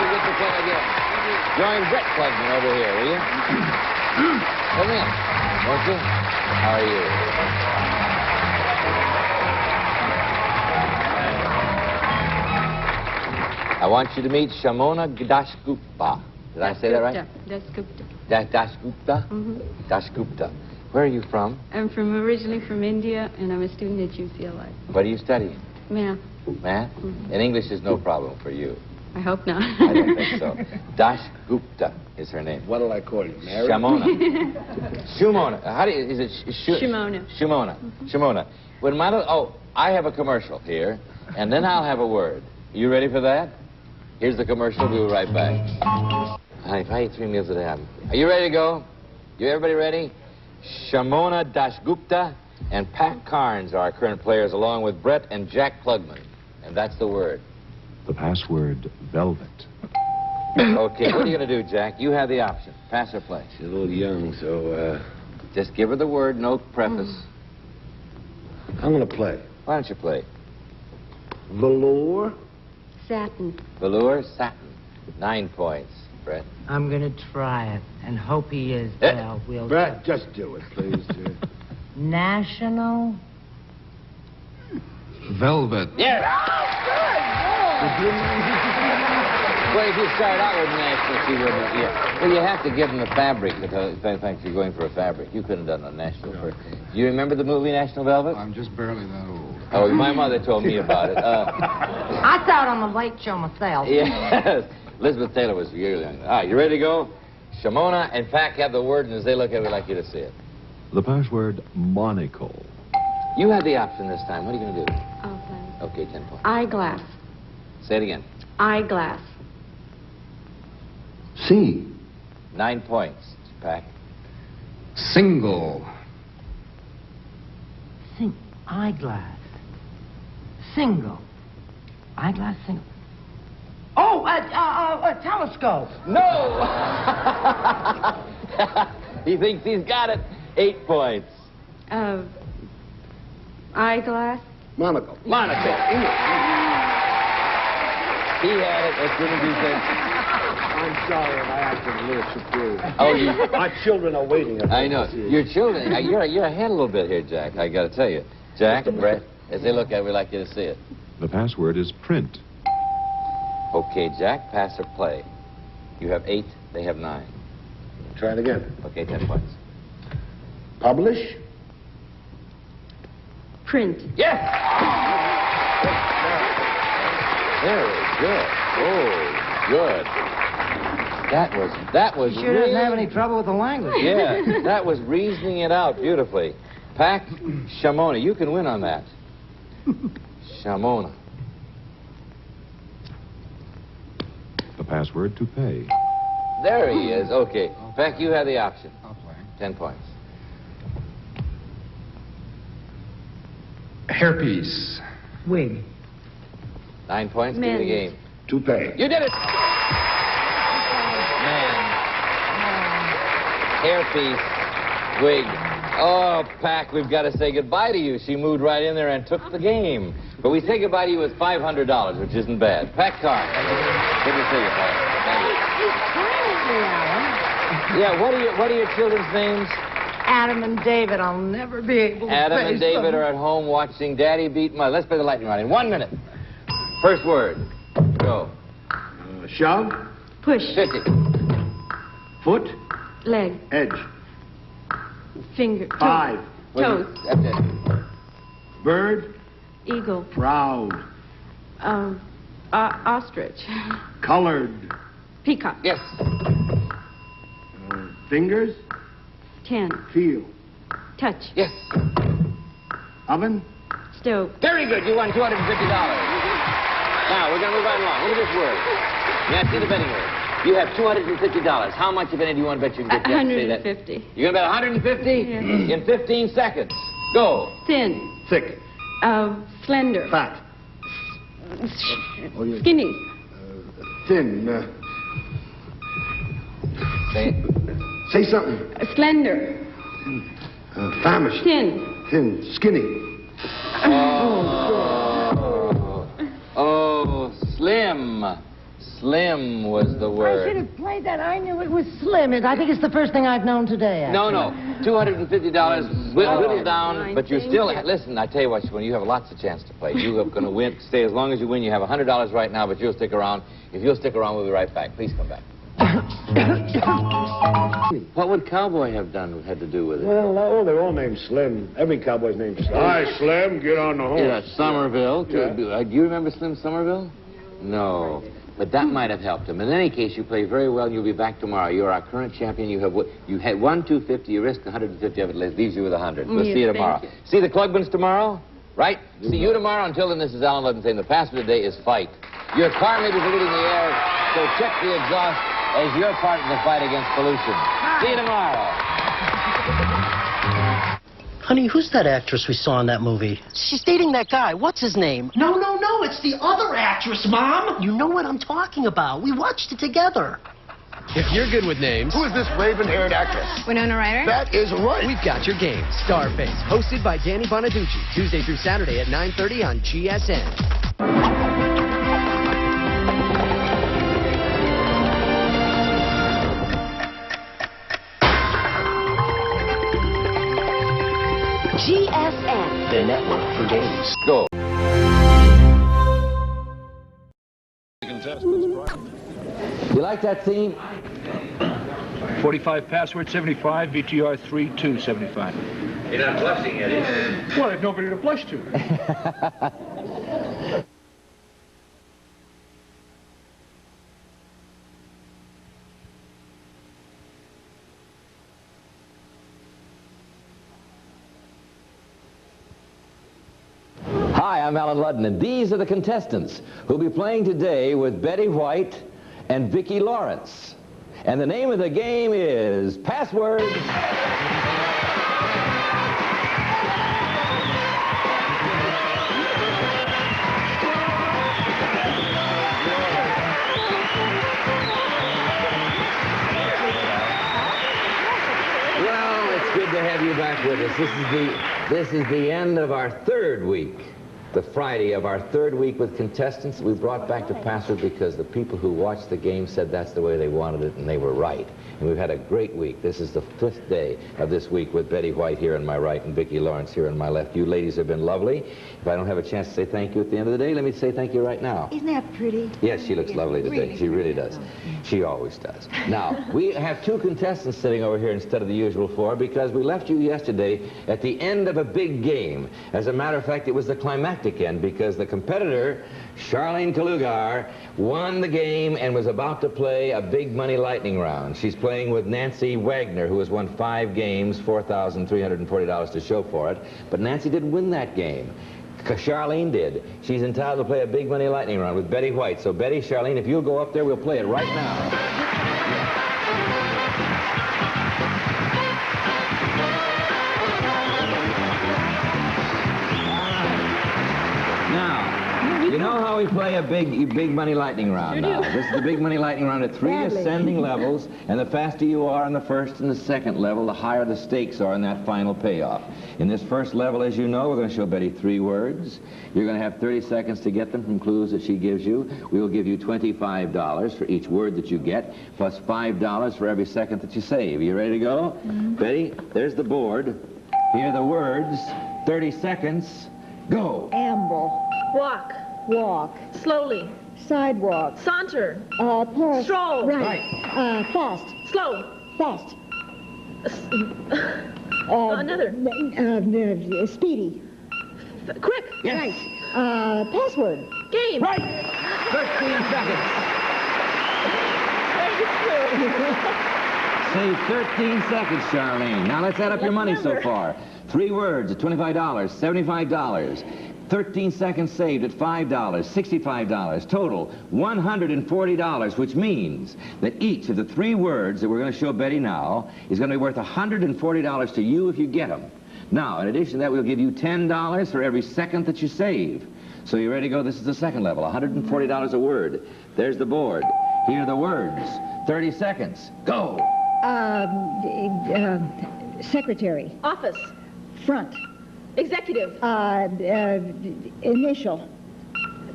you get to play again. Join Brett Klugman over here, will you? Come in, won't you? How are you? I want you to meet Shamona Dashgupta. Did I say that right? Dashgupta. Dashgupta? Mm-hmm. Dashgupta. Where are you from? I'm originally from India, and I'm a student at UCLA. What are you studying? Math. Math? Mm-hmm. And English is no problem for you. I hope not. I don't think so. Dashgupta is her name. What'll I call you? Mary? Shamona. Shumona. How do you, is it? Shimona. Shimona. Mm-hmm. Shimona. When I have a commercial here, and then I'll have a word. You ready for that? Here's the commercial. We'll be right back. Honey, if I eat 3 meals a day, are you ready to go? You everybody ready? Shamona Dashgupta and Pac Carnes are our current players, along with Brett and Jack Klugman. And that's the word. The password, velvet. Okay, what are you going to do, Jack? You have the option. Pass or play? She's a little young, so, Just give her the word, no preface. I'm going to play. Why don't you play? Velour. Satin. Velour, satin. 9 points. Brett? I'm going to try it and hope he is, we'll... Brett, just do it, please. National... Velvet. Yeah! Well, if you start out with national, you wouldn't. Yeah. Well, you have to give them the fabric. Thanks, you're going for a fabric. You couldn't have done a national first. You remember the movie National Velvet? I'm just barely that old. Oh, my mother told me about it. I saw it on the Late Show myself. Yes. Elizabeth Taylor was really young. All right, you ready to go? Shamona and Pac have the word, and as they look at it, we'd like you to see it. The password, monocle. You have the option this time. What are you going to do? Okay. Okay, 10 points. Eyeglass. Say it again. Eyeglass. C. 9 points, Pac. Single. Eyeglass. Single. Eyeglass single. Oh, a telescope. No! He thinks he's got it. 8 points. Eyeglass. Monocle. Monocle. He had it as soon as he said... I'm sorry if I acted a little supreme. Oh, you... My children are waiting. I know. Your children, you're ahead a little bit here, Jack. I got to tell you. Jack, Brett, as they look at it, we'd like you to see it. The password is print. Okay, Jack, pass or play. You have 8, they have 9. Try it again. Okay, 10 points. Publish. Print. Yes! Very good. Oh, good. That was You sure really... doesn't have any trouble with the language. Yeah, that was reasoning it out beautifully. Pac Shamona, you can win on that. Shamona. The password to pay. There he is. Okay. Pac, you have the option. I'll play. 10 points. Hairpiece. Wig. 9 points. Give me the game. To pay. You did it! Man. Hairpiece. Wig. Oh, Pac, we've got to say goodbye to you. She moved right in there and took the game. But we say goodbye to you with $500, which isn't bad. Pac Carr. Good to see you, Pac. Thank you. Yeah, what are your children's names? Adam and David. I'll never be able to Adam face and David them. are at home watching Daddy beat Mother. Let's play the lightning round in 1 minute. First word. Go. Shove. Push. 50. Foot. Leg. Edge. Finger. Toe. 5. Toes. That's it. Bird. Eagle. Proud. Ostrich. Colored. Peacock. Yes. Fingers. 10. Feel. Touch. Yes. Oven. Stove. Very good. You won $250. Now, we're going to move right along. Look at this word. May I see the betting word? You have $250. How much, if any, do you want to bet you can get? 150. You're going to bet 150? Yeah. In 15 seconds. Go. Thin. Thick. Slender. Fat. Skinny. Thin. Say it. Say something. Slender. Famished. Thin. Thin. Skinny. Oh, slim. Slim was the I word. should have played that. I knew it was slim. I think it's the first thing I've known today. No, actually. no. $250 whittled down, but you thank still... you. Listen, I tell you what, when you have lots of chance to play. You are going to win. Stay as long as you win. You have $100 right now, but you'll stick around. If you'll stick around, we'll be right back. Please come back. What would Cowboy had to do with it? Well, they're all named Slim. Every cowboy's named Slim. Hi, Slim. Get on the horse. Yeah, Somerville. Yeah. Do you remember Slim Somerville? No. But that might have helped him. In any case, you play very well, and you'll be back tomorrow. You're our current champion. You had won $250. You risked $150 of it. Leaves you with $100. We'll see you tomorrow. See the Klugmans tomorrow? Right? See you tomorrow. Until then, this is Alan Ludden saying the password today is fight. Your car may be polluting the air, so check the exhaust as your part in the fight against pollution. See you tomorrow. Honey, who's that actress we saw in that movie? She's dating that guy. What's his name? No, it's the other actress, Mom. You know what I'm talking about. We watched it together. If you're good with names... Who is this raven-haired actress? Winona Ryder? That is right. We've got your game. Starface, hosted by Danny Bonaducci, Tuesday through Saturday at 9:30 on GSN. GSN. The network for games. Go. You like that theme? 45 password 75, VTR 3275. You're not blushing yet, Well, I have nobody to blush to. Hi, I'm Alan Ludden, and these are the contestants who'll be playing today with Betty White and Vicki Lawrence. And the name of the game is Password. Well, it's good to have you back with us. This is the end of our third week the Friday of our third week with contestants. We brought back to Password because the people who watched the game said that's the way they wanted it, and they were right. And we've had a great week. This is the 5th day of this week with Betty White here on my right and Vicki Lawrence here on my left. You ladies have been lovely. If I don't have a chance to say thank you at the end of the day, let me say thank you right now. Isn't that pretty? Yes, she looks lovely today. She really does. She always does. Now, we have 2 contestants sitting over here instead of the usual 4 because we left you yesterday at the end of a big game. As a matter of fact, it was the climactic end because the competitor, Charlene Kalugar, won the game and was about to play a big money lightning round. She's playing with Nancy Wagner, who has won 5 games, $4,340 to show for it. But Nancy didn't win that game. Charlene did. She's entitled to play a big money lightning round with Betty White. So Betty, Charlene, if you'll go up there, we'll play it right now. You know how we play a big money lightning round now? This is the big money lightning round at 3 ascending levels, and the faster you are on the first and the second level, the higher the stakes are in that final payoff. In this first level, as you know, we're going to show Betty 3 words. You're going to have 30 seconds to get them from clues that she gives you. We will give you $25 for each word that you get, plus $5 for every second that you save. You ready to go? Mm-hmm. Betty, there's the board. Here are the words. 30 seconds. Go. Amble. Walk. Walk. Slowly. Sidewalk. Saunter. Park. Stroll. Right. Fast. Slow. Fast. Another. Speedy. Quick. Yes. Right. Password. Game. Right. 13 seconds. Save 13 seconds, Charlene. Now let's add up your money so far. 3 words at $25, $75. 13 seconds saved at $5, $65. Total, $140, which means that each of the 3 words that we're going to show Betty now is going to be worth $140 to you if you get them. Now, in addition to that, we'll give you $10 for every second that you save. So you ready to go? This is the second level, $140 a word. There's the board. Here are the words. 30 seconds. Go. Secretary. Office. Front. Executive. Initial.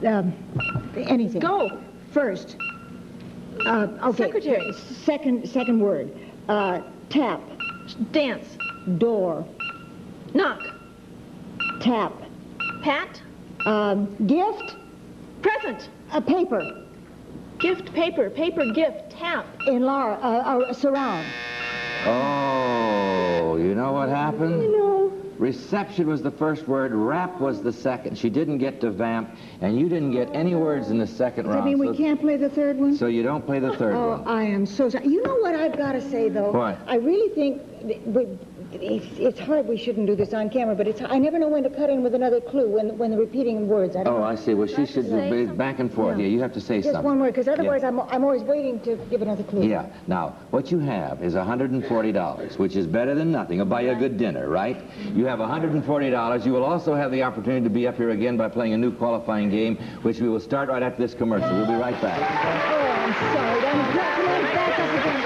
Anything. Go. First. Okay. Secretary. Second word. Tap. Dance. Door. Knock. Tap. Pat. Gift. Present. Paper. Gift, paper, paper, gift, tap. Surround. Oh, you know what happened? No. Reception was the first word, rap was the second. She didn't get to vamp, and you didn't get any words in the second round. Does that mean we can't play the third one? So you don't play the third one. Oh, I am so sorry. You know what I've got to say, though? What? I really think it's hard we shouldn't do this on camera, but I never know when to cut in with another clue when they're repeating words. I don't know. I see. Well, she should be back and forth. Yeah, you have to say just something. One word, because otherwise I'm always waiting to give another clue. Yeah. Now, what you have is $140, which is better than nothing. It'll buy you a good dinner, right? You have $140. You will also have the opportunity to be up here again by playing a new qualifying game, which we will start right after this commercial. We'll be right back. Oh, I'm sorry. I'm back up again.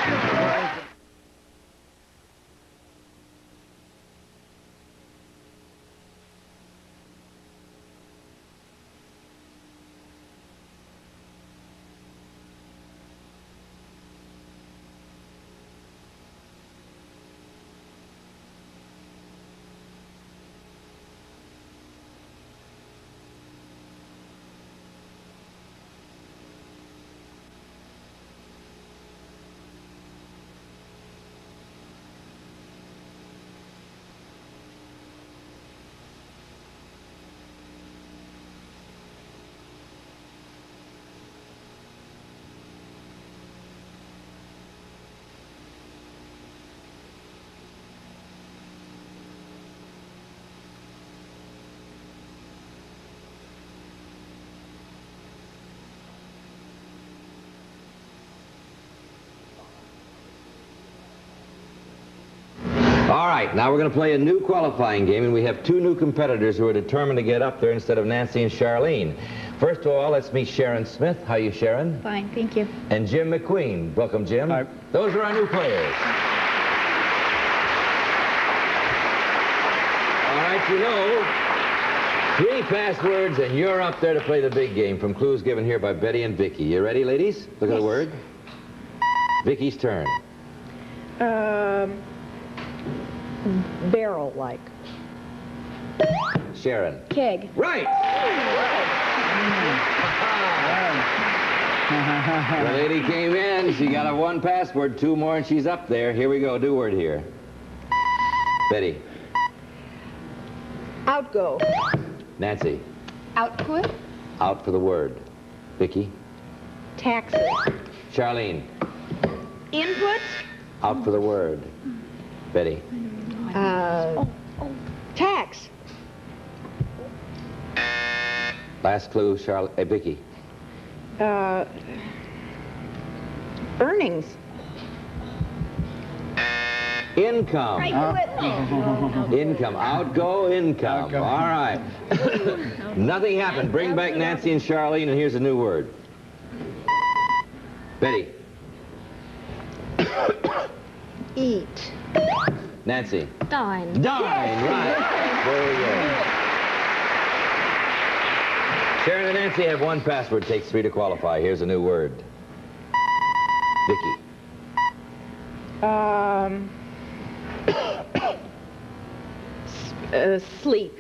All right, now we're going to play a new qualifying game, and we have 2 new competitors who are determined to get up there instead of Nancy and Charlene. First of all, let's meet Sharon Smith. How are you, Sharon? Fine, thank you. And Jim McQueen. Welcome, Jim. Hi. Those are our new players. All right, you know, 3 passwords, and you're up there to play the big game from clues given here by Betty and Vicky. You ready, ladies? Look at the word. Vicky's turn. Barrel-like. Sharon. Keg. Right! The lady came in. She got a 1 password, 2 more, and she's up there. Here we go. Do word here. Betty. Outgo. Nancy. Output. Out for the word. Vicky. Taxes. Charlene. Input. Out for the word. Betty. Tax. Last clue, Vicky. Earnings. Income. Income. Outgo, income. Outgo. All right. Nothing happened. Bring back Nancy and Charlene, and here's a new word. Betty. Eat. Nancy. Dine. Dine, right. Very good. Sharon and Nancy have 1 password. Takes 3 to qualify. Here's a new word. Vicky. Sleep.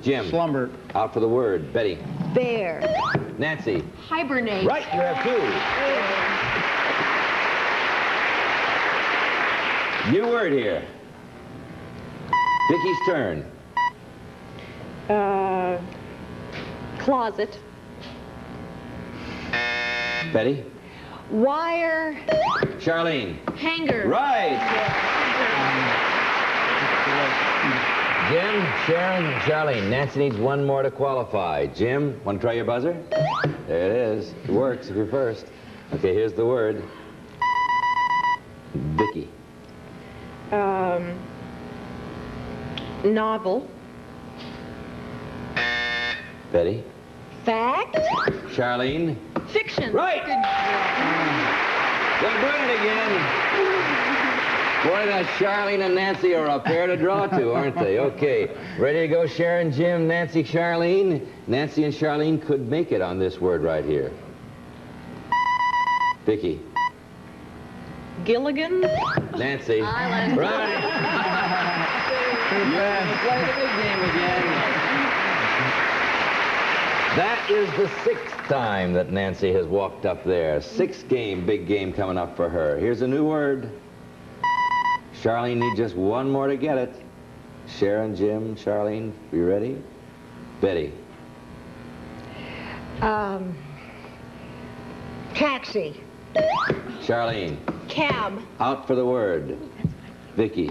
Jim. Slumber. Out for the word. Betty. Bear. Nancy. Hibernate. Right, you have 2. New word here. Vicky's turn. Closet. Betty. Wire. Charlene. Hanger. Right. Jim, Sharon, and Charlene. Nancy needs 1 more to qualify. Jim, want to try your buzzer? There it is. It works if you're first. Okay, here's the word. Vicky. Novel. Betty. Fact. Charlene. Fiction. Right. They're doing it again. Boy, that Charlene and Nancy are a pair to draw to, aren't they? Okay. Ready to go, Sharon, Jim, Nancy, Charlene? Nancy and Charlene could make it on this word right here. Vicky. Gilligan. Nancy. Island. Right. Yeah. Play the big game again. That is the 6th time that Nancy has walked up there. 6th game, big game coming up for her. Here's a new word. Charlene needs just 1 more to get it. Sharon, Jim, Charlene, you ready? Betty. Taxi. Charlene. Cab. Out for the word. Vicky.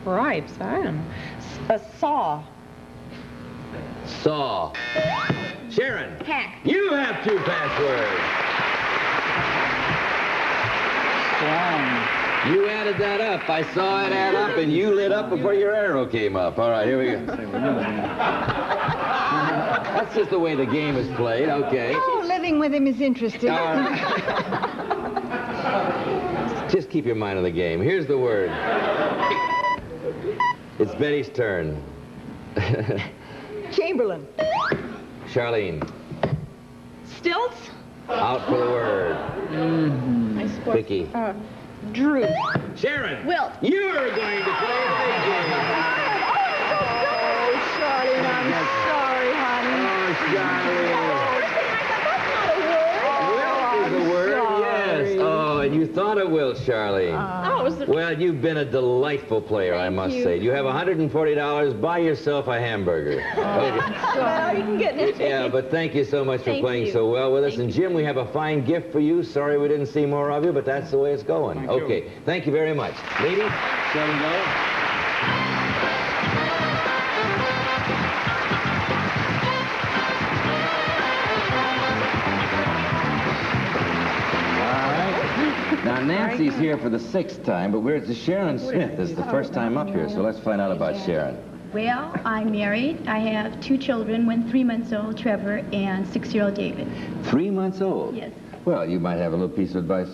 Cripes, I don't know. A saw. Saw. Sharon. Hack. You have 2 passwords. You added that up. I saw it add up, and you lit up before your arrow came up. All right, here we go. That's just the way the game is played. Okay. Oh, living with him is interesting. Just keep your mind on the game. Here's the word. It's Betty's turn. Chamberlain. Charlene. Stilts. Out for the word. Vicky. Drew. Sharon. Wilt. You're going to play a big game. Oh, Charlene, I'm sorry, honey. Oh, Charlene. Wilt is a word, yes. Oh, and you thought it will, Charlene. Well, you've been a delightful player, I must say. You have $140. Buy yourself a hamburger. Okay. Sorry, you can get it. Yeah, but thank you so much for playing so well with us. And Jim, we have a fine gift for you. Sorry we didn't see more of you, but that's the way it's going. Okay, thank you very much. Lady, shall we go? Now, Nancy's here for the 6th time, but we're to Sharon Smith. This is the first time up here, so let's find out about Sharon. Well, I'm married. I have 2 children, one 3 months old, Trevor, and 6-year-old David. 3 months old? Yes. Well, you might have a little piece of advice.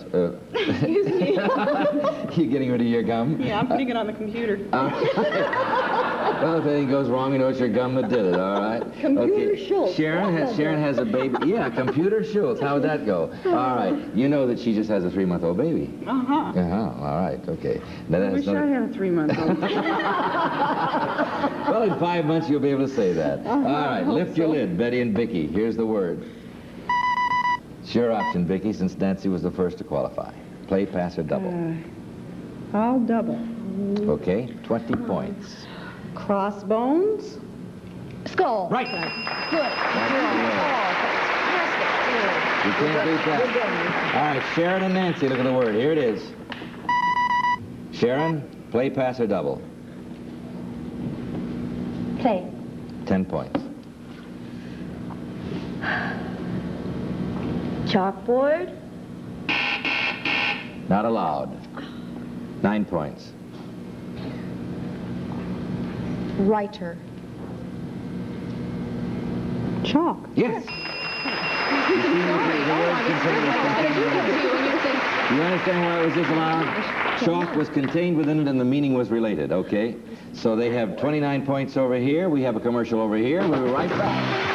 Excuse me. You getting rid of your gum? Yeah, I'm putting it on the computer. Well, if anything goes wrong, you know it's your gum that did it, all right? Computer Schultz. Sharon has a baby. Yeah, Computer Schultz. How would that go? All right. You know that she just has a 3-month-old baby. Uh-huh. Uh-huh. All right. Okay. Now, I wish I had a 3-month-old. Well, in 5 months, you'll be able to say that. All right. Lift your lid, Betty and Vicky. Here's the word. It's your option, Vicky, since Nancy was the first to qualify. Play, pass, or double. I'll double. Okay. 20 points. Crossbones. Skull. Right. Good. You can't beat that. All right, Sharon and Nancy, look at the word. Here it is. Sharon, play, pass, or double? Play. 10 points. Chalkboard. Not allowed. 9 points. Writer. Chalk. Yes. You understand why it was disallowed? Chalk was contained within it and the meaning was related, okay? So they have 29 points over here. We have a commercial over here. We'll be right back.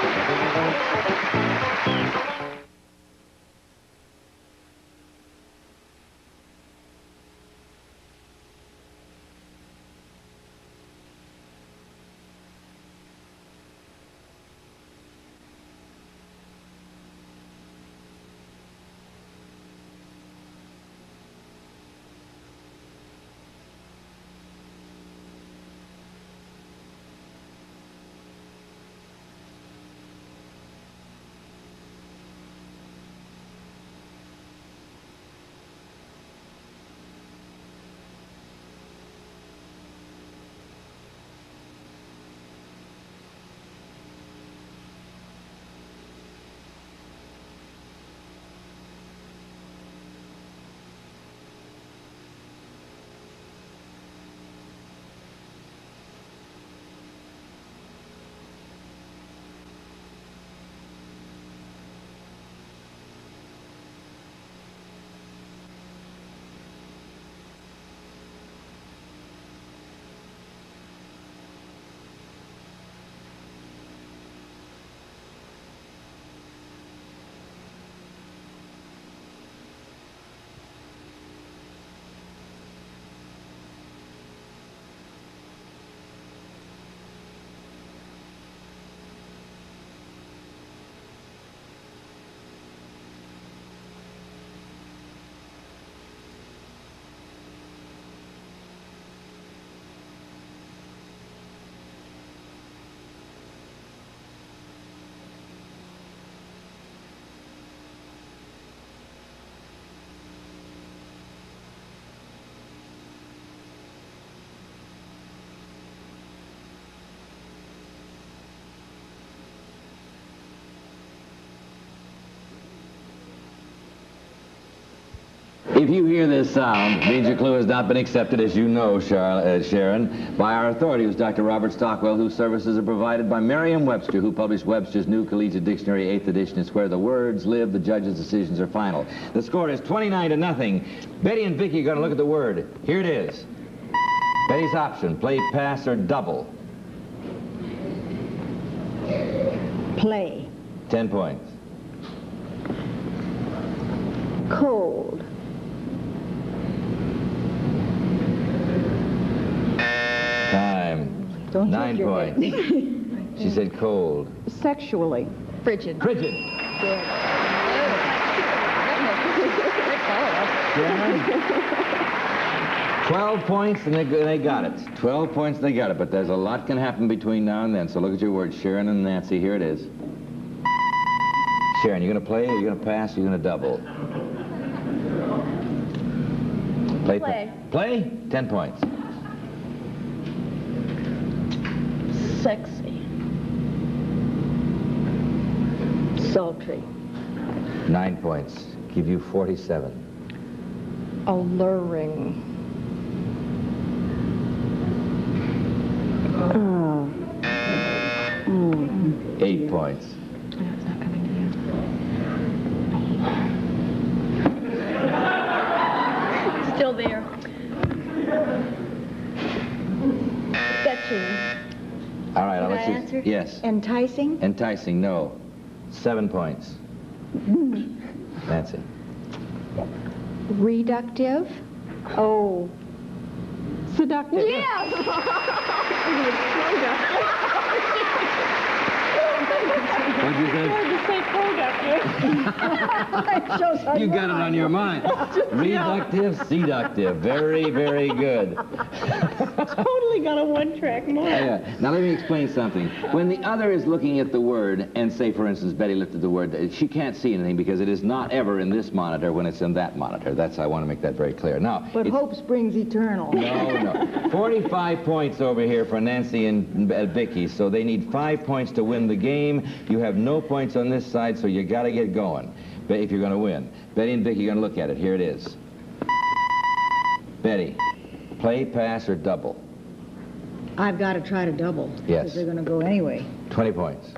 If you hear this sound, it means your clue has not been accepted, as you know, Sharon, by our authority, who's Dr. Robert Stockwell, whose services are provided by Merriam-Webster, who published Webster's New Collegiate Dictionary, 8th edition. It's where the words live, the judge's decisions are final. The score is 29-0. Betty and Vicky are going to look at the word. Here it is. Betty's option, play, pass, or double. Play. 10 points. Cold. Time. Don't 9 points. She said cold. Sexually. Frigid. Frigid. Good. 12 points and they got it. 12 points, they got it. But there's a lot can happen between now and then. So look at your words, Sharon and Nancy. Here it is. Sharon, you're going to play, or you're going to pass, or you're going to double? Play. Play? 10 points. Sexy. Sultry. 9 points. Give you 47. Alluring. 8 points. there. Fetching. All right, I'll Did I let you. answer? Yes. Enticing? Enticing, no. 7 points. Nancy. Reductive? Oh. Seductive. Yes! What'd you say? You got it on your mind. Reductive, seductive. Very, very good. Totally got a one-track mind. Yeah. Now let me explain something. When the other is looking at the word, and say, for instance, Betty lifted the word, she can't see anything because it is not ever in this monitor when it's in that monitor. I want to make that very clear. Now, but hope springs eternal. No. 45 points over here for Nancy and Vicky, so they need 5 points to win the game. You have no points on this side, so you got to get going if you're going to win. Betty and Vicky are going to look at it. Here it is. Betty, play, pass, or double? I've got to try to double. Yes. Because they're going to go anyway. 20 points.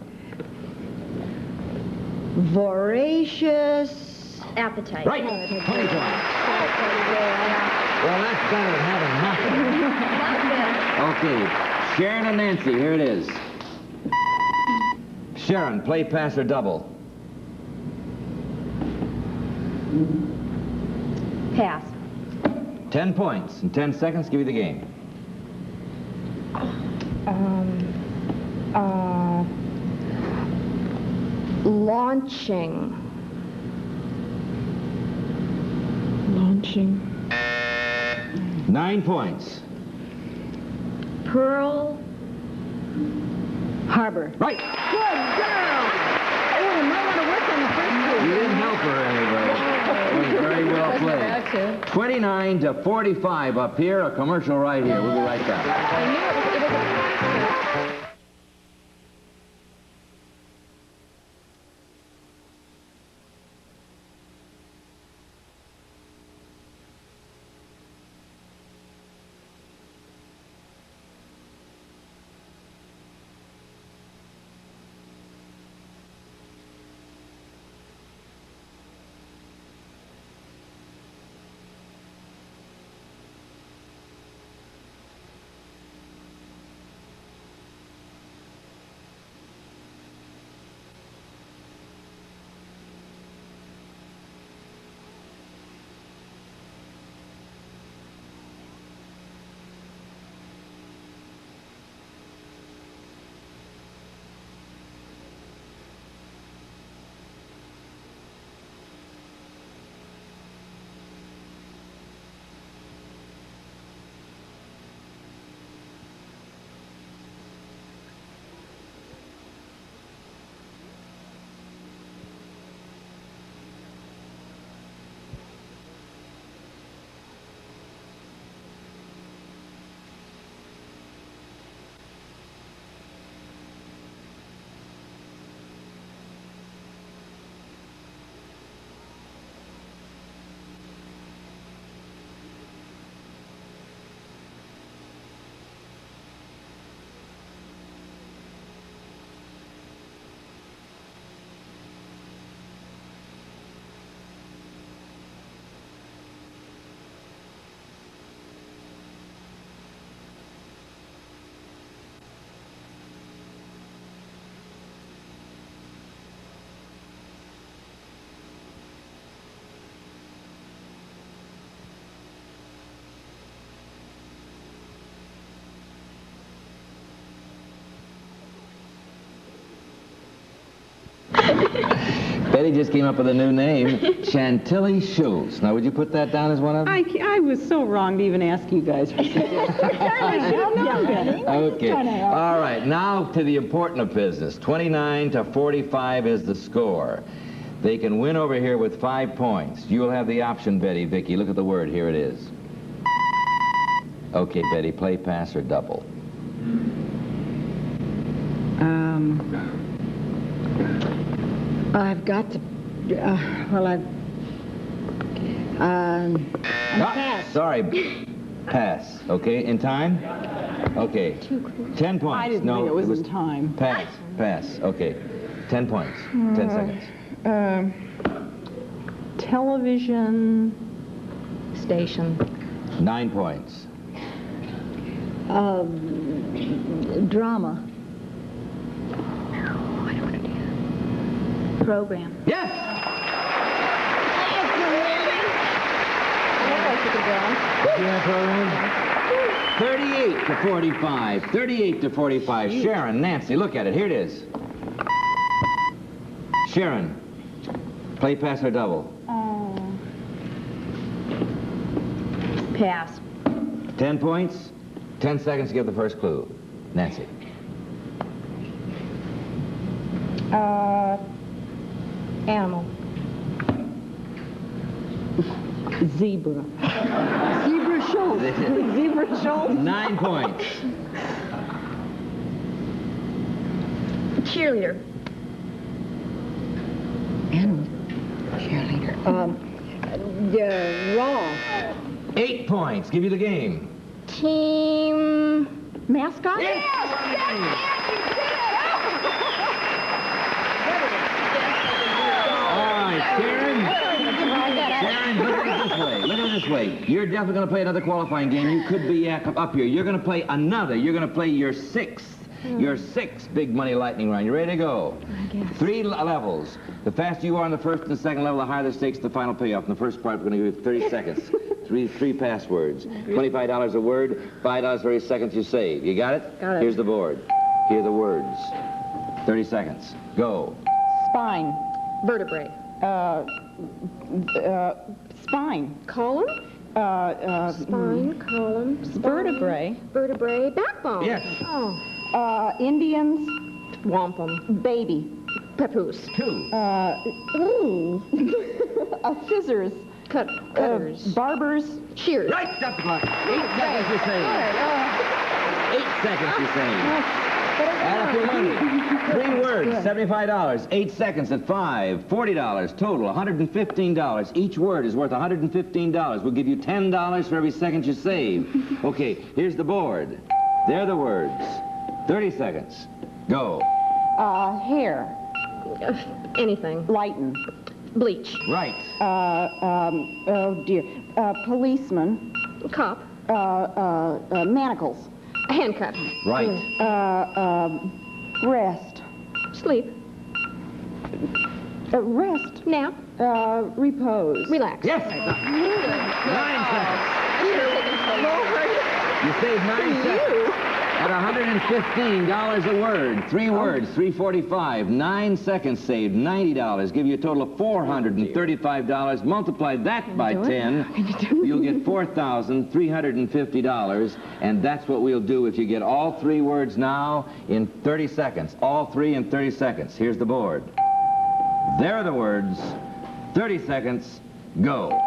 Voracious appetite. Right. 20 points. Well, that's better than having nothing. Okay. Sharon and Nancy, here it is. Sharon, play, pass, or double? Pass. 10 points. In 10 seconds, give you the game. Launching. 9 points. Pearl Harbor. Right. Good girl. Oh, I might want to work on the first two. You didn't help her anyway. It was very well played. 29 to 45 up here. A commercial right here. We'll be right back. Betty just came up with a new name, Chantilly Schultz. Now, would you put that down as one of them? I was so wrong to even ask you guys for suggestions. Okay. All right. Now to the important of business. 29 to 45 is the score. They can win over here with 5 points. You will have the option, Betty, Vicky. Look at the word. Here it is. Okay, Betty. Play, pass, or double. I've got to, pass. Sorry, pass. Okay, in time? Okay, 10 points. I didn't think it was in time. Pass, okay. 10 points, 10 seconds. Television station. 9 points. Drama. Program. Yes! Yeah, program. 38 to 45. 38 to 45. Sharon, Nancy, look at it. Here it is. Sharon, play pass or double. Pass. 10 points. 10 seconds to give the first clue. Nancy. Animal. Zebra. Zebra show. Zebra show. 9 points. Cheerleader. Animal. Cheerleader. Raw. 8 points. Give you the game. Team mascot? Yes! All right, Sharon. Sharon, look at it this way. Look at it this way. You're definitely going to play another qualifying game. You could be up here. You're going to play another. You're going to play your sixth big money lightning round. You ready to go? I guess. 3 levels. The faster you are on the first and the second level, the higher the stakes, the final payoff. In the first part, we're going to give you 30 seconds. Three passwords. $25 a word, $5 for every second you save. You got it? Got it. Here's the board. Here are the words. 30 seconds. Go. Spine. Vertebrae. Spine. Column? Spine, column, vertebrae. Vertebrae, backbone. Yes. Oh. Indians. Wampum. Baby. Papoose. 2. Scissors. Cutters. Barbers. Shears. Right, stop the clock. 8 seconds you save. 8 seconds you save. Add up your money. 3 words, $75. 8 seconds at 5, $40. Total, $115. Each word is worth $115. We'll give you $10 for every second you save. Okay, here's the board. There are the words. 30 seconds. Go. Hair. Anything. Lighten. Bleach. Right. Oh dear. Policeman. Cop. Manacles. Handcuff. Right. Rest. Sleep. Rest. Nap. Repose. Relax. Yes. 9 seconds. You saved 9 seconds. At $115 a word, 3 words, $3.45, 9 seconds saved, $90. Give you a total of $435. Multiply that by 10, you'll get $4,350, and that's what we'll do if you get all 3 words now in 30 seconds. All 3 in 30 seconds. Here's the board. There are the words. 30 seconds. Go.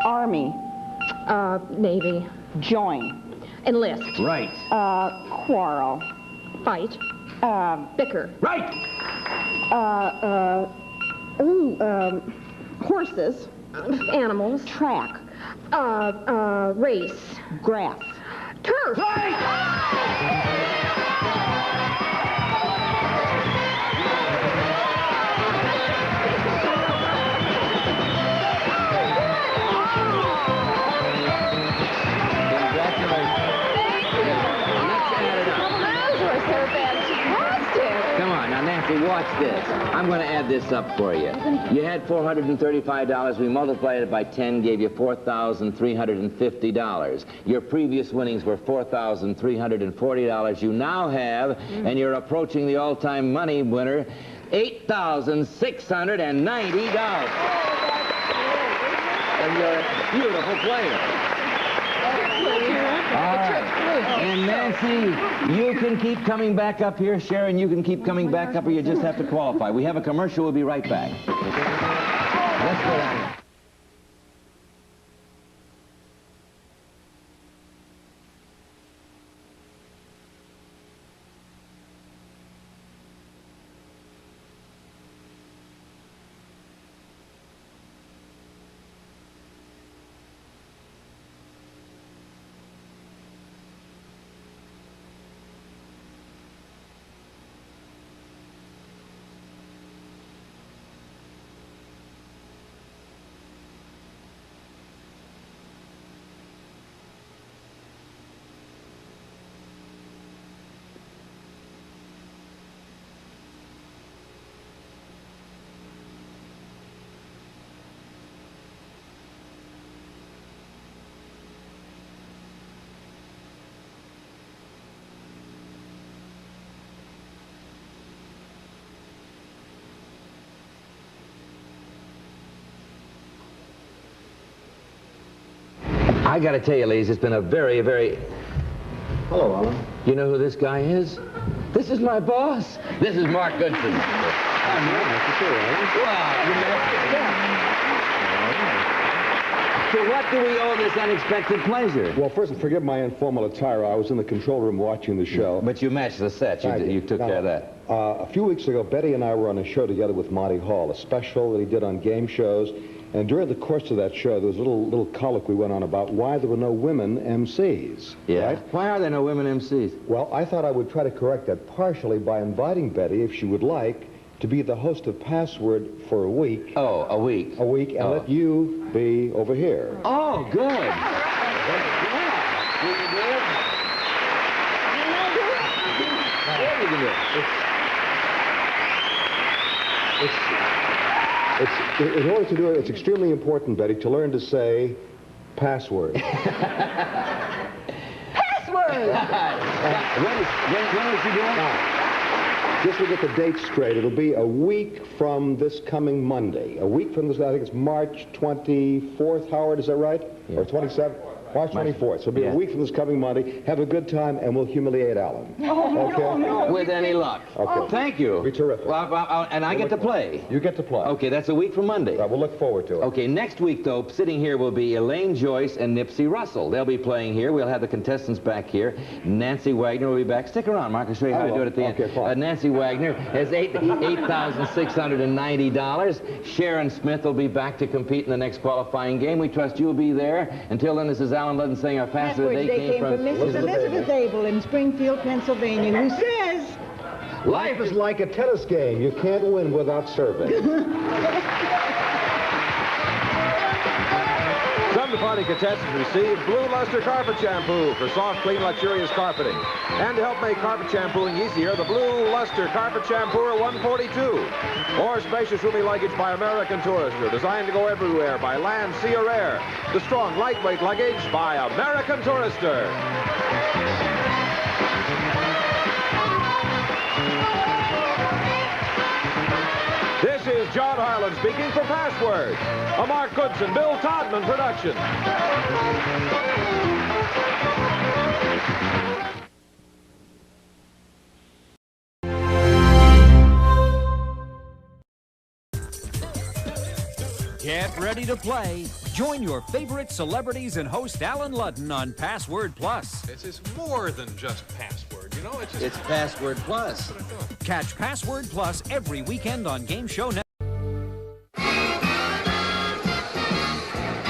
Army. Navy. Join. Enlist. Right. Quarrel. Fight. Bicker. Right. Horses. Animals. Track. Race. Grass. Turf. Right. Watch this. I'm going to add this up for you. You had $435. We multiplied it by 10, gave you $4,350. Your previous winnings were $4,340. You now have, and you're approaching the all-time money winner, $8,690. And you're a beautiful player. All right. And Nancy, you can keep coming back up here. Sharon, you can keep coming back up here. You just have to qualify. We have a commercial. We'll be right back. Let's go down. I got to tell you, ladies, it's been a very, very... Hello, Alan. You know who this guy is? This is my boss. This is Mark Goodson. Hi, Mark. Nice to see you, Alan. Wow, you met? Yeah. So what do we owe this unexpected pleasure? Well, first, forgive my informal attire. I was in the control room watching the show. But you matched the set. You took care of that. A few weeks ago, Betty and I were on a show together with Monty Hall, a special that he did on game shows. And during the course of that show, there was a little colloquy went on about why there were no women MCs. Yeah. Right? Why are there no women MCs? Well, I thought I would try to correct that partially by inviting Betty, if she would like, to be the host of Password for a week. Oh, a week. A week, and let you be over here. Oh, good. In order to do it, it's extremely important, Betty, to learn to say password. Password! When is she doing it? Just to get the date straight, it'll be a week from this coming Monday. A week from this, I think it's March 24th, Howard, is that right? Yeah. Or 27th? March 24th. So it'll be a week from this coming Monday. Have a good time, and we'll humiliate Alan. Okay? With any luck. Okay. Thank you. Be terrific. Well, and I get to play. You get to play. Okay, that's a week from Monday. We'll look forward to it. Okay, next week, though, sitting here will be Elaine Joyce and Nipsey Russell. They'll be playing here. We'll have the contestants back here. Nancy Wagner will be back. Stick around, Mark. I'll show you how to do it at the end. Fine. Nancy Wagner has $8,690. Sharon Smith will be back to compete in the next qualifying game. We trust you'll be there. Until then, this is Alan Ludden saying our password They came from Mrs. Elizabeth Abel in Springfield, Pennsylvania, who says... Life is like a tennis game. You can't win without serving. Some departing contestants receive Blue Luster Carpet Shampoo for soft, clean, luxurious carpeting. And to help make carpet shampooing easier, the Blue Luster Carpet Shampooer 142. Or spacious roomy luggage by American Tourister, designed to go everywhere by land, sea, or air. The strong, lightweight luggage by American Tourister. This is John Harlan speaking for Password, a Mark Goodson, Bill Todman production. Get ready to play. Join your favorite celebrities and host Alan Ludden on Password Plus. This is more than just Password, you know? It's Password Plus. Catch Password Plus every weekend on Game Show Network.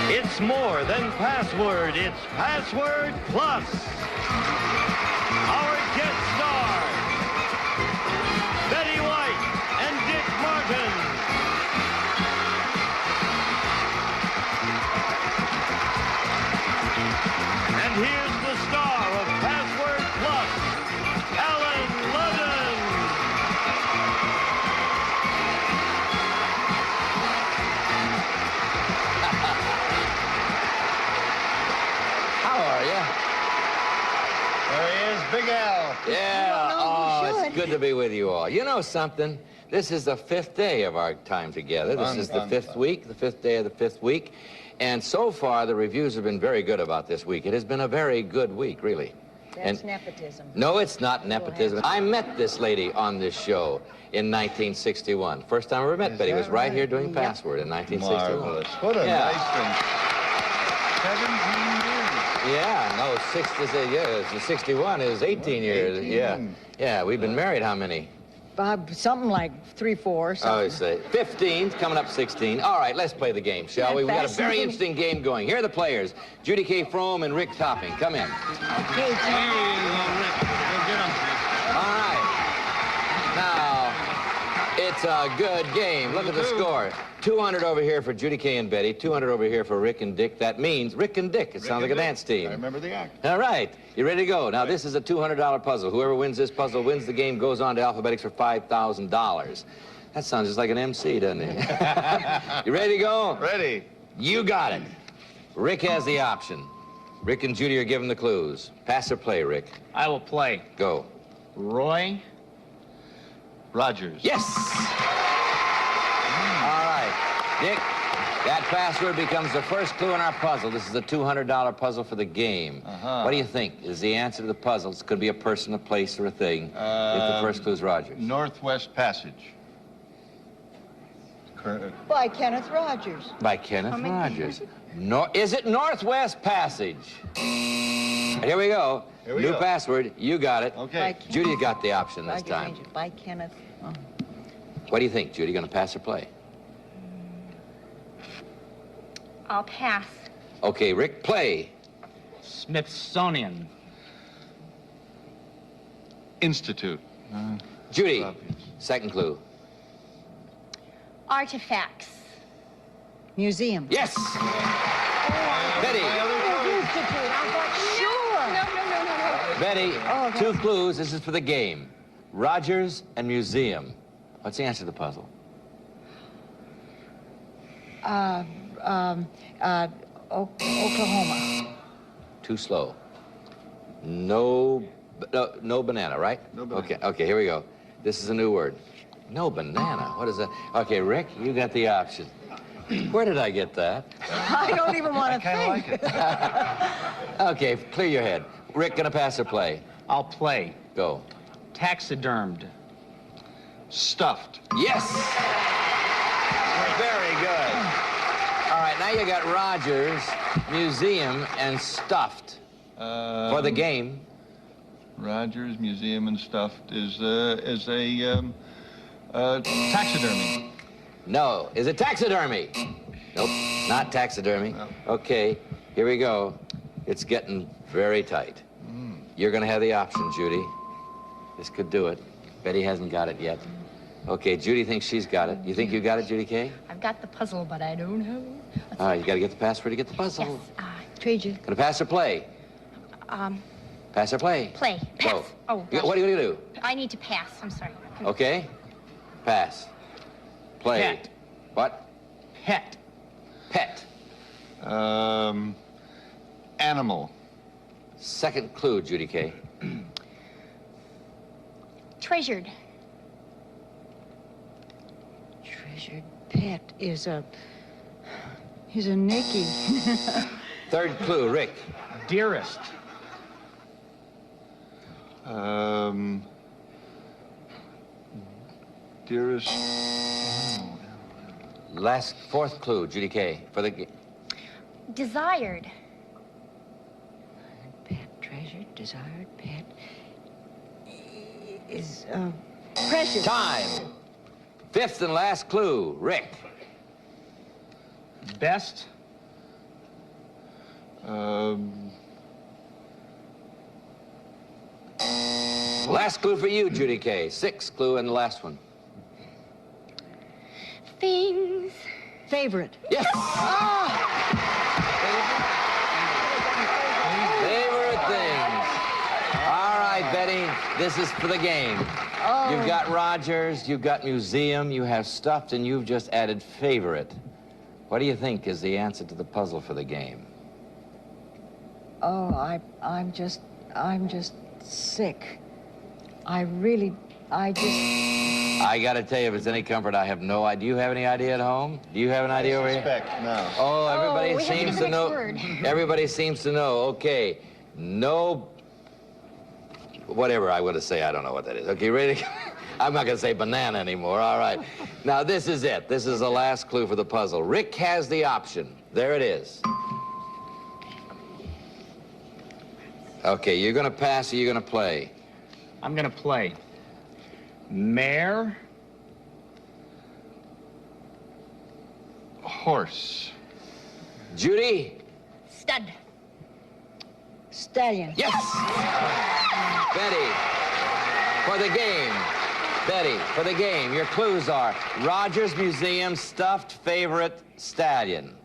It's more than Password. It's Password Plus. Our guest stars, Betty White and Dick Martin. And here's the star of Password Plus, Alan Ludden. How are you? There he is, Big Al. Yeah, oh, it's good to be with you all. You know something? This is the 5th day of our time together. This is the 5th week, the 5th day of the 5th week. And so far, the reviews have been very good about this week. It has been a very good week, really. That's nepotism. No, it's not nepotism. I met this lady on this show in 1961. First time I ever met Betty was right here doing Password in 1961. Marvelous. What a nice thing. 17 years. Yeah, no, 61 is 18 years. 18. Yeah, we've been married how many? Something like 3, 4. Oh, I say 15, coming up 16. All right, let's play the game, shall we? We've got a very interesting game going. Here are the players, Judy K. Frome and Rick Topping. Come in. Okay, All right. Now, it's a good game. Look at the score. 200 over here for Judy K. and Betty, 200 over here for Rick and Dick. That means Rick and Dick. It sounds like a dance team. I remember the act. All right. You ready to go? Now, this is a $200 puzzle. Whoever wins this puzzle wins the game, goes on to Alphabetics for $5,000. That sounds just like an MC, doesn't it? You ready to go? Ready. You got it. Rick has the option. Rick and Judy are given the clues. Pass or play, Rick? I will play. Go. Roy Rogers. Yes! All right. Dick, That password becomes the first clue in our puzzle. This is a $200 puzzle for the game. What do you think is the answer to the puzzle? It could be a person, a place, or a thing. If the first clue is Rogers. Northwest Passage. By Kenneth Rogers. By Kenneth Rogers. Is it Northwest Passage? Here we go. New password. You got it. Okay. Judy got the option this time. By Kenneth. Oh. What do you think, Judy? Going to pass or play? I'll pass. Okay, Rick, play. Smithsonian. Institute. Judy, second clue. Artifacts. Museum. Yes! Betty. Sure. Betty, two clues. This is for the game. Rogers and museum. What's the answer to the puzzle? Oklahoma. Too slow. No banana, right? No banana. Okay, here we go. This is a new word. No banana. What is that? Okay, Rick, you got the option. Where did I get that? I don't even want to think. Like it. Okay, clear your head. Rick, gonna pass or play? I'll play. Go. Taxidermed. Stuffed. Yes! Very good. All right, now you got Rogers, museum, and stuffed for the game. Rogers, museum, and stuffed is a taxidermy. No. Is it taxidermy? Nope, not taxidermy. No. Okay, here we go. It's getting very tight. You're going to have the option, Judy. This could do it. Betty hasn't got it yet. Okay, Judy thinks she's got it. You think you got it, Judy Kay? I've got the puzzle, but I don't know. All right, you got to get the password to get the puzzle. Yes. Trade you. Going to pass or play? Pass or play? Play. Pass. Go. Oh, gosh. What are you going to do? I need to pass. I'm sorry. Okay. Pass. Play. Pet. What? Pet. Pet. Animal. Second clue, Judy Kay. Treasured. Treasured pet is a Nicky. Third clue, Rick. Dearest. Dearest. Fourth clue, Judy Kay, for the... Desired. Pet, treasured, desired pet is precious. Time. Fifth and last clue, Rick. Best. Last clue for you, Judy Kay. Sixth clue and the last one. Things. Favorite. Yes! Favorite things. All right, Betty, this is for the game. You've got Rogers, you've got museum, you have stuffed, and you've just added favorite. What do you think is the answer to the puzzle for the game? Oh, I'm just sick. I gotta tell you, if it's any comfort, I have no idea. Do you have any idea at home? Do you have an idea over here? No. Oh, everybody we have seems the to next know. word. Everybody seems to know. Okay, no. Whatever I want to say, I don't know what that is. Okay, ready? I'm not gonna say banana anymore. All right. Now this is it. This is the last clue for the puzzle. Rick has the option. There it is. Okay, you're gonna pass or you're gonna play? I'm gonna play. Mare. Horse. Judy? Stud. Stallion. Yes! Betty, for the game. Betty, for the game, your clues are Rogers Museum, stuffed, favorite, stallion.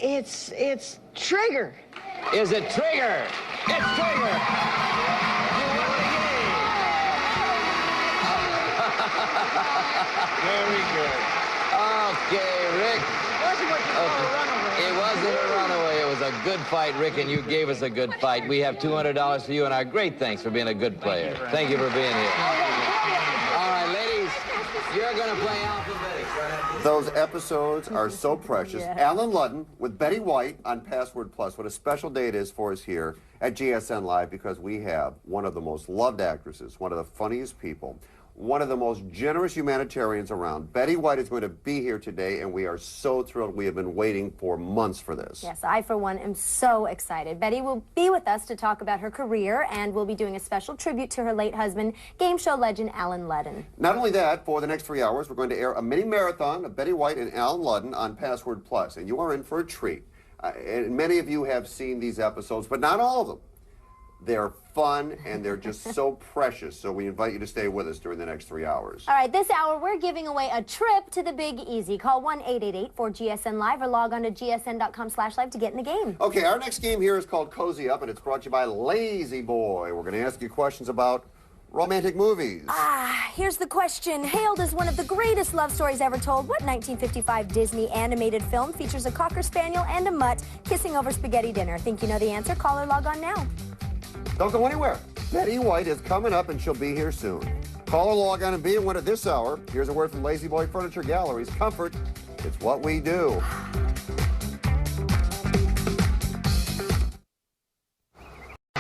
It's Trigger. Is it Trigger? It's Trigger! You won the game! Very good. Okay, Rick. Wasn't what you call a runaway. It wasn't a runaway. It was a good fight, Rick, and you gave us a good fight. We have $200 for you, and our great thanks for being a good player. Thank you for being here. All right, ladies, you're going to play alphabetics. Those episodes are so precious. Yeah. Alan Ludden with Betty White on Password Plus. What a special day it is for us here at GSN Live, because we have one of the most loved actresses, one of the funniest people, one of the most generous humanitarians around. Betty White is going to be here today, and we are so thrilled. We have been waiting for months for this. Yes, I, for one, am so excited. Betty will be with us to talk about her career, and we'll be doing a special tribute to her late husband, game show legend Alan Ludden. Not only that, for the next 3 hours, we're going to air a mini marathon of Betty White and Alan Ludden on Password Plus, and you are in for a treat. And many of you have seen these episodes, but not all of them. They're fun, and they're just so precious, so we invite you to stay with us during the next 3 hours. All right, this hour, we're giving away a trip to the Big Easy. Call 1-888-4GSN-LIVE or log on to gsn.com/live to get in the game. Okay, our next game here is called Cozy Up, and it's brought to you by Lazy Boy. We're going to ask you questions about romantic movies. Here's the question. Hailed as one of the greatest love stories ever told, what 1955 Disney animated film features a Cocker Spaniel and a mutt kissing over spaghetti dinner? Think you know the answer? Call or log on now. Don't go anywhere. Betty White is coming up, and she'll be here soon. Call or log on and be a winner this hour. Here's a word from Lazy Boy Furniture Galleries. Comfort, it's what we do.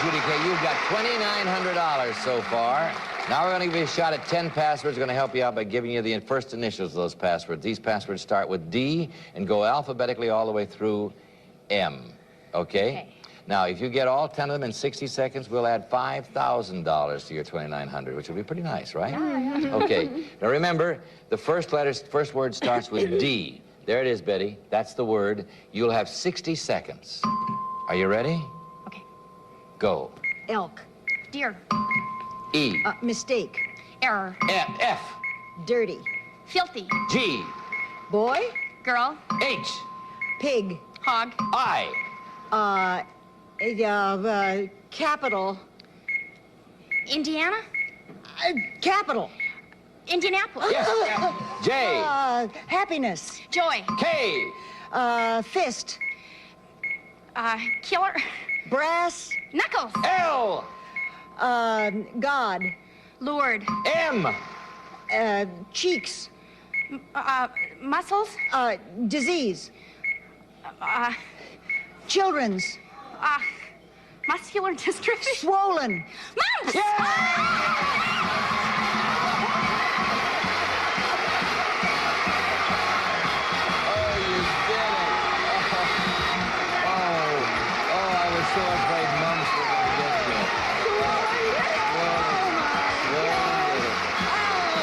Judy K, you've got $2,900 so far. Now we're going to give you a shot at 10 passwords. We're going to help you out by giving you the first initials of those passwords. These passwords start with D and go alphabetically all the way through M. Okay? Now, if you get all 10 of them in 60 seconds, we'll add $5,000 to your $2,900, which will be pretty nice, right? Yeah. Okay. Now, remember, the first word starts with D. There it is, Betty. That's the word. You'll have 60 seconds. Are you ready? Okay. Go. Elk. Deer. E. Mistake. Error. F. Dirty. Filthy. G. Boy. Girl. H. Pig. Hog. I. Capital. Indiana. Capital. Indianapolis. Yes. J. Happiness. Joy. K. Fist. Killer. Brass. Knuckles. L. God. Lured. M. Cheeks. Muscles. Disease. Children's. Muscular dystrophy. Swollen. Mumps! So afraid mumps were going to get you.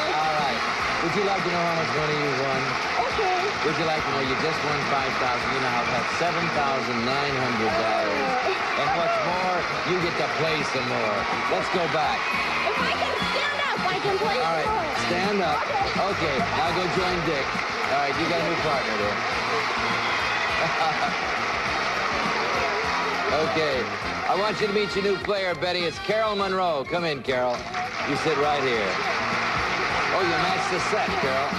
All right. Would you like to know how much money you won? Okay. Would you like to know you just won $5,000? You now have $7,900. And what's more, you get to play some more. Let's go back. If I can stand up, I can play All right. more. Stand up. Okay. Now go join Dick. All right. You got a new partner there. Okay, I want you to meet your new player, Betty. It's Carol Monroe. Come in, Carol. You sit right here. Oh, you matched the set, Carol.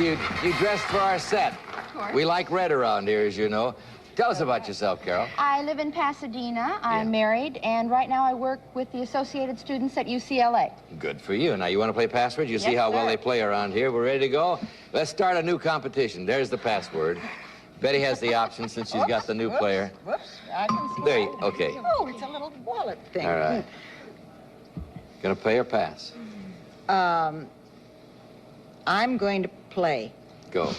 You dressed for our set. Of course. We like red around here, as you know. Tell us about yourself, Carol. I live in Pasadena. I'm married, and right now I work with the Associated Students at UCLA. Good for you. Now, you want to play password? You see Yes, how well sir. they play around here. We're ready to go. Let's start a new competition. There's the password. Betty has the option since she's got the new player. Whoops. I can see There you, okay. Oh, it's a little wallet thing. All right. Gonna play or pass? I'm going to play. Go.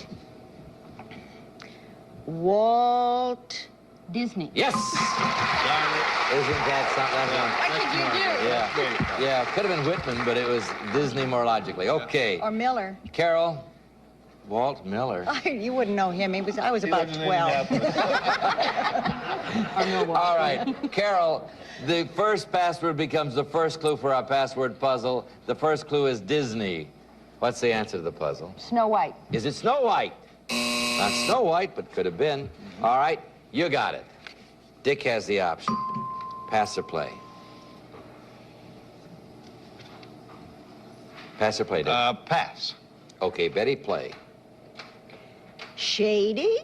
Walt Disney. Yes! Isn't that something? What did you do? Yeah, could have been Whitman, but it was Disney more logically. Okay. or Miller. Carol, Walt Miller. You wouldn't know him. I was about 12. All right, Carol, the first password becomes the first clue for our password puzzle. The first clue is Disney. What's the answer to the puzzle? Snow White. Is it Snow White? Not Snow White, but could have been. All right, you got it. Dick has the option. Pass or play? Pass or play, Dick? Pass. Okay, Betty, play. Shady?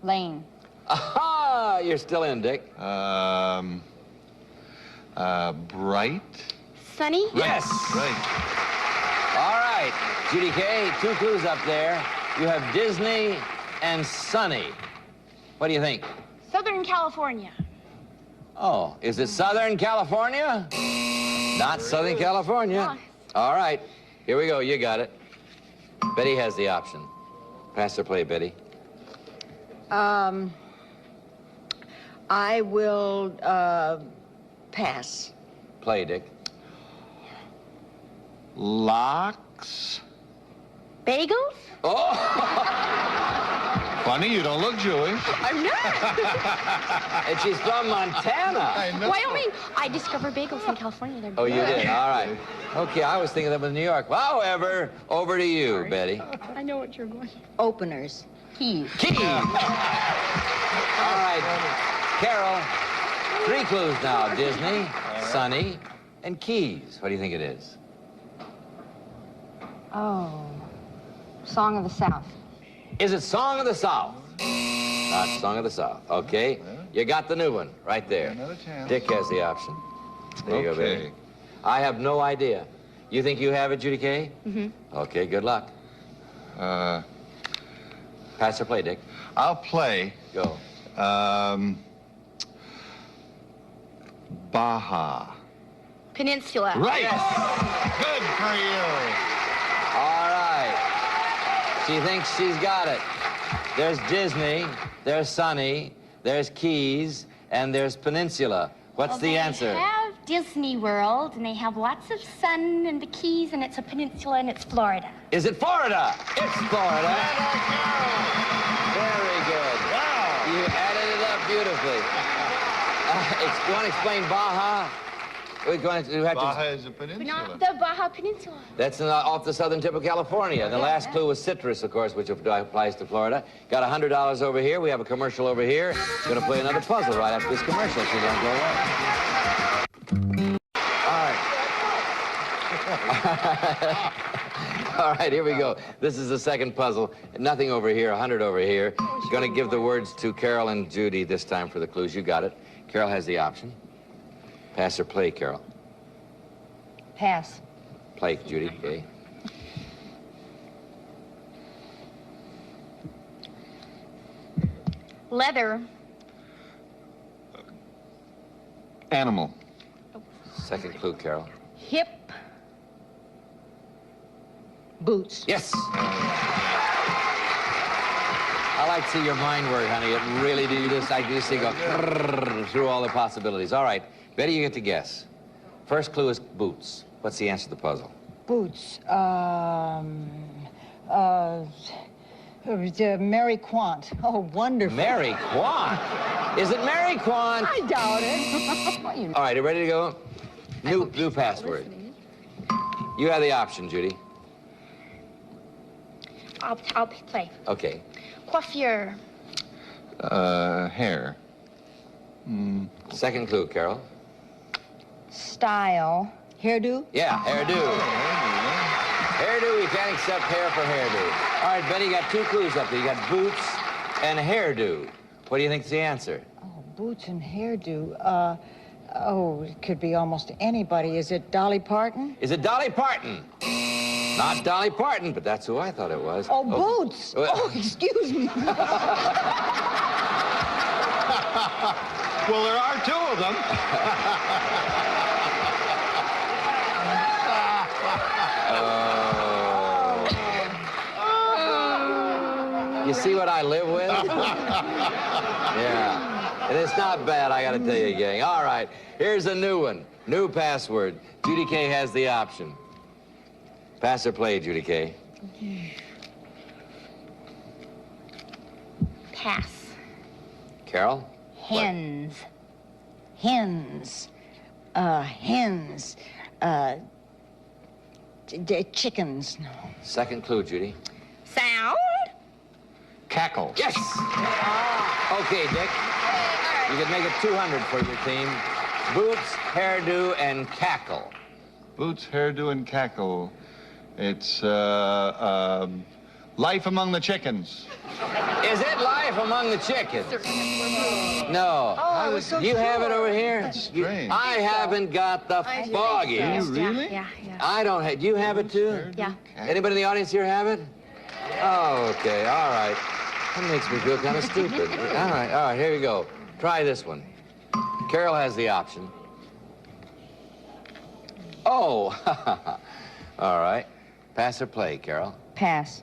Lane. Aha! You're still in, Dick. Bright? Sunny? Yes. Right. All right. Judy Kay, 2 clues up there. You have Disney and Sunny. What do you think? Southern California. Oh, is it Southern California? Not Southern California. All right, here we go. You got it. Betty has the option. Pass or play, Betty. I will, pass. Play, Dick. Lox. Bagels? Oh! Funny, you don't look Jewish. I'm not. And she's from Montana. I know. Wyoming. I discovered bagels in California. They're Oh, you good. did? All right. Okay, I was thinking that was New York. However, over to you, Betty. I know what you're going. Openers. Keys. Keys. All right, Carol, 3 clues now. Disney, Sunny, and Keys. What do you think it is? Oh. Song of the South. Is it Song of the South? Not Song of the South. Okay. You got the new one right there. Another chance. Dick has the option. There you go, baby. I have no idea. You think you have it, Judy Kay? Mm-hmm. Okay, good luck. Pass or play, Dick? I'll play. Go. Baja. Peninsula. Right. Yes. Good for you. All right. She thinks she's got it. There's Disney, there's Sunny, there's Keys, and there's Peninsula. What's the answer? They have Disney World, and they have lots of sun and the Keys, and it's a peninsula, and it's Florida. Is it Florida? It's Florida. Very good. Wow. You added it up beautifully. You want to explain Baja? We're going to have Baja to... is a peninsula. Not the Baja Peninsula. That's off the southern tip of California. And the last clue was citrus, of course, which applies to Florida. Got $100 over here. We have a commercial over here. Going to play another puzzle right after this commercial, so don't go away. All right. All right, here we go. This is the second puzzle. Nothing over here, 100 over here. Going to give the words to Carol and Judy this time for the clues. You got it. Carol has the option. Pass or play, Carol? Pass. Play, Judy. Okay. Leather. Animal. Second clue, Carol. Hip. Boots. Yes! I like to see your mind work, honey. It really do. I just see go through all the possibilities. All right, Betty, you get to guess. First clue is boots. What's the answer to the puzzle? Boots. Mary Quant. Oh, wonderful. Mary Quant? Is it Mary Quant? I doubt it. All right, you ready to go? New password. You have the option, Judy. I'll play. Okay. Coiffure. Hair. Second clue, Carol. Style. Hairdo? Yeah, hairdo. Hairdo, we can't accept hair for hairdo. All right, Betty, you got 2 clues up there. You got boots and hairdo. What do you think's the answer? Oh, boots and hairdo. Oh, it could be almost anybody. Is it Dolly Parton? Is it Dolly Parton? Not Dolly Parton, but that's who I thought it was. Oh, Boots. Oh, excuse me. Well, there are 2 of them. You see what I live with? Yeah. And it's not bad, I gotta tell you, gang. All right, here's a new one. New password. Judy Kay has the option. Pass or play, Judy Kay? Pass. Carol? Hens. Hens. Hens. Chickens. No. Second clue, Judy. Sound. Cackle. Yes! Okay, Dick. You can make it 200 for your team. Boots, hairdo, and cackle. Boots, hairdo, and cackle. It's Life Among the Chickens. Is it Life Among the Chickens? No. Oh, so you have it sure. over here? That's strange. I haven't got the foggiest. Do you really? Yeah. I don't have. Do you have it too? Yeah. Anybody in the audience here have it? Oh, okay. All right. That makes me feel kind of stupid. All right. Here you go. Try this one. Carol has the option. Oh. All right. Pass or play, Carol? Pass.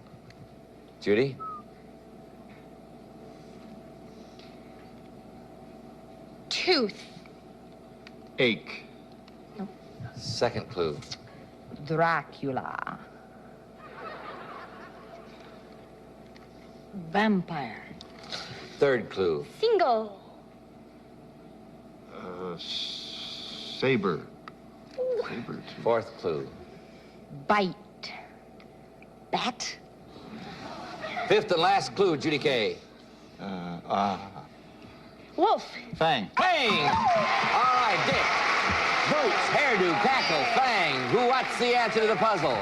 Judy? Tooth. Ache. Second clue. Dracula. Vampire. Third clue. Single. Saber. Saber. Fourth clue. Bite. Bat. Fifth and last clue, Judy Kay. Wolf. Fang. Fang! All right, Dick. Boots, hairdo, tackle, fang. What's the answer to the puzzle?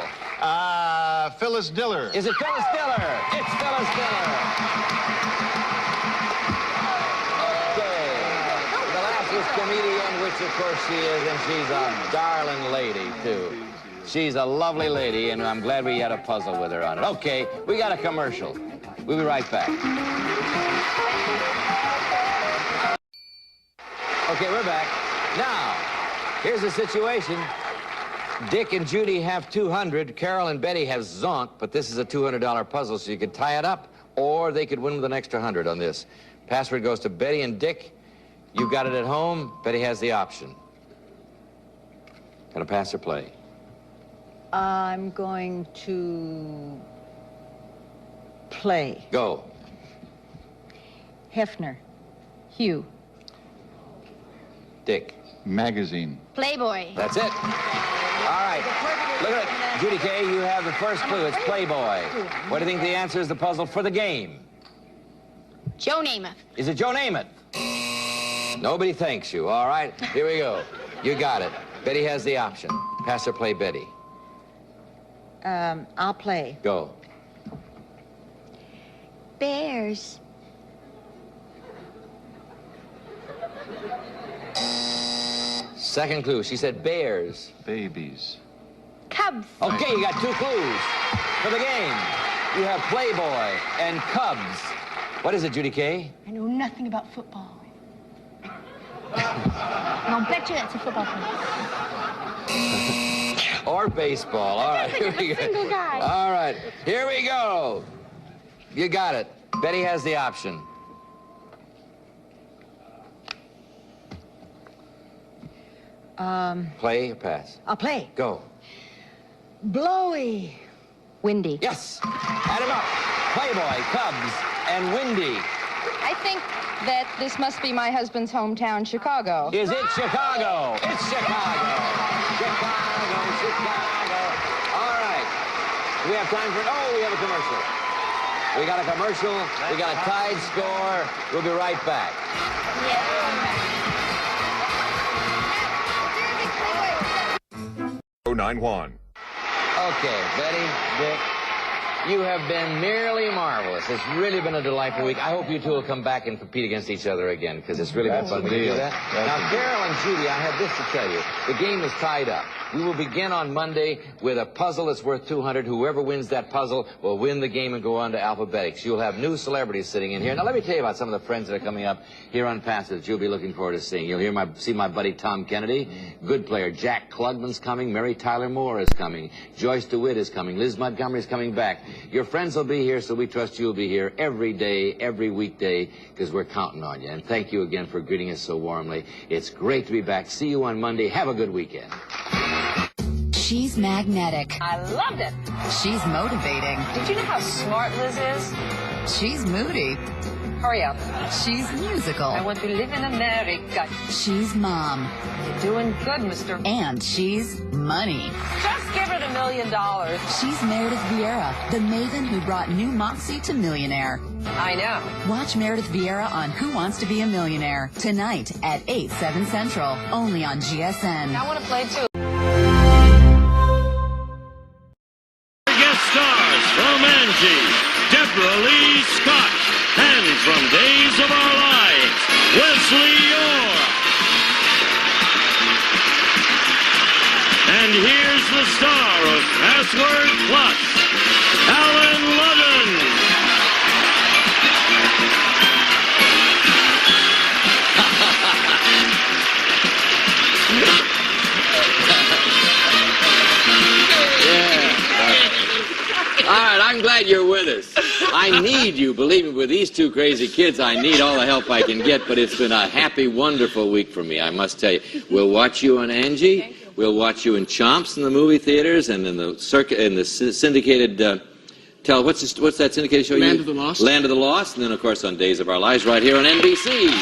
Phyllis Diller. Is it Phyllis Diller? It's Phyllis Diller. Okay. The last was comedian, which of course she is, and she's a darling lady, too. She's a lovely lady, and I'm glad we had a puzzle with her on it. Okay, we got a commercial. We'll be right back. Okay, we're back. Now, here's the situation. Dick and Judy have 200. Carol and Betty have zonk, but this is a $200 puzzle, so you could tie it up, or they could win with an extra 100 on this. Password goes to Betty and Dick. You got it at home. Betty has the option. Gonna pass or play? I'm going to play. Go. Hefner. Hugh. Dick. Magazine. Playboy. That's it. All right. Look at it. Judy Kay, you have the first clue. It's Playboy. What do you think the answer is the puzzle for the game? Joe Namath. Is it Joe Namath? Nobody thanks you. All right. Here we go. You got it. Betty has the option. Pass or play, Betty. I'll play. Go. Bears. Second clue. She said bears. Babies. Cubs. Okay, you got two clues for the game. You have Playboy and Cubs. What is it, Judy Kay? I know nothing about football. I'll bet you that's a football player. Or baseball. All right, here we go. Single guy. All right, here we go. You got it. Betty has the option. Play or pass? I'll play. Go. Blowy. Windy. Yes. Add them up. Playboy, Cubs, and Windy. I think that this must be my husband's hometown, Chicago. Is it Chicago? It's Chicago. Chicago. All right. Do we have time for it? Oh, we have a commercial. We got a commercial. We got a tied score. We'll be right back. 091. Okay, Betty, Dick, you have been merely marvelous. It's really been a delightful week. I hope you two will come back and compete against each other again, because it's really been fun. Will you do that? Now, Carol and Judy, I have this to tell you. The game is tied up. We will begin on Monday with a puzzle that's worth 200. Whoever wins that puzzle will win the game and go on to alphabetics. You'll have new celebrities sitting in here. Now, let me tell you about some of the friends that are coming up here on Passage you'll be looking forward to seeing. You'll see my buddy Tom Kennedy, good player. Jack Klugman's coming. Mary Tyler Moore is coming. Joyce DeWitt is coming. Liz Montgomery's coming back. Your friends will be here, so we trust you'll be here every day, every weekday, because we're counting on you. And thank you again for greeting us so warmly. It's great to be back. See you on Monday. Have a good weekend. She's magnetic. I loved it. She's motivating. Did you know how smart Liz is? She's moody. Hurry up. She's musical. I want to live in America. She's mom. You're doing good, mister. And she's money. Just give her $1 million. She's Meredith Vieira, the maven who brought new Moxie to millionaire. I know. Watch Meredith Vieira on Who Wants to Be a Millionaire tonight at 8, 7 Central, only on GSN. I want to play too. Guest stars from Angie. star of Password Plus, Alan Ludden. All right, I'm glad you're with us. I need you, believe me, with these two crazy kids, I need all the help I can get, but it's been a happy, wonderful week for me, I must tell you. We'll watch you on Angie. We'll watch you in Chomps in the movie theaters and in the syndicated, what's that syndicated show? Land of the Lost. Land of the Lost, and then, of course, on Days of Our Lives right here on NBC.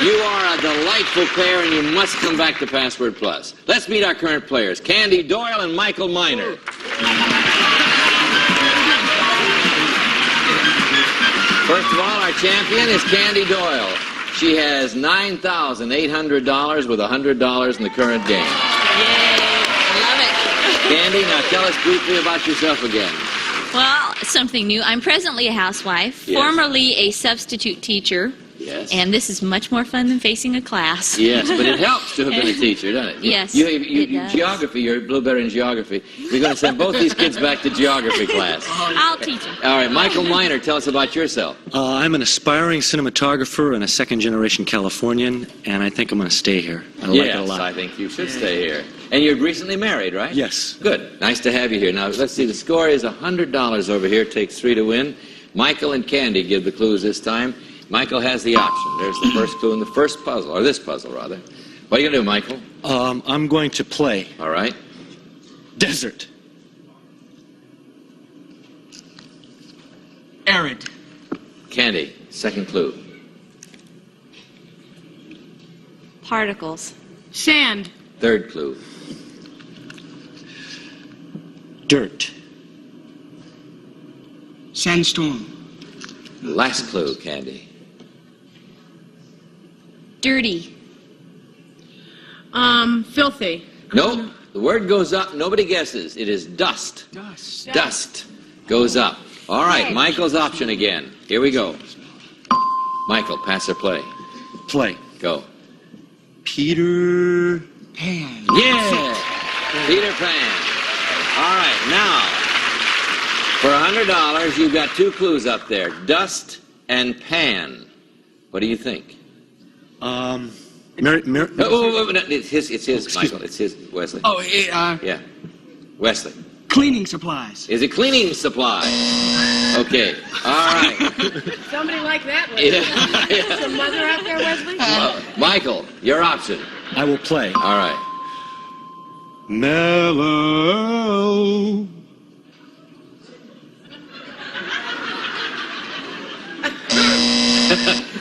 You are a delightful pair, and you must come back to Password Plus. Let's meet our current players, Candy Doyle and Michael Miner. First of all, our champion is Candy Doyle. She has $9,800 with $100 in the current game. Yay! I love it. Candy, now tell us briefly about yourself again. Well, something new. I'm presently a housewife, Yes. formerly a substitute teacher. Yes. And this is much more fun than facing a class. Yes, but it helps to have been a teacher, doesn't it? Yes, you does. Geography, you're blueberry in geography. We're going to send both these kids back to geography class. I'll teach them. All right, Michael Miner, tell us about yourself. I'm an aspiring cinematographer and a second-generation Californian, and I think I'm going to stay here. I like it a lot. I think you should stay here. And you're recently married, right? Yes. Good. Nice to have you here. Now, let's see. The score is $100 over here. Takes 3 to win. Michael and Candy give the clues this time. Michael has the option. There's the first clue in the first puzzle, or this puzzle, rather. What are you going to do, Michael? I'm going to play. All right. Desert. Arid. Candy, second clue. Particles. Sand. Third clue. Dirt. Sandstorm. Last clue, Candy. Dirty. Filthy. Nope. The word goes up. Nobody guesses. It is dust. Dust. Dust goes up. All right, Michael's option again. Here we go. Michael, pass or play? Play. Go. Peter Pan. Yeah! Peter Pan. All right, now, for $100, you've got 2 clues up there. Dust and pan. What do you think? no, it's his, Michael. It's his, Wesley. Oh, Yeah. Wesley. cleaning supplies. Is it cleaning supplies? Okay. All right. Somebody like that, Wesley. Yeah. Some mother out there, Wesley? Michael, your option. I will play. All right. Mellow.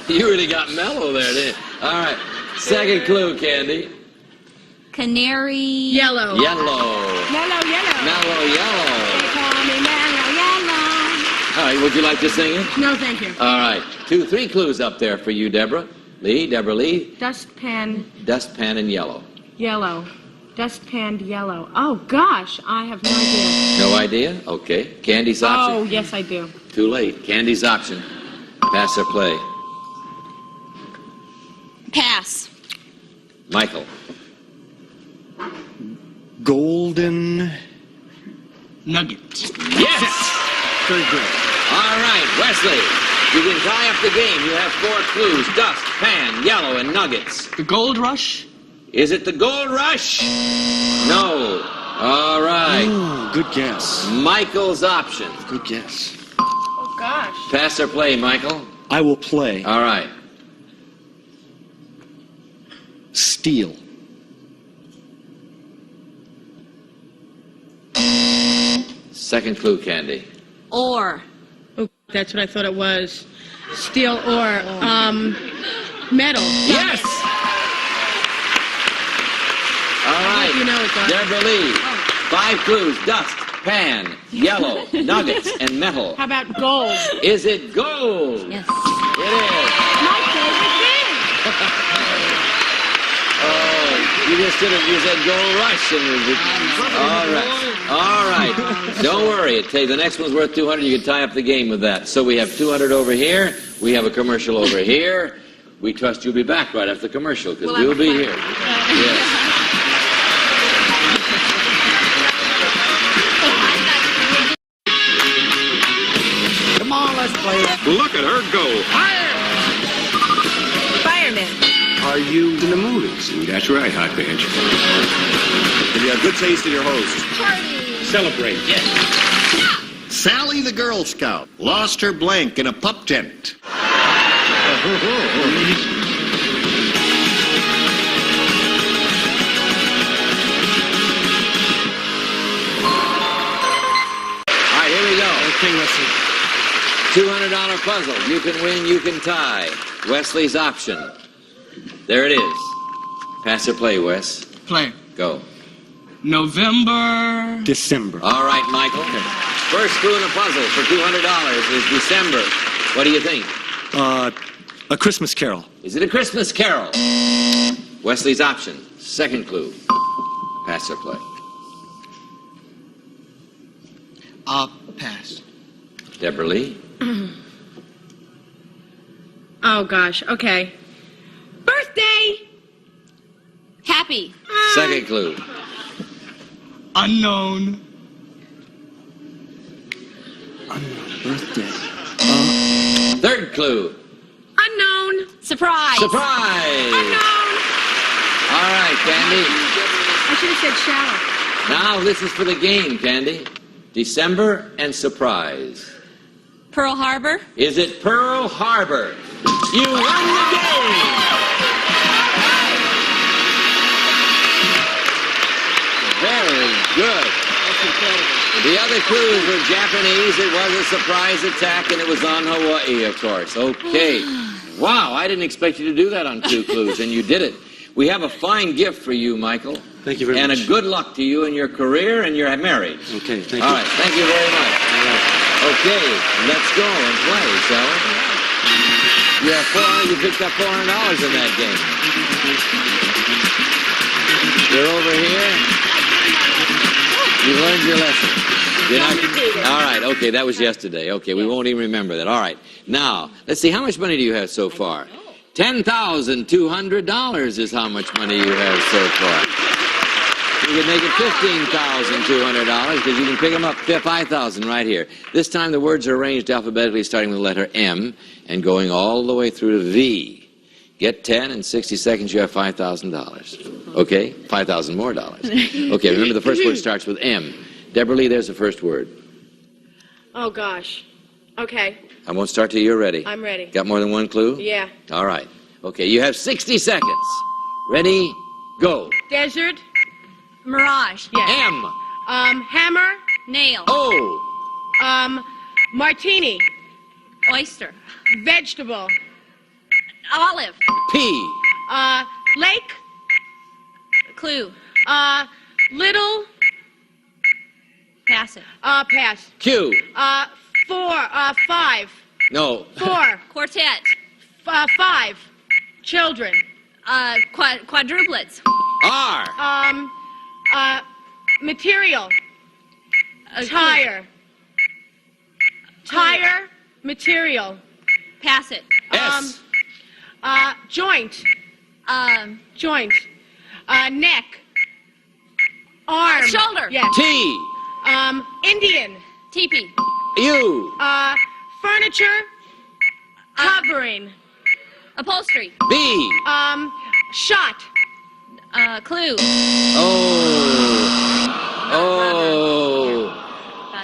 You really got mellow there, didn't you? All right. Second clue, Candy. Canary. Yellow. Yellow. Mellow yellow. Mellow yellow. They call me mellow yellow. All right. Would you like to sing it? No, thank you. All right. 3 clues up there for you, Deborah. Deborah Lee. Dustpan Dustpan and yellow. yellow. Dustpan yellow. Oh, gosh, I have no idea. No idea? Okay. Candy's option. Oh, yes, I do. Too late. Candy's option. Pass or play? Pass. Michael. Golden Nugget. Yes! Very good. All right, Wesley. You can tie up the game. You have 4 clues. Dust, pan, yellow, and nuggets. The Gold Rush? Is it the Gold Rush? No. All right. Ooh, good guess. Michael's option. Good guess. Oh, gosh. Pass or play, Michael? I will play. All right. Steel. Second clue, Candy. Ore. Oh, that's what I thought it was. Steel ore. Metal. Yes! All right. You know it, Doc. Deborah Lee. 5 clues. Dust, pan, yellow, nuggets, and metal. How about gold? Is it gold? Yes. It is. My favorite thing. Oh, you just did it. You said Gold Rush. All right. All right. Don't worry. The next one's worth $200. You can tie up the game with that. So we have $200 over here. We have a commercial over here. We trust you'll be back right after the commercial because we'll be here. Yes. Look at her go. Fire! Fireman. Are you in the movies? That's right, hot bitch. Have you have good taste in your host? Party. Celebrate. Yes. Sally the Girl Scout lost her blank in a pup tent. Here we go. Okay, Wesley. $200 puzzle. You can win, you can tie. Wesley's option. There it is. Pass or play, Wes? Play. Go. November. December. All right, Michael. Okay. First clue in the puzzle for $200 is December. What do you think? A Christmas Carol. Is it a Christmas Carol? Wesley's option. Second clue. Pass or play? Pass. Deborah Lee? Oh, gosh. Okay. Birthday! Happy. Second clue. Unknown. Birthday. Third clue. Unknown. Surprise. Surprise! Unknown. All right, Candy. I should have said shallow. Now this is for the game, Candy. December and surprise. Pearl Harbor. Is it Pearl Harbor? You won the game! Very good. The other clues were Japanese. It was a surprise attack, and it was on Hawaii, of course. Okay. Wow, I didn't expect you to do that on 2 clues, and you did it. We have a fine gift for you, Michael. Thank you very much. And a good luck to you in your career, and you're married. Okay, thank you. All right, thank you very much. Okay, let's go and play, shall we? You picked up $400 in that game. You're over here. You learned your lesson. All right, okay, that was yesterday. Okay, we won't even remember that. All right, now, let's see, how much money do you have so far? $10,200 is how much money you have so far. You can make it $15,200 because you can pick them up $5,000 right here. This time the words are arranged alphabetically starting with the letter M and going all the way through to V. Get 10 in 60 seconds, you have $5,000. Okay? $5,000 more dollars. Okay, remember the first word starts with M. Deborah Lee, there's the first word. Oh, gosh. Okay. I won't start till you're ready. I'm ready. Got more than one clue? Yeah. All right. Okay, you have 60 seconds. Ready? Go. Desert. Mirage. Yes. M. Hammer. Nail. O. Martini. Oyster. Vegetable. Olive. P. Lake. Clue. Little. Pass it. Pass. Q. 5. No. 4. Quartet. 5. Children. Quadruplets. R. Material. Tire. Tire. Material. Pass it. S. Joint. Joint. Neck. Arm. Shoulder. Yes. T. Indian. Teepee. U. Furniture. Covering. Upholstery. B. Shot. Clue. Oh.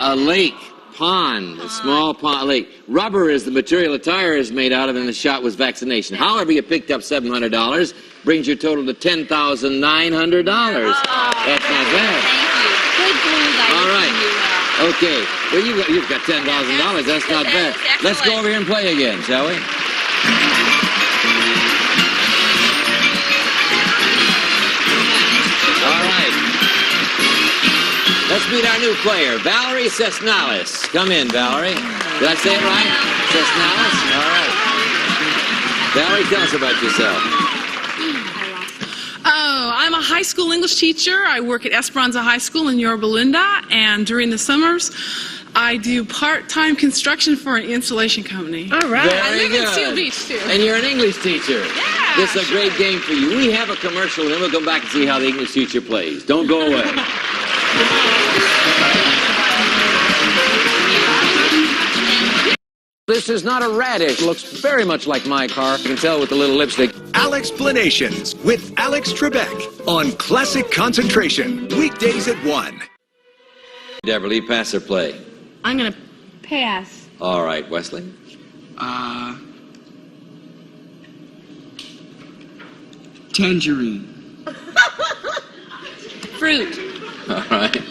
A lake. Pond. A small pond. Lake. Rubber is the material a tire is made out of, and the shot was vaccination. However, you picked up $700. Brings your total to $10,900. That's not bad. Thank you. Good clues. All right. Okay. Well, you've got $10,000. That's not bad. Let's go over here and play again, shall we? All right. Let's meet our new player, Valerie Cesnalis. Come in, Valerie. Did I say it right? Cesnalis? All right. Valerie, tell us about yourself. Oh, I'm a high school English teacher. I work at Esperanza High School in Yorba Linda, and during the summers, I do part-time construction for an installation company. All right. I live in Seal Beach, too. And you're an English teacher. Yeah, This is a great game for you. We have a commercial, and then we'll come back and see how the English teacher plays. Don't go away. this is not a radish. Looks very much like my car. You can tell with the little lipstick. Alexplanations with Alex Trebek on Classic Concentration. Weekdays at 1. Deborah Lee, pass or play? I'm gonna pass. All right, Wesley. Tangerine. Fruit. All right.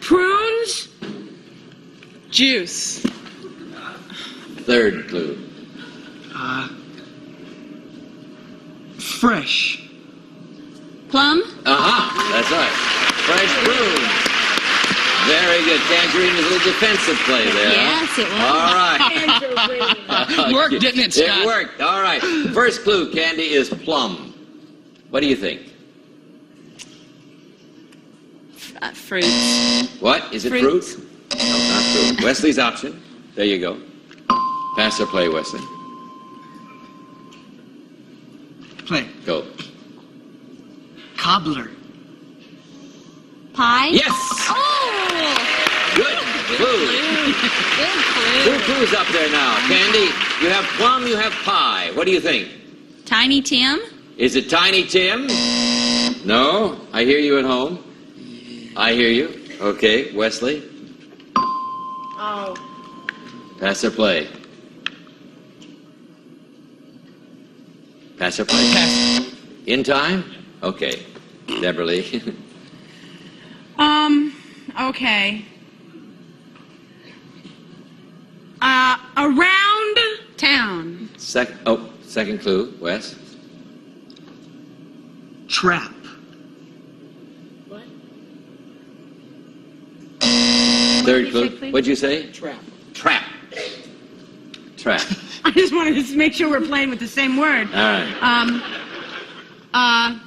Prunes. Juice. Third clue. Fresh. Plum? That's right. Fresh prunes. Very good. Tangerine was a little defensive play there. Yes, it was. All right. Worked, didn't it, Scott? It worked. All right. First clue, Candy, is plum. What do you think? Fruits. What? Is it Fruit. fruit? No, not fruit. Wesley's option. There you go. Pass or play, Wesley. Play. Go. Cobbler. Pie? Yes! Oh! Good clue. Good clue. 2 clues up there now. Candy, you have plum, you have pie. What do you think? Tiny Tim? Is it Tiny Tim? No? I hear you at home. I hear you. Okay, Wesley. Oh. Pass or play? Pass or play? Pass. In time? Okay. Deborah Lee. Okay. Around town. Second clue, Wes. Trap. Third clue. What'd you say? Trap. Trap. Trap. I just wanted to make sure we're playing with the same word. All right.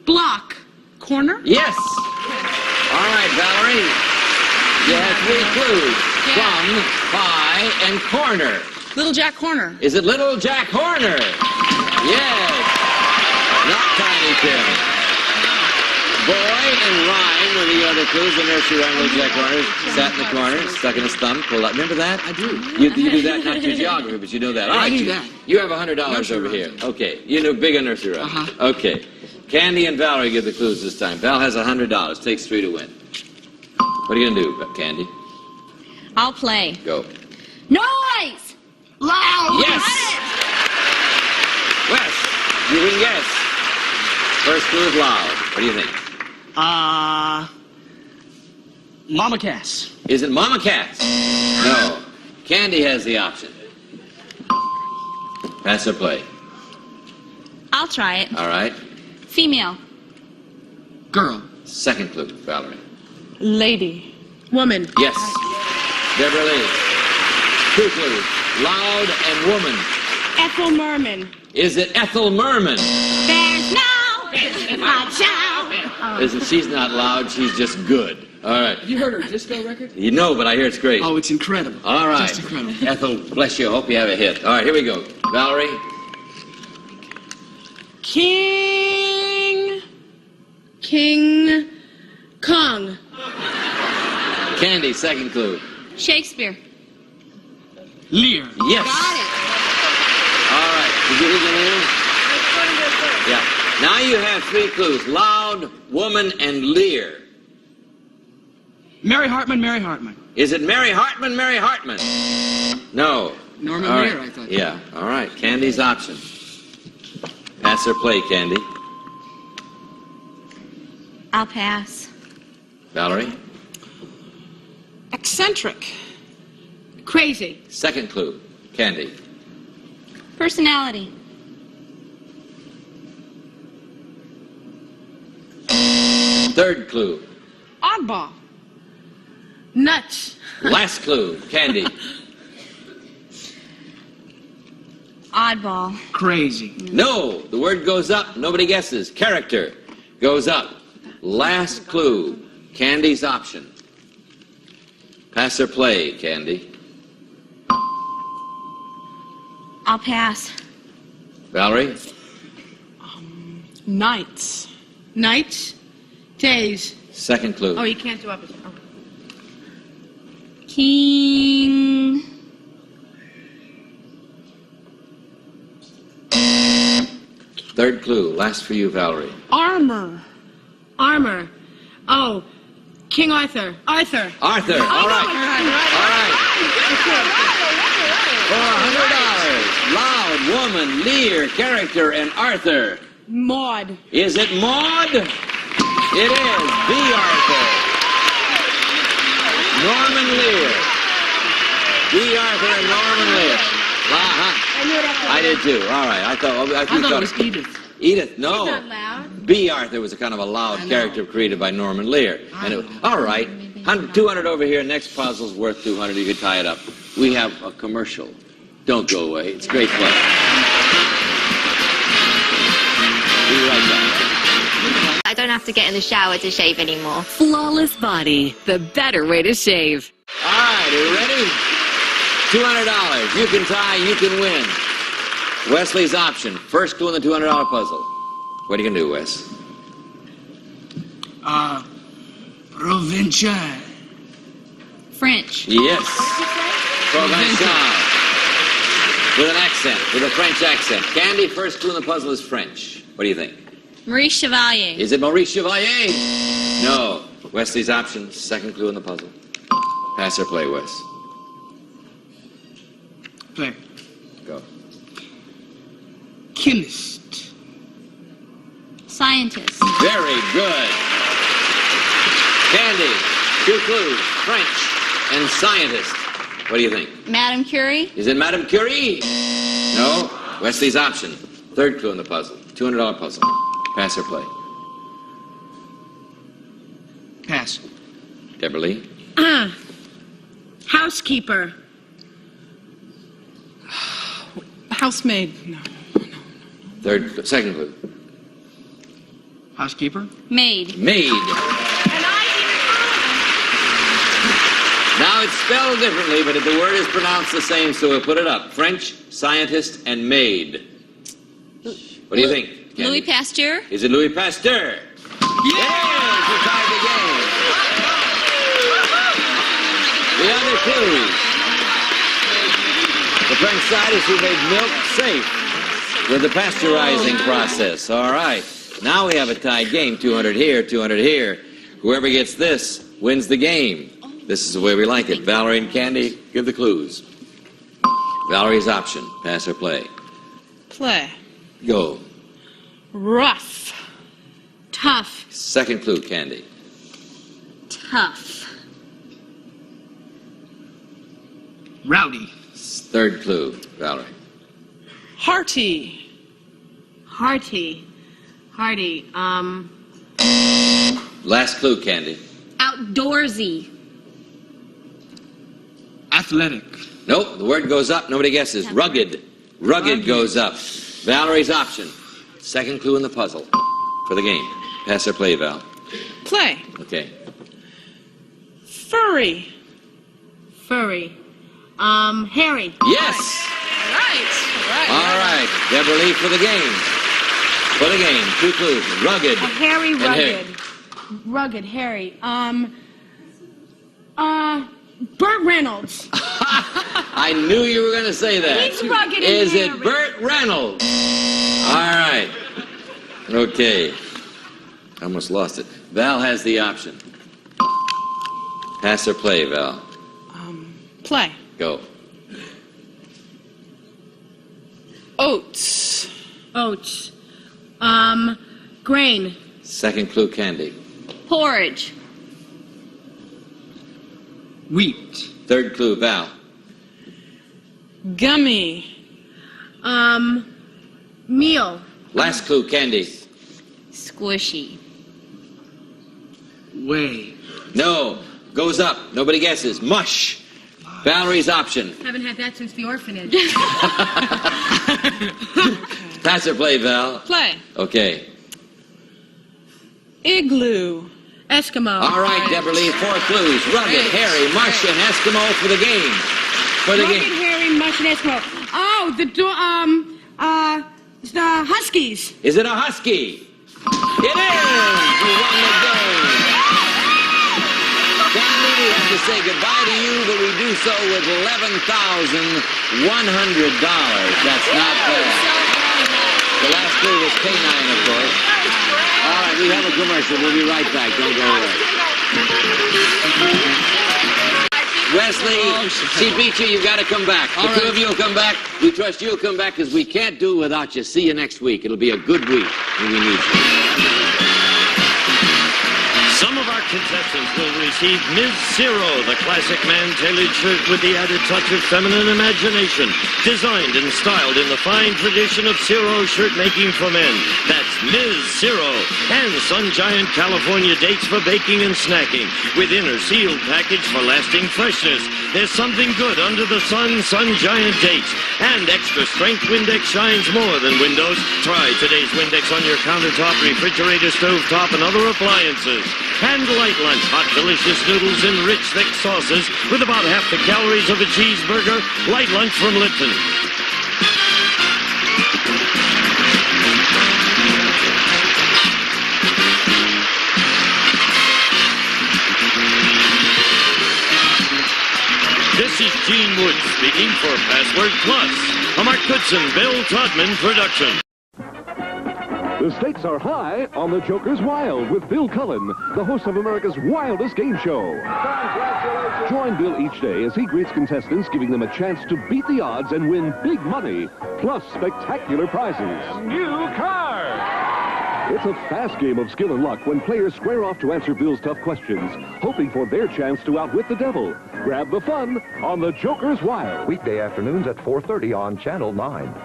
Block. Corner? Yes. All right, Valerie. You have 3 clues. Plum, pie, and corner. Little Jack Corner. Is it Little Jack Horner? Yes. Not Tiny Tim. Boy and rhyme were the other clues. The nursery rhyme, Little Jack Horner sat in the corner, stuck in his thumb, pulled out. Remember that? I do. You do that, not your geography, but you know that. All right, I do that. You have $100 over here. Okay. You know big on nursery rhyme. Okay. Candy and Valerie give the clues this time. Val has $100. Takes 3 to win. What are you going to do, Candy? I'll play. Go. Noise! Loud! Yes! Wes, you can guess. First clue is loud. What do you think? Mama Cass. Is it Mama Cass? No. Candy has the option. Pass or play? I'll try it. All right. Female. Girl. Second clue, Valerie. Lady. Woman. Yes. Deborah Lee. 2 clues. Loud and woman. Ethel Merman. Is it Ethel Merman? There's no She's not loud, she's just good. All right. Have you heard her disco record? You know, but I hear it's great. Oh, it's incredible. All right. Just incredible. Ethel, bless you. Hope you have a hit. All right, here we go. Valerie. King Kong. Candy, second clue. Shakespeare. Lear. Yes. Got it. All right. Did you read the name? Yeah. Now you have 3 clues. Loud, woman, and Lear. Mary Hartman, Mary Hartman. Is it Mary Hartman, Mary Hartman? No. Norma All Lear, right. I thought. Yeah. All right. Candy's option. Pass or play, Candy. I'll pass. Valerie. Eccentric. Crazy. Second clue. Candy. Personality. Third clue. Oddball. Nuts. Last clue. Candy. Oddball. Crazy. No. The word goes up. Nobody guesses. Character goes up. Last clue. Candy's option. Pass or play, Candy. I'll pass. Valerie? Knights. Knights. Days. Second clue. Oh, you can't do opposite. Oh. King. Third clue. Last for you, Valerie. Armor. Armor. Oh, King Arthur. Arthur. Arthur. All right. All right. For $100. Loud, woman, Lear, character, and Arthur. Maud. Is it Maud? It is. The Arthur. Norman Lear. The Arthur and Norman Lear. I did too. All right. I thought it was Edith. Edith, no. She's not loud. B. Arthur was a kind of a loud character created by Norman Lear. All right. 200 over here. Next puzzle's worth 200. You can tie it up. We have a commercial. Don't go away. It's great fun. Be right back. I don't have to get in the shower to shave anymore. Flawless body, the better way to shave. All right, are you ready? $200. You can tie, you can win. Wesley's option. First clue in the $200 puzzle. What are you going to do, Wes? Provincial. French. Yes. Provençal. With an accent, with a French accent. Candy, first clue in the puzzle is French. What do you think? Maurice Chevalier. Is it Maurice Chevalier? No. Wesley's option, second clue in the puzzle. Pass or play, Wes? Play. Go. Chemist. Scientist. Very good. Candy, 2 clues, French and scientist. What do you think? Madame Curie. Is it Madame Curie? No. Wesley's option, third clue in the puzzle. $200 puzzle. Pass or play? Pass. Deborah Lee? Housekeeper. Housemaid. No. Second clue. Housekeeper. Maid. Maid. Now it's spelled differently, but the word is pronounced the same, so we'll put it up. French, scientist, and maid. What do you think, Candy? Louis Pasteur. Is it Louis Pasteur? Yes, you tied the game. The other clues. The French scientist who made milk safe with the pasteurizing process. All right. Now we have a tied game. 200 here, 200 here. Whoever gets this wins the game. This is the way we like it. Valerie and Candy, give the clues. Valerie's option. Pass or play? Play. Go. Rough. Tough. Second clue, Candy. Tough. Rowdy. Third clue, Valerie. Hearty. Hearty. Hearty. Last clue, Candy. Outdoorsy. Athletic. Nope, the word goes up. Nobody guesses. Rugged. Rugged goes up. Valerie's option. Second clue in the puzzle for the game. Pass or play, Val? Play. Okay. Furry. Furry. Hairy. Yes. Right. All right. Deborah Lee for the game. For the game. 2 clues. Rugged. A hairy, and rugged. hairy. Rugged, hairy. Burt Reynolds. I knew you were going to say that. He's rugged and Is it hairy. Burt Reynolds? All right. Okay. I almost lost it. Val has the option. Pass or play, Val? Play. Go. Oats. Oats. Grain. Second clue, Candy. Porridge. Wheat. Third clue, Val. Gummy. Meal. Last clue, Candy. Squishy. Way. No. Goes up. Nobody guesses. Mush. Valerie's option. Haven't had that since the orphanage. Pass or play, Val? Play. Okay. Igloo. Eskimo. All right, Deborah Lee, 4 clues. Rugged, hairy, mush, and Eskimo for the game. For the Rugged, game. hairy, mush, and Eskimo. Oh, the Huskies. Is it a husky? It is! You won the game. Candy, we have to say goodbye to you, but we do so with $11,100. That's not bad. The last clue was canine, of course. All right, we have a commercial. We'll be right back. Don't go away. Wesley, she beat you. You've got to come back. The two of you will come back. We trust you'll come back because we can't do it without you. See you next week. It'll be a good week. And we need you. Some of our contestants will receive Ms. Zero, the classic man-tailored shirt with the added touch of feminine imagination, designed and styled in the fine tradition of Zero shirt making for men. That's Ms. Zero. And Sun Giant California dates for baking and snacking, with inner sealed package for lasting freshness. There's something good under the sun, Sun Giant dates. And extra strength Windex shines more than windows. Try today's Windex on your countertop, refrigerator, stovetop, and other appliances. And Light Lunch, hot delicious noodles in rich thick sauces with about half the calories of a cheeseburger. Light Lunch from Lipton. This is Gene Wood speaking for Password Plus, a Mark Goodson, Bill Todman production. The stakes are high on The Joker's Wild with Bill Cullen, the host of America's wildest game show. Join Bill each day as he greets contestants, giving them a chance to beat the odds and win big money, plus spectacular prizes. New car! It's a fast game of skill and luck when players square off to answer Bill's tough questions, hoping for their chance to outwit the devil. Grab the fun on The Joker's Wild. Weekday afternoons at 4:30 on Channel 9.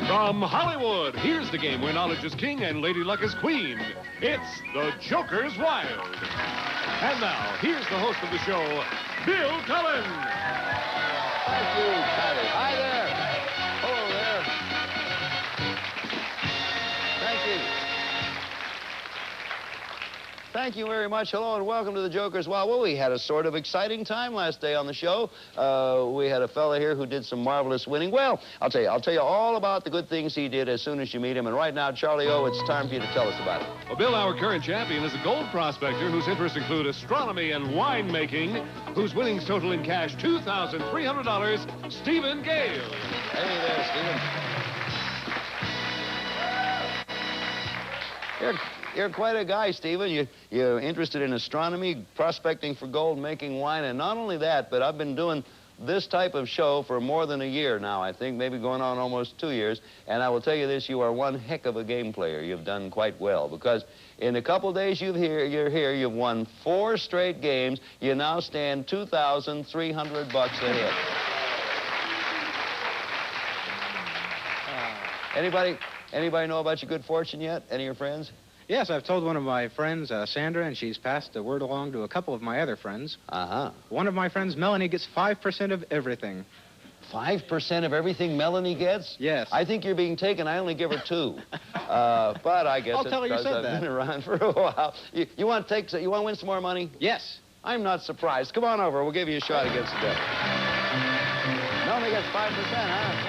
From Hollywood, here's the game where knowledge is king and Lady Luck is queen. It's The Joker's Wild. And now, here's the host of the show, Bill Cullen. Thank you, Patty. Hi there. Hello there. Thank you. Thank you very much. Hello and welcome to The Joker's Wild. Well, we had a sort of exciting time last day on the show. We had a fella here who did some marvelous winning. Well, I'll tell you all about the good things he did as soon as you meet him. And right now, Charlie O, it's time for you to tell us about it. Well, Bill, our current champion is a gold prospector whose interests include astronomy and winemaking, whose winnings total in cash $2,300, Stephen Gale. Hey there, Stephen. You're quite a guy, Stephen. You're interested in astronomy, prospecting for gold, making wine, and not only that, but I've been doing this type of show for more than a year now, I think, maybe going on almost 2 years. And I will tell you this, you are one heck of a game player. You've done quite well, because in a couple days you're here, you've won 4 straight games. You now stand $2,300 ahead. Anybody know about your good fortune yet? Any of your friends? Yes, I've told one of my friends, Sandra, and she's passed the word along to a couple of my other friends. Uh-huh. One of my friends, Melanie, gets 5% of everything. 5% of everyththing Melanie gets? Yes. I think you're being taken. I only give her 2. But I guess I'll it's tell her you because said I've that. been around for a while. You want to win some more money? Yes. I'm not surprised. Come on over. We'll give you a shot against the devil. Melanie gets 5%, huh?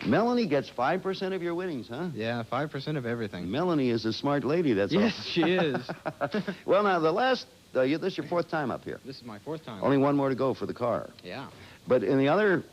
Melanie gets 5% of your winnings, huh? Yeah, 5% of everything. Melanie is a smart lady, that's all. Yes, she is. Well, now, this is your 4th time up here. This is my 4th time. Only 1 more to go for the car. Yeah. But in the other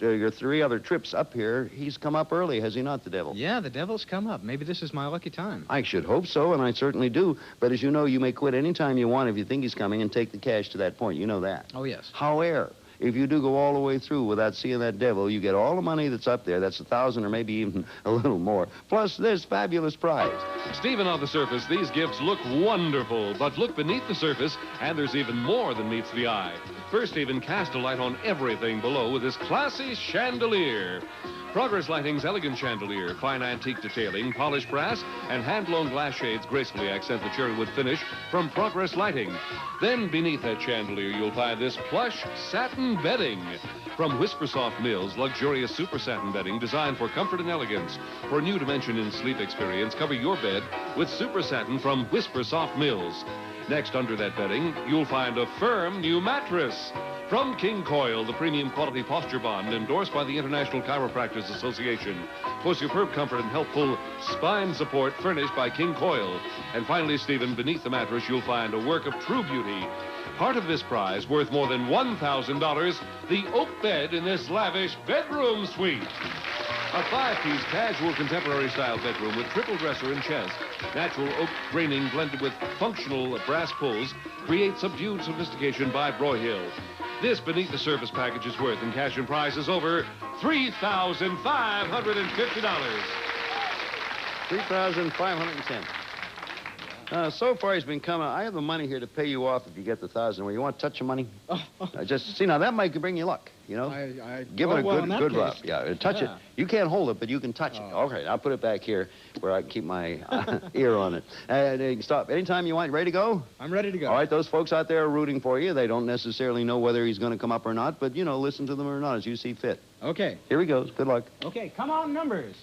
your 3 other trips up here, he's come up early, has he not, the devil? Yeah, the devil's come up. Maybe this is my lucky time. I should hope so, and I certainly do. But as you know, you may quit any time you want if you think he's coming and take the cash to that point. You know that. Oh, yes. However, if you do go all the way through without seeing that devil, you get all the money that's up there. That's $1,000 or maybe even a little more. Plus this fabulous prize. Stephen, on the surface, these gifts look wonderful, but look beneath the surface, and there's even more than meets the eye. First, Stephen, cast a light on everything below with this classy chandelier. Progress Lighting's elegant chandelier, fine antique detailing, polished brass, and hand-blown glass shades gracefully accent the cherrywood finish from Progress Lighting. Then, beneath that chandelier, you'll find this plush satin bedding. From Whispersoft Mills, luxurious super satin bedding designed for comfort and elegance. For a new dimension in sleep experience, cover your bed with super satin from Whispersoft Mills. Next, under that bedding, you'll find a firm new mattress. From King Coil, the premium quality posture bond endorsed by the International Chiropractors Association. For superb comfort and helpful spine support furnished by King Coil. And finally, Stephen, beneath the mattress, you'll find a work of true beauty. Part of this prize, worth more than $1,000, the oak bed in this lavish bedroom suite. A 5-piece casual contemporary style bedroom with triple dresser and chest. Natural oak framing blended with functional brass pulls creates subdued sophistication by Broyhill. This beneath the surface package is worth in cash and prizes over $3,550. $3,510. So far he's been coming. I have the money here to pay you off if you get the $1,000. Well, you want to touch the money? Just see now that might bring you luck. You know, give it a good rub. Yeah, touch it. You can't hold it, but you can touch it. Okay, I'll put it back here where I can keep my ear on it. And you can stop anytime you want. Ready to go? I'm ready to go. All right, those folks out there are rooting for you. They don't necessarily know whether he's going to come up or not, but you know, listen to them or not as you see fit. Okay. Here he goes. Good luck. Okay, come on, numbers.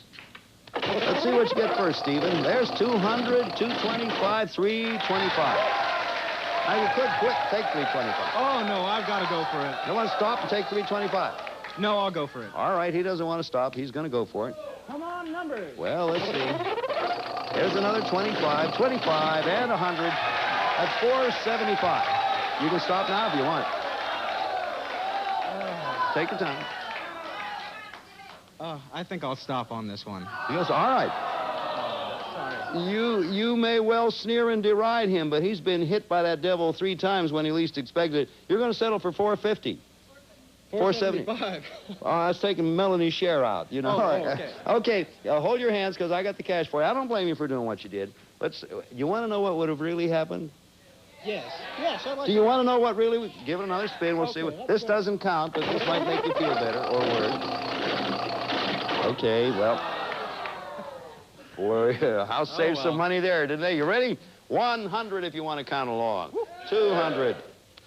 Let's see what you get first, Stephen. There's 200, 225, 325. Now you could quit, take 325. Oh, no, I've got to go for it. You want to stop and take 325? No, I'll go for it. All right, he doesn't want to stop. He's going to go for it. Come on, numbers. Well, let's see. There's another 25, 25, and 100. That's 475. You can stop now if you want. Take your time. I think I'll stop on this one. He goes, all right. You may well sneer and deride him, but he's been hit by that devil 3 times when he least expected it. You're going to settle for 450. 475. That's taking Melanie's share out, you know. Oh, okay. Okay, hold your hands because I got the cash for you. I don't blame you for doing what you did. You want to know what would have really happened? Yes. Yes, I'd like Do you want to know what really would... Give it another spin. We'll see what... This doesn't count, but this might make you feel better or worse. Okay, well... Boy, I'll save some money there, didn't they? You ready? 100 if you want to count along. 200,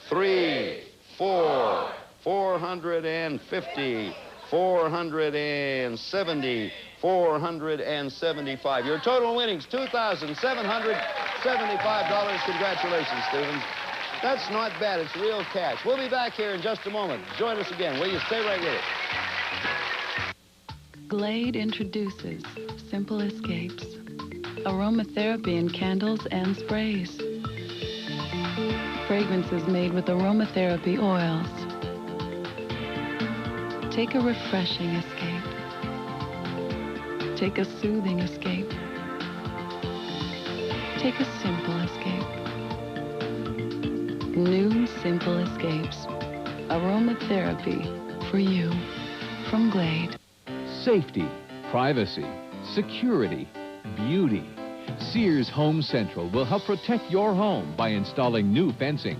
3, 4, 450, 470, 475. Your total winnings, $2,775. Congratulations, Stephen. That's not bad. It's real cash. We'll be back here in just a moment. Join us again. Will you stay right with us? Glade introduces Simple Escapes, aromatherapy in candles and sprays. Fragrances made with aromatherapy oils. Take a refreshing escape. Take a soothing escape. Take a simple escape. New Simple Escapes, aromatherapy for you from Glade. Safety, privacy, security, beauty. Sears Home Central will help protect your home by installing new fencing.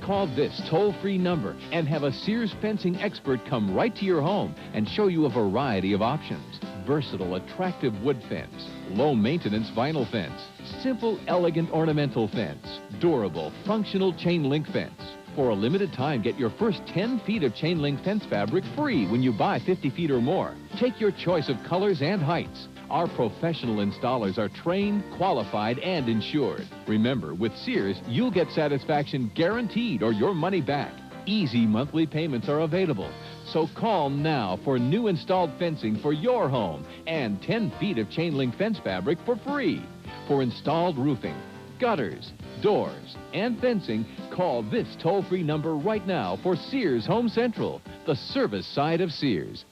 Call this toll-free number and have a Sears fencing expert come right to your home and show you a variety of options. Versatile, attractive wood fence, low-maintenance vinyl fence, simple, elegant ornamental fence, durable, functional chain link fence. For a limited time, get your first 10 feet of chain link fence fabric free when you buy 50 feet or more. Take your choice of colors and heights. Our professional installers are trained, qualified, and insured. Remember, with Sears, you'll get satisfaction guaranteed or your money back. Easy monthly payments are available. So call now for new installed fencing for your home and 10 feet of chain link fence fabric for free. For installed roofing, gutters, doors, and fencing, call this toll-free number right now for Sears Home Central, the service side of Sears.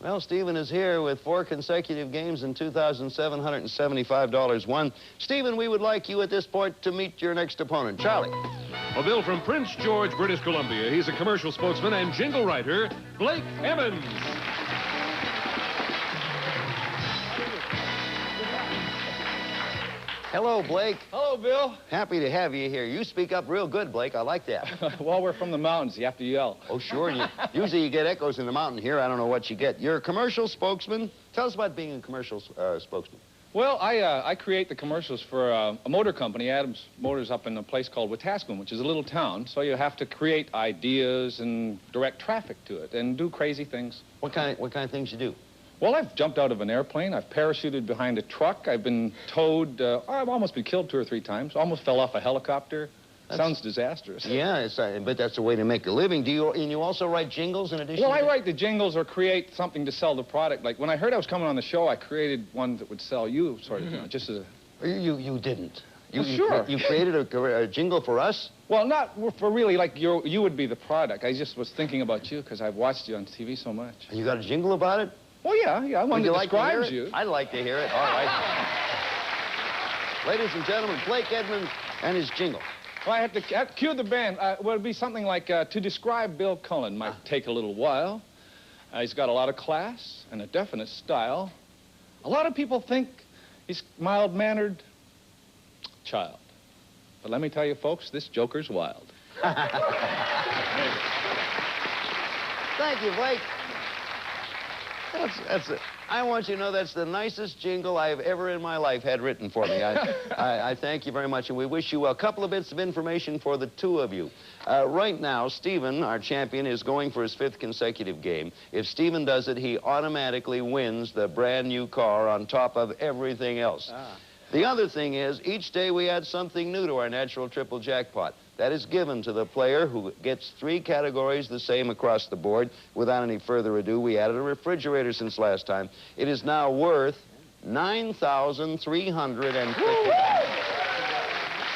Well, Stephen is here with 4 consecutive games and $2,775 won. Stephen, we would like you at this point to meet your next opponent, Charlie. A bill from Prince George, British Columbia. He's a commercial spokesman and jingle writer, Blake Emmons. Hello, Blake. Hello, Bill. Happy to have you here. You speak up real good, Blake. I like that. Well, we're from the mountains. You have to yell. Oh, sure. Usually you get echoes in the mountain. Here, I don't know what you get. You're a commercial spokesman. Tell us about being a commercial spokesman. Well, I create the commercials for a motor company, Adams Motors, up in a place called Wetaskiwin, which is a little town. So you have to create ideas and direct traffic to it and do crazy things. What kind of things you do? Well, I've jumped out of an airplane. I've parachuted behind a truck. I've been towed. I've almost been killed 2 or 3 times. Almost fell off a helicopter. Sounds disastrous. Yeah, but that's a way to make a living. And you also write jingles in addition? Well, I write the jingles or create something to sell the product. Like when I heard I was coming on the show, I created one that would sell you, sort of, you know, just as a... You didn't. Sure. You created a jingle for us? Well, not for really, like you would be the product. I just was thinking about you because I've watched you on TV so much. You got a jingle about it? Well, yeah, one that describes you. I'd like to hear it. All right. Ladies and gentlemen, Blake Edmonds and his jingle. Well, I have to cue the band. Well, it'd be something like, to describe Bill Cullen might take a little while. He's got a lot of class and a definite style. A lot of people think he's mild-mannered child. But let me tell you, folks, this joker's wild. Thank you, Blake. That's it. I want you to know that's the nicest jingle I've ever in my life had written for me. I thank you very much, and we wish you a couple of bits of information for the two of you. Right now, Stephen, our champion, is going for his 5th consecutive game. If Stephen does it, he automatically wins the brand new car on top of everything else. The other thing is, each day we add something new to our natural triple jackpot. That is given to the player who gets 3 categories the same across the board. Without any further ado, we added a refrigerator since last time. It is now worth $9,350.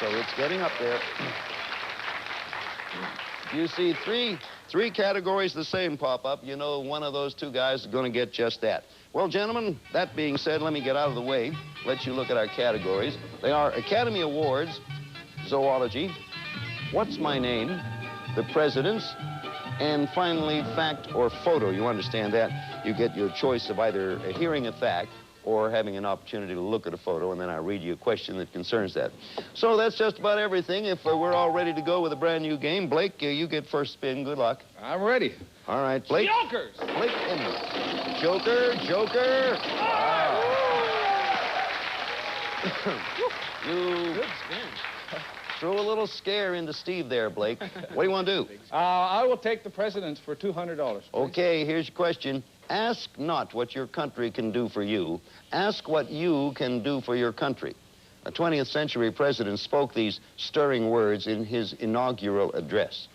So it's getting up there. You see three categories the same pop up. You know one of those two guys is going to get just that. Well, gentlemen, that being said, let me get out of the way, let you look at our categories. They are Academy Awards, Zoology, What's My Name, The Presidents, and finally, Fact or Photo. You understand that? You get your choice of either hearing a fact or having an opportunity to look at a photo, and then I read you a question that concerns that. So that's just about everything. If we're all ready to go with a brand new game, Blake, you get first spin. Good luck. I'm ready. All right, Blake. Jokers! Blake Edmonds. Joker. You Good spin. threw a little scare into Steve there, Blake. What do you want to do? I will take the Presidents for $200. Please. Okay, here's your question. Ask not what your country can do for you. Ask what you can do for your country. A 20th century president spoke these stirring words in his inaugural address.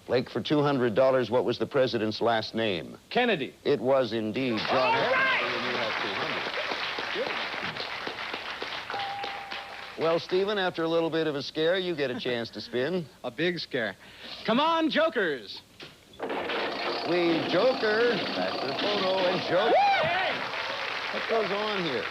Blake, for $200, what was the president's last name? Kennedy. It was indeed John F. And you have 200. Well, Stephen, after a little bit of a scare, you get a chance to spin. A big scare. Come on, Jokers. We Joker, back to the photo, and Joker. What goes on here?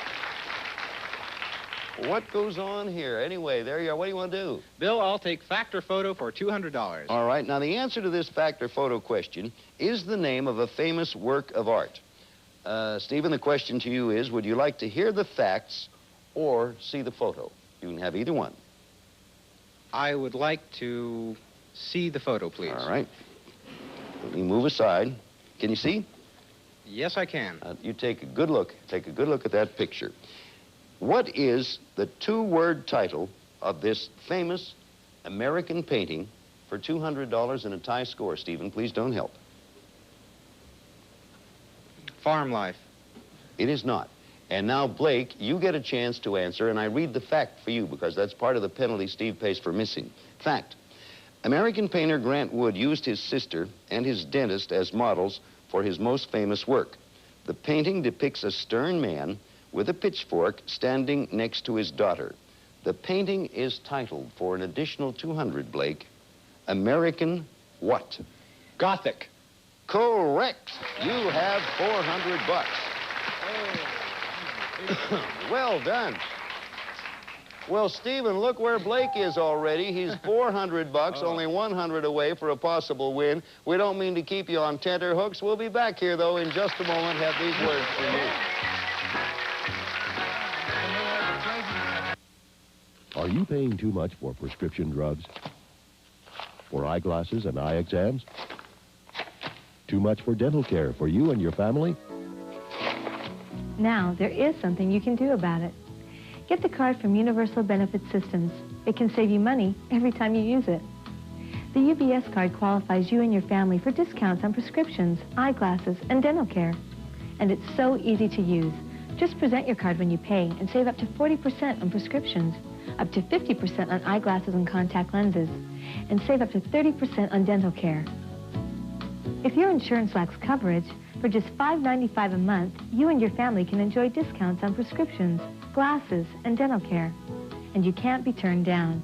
What goes on here? Anyway, there you are. What do you want to do? Bill, I'll take Fact or Photo for $200. All right. Now, the answer to this fact or photo question is the name of a famous work of art. Stephen, the question to you is, would you like to hear the facts or see the photo? You can have either one. I would like to see the photo, please. All right. Let me move aside. Can you see? Yes, I can. You take a good look. Take a good look at that picture. What is the 2-word title of this famous American painting for $200 and a tie score? Stephen, please don't help. Farm Life. It is not. And now, Blake, you get a chance to answer, and I read the fact for you because that's part of the penalty Steve pays for missing. Fact. American painter Grant Wood used his sister and his dentist as models for his most famous work. The painting depicts a stern man with a pitchfork standing next to his daughter. The painting is titled, for an additional $200, Blake, American what? Gothic. Correct. You have $400. Well done. Well, Stephen, look where Blake is already. He's $400, only $100 away for a possible win. We don't mean to keep you on tenterhooks. We'll be back here, though, in just a moment. Have these words for you. Are you paying too much for prescription drugs? For eyeglasses and eye exams? Too much for dental care for you and your family? Now, there is something you can do about it. Get the card from Universal Benefit Systems. It can save you money every time you use it. The UBS card qualifies you and your family for discounts on prescriptions, eyeglasses, and dental care. And it's so easy to use. Just present your card when you pay and save up to 40% on prescriptions. up to 50% on eyeglasses and contact lenses, and save up to 30% on dental care. If your insurance lacks coverage, for just $5.95 a month, you and your family can enjoy discounts on prescriptions, glasses, and dental care. And you can't be turned down.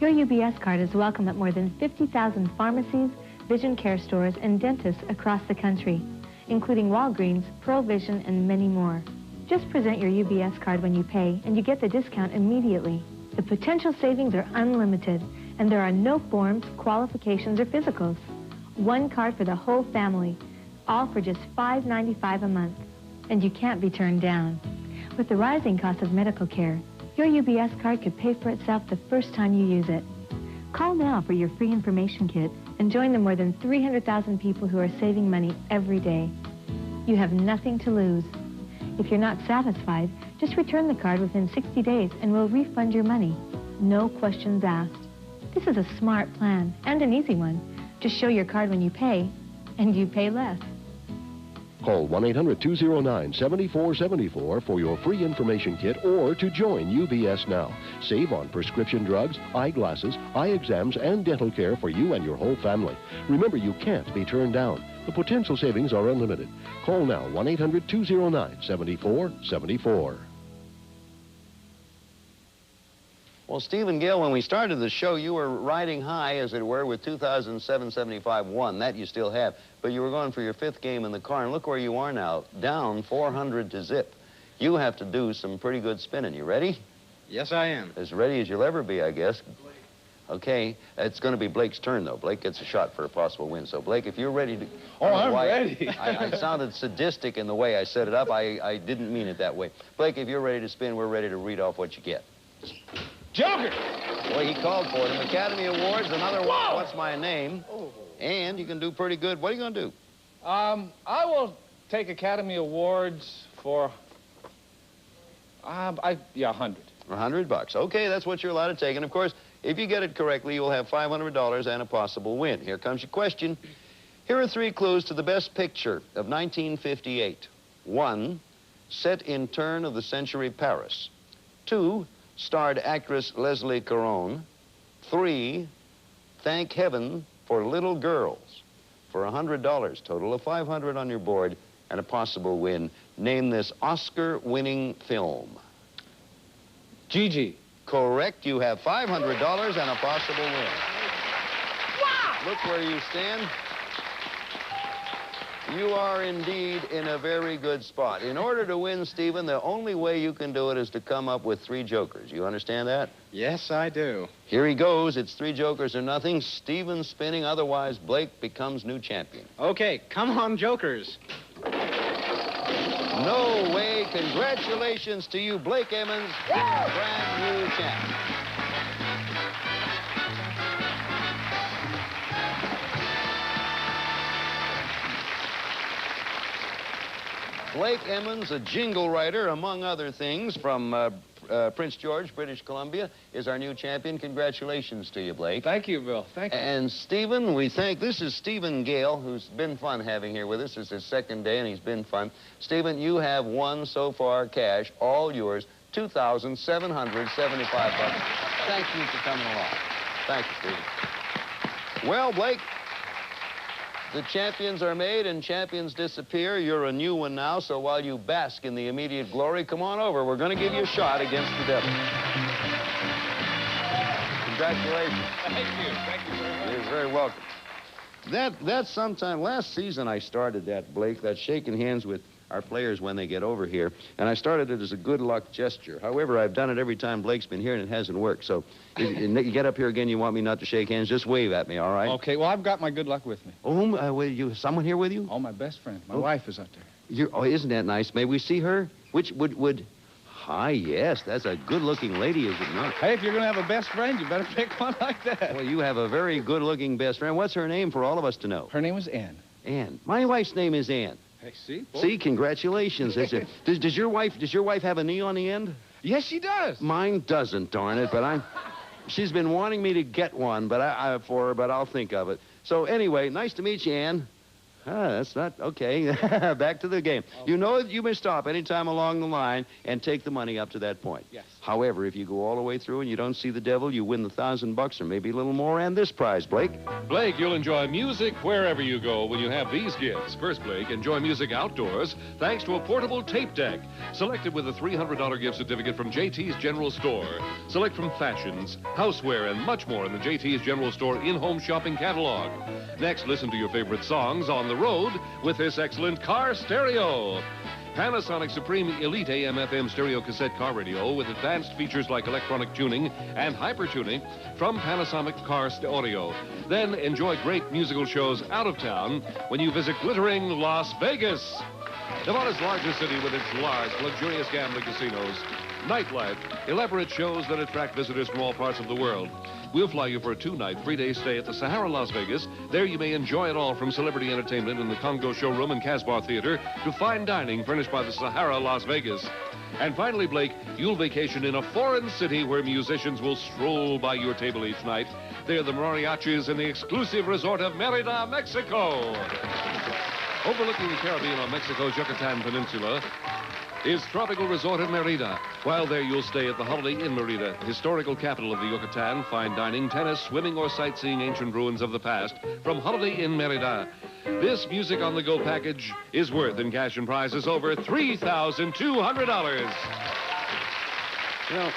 Your UBS card is welcome at more than 50,000 pharmacies, vision care stores, and dentists across the country, including Walgreens, Pearl Vision, and many more. Just present your UBS card when you pay, and you get the discount immediately. The potential savings are unlimited, and there are no forms, qualifications, or physicals. One card for the whole family, all for just $5.95 a month. And you can't be turned down. With the rising cost of medical care, your UBS card could pay for itself the first time you use it. Call now for your free information kit and join the more than 300,000 people who are saving money every day. You have nothing to lose. If you're not satisfied, just return the card within 60 days and we'll refund your money. No questions asked. This is a smart plan and an easy one. Just show your card when you pay, and you pay less. Call 1-800-209-7474 for your free information kit or to join UBS now. Save on prescription drugs, eyeglasses, eye exams, and dental care for you and your whole family. Remember, you can't be turned down. The potential savings are unlimited. Call now, 1-800-209-7474. Well, Stephen Gale, when we started the show, you were riding high, as it were, with 2,775 That you still have. But you were going for your fifth game in the car, and look where you are now, down 400 to zip. You have to do some pretty good spinning. You ready? Yes, I am. As ready as you'll ever be, I guess. Okay, it's going to be Blake's turn, though. Blake gets a shot for a possible win. So, Blake, if you're ready to... Oh, I'm ready. I sounded sadistic in the way I set it up. I didn't mean it that way. Blake, if you're ready to spin, we're ready to read off what you get. Joker! Well, he called for them. Academy Awards, another one, What's My Name? Oh. And you can do pretty good. What are you going to do? I will take Academy Awards for, 100. $100. Okay, that's what you're allowed to take. And, of course, if you get it correctly, you'll have $500 and a possible win. Here comes your question. Here are 3 clues to the best picture of 1958. 1, set in turn of the century Paris. 2, starred actress Leslie Caron. 3, thank heaven for little girls. For $100, total of $500 on your board and a possible win. Name this Oscar-winning film. Gigi. Correct. You have $500 and a possible win. Wow! Look where you stand. You are indeed in a very good spot. In order to win, Stephen, the only way you can do it is to come up with 3 jokers. You understand that? Yes, I do. Here he goes. It's 3 jokers or nothing. Stephen spinning. Otherwise, Blake becomes new champion. Okay, come on, jokers. No way. Congratulations to you, Blake Emmons, brand new champ. Blake Emmons, a jingle writer, among other things, from Prince George, British Columbia, is our new champion. Congratulations to you, Blake. Thank you, Bill. Thank you. And Stephen, this is Stephen Gale, who's been fun having here with us. This is his 2nd day, and he's been fun. Stephen, you have won so far cash, all yours, $2,775. Thank you for coming along. Thank you, Stephen. Well, Blake, the champions are made and champions disappear. You're a new one now, so while you bask in the immediate glory, come on over. We're going to give you a shot against the devil. Congratulations. Thank you. Thank you very much. You're very welcome. That's sometime last season I started that, Blake, that shaking hands with our players when they get over here, and I started it as a good luck gesture. However, I've done it every time Blake's been here, and it hasn't worked. So if you get up here again, you want me not to shake hands, just wave at me, all right? Okay, well, I've got my good luck with me. Oh, someone here with you? Oh, my best friend. My wife is up there. Isn't that nice? May we see her? Which would... Hi, yes, that's a good-looking lady, is it not? Hey, if you're going to have a best friend, you better pick one like that. Well, you have a very good-looking best friend. What's her name for all of us to know? Her name is Ann. Ann. My wife's name is Ann. Hey, see? See, congratulations. Does your wife have a knee on the end? Yes, she does. Mine doesn't, darn it, but she's been wanting me to get one, but for her, but I'll think of it. So anyway, nice to meet you, Ann. That's not okay. Back to the game. Okay. You know that you may stop any time along the line and take the money up to that point. Yes. However, if you go all the way through and you don't see the devil, you win the $1,000 or maybe a little more and this prize, Blake. Blake, you'll enjoy music wherever you go when you have these gifts. First, Blake, enjoy music outdoors thanks to a portable tape deck. Selected with a $300 gift certificate from JT's General Store. Select from fashions, houseware, and much more in the JT's General Store in-home shopping catalog. Next, listen to your favorite songs on the road with this excellent car stereo. Panasonic Supreme Elite AM/FM stereo cassette car radio with advanced features like electronic tuning and hyper tuning from Panasonic Car Audio. Then enjoy great musical shows out of town when you visit glittering Las Vegas. Nevada's largest city with its large, luxurious gambling casinos, nightlife, elaborate shows that attract visitors from all parts of the world. We'll fly you for a 2-night, 3-day stay at the Sahara Las Vegas. There you may enjoy it all from celebrity entertainment in the Congo Showroom and Casbah Theater to fine dining furnished by the Sahara Las Vegas. And finally, Blake, you'll vacation in a foreign city where musicians will stroll by your table each night. They're the mariachis in the exclusive resort of Merida, Mexico. Overlooking the Caribbean on Mexico's Yucatan Peninsula is tropical resort of Merida. While there, you'll stay at the Holiday Inn Merida, historical capital of the Yucatan, fine dining, tennis, swimming, or sightseeing ancient ruins of the past from Holiday Inn Merida. This music on the go package is worth in cash and prizes over $3,200. You know,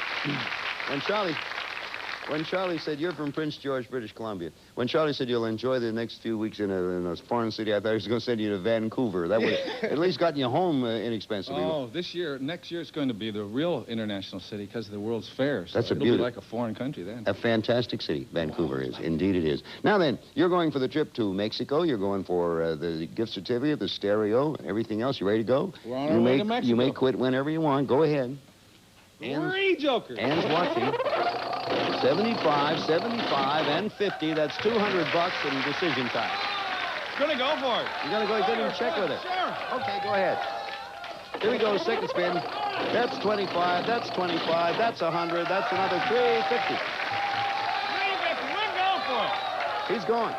when Charlie said, you're from Prince George, British Columbia. When Charlie said you'll enjoy the next few weeks in a foreign city, I thought he was going to send you to Vancouver. That would at least gotten you home inexpensively. Oh, next year it's going to be the real international city because of the World's Fair. So That's a it'll beauty. Be like a foreign country then. A fantastic city, Vancouver is. Indeed it is. Now then, you're going for the trip to Mexico. You're going for the gift certificate, the stereo, and everything else. You ready to go? We're on our way to Mexico. You may quit whenever you want. Go ahead. 3 jokers. Watching. 75, 75, and 50. That's $200 in decision time. Gonna go for it. You're going to even check with it? Sure. Okay, go ahead. Here we go, second spin. That's 25, that's 25, that's 100, that's another 350. 350, we'll go for it. He's going.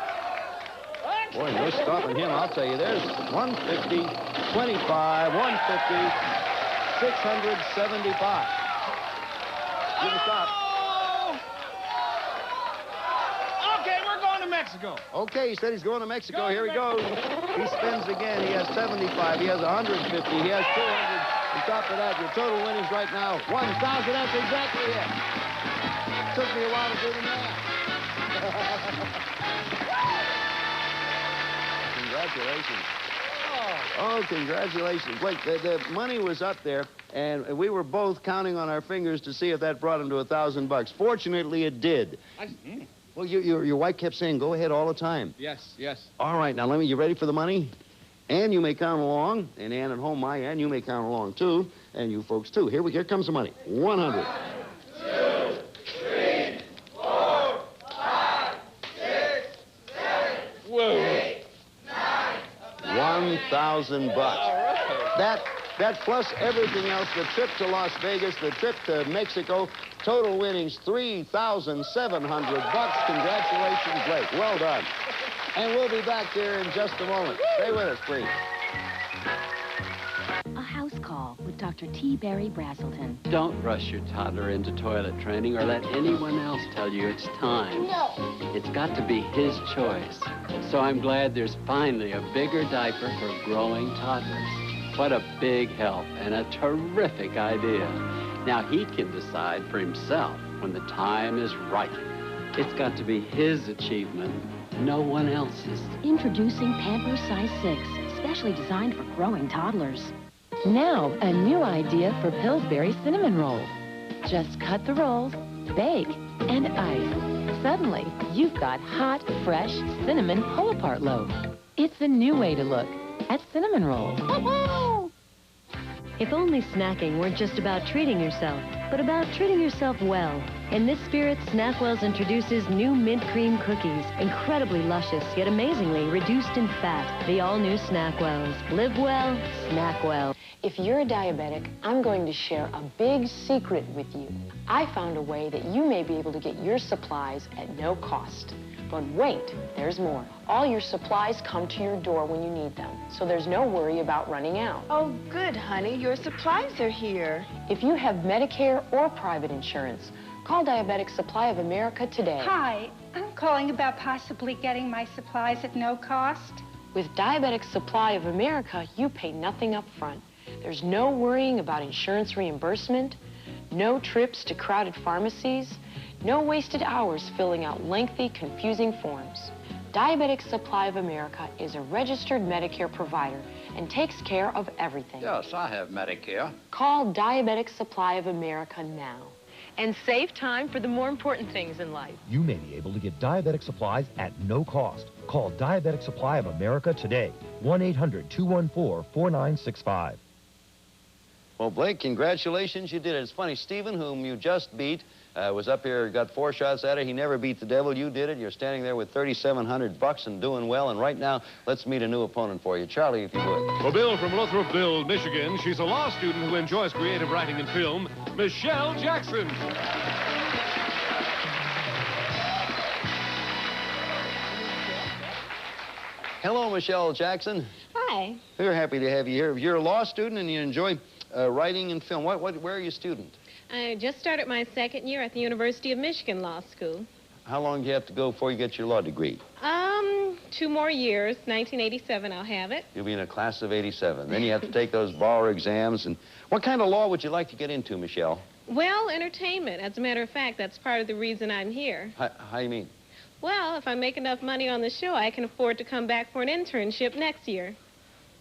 Boy, no stopping him, I'll tell you. There's 150, 25, 150, 675. You can stop. Okay, we're going to Mexico. Okay, he said he's going to Mexico. Here he goes. He spins again. He has 75. He has 150. He has 200. On top of that, your total winnings right now, 1,000. That's exactly it. Took me a while to do the math. Congratulations. Oh, congratulations. Blake, the money was up there, and we were both counting on our fingers to see if that brought him to $1,000. Fortunately, it did. Well, your wife kept saying, go ahead all the time. Yes, yes. All right, now, you ready for the money? And you may count along, and Ann at home, my Ann, you may count along, too, and you folks, too. Here comes the money. 100. 1, 2, 3, 4, 5, 6, 7, Whoa. 8, 9, $1,000. That plus everything else, the trip to Las Vegas, the trip to Mexico, total winnings $3,700. Congratulations, Blake. Well done. And we'll be back there in just a moment. Stay with us, please. A house call with Dr. T. Barry Brazelton. Don't rush your toddler into toilet training or let anyone else tell you it's time. No. It's got to be his choice. So I'm glad there's finally a bigger diaper for growing toddlers. What a big help and a terrific idea. Now he can decide for himself when the time is right. It's got to be his achievement, no one else's. Introducing Pampers Size 6, specially designed for growing toddlers. Now, a new idea for Pillsbury cinnamon rolls. Just cut the rolls, bake, and ice. Suddenly, you've got hot, fresh cinnamon pull-apart loaf. It's a new way to look at cinnamon rolls. If only snacking weren't just about treating yourself, but about treating yourself well. In this spirit, Snackwell's introduces new mint cream cookies. Incredibly luscious, yet amazingly reduced in fat. The all-new Snackwells. Live well, snack well. If you're a diabetic, I'm going to share a big secret with you. I found a way that you may be able to get your supplies at no cost. But wait, there's more. All your supplies come to your door when you need them, so there's no worry about running out. Oh, good, honey. Your supplies are here. If you have Medicare or private insurance, call Diabetic Supply of America today. Hi, I'm calling about possibly getting my supplies at no cost. With Diabetic Supply of America, you pay nothing up front. There's no worrying about insurance reimbursement, no trips to crowded pharmacies, no wasted hours filling out lengthy, confusing forms. Diabetic Supply of America is a registered Medicare provider and takes care of everything. Yes, I have Medicare. Call Diabetic Supply of America now and save time for the more important things in life. You may be able to get diabetic supplies at no cost. Call Diabetic Supply of America today. 1-800-214-4965. Well, Blake, congratulations. You did it. It's funny, Stephen, whom you just beat, was up here, got 4 shots at it. He never beat the devil. You did it. You're standing there with $3,700 and doing well. And right now, let's meet a new opponent for you. Charlie, if you would. Well, Bill from Lothropville, Michigan. She's a law student who enjoys creative writing and film. Michelle Jackson. Hello, Michelle Jackson. Hi. We're happy to have you here. You're a law student and you enjoy writing and film. Where are you a student? I just started my 2nd year at the University of Michigan Law School. How long do you have to go before you get your law degree? 2 more years. 1987, I'll have it. You'll be in a class of 87. Then you have to take those bar exams. And what kind of law would you like to get into, Michelle? Well, entertainment. As a matter of fact, that's part of the reason I'm here. How do you mean? Well, if I make enough money on the show, I can afford to come back for an internship next year.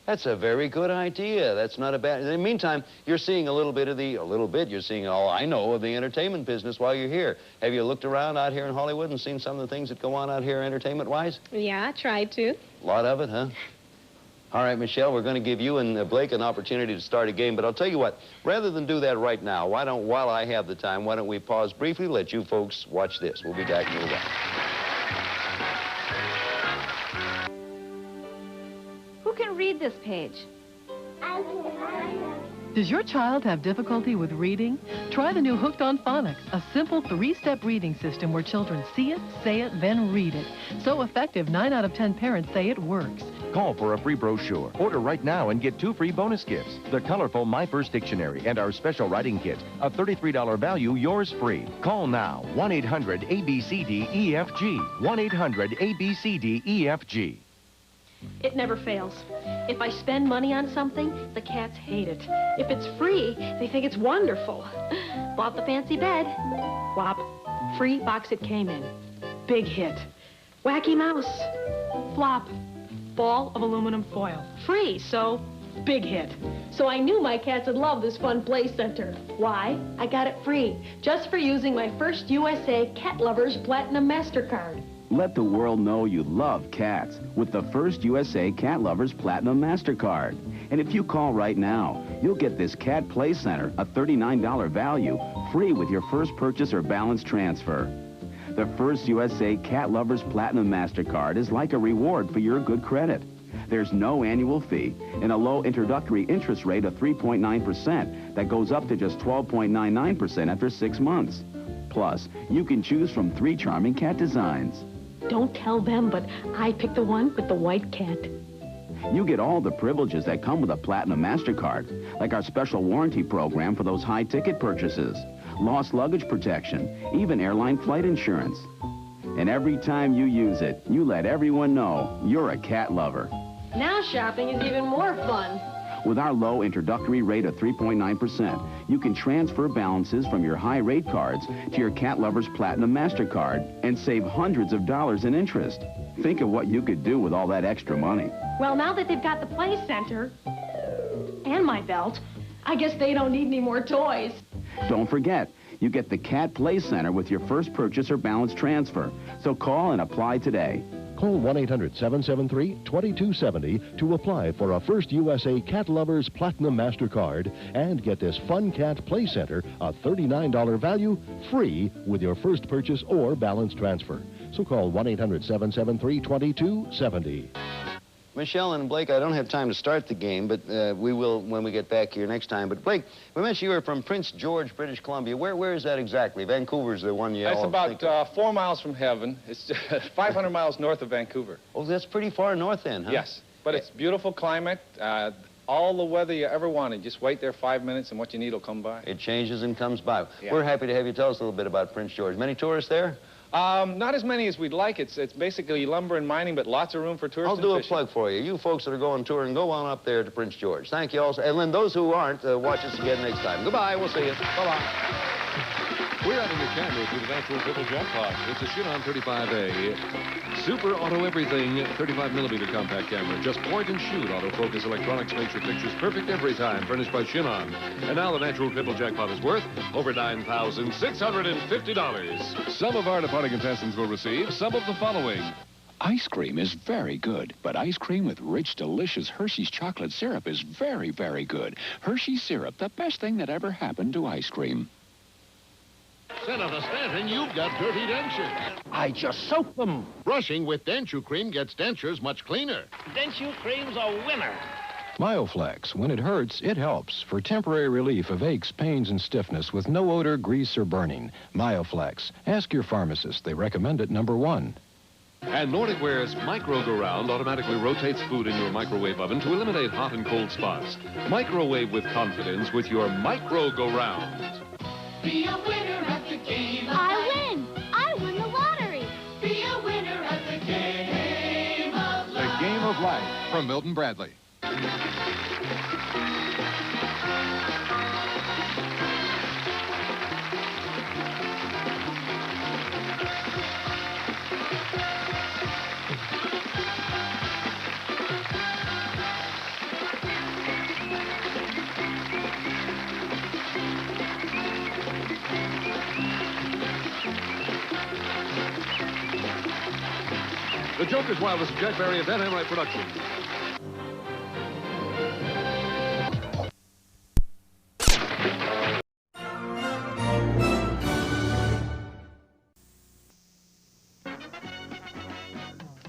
That's a very good idea. That's not a bad... In the meantime, you're seeing you're seeing all I know of the entertainment business while you're here. Have you looked around out here in Hollywood and seen some of the things that go on out here entertainment-wise? Yeah, I tried to. A lot of it, huh? All right, Michelle, we're going to give you and Blake an opportunity to start a game, but I'll tell you what, rather than do that right now, while I have the time, why don't we pause briefly, let you folks watch this. We'll be back in a little while. Who can read this page? Does your child have difficulty with reading? Try the new Hooked on Phonics, a simple 3-step reading system where children see it, say it, then read it. So effective, 9 out of 10 parents say it works. Call for a free brochure. Order right now and get 2 free bonus gifts. The colorful My First Dictionary and our special writing kit. A $33 value, yours free. Call now. 1-800-ABCD-EFG. 1-800-ABCD-EFG. It never fails. If I spend money on something, the cats hate it. If it's free, they think it's wonderful. Bought the fancy bed. Whop. Free box it came in. Big hit. Wacky mouse. Flop. Ball of aluminum foil. Free, so big hit. So I knew my cats would love this fun play center. Why? I got it free, just for using my First USA Cat Lovers Platinum MasterCard. Let the world know you love cats with the First USA Cat Lovers Platinum MasterCard. And if you call right now, you'll get this Cat Play Center, a $39 value, free with your first purchase or balance transfer. The First USA Cat Lovers Platinum MasterCard is like a reward for your good credit. There's no annual fee and a low introductory interest rate of 3.9% that goes up to just 12.99% after 6 months. Plus, you can choose from 3 charming cat designs. Don't tell them, but I picked the one with the white cat. You get all the privileges that come with a Platinum MasterCard, like our special warranty program for those high-ticket purchases, lost luggage protection, even airline flight insurance. And every time you use it, you let everyone know you're a cat lover. Now shopping is even more fun. With our low introductory rate of 3.9%, you can transfer balances from your high-rate cards to your Cat Lovers Platinum MasterCard and save hundreds of dollars in interest. Think of what you could do with all that extra money. Well, now that they've got the play center and my belt, I guess they don't need any more toys. Don't forget, you get the Cat Play Center with your first purchase or balance transfer. So call and apply today. Call 1-800-773-2270 to apply for a First USA Cat Lovers Platinum MasterCard and get this Fun Cat Play Center, a $39 value, free with your first purchase or balance transfer. So call 1-800-773-2270. Michelle and Blake, I don't have time to start the game, but we will when we get back here next time. But Blake, we mentioned you were from Prince George, British Columbia. Where is that exactly? Vancouver's the one you all It's about 4 miles from heaven. It's 500 miles north of Vancouver. Oh, that's pretty far north then, huh? Yes, but it's beautiful climate. All the weather you ever wanted. Just wait there 5 minutes and what you need will come by. It changes and comes by. Yeah. We're happy to have you tell us a little bit about Prince George. Many tourists there? Not as many as we'd like. It's basically lumber and mining, but lots of room for tourists. I'll do a plug for you. You folks that are going touring, go on up there to Prince George. Thank you also. And then those who aren't, watch us again next time. Goodbye. We'll see you. Bye-bye. We're adding a camera to the natural triple jackpot. It's a Chinon 35A. Super Auto Everything 35mm compact camera. Just point and shoot. Autofocus electronics makes your pictures perfect every time. Furnished by Chinon. And now the natural triple jackpot is worth over $9,650. Some of our departing contestants will receive some of the following. Ice cream is very good, but ice cream with rich, delicious Hershey's chocolate syrup is very, very good. Hershey's syrup, the best thing that ever happened to ice cream. Senator Stanton, you've got dirty dentures. I just soak them. Brushing with Denture Cream gets dentures much cleaner. Denture Cream's a winner. Mioflex. When it hurts, it helps. For temporary relief of aches, pains, and stiffness with no odor, grease, or burning. Mioflex. Ask your pharmacist. They recommend it #1. And Nordic Ware's Micro Go Round automatically rotates food in your microwave oven to eliminate hot and cold spots. Microwave with confidence with your Micro Go Round. Be a winner at the game. I win. I win the lottery. Be a winner at the game of life. The Game of Life from Milton Bradley. The Joker's Wild is a Jack Barry event and right production.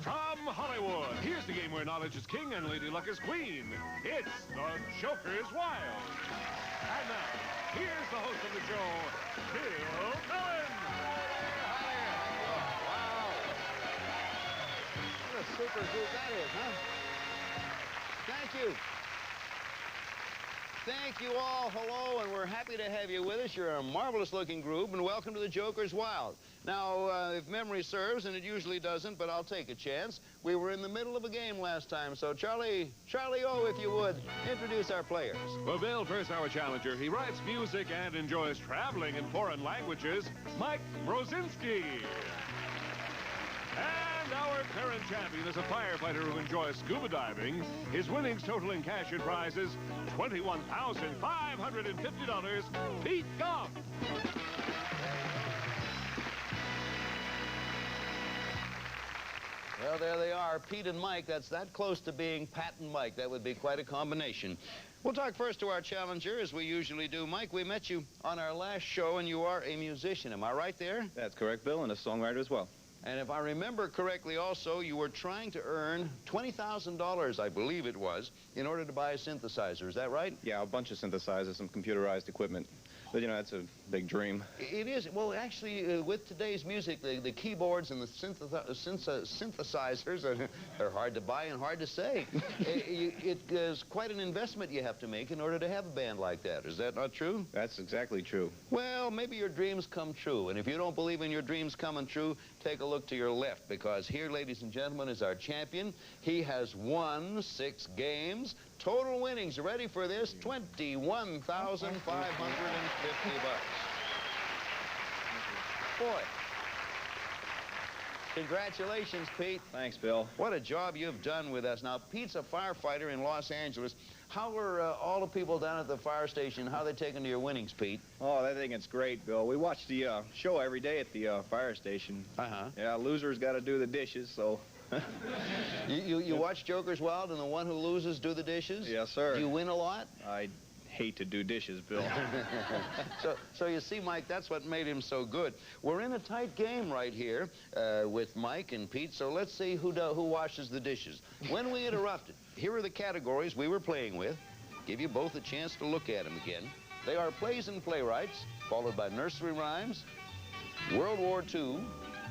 From Hollywood, here's the game where knowledge is king and Lady Luck is queen. It's the Joker's Wild. And now, here's the host of the show, Bill Cullen. What a super group that is, huh? Thank you. Thank you all. Hello, and we're happy to have you with us. You're a marvelous-looking group, and welcome to the Joker's Wild. Now, if memory serves, and it usually doesn't, but I'll take a chance, we were in the middle of a game last time, so Charlie O, if you would, introduce our players. Well, Bill, first our challenger. He writes music and enjoys traveling in foreign languages, Mike Brozinski. And our current champion is a firefighter who enjoys scuba diving. His winnings totaling cash and prizes, $21,550, Pete Goff. Well, there they are, Pete and Mike. That's that close to being Pat and Mike. That would be quite a combination. We'll talk first to our challenger, as we usually do. Mike, we met you on our last show, and you are a musician. Am I right there? That's correct, Bill, and a songwriter as well. And if I remember correctly also, you were trying to earn $20,000, I believe it was, in order to buy a synthesizer. Is that right? Yeah, a bunch of synthesizers, some computerized equipment. But, you know, that's a big dream. It is. Well, actually, with today's music, the keyboards and the synthesizers, they're hard to buy and hard to say. It is quite an investment you have to make in order to have a band like that. Is that not true? That's exactly true. Well, maybe your dreams come true. And if you don't believe in your dreams coming true, take a look to your left, because here, ladies and gentlemen, is our champion. He has won 6 games. Total winnings, ready for this, $21,550. Boy. Congratulations, Pete. Thanks, Bill. What a job you've done with us. Now, Pete's a firefighter in Los Angeles. How are all the people down at the fire station, how are they taking to your winnings, Pete? Oh, they think it's great, Bill. We watch the show every day at the fire station. Uh-huh. Yeah, losers got to do the dishes, so... You watch Joker's Wild and the one who loses do the dishes? Yes, sir. Do you win a lot? I hate to do dishes, Bill. So you see, Mike, that's what made him so good. We're in a tight game right here with Mike and Pete, so let's see who washes the dishes. When we interrupted, here are the categories we were playing with. Give you both a chance to look at them again. They are plays and playwrights, followed by nursery rhymes, World War II,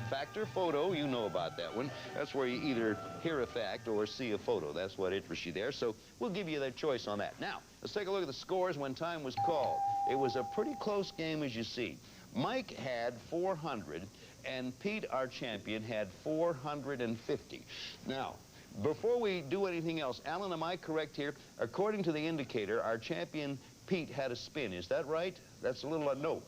fact or photo. You know about that one. That's where you either hear a fact or see a photo. That's what interests you there. So we'll give you that choice on that. Now, let's take a look at the scores when time was called. It was a pretty close game, as you see. Mike had 400, and Pete, our champion, had 450. Now, before we do anything else, Alan, am I correct here? According to the indicator, our champion Pete had a spin. Is that right? That's a little, no.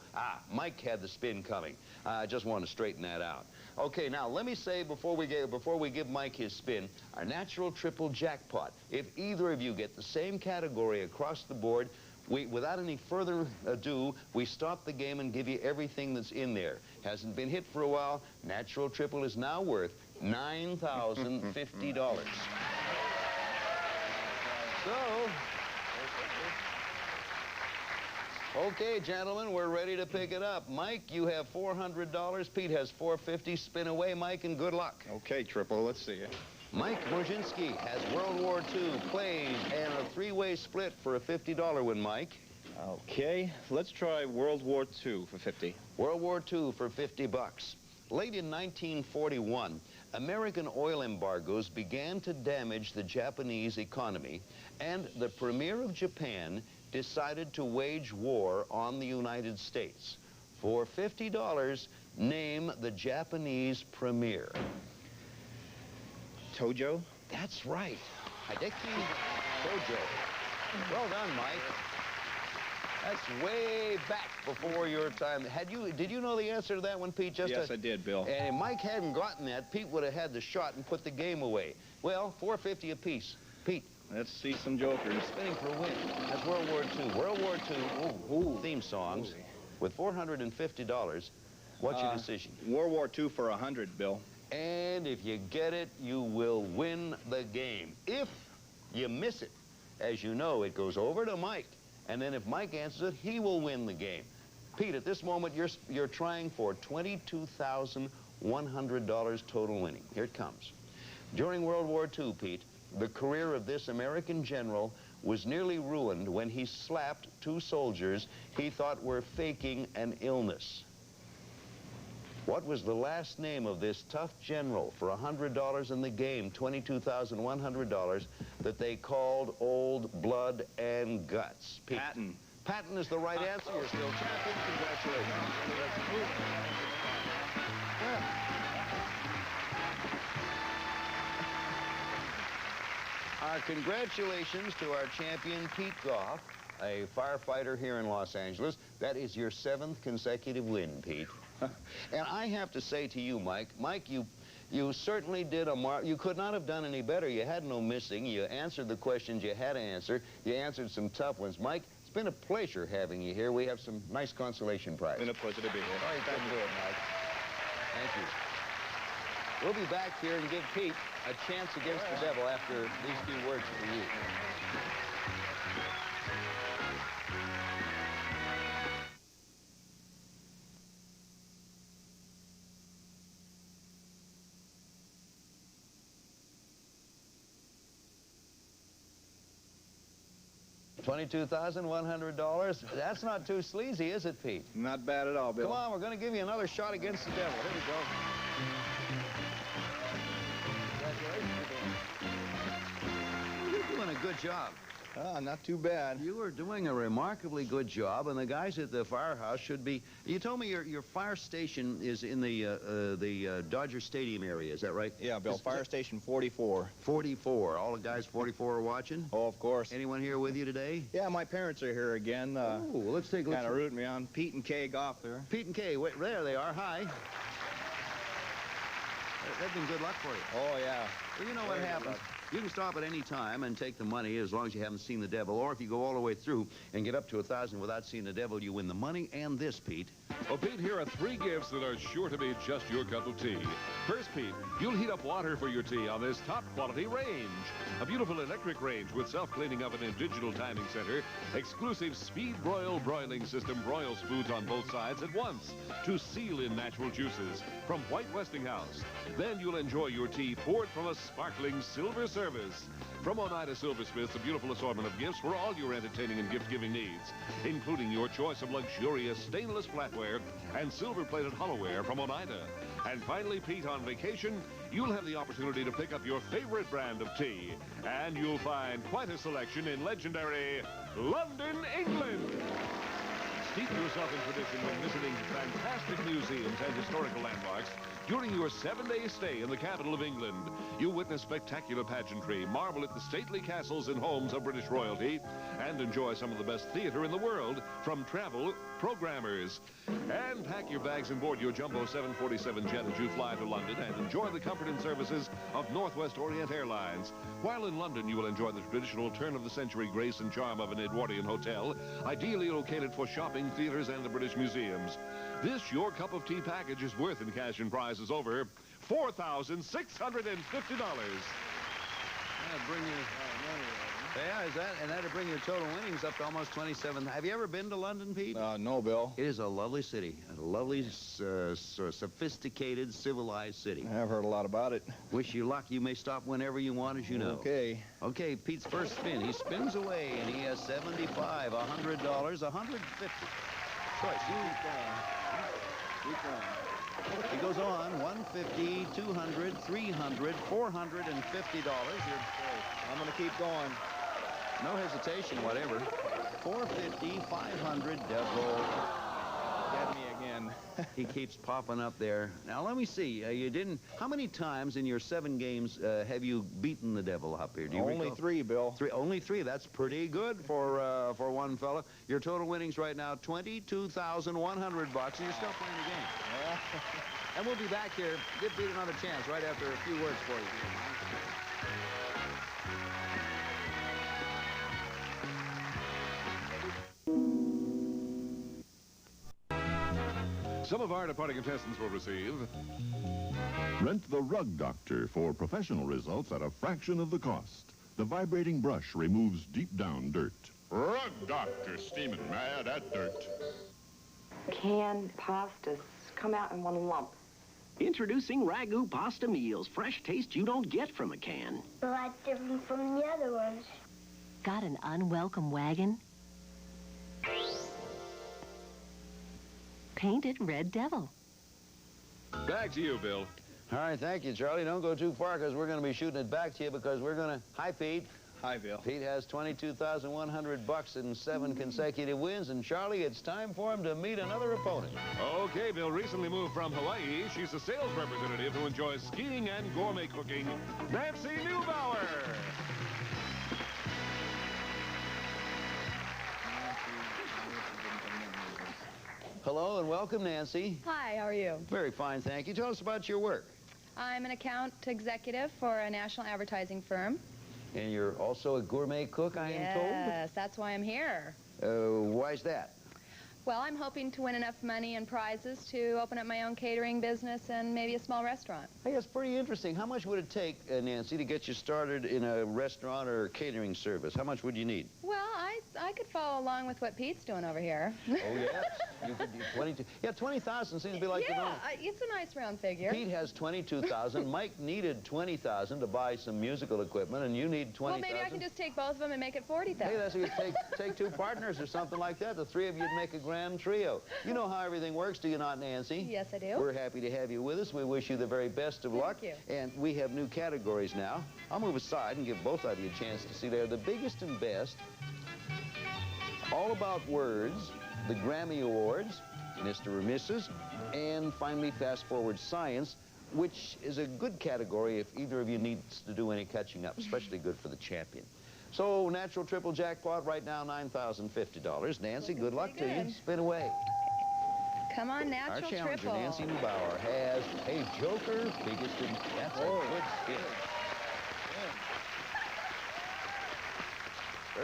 Mike had the spin coming. I just want to straighten that out. Okay, now let me say before we give Mike his spin, our natural triple jackpot. If either of you get the same category across the board, without any further ado, we stop the game and give you everything that's in there. Hasn't been hit for a while. Natural triple is now worth $9,050. So, okay, gentlemen, we're ready to pick it up. Mike, you have $400. Pete has $450. Spin away, Mike, and good luck. Okay, Triple, let's see it. Mike Morzinski has World War II, plays, and a three-way split for a $50 win, Mike. Okay, let's try World War II for 50. World War II for 50 bucks. Late in 1941, American oil embargoes began to damage the Japanese economy, and the Premier of Japan decided to wage war on the United States. For $50, name the Japanese Premier. Tojo? That's right. Hideki Tojo. Well done, Mike. That's way back before your time. Did you know the answer to that one, Pete? Yes, I did, Bill. And if Mike hadn't gotten that, Pete would have had the shot and put the game away. Well, $450 apiece. Pete. Let's see some jokers. Spinning for a win. That's World War II. World War II theme songs with $450. What's your decision? World War II for 100, Bill. And if you get it, you will win the game. If you miss it, as you know, it goes over to Mike. And then if Mike answers it, he will win the game. Pete, at this moment, you're trying for $22,100 total winning. Here it comes. During World War II, Pete, the career of this American general was nearly ruined when he slapped two soldiers he thought were faking an illness. What was the last name of this tough general for $100 in the game, $22,100, that they called Old Blood and Guts? Pete. Patton. Patton is the right answer. You're still champion. Congratulations. Our congratulations to our champion, Pete Goff, a firefighter here in Los Angeles. That is your 7th consecutive win, Pete. And I have to say to you, Mike, you certainly did you could not have done any better. You had no missing. You answered the questions you had to answer. You answered some tough ones. Mike, it's been a pleasure having you here. We have some nice consolation prizes. It's been a pleasure to be here. All right, thank you, Mike. Thank you. We'll be back here and give Pete a chance against the devil after these few words for you. $22,100. That's not too sleazy, is it, Pete? Not bad at all, Bill. Come on, we're going to give you another shot against the devil. Here we go. Congratulations. You're doing a good job. Not too bad. You are doing a remarkably good job, and the guys at the firehouse should be... You told me your fire station is in the Dodger Stadium area, is that right? Yeah, Bill, fire station 44. 44. All the guys 44 are watching? Oh, of course. Anyone here with you today? Yeah, my parents are here again. Let's take a look. Kind of rooting me on. Pete and Kay Goff there. Pete and Kay, wait, there they are. Hi. They've been good luck for you. Oh, yeah. Well, you know what happens. You can stop at any time and take the money as long as you haven't seen the devil. Or if you go all the way through and get up to 1,000 without seeing the devil, you win the money and this, Pete. Well, Pete, here are 3 gifts that are sure to be just your cup of tea. First, Pete, you'll heat up water for your tea on this top-quality range. A beautiful electric range with self-cleaning oven and digital timing center. Exclusive speed broil broiling system broils foods on both sides at once to seal in natural juices from White Westinghouse. Then you'll enjoy your tea poured from a sparkling silver service. From Oneida Silversmiths, a beautiful assortment of gifts for all your entertaining and gift-giving needs, including your choice of luxurious stainless flatware and silver-plated hollowware from Oneida. And finally, Pete, on vacation, you'll have the opportunity to pick up your favorite brand of tea. And you'll find quite a selection in legendary London, England. Steep yourself in tradition when visiting fantastic museums and historical landmarks during your 7-day stay in the capital of England. You'll witness spectacular pageantry, marvel at the stately castles and homes of British royalty, and enjoy some of the best theater in the world from travel programmers. And pack your bags and board your jumbo 747 jet as you fly to London and enjoy the comfort and services of Northwest Orient Airlines. While in London, you will enjoy the traditional turn-of-the-century grace and charm of an Edwardian hotel, ideally located for shopping, theaters, and the British museums. This Your Cup of Tea package is worth in cash and prizes over $4,650. That'll bring you... that'll bring your total winnings up to almost 27. Have you ever been to London, Pete? No, Bill. It is a lovely city, a lovely, sophisticated, civilized city. I've heard a lot about it. Wish you luck. You may stop whenever you want, as you know. Okay. Okay, Pete's first spin. He spins away, and he has $75, $100, $150. Choice. Keep going. He goes on, $150, $200, $300, $450. I'm going to keep going. No hesitation, whatever. $450, $500, devil. Get me again. He keeps popping up there. Now, let me see. How many times in your 7 games have you beaten the devil up here? Do you Only recall? 3, Bill. Only 3. That's pretty good for one fella. Your total winnings right now, $22,100, and you're still playing the game. And we'll be back here. Give Pete another chance right after a few words for you. Some of our departing contestants will receive... Rent the Rug Doctor for professional results at a fraction of the cost. The vibrating brush removes deep down dirt. Rug Doctor, steaming mad at dirt. Canned pastas come out in one lump. Introducing Ragu Pasta Meals. Fresh taste you don't get from a can. A lot different from the other ones. Got an unwelcome wagon? Painted Red Devil. Back to you, Bill. All right, thank you, Charlie. Don't go too far because we're going to be shooting it back to you because we're going to... Hi, Pete. Hi, Bill. Pete has $22,100 in 7 consecutive wins, and Charlie, it's time for him to meet another opponent. Okay, Bill recently moved from Hawaii. She's a sales representative who enjoys skiing and gourmet cooking. Nancy Neubauer. Hello and welcome, Nancy. Hi, how are you? Very fine, thank you. Tell us about your work. I'm an account executive for a national advertising firm. And you're also a gourmet cook, I am told? Yes, that's why I'm here. Why's that? Well, I'm hoping to win enough money and prizes to open up my own catering business and maybe a small restaurant. Hey, that's pretty interesting. How much would it take, Nancy, to get you started in a restaurant or catering service? How much would you need? Well, I could follow along with what Pete's doing over here. Oh, yes? You could do 22. Yeah, 20,000 seems to be like the norm. It's a nice round figure. Pete has 22,000. Mike needed 20,000 to buy some musical equipment, and you need 20,000. Well, maybe I can just take both of them and make it 40,000. Hey, that's what you take 2 partners or something like that. The 3 of you'd make a grand trio. You know how everything works, do you not, Nancy? Yes, I do. We're happy to have you with us. We wish you the very best of luck. Thank you. And we have new categories now. I'll move aside and give both of you a chance to see they're the biggest and best. All About Words, the Grammy Awards, Mr. or Mrs., and finally Fast Forward Science, which is a good category if either of you needs to do any catching up, especially good for the champion. So, natural triple jackpot right now, $9,050. Nancy, good luck to you. Spin away. Come on, natural triple. Our challenger, triple. Nancy Neubauer, has a joker, biggest and... That's a good spin.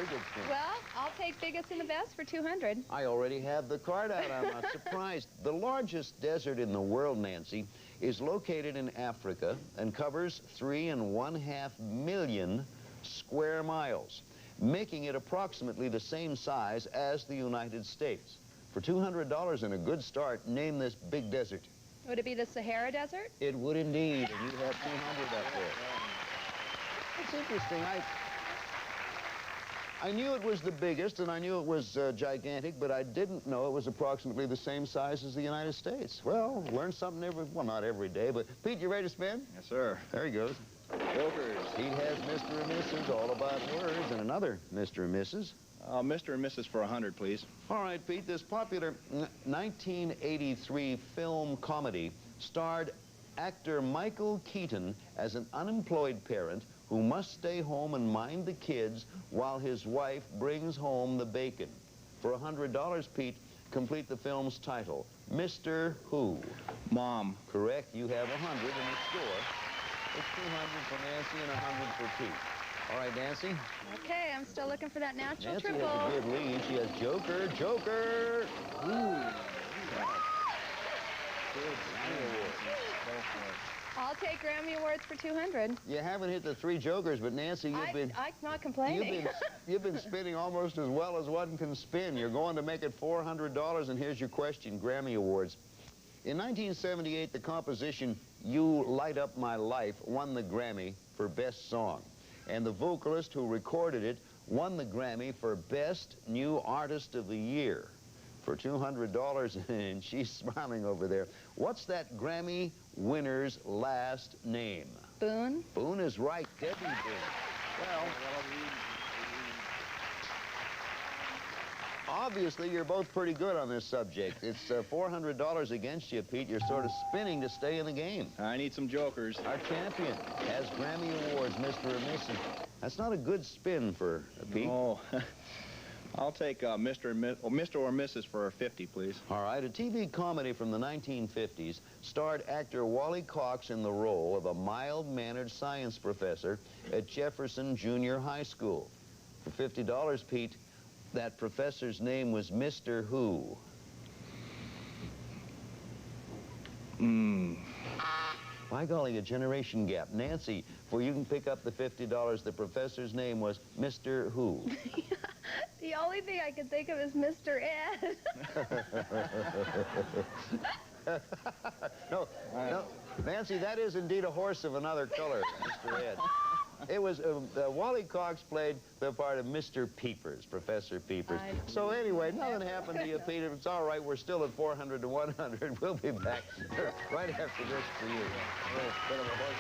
Very good spin. Well, I'll take biggest and the best for 200. I already have the card out. I'm not surprised. The largest desert in the world, Nancy, is located in Africa and covers 3.5 million square miles, making it approximately the same size as the United States. For $200 and a good start, name this big desert. Would it be the Sahara Desert? It would indeed, and you have 200 up there. It's interesting. I knew it was the biggest, and I knew it was gigantic, but I didn't know it was approximately the same size as the United States. Well, learn something well, not every day, but Pete, you ready to spin? Yes, sir. There he goes. Jokers. Pete has Mr. and Mrs., all about words, and another Mr. and Mrs. Mr. and Mrs. for 100, please. All right, Pete, this popular 1983 film comedy starred actor Michael Keaton as an unemployed parent who must stay home and mind the kids while his wife brings home the bacon. For $100, Pete, complete the film's title. Mr. Who? Mom. Correct. You have 100 in the score. It's 200 for Nancy and 100 for Pete. All right, Nancy. Okay, I'm still looking for that natural Nancy triple. has a good lead. She has Joker, Joker. Ooh. Good Grammy Award. I'll take Grammy Awards for 200. You haven't hit the 3 jokers, but Nancy, I'm not complaining. You've been spinning almost as well as one can spin. You're going to make it $400, and here's your question, Grammy Awards. In 1978, the composition You Light Up My Life won the Grammy for Best Song. And the vocalist who recorded it won the Grammy for Best New Artist of the Year. For $200, and she's smiling over there. What's that Grammy winner's last name? Boone. Boone is right, Debbie Boone. Well, obviously, you're both pretty good on this subject. It's $400 against you, Pete. You're sort of spinning to stay in the game. I need some jokers. Our champion has Grammy Awards, Mr. or Mrs. That's not a good spin for Pete. Oh, I'll take Mr. or Mrs. for 50, please. All right, a TV comedy from the 1950s starred actor Wally Cox in the role of a mild-mannered science professor at Jefferson Junior High School. For $50, Pete, that professor's name was Mr. Who? By golly, a generation gap. Nancy, before you can pick up the $50, the professor's name was Mr. Who? The only thing I can think of is Mr. Ed. No, Nancy, that is indeed a horse of another color, Mr. Ed. It was, Wally Cox played the part of Mr. Peepers, Professor Peepers. So anyway, nothing happened to you, Peter. It's all right. We're still at 400 to 100. We'll be back right after this for you. Bit of a horse.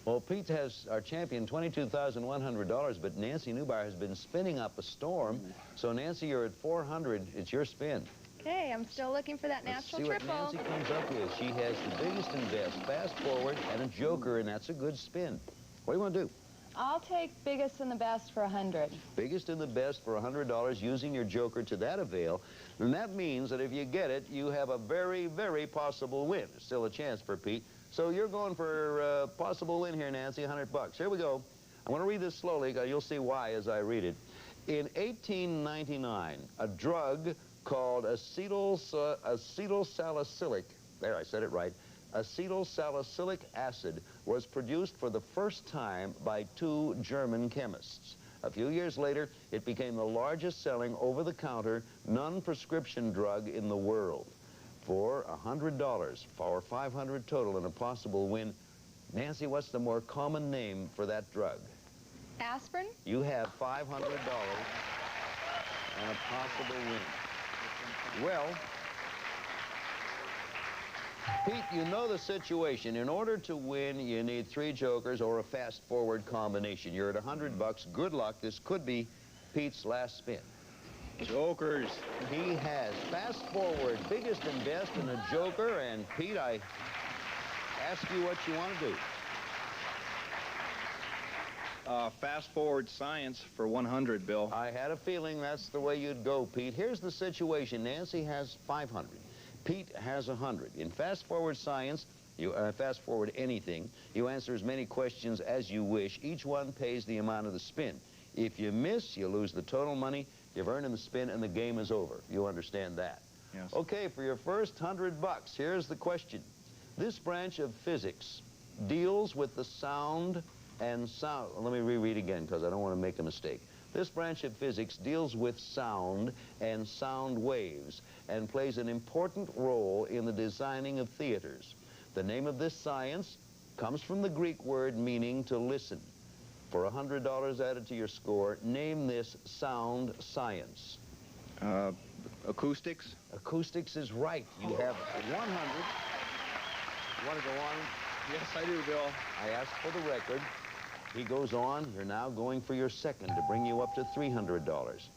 Well, Pete has, our champion, $22,100, but Nancy Newbauer has been spinning up a storm. So, Nancy, you're at 400. It's your spin. Okay, I'm still looking for that natural triple. triple. See what Nancy comes up with. She has the biggest and best, fast forward, and a joker, and that's a good spin. What do you want to do? I'll take biggest and the best for 100. Biggest and the best for $100 using your joker to that avail. And that means that if you get it, you have a very, very possible win. There's still a chance for Pete. So you're going for a possible win here, Nancy, $100. Here we go. I want to read this slowly. You'll see why as I read it. In 1899, a drug called acetylsalicylic, there, I said it right, acetylsalicylic acid was produced for the first time by 2 German chemists. A few years later, it became the largest selling over-the-counter non-prescription drug in the world. For $100, for 500 total and a possible win, Nancy, what's the more common name for that drug? Aspirin? You have $500 and a possible win. Well, Pete, you know the situation. In order to win, you need 3 jokers or a fast-forward combination. You're at $100. Good luck. This could be Pete's last spin. Jokers. He has fast forward, biggest and best, and a joker. And Pete, I ask you what you want to do. Fast forward science for 100, Bill. I had a feeling that's the way you'd go, Pete. Here's the situation. Nancy has 500. Pete has 100. In fast forward science, You fast forward anything. You answer as many questions as you wish. Each one pays the amount of the spin. If you miss, you lose the total money you've earned in the spin, and the game is over. You understand that? Yes. Okay, for your first $100, here's the question. This branch of physics deals with the sound and sound. Let me reread again because I don't want to make a mistake. This branch of physics deals with sound and sound waves and plays an important role in the designing of theaters. The name of this science comes from the Greek word meaning to listen. For $100 added to your score, name this sound science. Acoustics? Acoustics is right. You have 100. You want to go on? Yes, I do, Bill. I asked for the record. He goes on. You're now going for your second to bring you up to $300.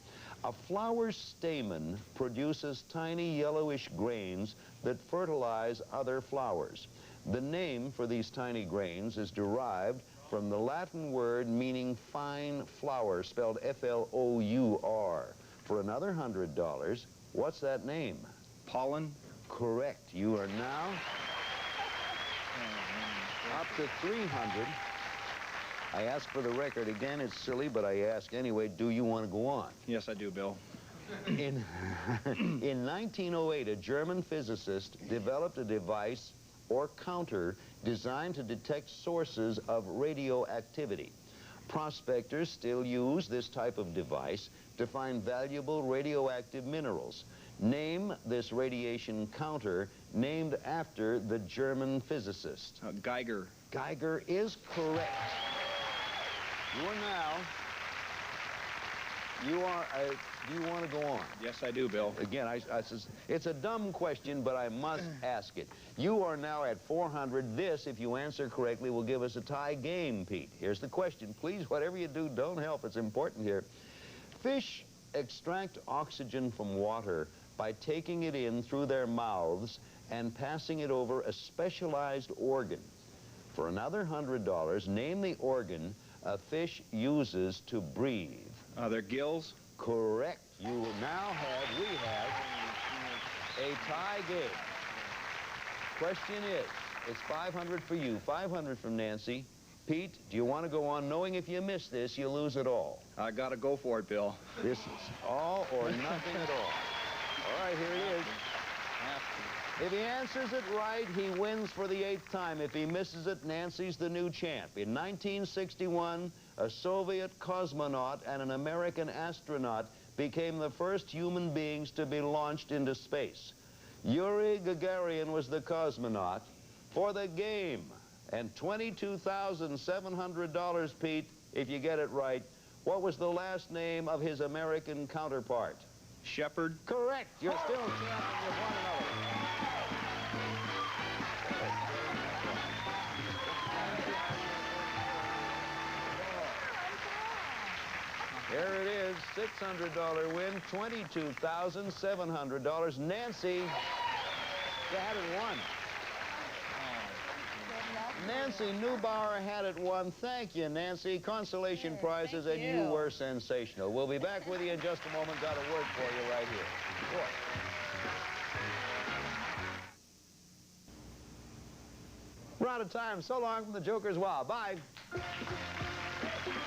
A flower's stamen produces tiny yellowish grains that fertilize other flowers. The name for these tiny grains is derived from the Latin word meaning fine flour, spelled F-L-O-U-R. For another $100, what's that name? Pollen? Correct. You are now up to 300. I ask for the record again. It's silly, but I ask anyway, do you want to go on? Yes, I do, Bill. In 1908, a German physicist developed a device or counter designed to detect sources of radioactivity. Prospectors still use this type of device to find valuable radioactive minerals. Name this radiation counter named after the German physicist. Geiger. Geiger is correct. Do you want to go on? Yes, I do, Bill. Again, it's a dumb question, but I must ask it. You are now at 400. This, if you answer correctly, will give us a tie game, Pete. Here's the question. Please, whatever you do, don't help. It's important here. Fish extract oxygen from water by taking it in through their mouths and passing it over a specialized organ. For another $100, name the organ a fish uses to breathe. Their gills? Correct. We have a tie game. Question is, it's 500 for you, 500 from Nancy. Pete, do you want to go on knowing if you miss this, you lose it all? I got to go for it, Bill. This is all or nothing at all. All right, here it is. If he answers it right, he wins for the 8th time. If he misses it, Nancy's the new champ. In 1961, a Soviet cosmonaut and an American astronaut became the first human beings to be launched into space. Yuri Gagarin was the cosmonaut. For the game, and $22,700, Pete, if you get it right, what was the last name of his American counterpart? Shepard. Correct. You're still champ and you've won another. Here it is, $600 win, $22,700. Nancy, you had it won. Nancy Neubauer had it won. Thank you, Nancy. Consolation prizes, and you were sensational. We'll be back with you in just a moment. Got a word for you right here. Boy. We're out of time. So long from the Joker's Wow. Bye.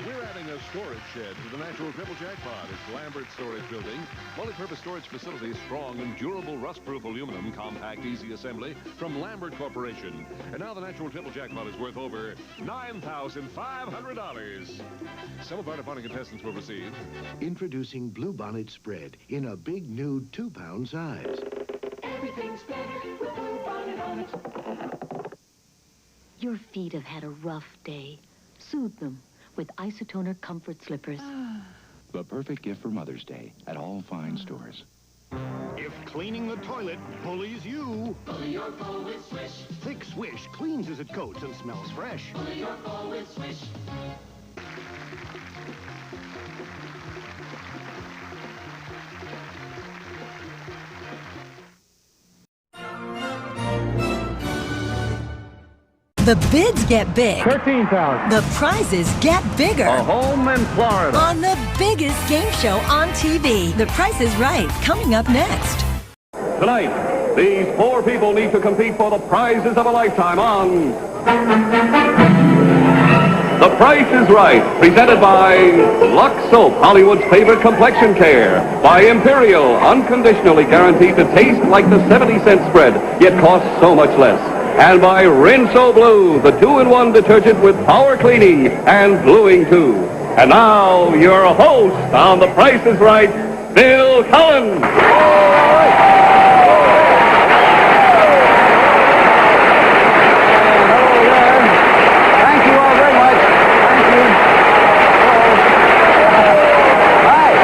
We're adding a storage shed to the Natural Triple Jackpot. It's Lambert Storage Building. Multi-purpose storage facilities, strong and durable rust-proof aluminum, compact, easy assembly from Lambert Corporation. And now the Natural Triple Jackpot is worth over $9,500. Some of our departing contestants will receive... Introducing Bluebonnet Spread in a big new 2-pound size. Everything's better with Bluebonnet on it. Your feet have had a rough day. Soothe them with Isotoner Comfort Slippers. The perfect gift for Mother's Day at all fine stores. If cleaning the toilet bullies you, bully your bowl with Swish. Thick Swish cleans as it coats and smells fresh. Bully your bowl with Swish. The bids get big. $13,000. The prizes get bigger. A home in Florida. On the biggest game show on TV. The Price is Right, coming up next. Tonight, These four people need to compete for the prizes of a lifetime on The Price is Right, presented by Lux Soap, Hollywood's favorite complexion care, by Imperial, unconditionally guaranteed to taste like the 70-cent spread, yet costs so much less. And by Rinso Blue, the 2-in-1 detergent with power cleaning and bluing too. And now, your host on The Price is Right, Bill Cullen. Thank you all very much. Thank you. Hi.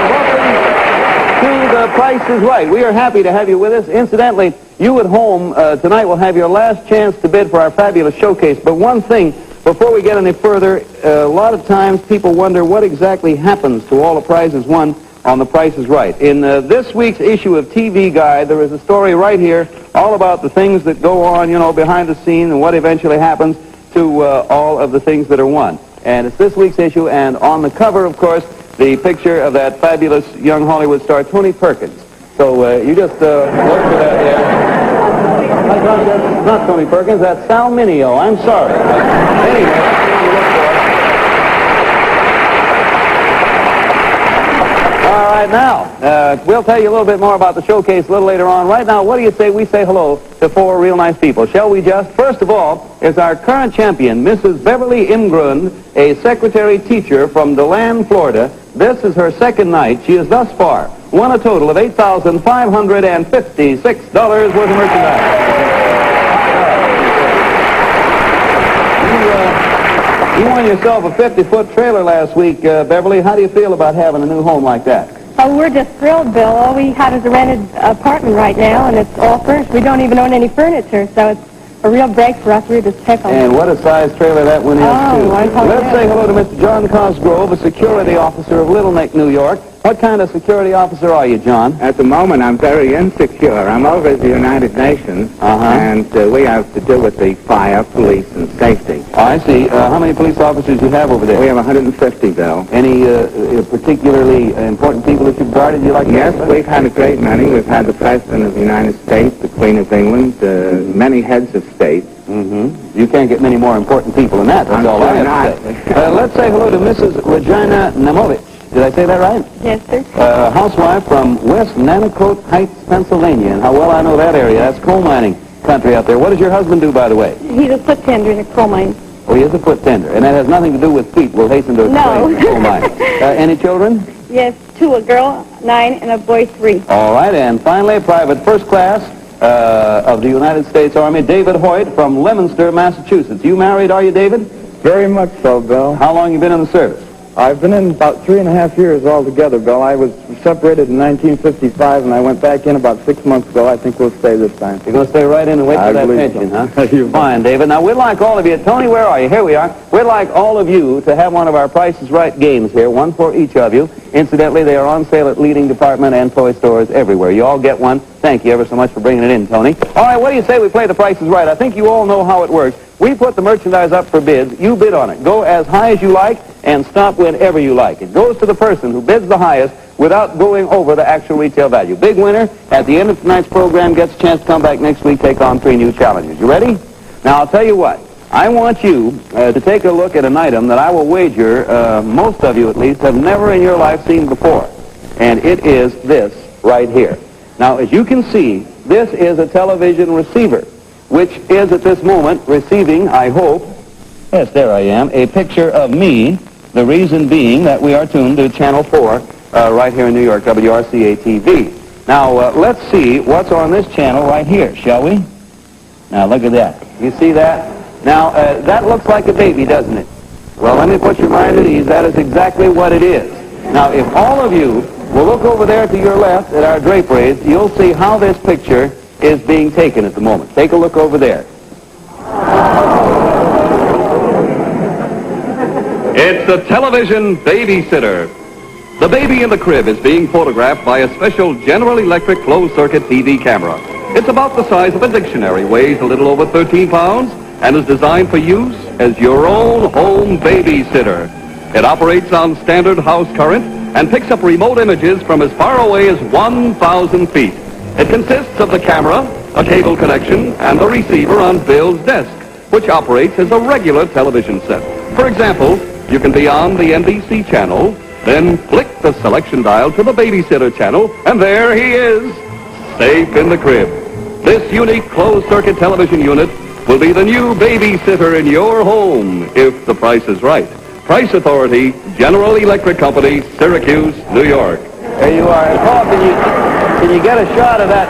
Welcome to The Price is Right. We are happy to have you with us. Incidentally, you at home tonight will have your last chance to bid for our fabulous showcase. But one thing, before we get any further, a lot of times people wonder what exactly happens to all the prizes won on The Price is Right. In this week's issue of TV Guide, there is a story right here all about the things that go on, you know, behind the scene and what eventually happens to all of the things that are won. And it's this week's issue, and on the cover, of course, the picture of that fabulous young Hollywood star, Tony Perkins. So you just look for that there. That's not Tony Perkins, that's Sal Mineo. I'm sorry. Anyway, that's the one to look for. All right, now, we'll tell you a little bit more about the showcase a little later on. Right now, what do you say we say hello to four real nice people? Shall we just? First of all, is our current champion, Mrs. Beverly Imgrund, a secretary teacher from DeLand, Florida. This is her second night. She has thus far won a total of $8,556 worth of merchandise. You won yourself a 50-foot trailer last week, Beverly. How do you feel about having a new home like that? Oh, we're just thrilled, Bill. All we have is a rented apartment right now, and it's all furnished. We don't even own any furniture, so it's a real break for us. We're just tickled. And what a size trailer that one is, too. Let's say hello to Mr. John Cosgrove, a security officer of Little Neck, New York. What kind of security officer are you, John? At the moment, I'm very insecure. I'm over at the United Nations, and we have to do with the fire, police, and safety. Oh, I see. How many police officers do you have over there? We have 150, Bill. Any particularly important people that you've guarded you like Yes, that? we've had a great many. We've had the President of the United States, the Queen of England, many heads of state. Mm-hmm. You can't get many more important people than that. That's all I have to say. Let's say hello to Mrs. Regina Namovich. Did I say that right? Yes, sir. Housewife from West Nanticoke Heights, Pennsylvania. And how well I know that area. That's coal mining country out there. What does your husband do, by the way? He's a foot tender in a coal mine. Oh, he is a foot tender. And that has nothing to do with feet. We'll hasten to explain. No. Coal mine. Any children? Yes, 2, a girl, 9, and a boy, 3. All right. And finally, Private First Class of the United States Army, David Hoyt from Leominster, Massachusetts. You married, are you, David? Very much so, Bill. How long you been in the service? I've been in about 3.5 years altogether, Bill. I was separated in 1955, and I went back in about 6 months ago. I think we'll stay this time. You're going to stay right in and wait for that pension, huh? Fine, David. Now, we'd like all of you. Tony, where are you? Here we are. We'd like all of you to have one of our Price is Right games here, one for each of you. Incidentally, they are on sale at leading department and toy stores everywhere. You all get one. Thank you ever so much for bringing it in, Tony. All right, what do you say we play The Price is Right? I think you all know how it works. We put the merchandise up for bids. You bid on it. Go as high as you like and stop whenever you like. It goes to the person who bids the highest without going over the actual retail value. Big winner at the end of tonight's program gets a chance to come back next week, take on 3 new challenges. You ready? Now, I'll tell you what. I want you to take a look at an item that I will wager most of you, at least, have never in your life seen before. And it is this right here. Now, as you can see, this is a television receiver, which is at this moment receiving, I hope, yes, there I am, a picture of me, the reason being that we are tuned to Channel 4 right here in New York, WRCA-TV. Now, let's see what's on this channel right here, shall we? Now, look at that. You see that? Now, that looks like a baby, doesn't it? Well, let me put your mind at ease. That is exactly what it is. Now, if all of you will look over there to your left at our draperies, you'll see how this picture is being taken at the moment. Take a look over there. It's a television babysitter. The baby in the crib is being photographed by a special General Electric closed-circuit TV camera. It's about the size of a dictionary, weighs a little over 13 pounds, and is designed for use as your own home babysitter. It operates on standard house current and picks up remote images from as far away as 1,000 feet. It consists of the camera, a cable connection, and the receiver on Bill's desk, which operates as a regular television set. For example, you can be on the NBC channel, then flick the selection dial to the babysitter channel, and there he is, safe in the crib. This unique closed-circuit television unit will be the new babysitter in your home, if the price is right. Price Authority, General Electric Company, Syracuse, New York. There you are. And Paul, can you get a shot of that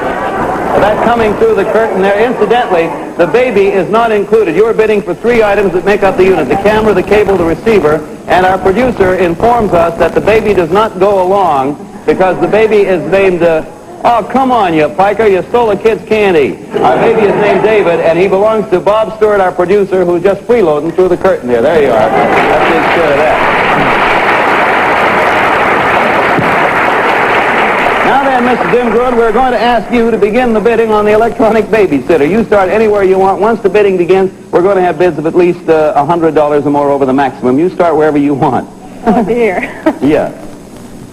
coming through the curtain there? Incidentally, the baby is not included. You're bidding for 3 items that make up the unit: the camera, the cable, the receiver. And our producer informs us that the baby does not go along because the baby is named... oh, come on, you piker. You stole a kid's candy. Our baby is named David, and he belongs to Bob Stewart, our producer, who's just freeloading through the curtain there. There you are. That takes care of that. Now then, Mrs. Imgrud, we're going to ask you to begin the bidding on the electronic babysitter. You start anywhere you want. Once the bidding begins, we're going to have bids of at least $100 or more over the maximum. You start wherever you want. Oh, dear. Yeah.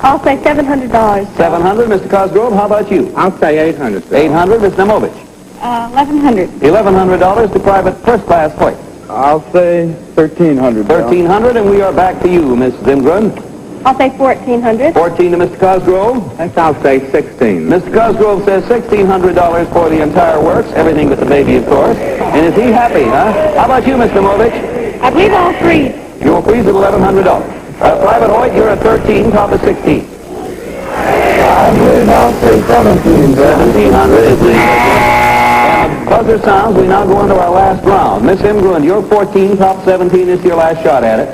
I'll say $700. $700, Mr. Cosgrove. How about you? I'll say $800. $800, Ms. Nemovich. $1,100. $1,100 to Private First Class Hoyt. I'll say $1,300. $1,300, and we are back to you, Mrs. Imgrud. I'll say $1,400. 14 to Mr. Cosgrove. I'll say 16. Mr. Cosgrove says $1,600 for the entire works, everything but the baby, of course. And is he happy, huh? How about you, Mr. Nemovich? I believe all 3. Your freeze at $1,100. Private Hoyt, you're at 13, top of 16. I'll say 17. 1,700 is the... And the buzzer sounds. We now go into our last round. Miss Imgrund, you're 14, top 17. This is your last shot at it.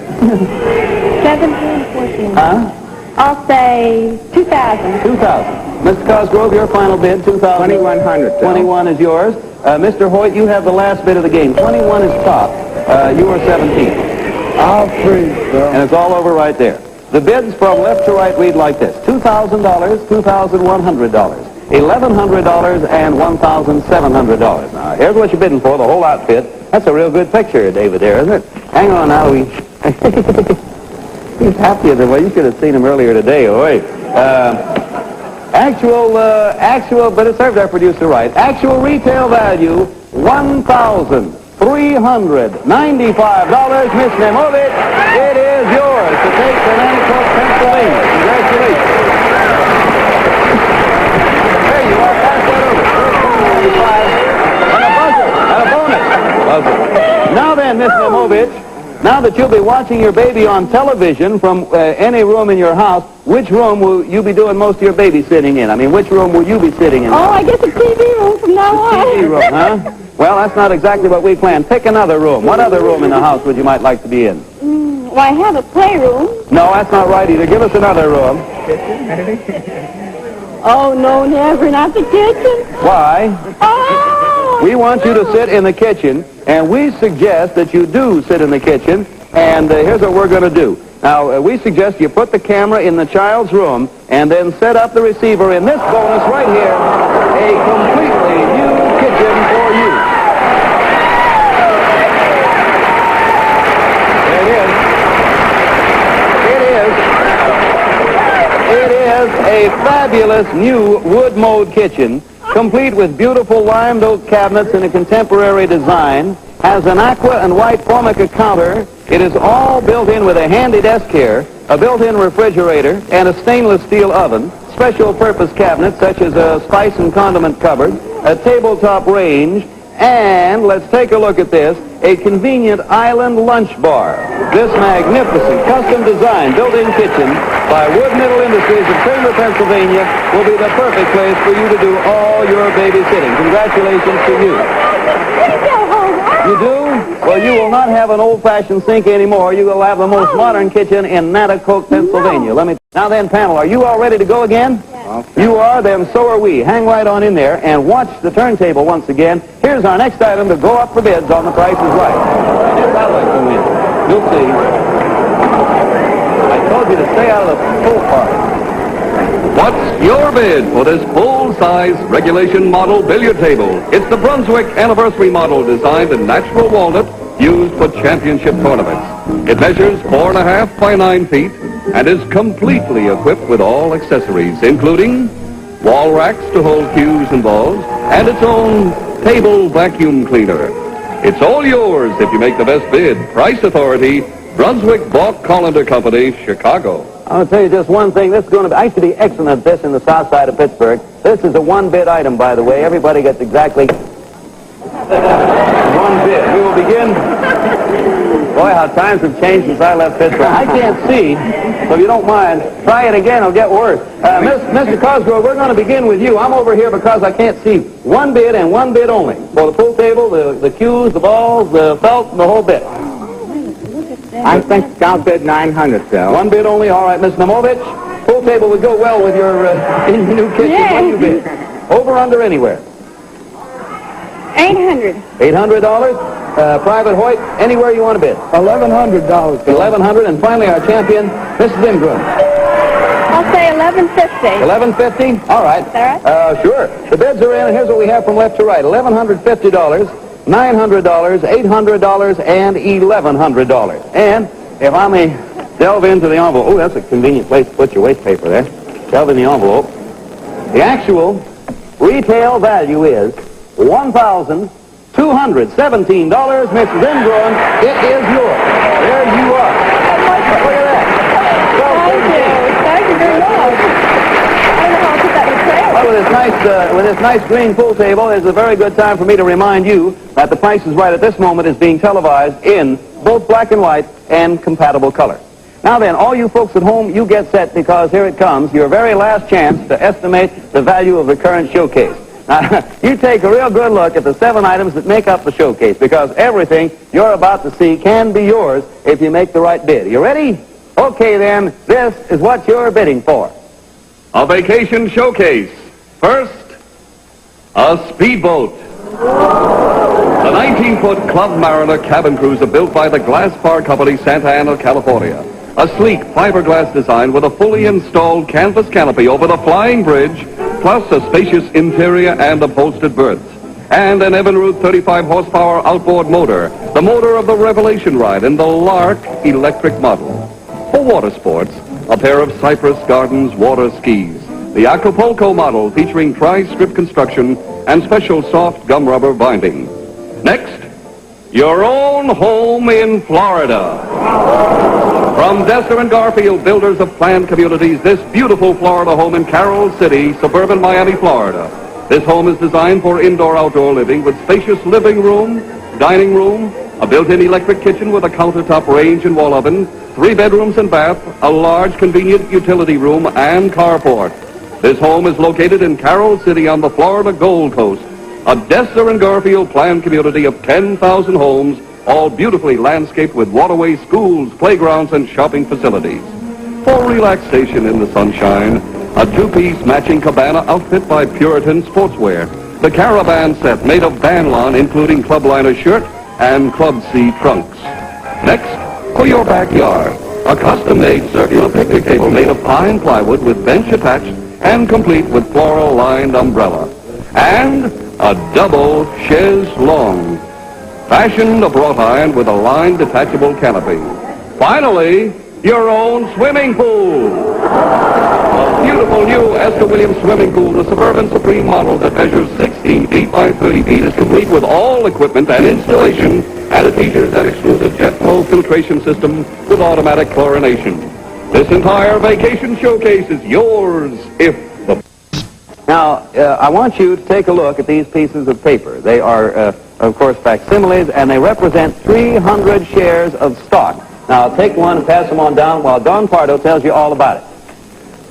17, 14. Huh? I'll say 2,000. 2,000. Mr. Cosgrove, your final bid, 2,000. 2,100. 21 is yours. Mr. Hoyt, you have the last bid of the game. 21 is top. You are 17. I'll freeze, Bill. And it's all over right there. The bids from left to right read like this: $2,000, $2,100, $1,100, and $1,700. Now, here's what you're bidding for, the whole outfit. That's a real good picture, David, there, isn't it? Hang on now. He's happier than well. You should have seen him earlier today. Oh, wait. Actual, but it served our producer right. Actual retail value, $1,395. Miss Nemovich, it is yours to take to Nanticoke, Pennsylvania. Congratulations. There you are. Pass that over. $1,395 and a buzzer. And a bonus. Now then, Miss Nemovich, now that you'll be watching your baby on television from any room in your house, which room will you be doing most of your babysitting in? I mean, which room will you be sitting in? Oh, I guess the TV room from now on. TV room, huh? Well, that's not exactly what we planned. Pick another room. What other room in the house would you might like to be in? Well, I have a playroom. No, that's not right either. Give us another room. Oh, no, never. Not the kitchen. Why? Oh! We want you to sit in the kitchen, and we suggest that you do sit in the kitchen, and here's what we're going to do. Now, we suggest you put the camera in the child's room and then set up the receiver in this bonus right here, a completely new kitchen for you. It is a fabulous new wood-mode kitchen, complete with beautiful limed oak cabinets in a contemporary design, has an aqua and white formica counter. It is all built in with a handy desk here, a built-in refrigerator, and a stainless steel oven, special purpose cabinets such as a spice and condiment cupboard, a tabletop range, and, let's take a look at this, a convenient island lunch bar. This magnificent, custom-designed, built-in kitchen by Wood Middle Industries of Kramer, Pennsylvania, will be the perfect place for you to do all your babysitting. Congratulations to you. You do? Well, you will not have an old-fashioned sink anymore. You will have the most modern kitchen in Nanticoke, Pennsylvania. Now then, panel, are you all ready to go again? Okay. You are, then so are we. Hang right on in there and watch the turntable once again. Here's our next item to go up for bids on The Price is Right. And if I'd like to win, you'll see. I told you to stay out of the pool party. What's your bid for this full-size regulation model billiard table? It's the Brunswick Anniversary model designed in natural walnut used for championship tournaments. It measures 4.5 by 9 feet and is completely equipped with all accessories, including wall racks to hold cues and balls, and its own table vacuum cleaner. It's all yours if you make the best bid. Price Authority, Brunswick Balk Colander Company, Chicago. I'll tell you just one thing. This is going to be, I used to be excellent at this in the south side of Pittsburgh. This is a one-bid item, by the way. Everybody gets exactly one bid. We will begin. Boy, how times have changed since I left Pittsburgh. I can't see, so if you don't mind, try it again. It'll get worse. Mr. Cosgrove, we're going to begin with you. I'm over here because I can't see. One bid and one bid only. For the pool table, the cues, the balls, the felt, and the whole bit. I think I'll bid 900, Phil. One bid only. All right, Miss Namovich. Pool table would go well with your in your new kitchen. Yay. What do you bid? Over, under, anywhere. $800. $800. Private Hoyt, anywhere you want to bid. $1,100. $1,100. And finally, our champion, Mrs. Ingram. I'll say $1,150. $1,150. All right. Is that right? Sure. The bids are in, and here's what we have from left to right: $1,150, $900, $800, and $1,100. And if I may delve into the envelope, oh, that's a convenient place to put your waste paper there. Delve in the envelope. The actual retail value is $1,217. Mrs. Ingram, it is yours. There you are. Look at that. Thank you very much. I don't know how to put that in the trailer. Well, with this nice green pool table, it's a very good time for me to remind you that The Price is Right at this moment is being televised in both black and white and compatible color. Now then, all you folks at home, you get set because here it comes, your very last chance to estimate the value of the current showcase. Now, you take a real good look at the 7 items that make up the showcase because everything you're about to see can be yours if you make the right bid. You ready? Okay, then, this is what you're bidding for. A vacation showcase. First, a speedboat. The 19-foot Club Mariner cabin cruiser built by the Glass Bar Company, Santa Ana, California. A sleek fiberglass design with a fully installed canvas canopy over the flying bridge, plus a spacious interior and upholstered berths. And an Evinrude 35-horsepower outboard motor, the motor of the Revelation ride in the Lark electric model. For water sports, a pair of Cypress Gardens water skis. The Acapulco model featuring tri-strip construction and special soft gum rubber binding. Next, your own home in Florida. From Dessler and Garfield, builders of planned communities, this beautiful Florida home in Carroll City, suburban Miami, Florida. This home is designed for indoor-outdoor living with spacious living room, dining room, a built-in electric kitchen with a countertop range and wall oven, 3 bedrooms and bath, a large convenient utility room, and carport. This home is located in Carroll City on the Florida Gold Coast, a Dessler and Garfield planned community of 10,000 homes, all beautifully landscaped with waterways, schools, playgrounds, and shopping facilities. For relaxation in the sunshine, a 2-piece matching cabana outfit by Puritan Sportswear. The caravan set made of Banlon, including Club Liner shirt and Club C trunks. Next, for your backyard, a custom-made circular picnic table made of pine plywood with bench attached and complete with floral-lined umbrella. And a double chaise longue, fashioned of wrought iron with a lined detachable canopy. Finally, your own swimming pool. A beautiful new Esther Williams swimming pool, the Suburban Supreme model that measures 16 feet by 30 feet, is complete with all equipment and installation, and it features an exclusive jet flow filtration system with automatic chlorination. This entire vacation showcase is yours if the... Now, I want you to take a look at these pieces of paper. They are, of course, facsimiles, and they represent 300 shares of stock. Now, I'll take one and pass them on down while Don Pardo tells you all about it.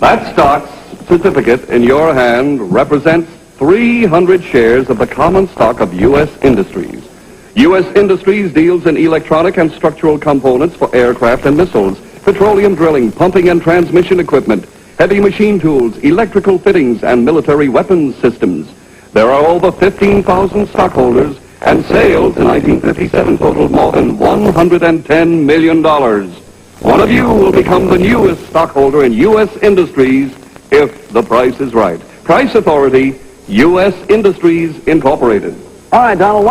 That stock certificate in your hand represents 300 shares of the common stock of U.S. Industries. U.S. Industries deals in electronic and structural components for aircraft and missiles, petroleum drilling, pumping and transmission equipment, heavy machine tools, electrical fittings, and military weapons systems. There are over 15,000 stockholders, and sales in 1957 totaled more than $110 million. One of you will become the newest stockholder in U.S. Industries if the price is right. Price Authority, U.S. Industries Incorporated. All right, Donald,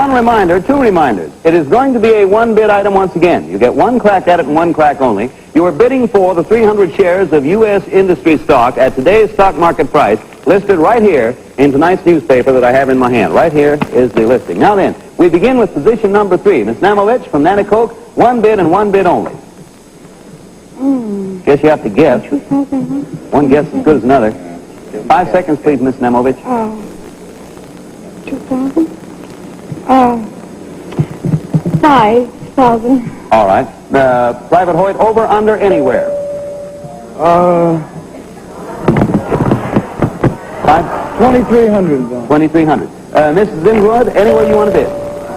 two reminders. It is going to be a one-bid item once again. You get one crack at it and one crack only. You are bidding for the 300 shares of U.S. industry stock at today's stock market price, listed right here in tonight's newspaper that I have in my hand. Right here is the listing. Now then, we begin with position number 3. Miss Namovich from Nanticoke, one bid and one bid only. Guess you have to guess. One guess as good as another. 5 seconds, please, Miss Namovich. 2,000? 5,000. All right. Private Hoyt, over, under, anywhere. 2,300. 2,300. Mrs. Zimwood, anywhere you want to bid.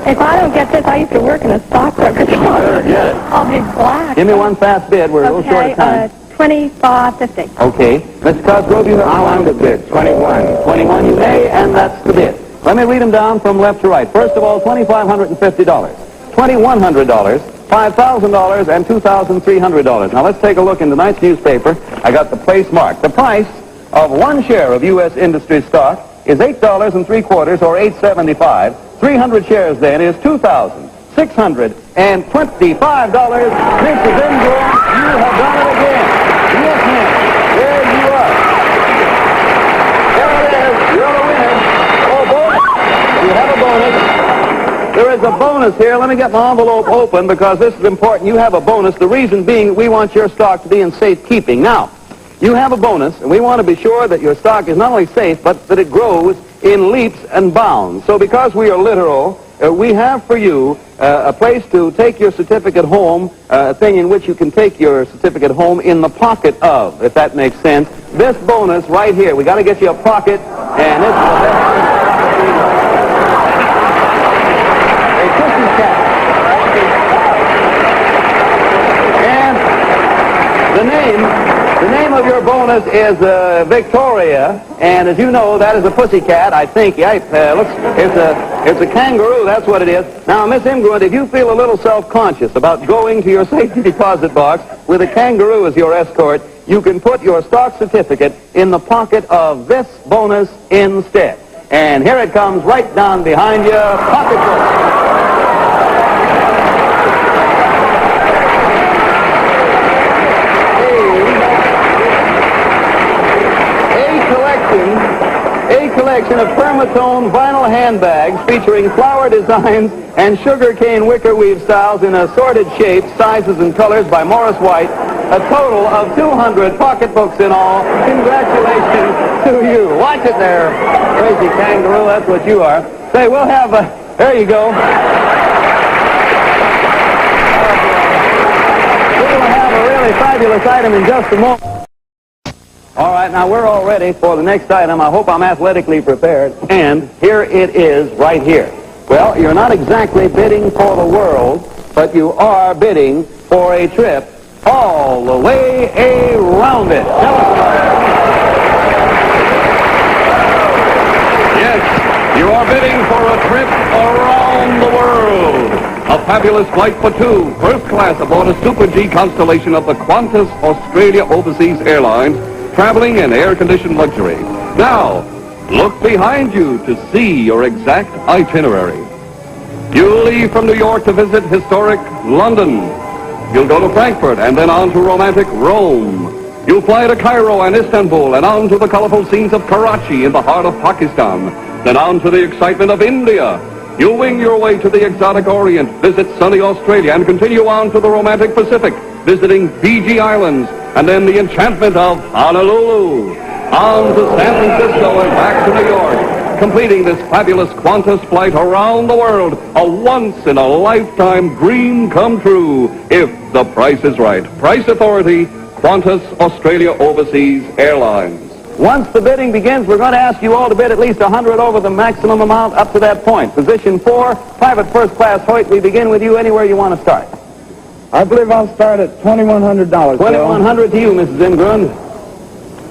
If I don't get this, I used to work in a stockbroker's office. I'll be black. Give me one fast bid. We're a little short of time. 25.50. Okay. Mr. Cosgrove, you have one to bid. 21. 21 you may, and that's the bid. Let me read them down from left to right. First of all, $2,550. $2,100. $5,000 and $2,300. Now let's take a look in tonight's newspaper. I got the place marked. The price of one share of U.S. industry stock is $8.75 or $8.75. 300 shares then is $2,625. Mrs. Ingram, you have done it again. Yes, ma'am. There you are. There it is. You're the winner. Oh, bonus. You have a bonus. There is a bonus here. Let me get my envelope open because this is important. You have a bonus. The reason being that we want your stock to be in safekeeping. Now, you have a bonus, and we want to be sure that your stock is not only safe, but that it grows in leaps and bounds. So because we are literal, we have for you a place to take your certificate home, a thing in which you can take your certificate home in the pocket of, if that makes sense. This bonus right here, we got to get you a pocket, and this is the best thing. A Christmas cap. And the name of your bonus is Victoria, and as you know, that is a pussycat, I think. Yeah, it's a kangaroo, that's what it is. Now, Miss Imgrund, if you feel a little self-conscious about going to your safety deposit box with a kangaroo as your escort, you can put your stock certificate in the pocket of this bonus instead. And here it comes right down behind you, pocketbook. A collection of permatone vinyl handbags featuring flower designs and sugarcane wicker weave styles in assorted shapes, sizes, and colors by Morris White. A total of 200 pocketbooks in all. Congratulations to you. Watch it there, crazy kangaroo. That's what you are. Say, we'll have there you go. We'll have a really fabulous item in just a moment. All right, now we're all ready for the next item. I hope I'm athletically prepared. And here it is right here. Well, you're not exactly bidding for the world, but you are bidding for a trip all the way around it. Yes, you are bidding for a trip around the world. A fabulous flight for two, first class aboard a Super G Constellation of the Qantas Australia Overseas Airlines, traveling in air-conditioned luxury. Now, look behind you to see your exact itinerary. You'll leave from New York to visit historic London. You'll go to Frankfurt and then on to romantic Rome. You'll fly to Cairo and Istanbul and on to the colorful scenes of Karachi in the heart of Pakistan. Then on to the excitement of India. You'll wing your way to the exotic Orient, visit sunny Australia, and continue on to the romantic Pacific, visiting Fiji Islands, and then the enchantment of Honolulu, on to San Francisco and back to New York, completing this fabulous Qantas flight around the world, a once-in-a-lifetime dream come true, if the price is right. Price Authority, Qantas Australia Overseas Airlines. Once the bidding begins, we're going to ask you all to bid at least 100 over the maximum amount up to that point. Position 4, Private First Class Hoyt, we begin with you anywhere you want to start. I believe I'll start at $2,100. $2,100 to you, Mrs. Ingrund.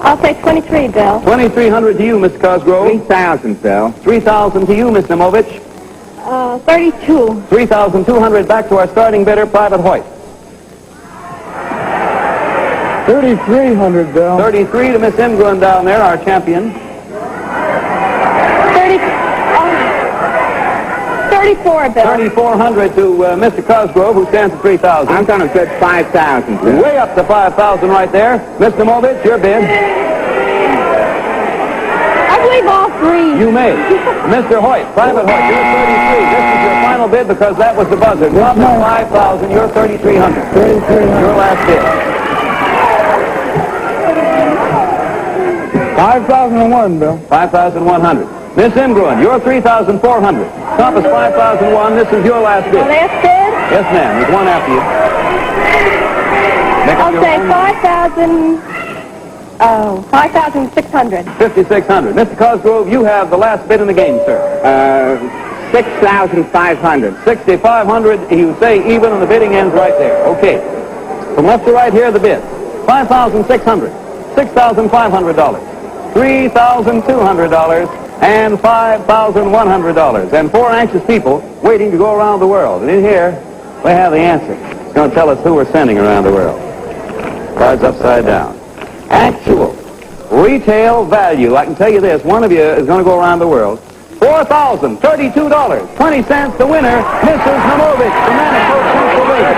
I'll say 23, Bill. 2,300 to you, Mr. Cosgrove. 3,000, Bill. 3,000 to you, Miss Namovich. 32. 3,200 back to our starting bidder, Private Hoyt. 3,300, Bill. 33 to Miss Imgrund down there, our champion. 30. 34, Bill. 3,400 to Mr. Cosgrove, who stands at 3,000. I'm going to bet 5,000. Sir. Way up to 5,000 right there. Mr. Movich, your bid. I believe all three. You may. Mr. Hoyt, Private Hoyt, you're 33. This is your final bid because that was the buzzer. Drop at 5,000. You're 3,300. 3,300. Your last bid. 5,001, Bill. 5,100. Miss Imgruen, you're 3,400. Top is 5,001. This is your last bid. Last bid? Yes, ma'am. There's one after you. I'll say 5,000. Oh, 5,600. 5,600. Mr. Cosgrove, you have the last bid in the game, sir. 6,500. 6,500. You say even, and the bidding ends right there. Okay. From left to right, here are the bids. 5,600. $6,500. $3,200. And $5,100. And four anxious people waiting to go around the world. And in here, we have the answer. It's going to tell us who we're sending around the world. Cards upside down. Actual retail value. I can tell you this. One of you is going to go around the world. $4,032.20. The winner, Mrs. Namovich from Annuel, Pennsylvania.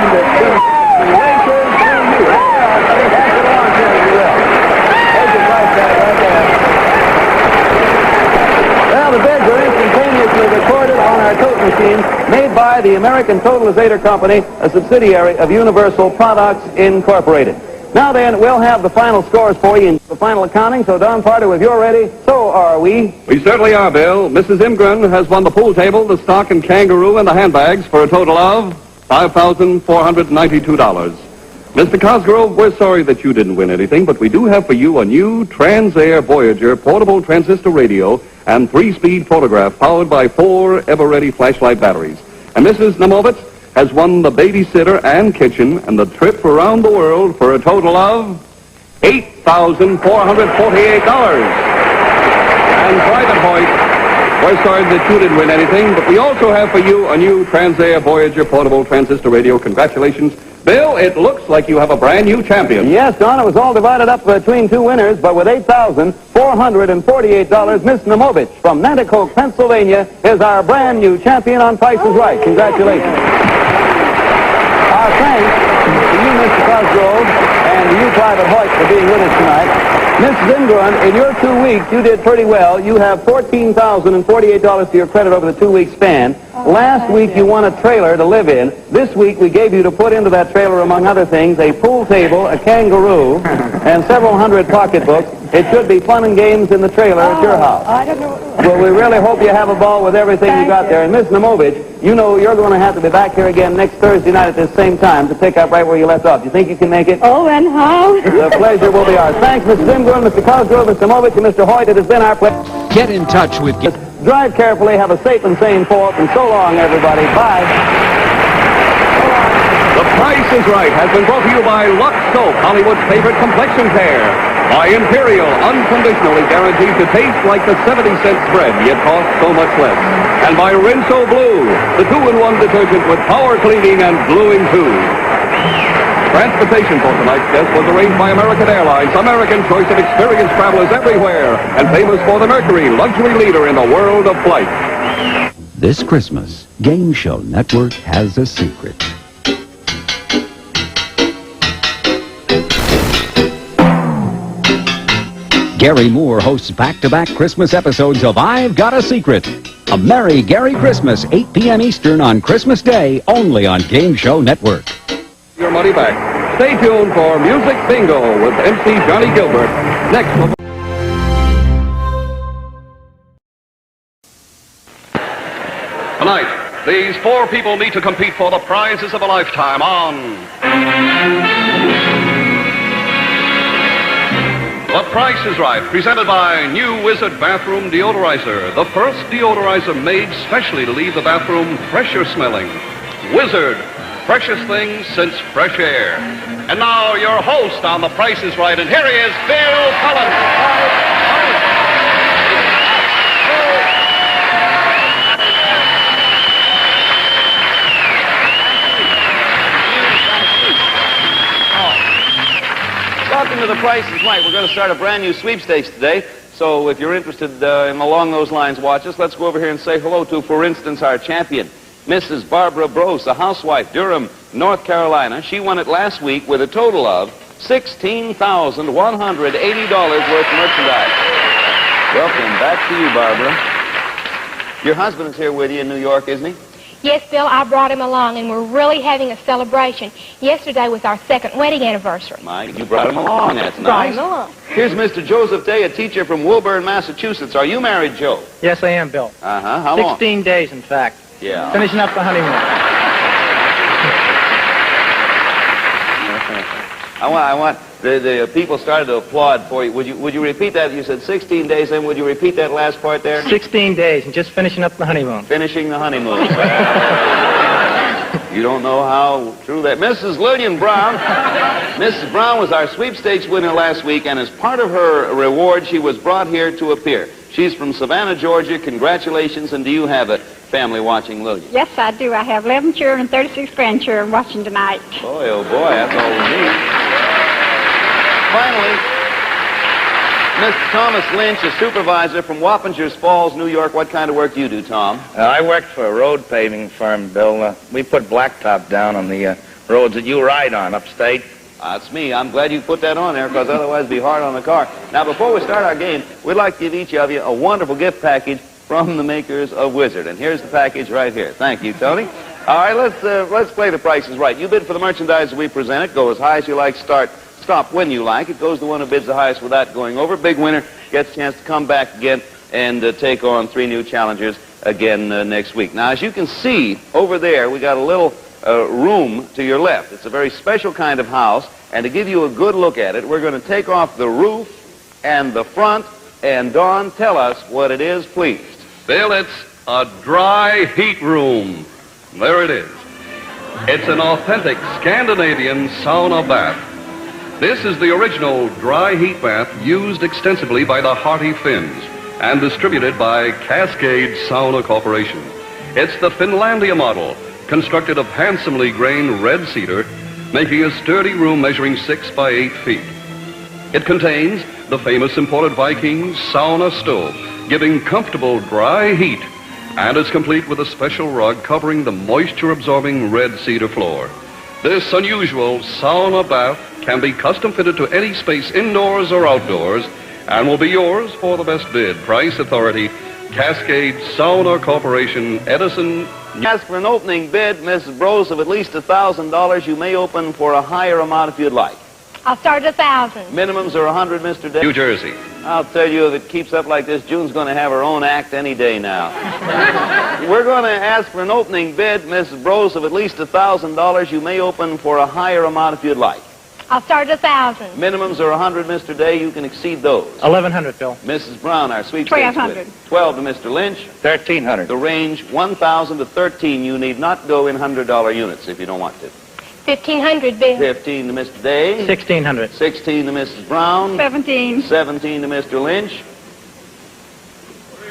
Well, the bids are instantaneously recorded on our tote machine made by the American Totalizator Company, a subsidiary of Universal Products Incorporated. Now then, we'll have the final scores for you in the final accounting. So, Don Parter, if you're ready, so are we. We certainly are, Bill. Mrs. Imgruen has won the pool table, the stock and kangaroo, and the handbags for a total of $5,492. Mr. Cosgrove, we're sorry that you didn't win anything, but we do have for you a new Transair Voyager portable transistor radio and 3-speed photograph powered by 4 ever-ready flashlight batteries. And Mrs. Namovitz has won the babysitter and kitchen and the trip around the world for a total of $8,448. And Private Hoyt, we're sorry that you didn't win anything, but we also have for you a new Transair Voyager portable transistor radio. Congratulations. Bill, it looks like you have a brand new champion. Yes, Don, it was all divided up between two winners, but with $8,448, Miss Namovich from Nanticoke, Pennsylvania, is our brand new champion on Price is Right. Congratulations. Our thanks to you, Mr. Cosgrove, and to you, Private Hoyt, for being with us tonight. Miss Imgruen, in your 2 weeks, you did pretty well. You have $14,048 to your credit over the 2-week span. Last week, you won a trailer to live in. This week, we gave you to put into that trailer, among other things, a pool table, a kangaroo, and several hundred pocketbooks. It should be fun and games in the trailer at your house. I don't know. Well, we really hope you have a ball with everything you got there. And Miss Namovich, you know you're going to have to be back here again next Thursday night at this same time to pick up right where you left off. Do you think you can make it? Oh, and how? The pleasure will be ours. Thanks, Mrs. Imgruen, Mr. Cosgrove, Mr. Namovich, and Mr. Hoyt. It has been our pleasure. Get in touch with... Drive carefully, have a safe and sane 4th, and so long, everybody. Bye. The Price is Right has been brought to you by Lux Soap, Hollywood's favorite complexion care. By Imperial, unconditionally guaranteed to taste like the 70-cent spread, yet cost so much less. And by Rinso Blue, the 2-in-1 detergent with power cleaning and bluing too. Transportation for tonight's guest was arranged by American Airlines, American choice of experienced travelers everywhere, and famous for the Mercury, luxury leader in the world of flight. This Christmas, Game Show Network has a secret. Gary Moore hosts back-to-back Christmas episodes of I've Got a Secret. A Merry Gary Christmas, 8 p.m. Eastern on Christmas Day, only on Game Show Network. Your money back. Stay tuned for Music Bingo with MC Johnny Gilbert. Next. Tonight, these 4 people meet to compete for the prizes of a lifetime on The Price is Right, presented by New Wizard Bathroom Deodorizer, the first deodorizer made specially to leave the bathroom fresher smelling. Wizard, freshest thing since fresh air. And now your host on The Price is Right, and here he is, Bill Cullen. Welcome to The Price is Right. We're going to start a brand new sweepstakes today. So if you're interested in along those lines, watch us. Let's go over here and say hello to, for instance, our champion. Mrs. Barbara Brose, a housewife, Durham, North Carolina. She won it last week with a total of $16,180 worth of merchandise. Welcome back to you, Barbara. Your husband is here with you in New York, isn't he? Yes, Bill, I brought him along, and we're really having a celebration. Yesterday was our second wedding anniversary. Mike, you brought him along. That's nice. Brought him along. Here's Mr. Joseph Day, a teacher from Woburn, Massachusetts. Are you married, Joe? Yes, I am, Bill. Uh-huh. How long? 16 days, in fact. Yeah. Finishing up the honeymoon. I want the people started to applaud for you. Would you repeat that? You said 16 days, then would you repeat that last part there? 16 days and just finishing up the honeymoon. Finishing the honeymoon. You don't know how true that. Mrs. Lillian Brown. Mrs. Brown was our sweepstakes winner last week, and as part of her reward, she was brought here to appear. She's from Savannah, Georgia. Congratulations, and do you have a family watching, Lillian? Yes, I do. I have 11 children and 36 grandchildren watching tonight. Boy, oh boy, that's all we need. Finally, Mr. Thomas Lynch, a supervisor from Wappingers Falls, New York. What kind of work do you do, Tom? I worked for a road paving firm, Bill. We put blacktop down on the roads that you ride on upstate. That's me. I'm glad you put that on there, because otherwise it'd be hard on the car. Now, before we start our game, we'd like to give each of you a wonderful gift package from the makers of Wizard. And here's the package right here. Thank you, Tony. All right, let's play The Price is Right. You bid for the merchandise we presented. Go as high as you like. Stop when you like. It goes to the one who bids the highest without going over. Big winner gets a chance to come back again and take on 3 new challengers again next week. Now, as you can see over there, we got a little room to your left. It's a very special kind of house, and to give you a good look at it, we're going to take off the roof and the front, and Don, tell us what it is, please. Bill, it's a dry heat room. There it is. It's an authentic Scandinavian sauna bath. This is the original dry heat bath used extensively by the Hardy Finns and distributed by Cascade Sauna Corporation. It's the Finlandia model, constructed of handsomely grained red cedar, making a sturdy room measuring 6 by 8 feet. It contains the famous imported Viking sauna stove, giving comfortable dry heat, and it's complete with a special rug covering the moisture-absorbing red cedar floor. This unusual sauna bath can be custom fitted to any space indoors or outdoors and will be yours for the best bid. Price Authority, Cascade Sauna Corporation, Edison. Ask for an opening bid, Mrs. Brose, of at least $1,000. You may open for a higher amount if you'd like. I'll start at 1,000. Minimums are 100, Mr. Day. New Jersey. I'll tell you, if it keeps up like this, June's going to have her own act any day now. We're going to ask for an opening bid, Mrs. Brose, of at least $1,000. You may open for a higher amount if you'd like. I'll start at 1,000. Minimums are 100, Mr. Day. You can exceed those. 1,100, Bill. Mrs. Brown, our sweepstakes 1,200. 12 to Mr. Lynch. 1,300. The range, 1,000 to 13. You need not go in $100 units if you don't want to. 1,500, Bill. 15 to Mr. Day. 1,600. 16 to Mrs. Brown. 17. 17 to Mr. Lynch.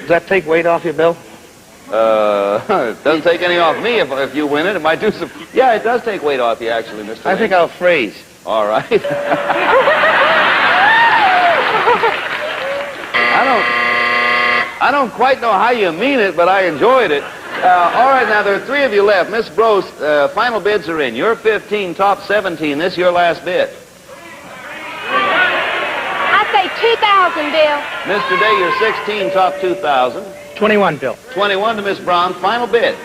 Does that take weight off you, Bill? It doesn't take any off me if you win it. It might do some... Yeah, it does take weight off you, actually, Mr. Lynch. I think I'll freeze. All right. I don't quite know how you mean it, but I enjoyed it. All right, now there are 3 of you left. Miss Brose, final bids are in. You're 15, top 17. This is your last bid. I say 2,000, Bill. Mr. Day, you're 16, top 2,000. 21, Bill. 21 to Miss Brown. Final bid.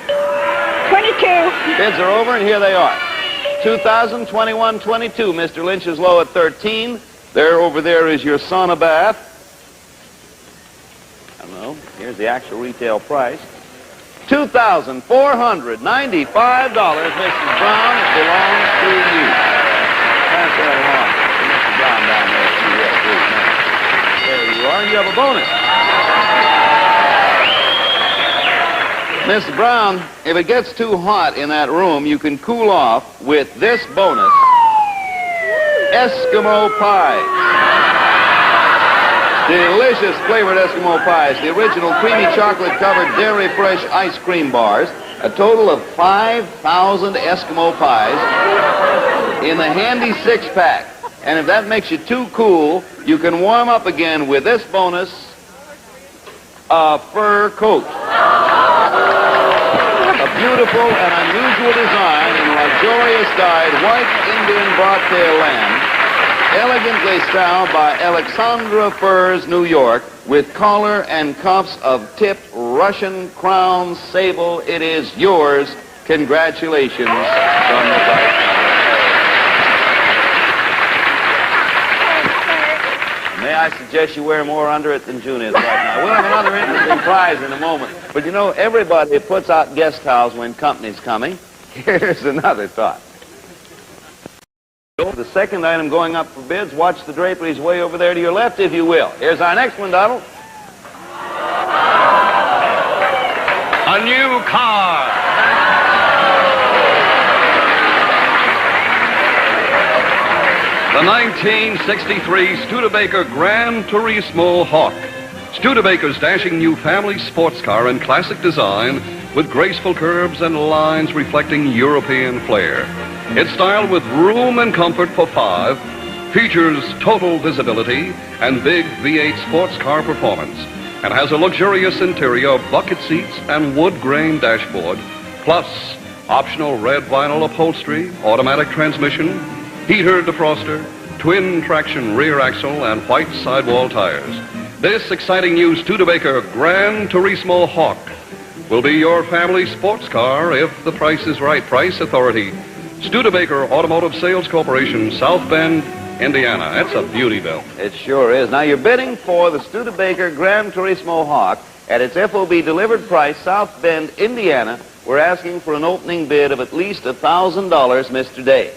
22. Bids are over, and here they are. 2,000, 21, 22. Mr. Lynch is low at 13. There, over there is your sauna bath. I don't know. Here's the actual retail price. $2,495, Mrs. Brown. It belongs to you. Pass that along to Mr. Brown down there. There you are, and you have a bonus. Mrs. Brown, if it gets too hot in that room, you can cool off with this bonus. Eskimo pies. Delicious flavored Eskimo pies. The original creamy chocolate-covered dairy fresh ice cream bars. A total of 5,000 Eskimo pies in the handy 6-pack. And if that makes you too cool, you can warm up again with this bonus, a fur coat. A beautiful and unusual design in luxurious dyed white Indian bobtail lamb, elegantly styled by Alexandra Furs, New York, with collar and cuffs of tipped Russian crown sable. It is yours. Congratulations from the Vice. May I suggest you wear more under it than June is right now? We'll have another interesting prize in a moment. But you know, everybody puts out guest towels when company's coming. Here's another thought. The second item going up for bids, watch the draperies way over there to your left, if you will. Here's our next one, Donald. A new car. The 1963 Studebaker Gran Turismo Hawk. Studebaker's dashing new family sports car in classic design with graceful curves and lines reflecting European flair. It's styled with room and comfort for 5, features total visibility and big V8 sports car performance, and has a luxurious interior, bucket seats, and wood grain dashboard, plus optional red vinyl upholstery, automatic transmission, heater defroster, twin traction rear axle, and white sidewall tires. This exciting new Studebaker Gran Turismo Hawk will be your family sports car if the price is right. Price Authority, Studebaker Automotive Sales Corporation, South Bend, Indiana. That's a beauty, Bill. It sure is. Now, you're bidding for the Studebaker Gran Turismo Hawk at its FOB delivered price, South Bend, Indiana. We're asking for an opening bid of at least $1,000, Mr. Day.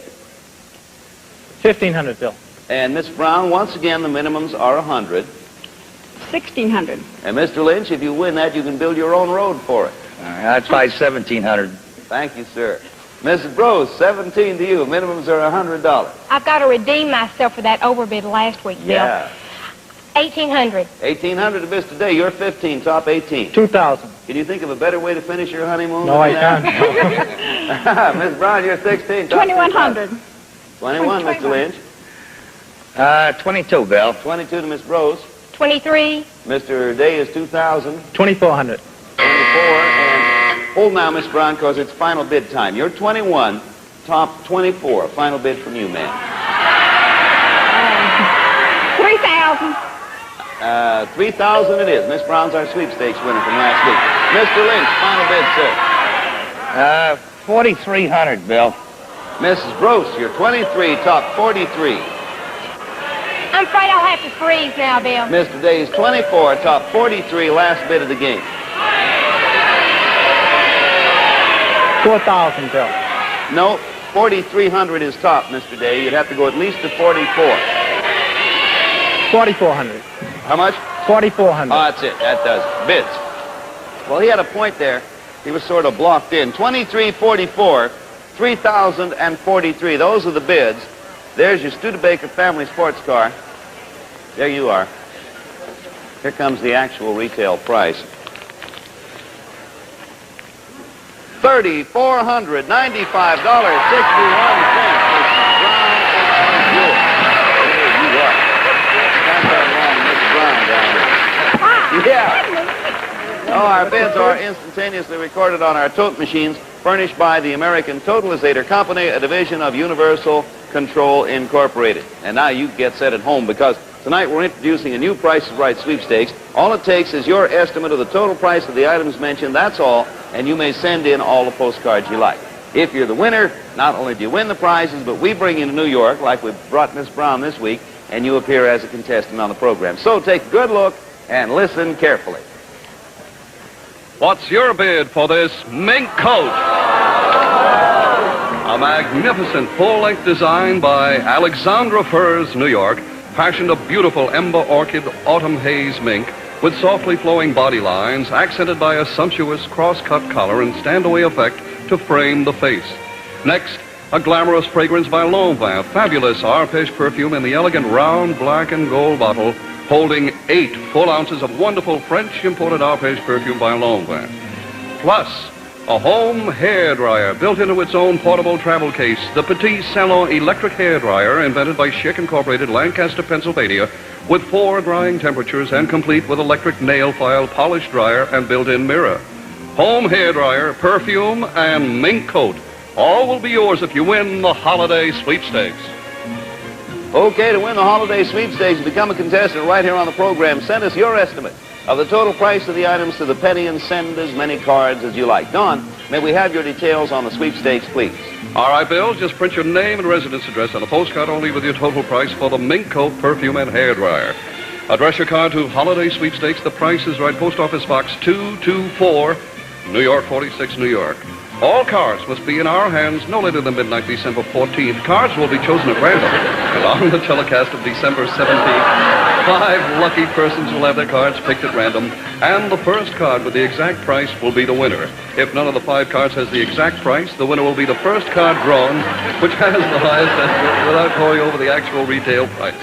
1,500, Bill. And Miss Brown, once again, the minimums are 100. 1,600. And Mr. Lynch, if you win that, you can build your own road for it. I'd try 1,700. Thank you, sir. Mrs. Brose, 17 to you. Minimums are $100. I've got to redeem myself for that overbid last week, Bill. Yeah. 1,800. 1,800 to Mr. Day. You're 15, top 18. 2,000. Can you think of a better way to finish your honeymoon? No, I can't. Miss Brown, you're 16. 2,100. 21, Mr. Lynch. 22, Bill. 22 to Miss Brose. 23. Mr. Day is 2,000. 2,400. 24, and hold now, Miss Brown, because it's final bid time. You're 21, top 24. Final bid from you, ma'am. 3,000. 3,000 it is. Miss Brown's our sweepstakes winner from last week. Mr. Lynch, final bid, sir. 4,300, Bill. Mrs. Brose, you're 23, top 43. I'm afraid I'll have to freeze now, Bill. Mr. Day is 24, top 43, last bid of the game. 4,000, Bill. No, 4,300 is top, Mr. Day. You'd have to go at least to 44. 4,400. How much? 4,400. Oh, that's it. That does it. Bids. Well, he had a point there. He was sort of blocked in. 2344, 3,043. Those are the bids. There's your Studebaker family sports car. There you are. Here comes the actual retail price. $3,495.61. Yeah. Oh, our bids are instantaneously recorded on our tote machines, furnished by the American Totalizator Company, a division of Universal Control Incorporated. And now you get set at home, because tonight we're introducing a new Price is Right sweepstakes. All it takes is your estimate of the total price of the items mentioned, that's all, and you may send in all the postcards you like. If you're the winner, not only do you win the prizes, but we bring you to New York, like we brought Miss Brown this week, and you appear as a contestant on the program. So take a good look and listen carefully. What's your bid for this mink coat? A magnificent full-length design by Alexandra Furs, New York, fashioned a beautiful Ember Orchid Autumn Haze mink with softly flowing body lines accented by a sumptuous cross-cut collar and stand-away effect to frame the face. Next, a glamorous fragrance by Lanvin, fabulous arpège perfume in the elegant round black and gold bottle, holding 8 full ounces of wonderful French imported arpège perfume by Lanvin. Plus, a home hair dryer built into its own portable travel case, the Petit Salon electric hair dryer invented by Schick Incorporated, Lancaster, Pennsylvania, with 4 drying temperatures and complete with electric nail file, polish dryer, and built-in mirror. home hairdryer, perfume, and mink coat. All will be yours if you win the holiday sweepstakes. Okay, to win the holiday sweepstakes, become a contestant right here on the program. Send us your estimate of the total price of the items to the penny and send as many cards as you like. Don, may we have your details on the sweepstakes, please? All right, Bill, just print your name and residence address on a postcard only with your total price for the mink coat, perfume, and hairdryer. Address your card to Holiday Sweepstakes. The Price is Right, Post Office Box 224, New York 46, New York. All cards must be in our hands no later than midnight, December 14th. Cards will be chosen at random. Along the telecast of December 17th, 5 lucky persons will have their cards picked at random, and the first card with the exact price will be the winner. If none of the 5 cards has the exact price, the winner will be the first card drawn, which has the highest estimate without going over the actual retail price.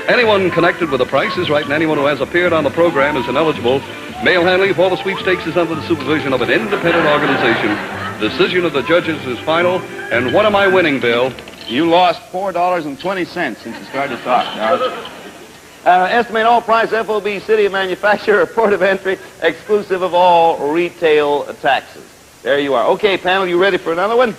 Anyone connected with The Price is Right and anyone who has appeared on the program is ineligible. Mail handling for the sweepstakes is under the supervision of an independent organization. Decision of the judges is final. And what am I winning, Bill? You lost $4.20 since you started talking. Estimate all price, FOB, city of manufacturer, port of entry, exclusive of all retail taxes. There you are. Okay, panel, you ready for another one?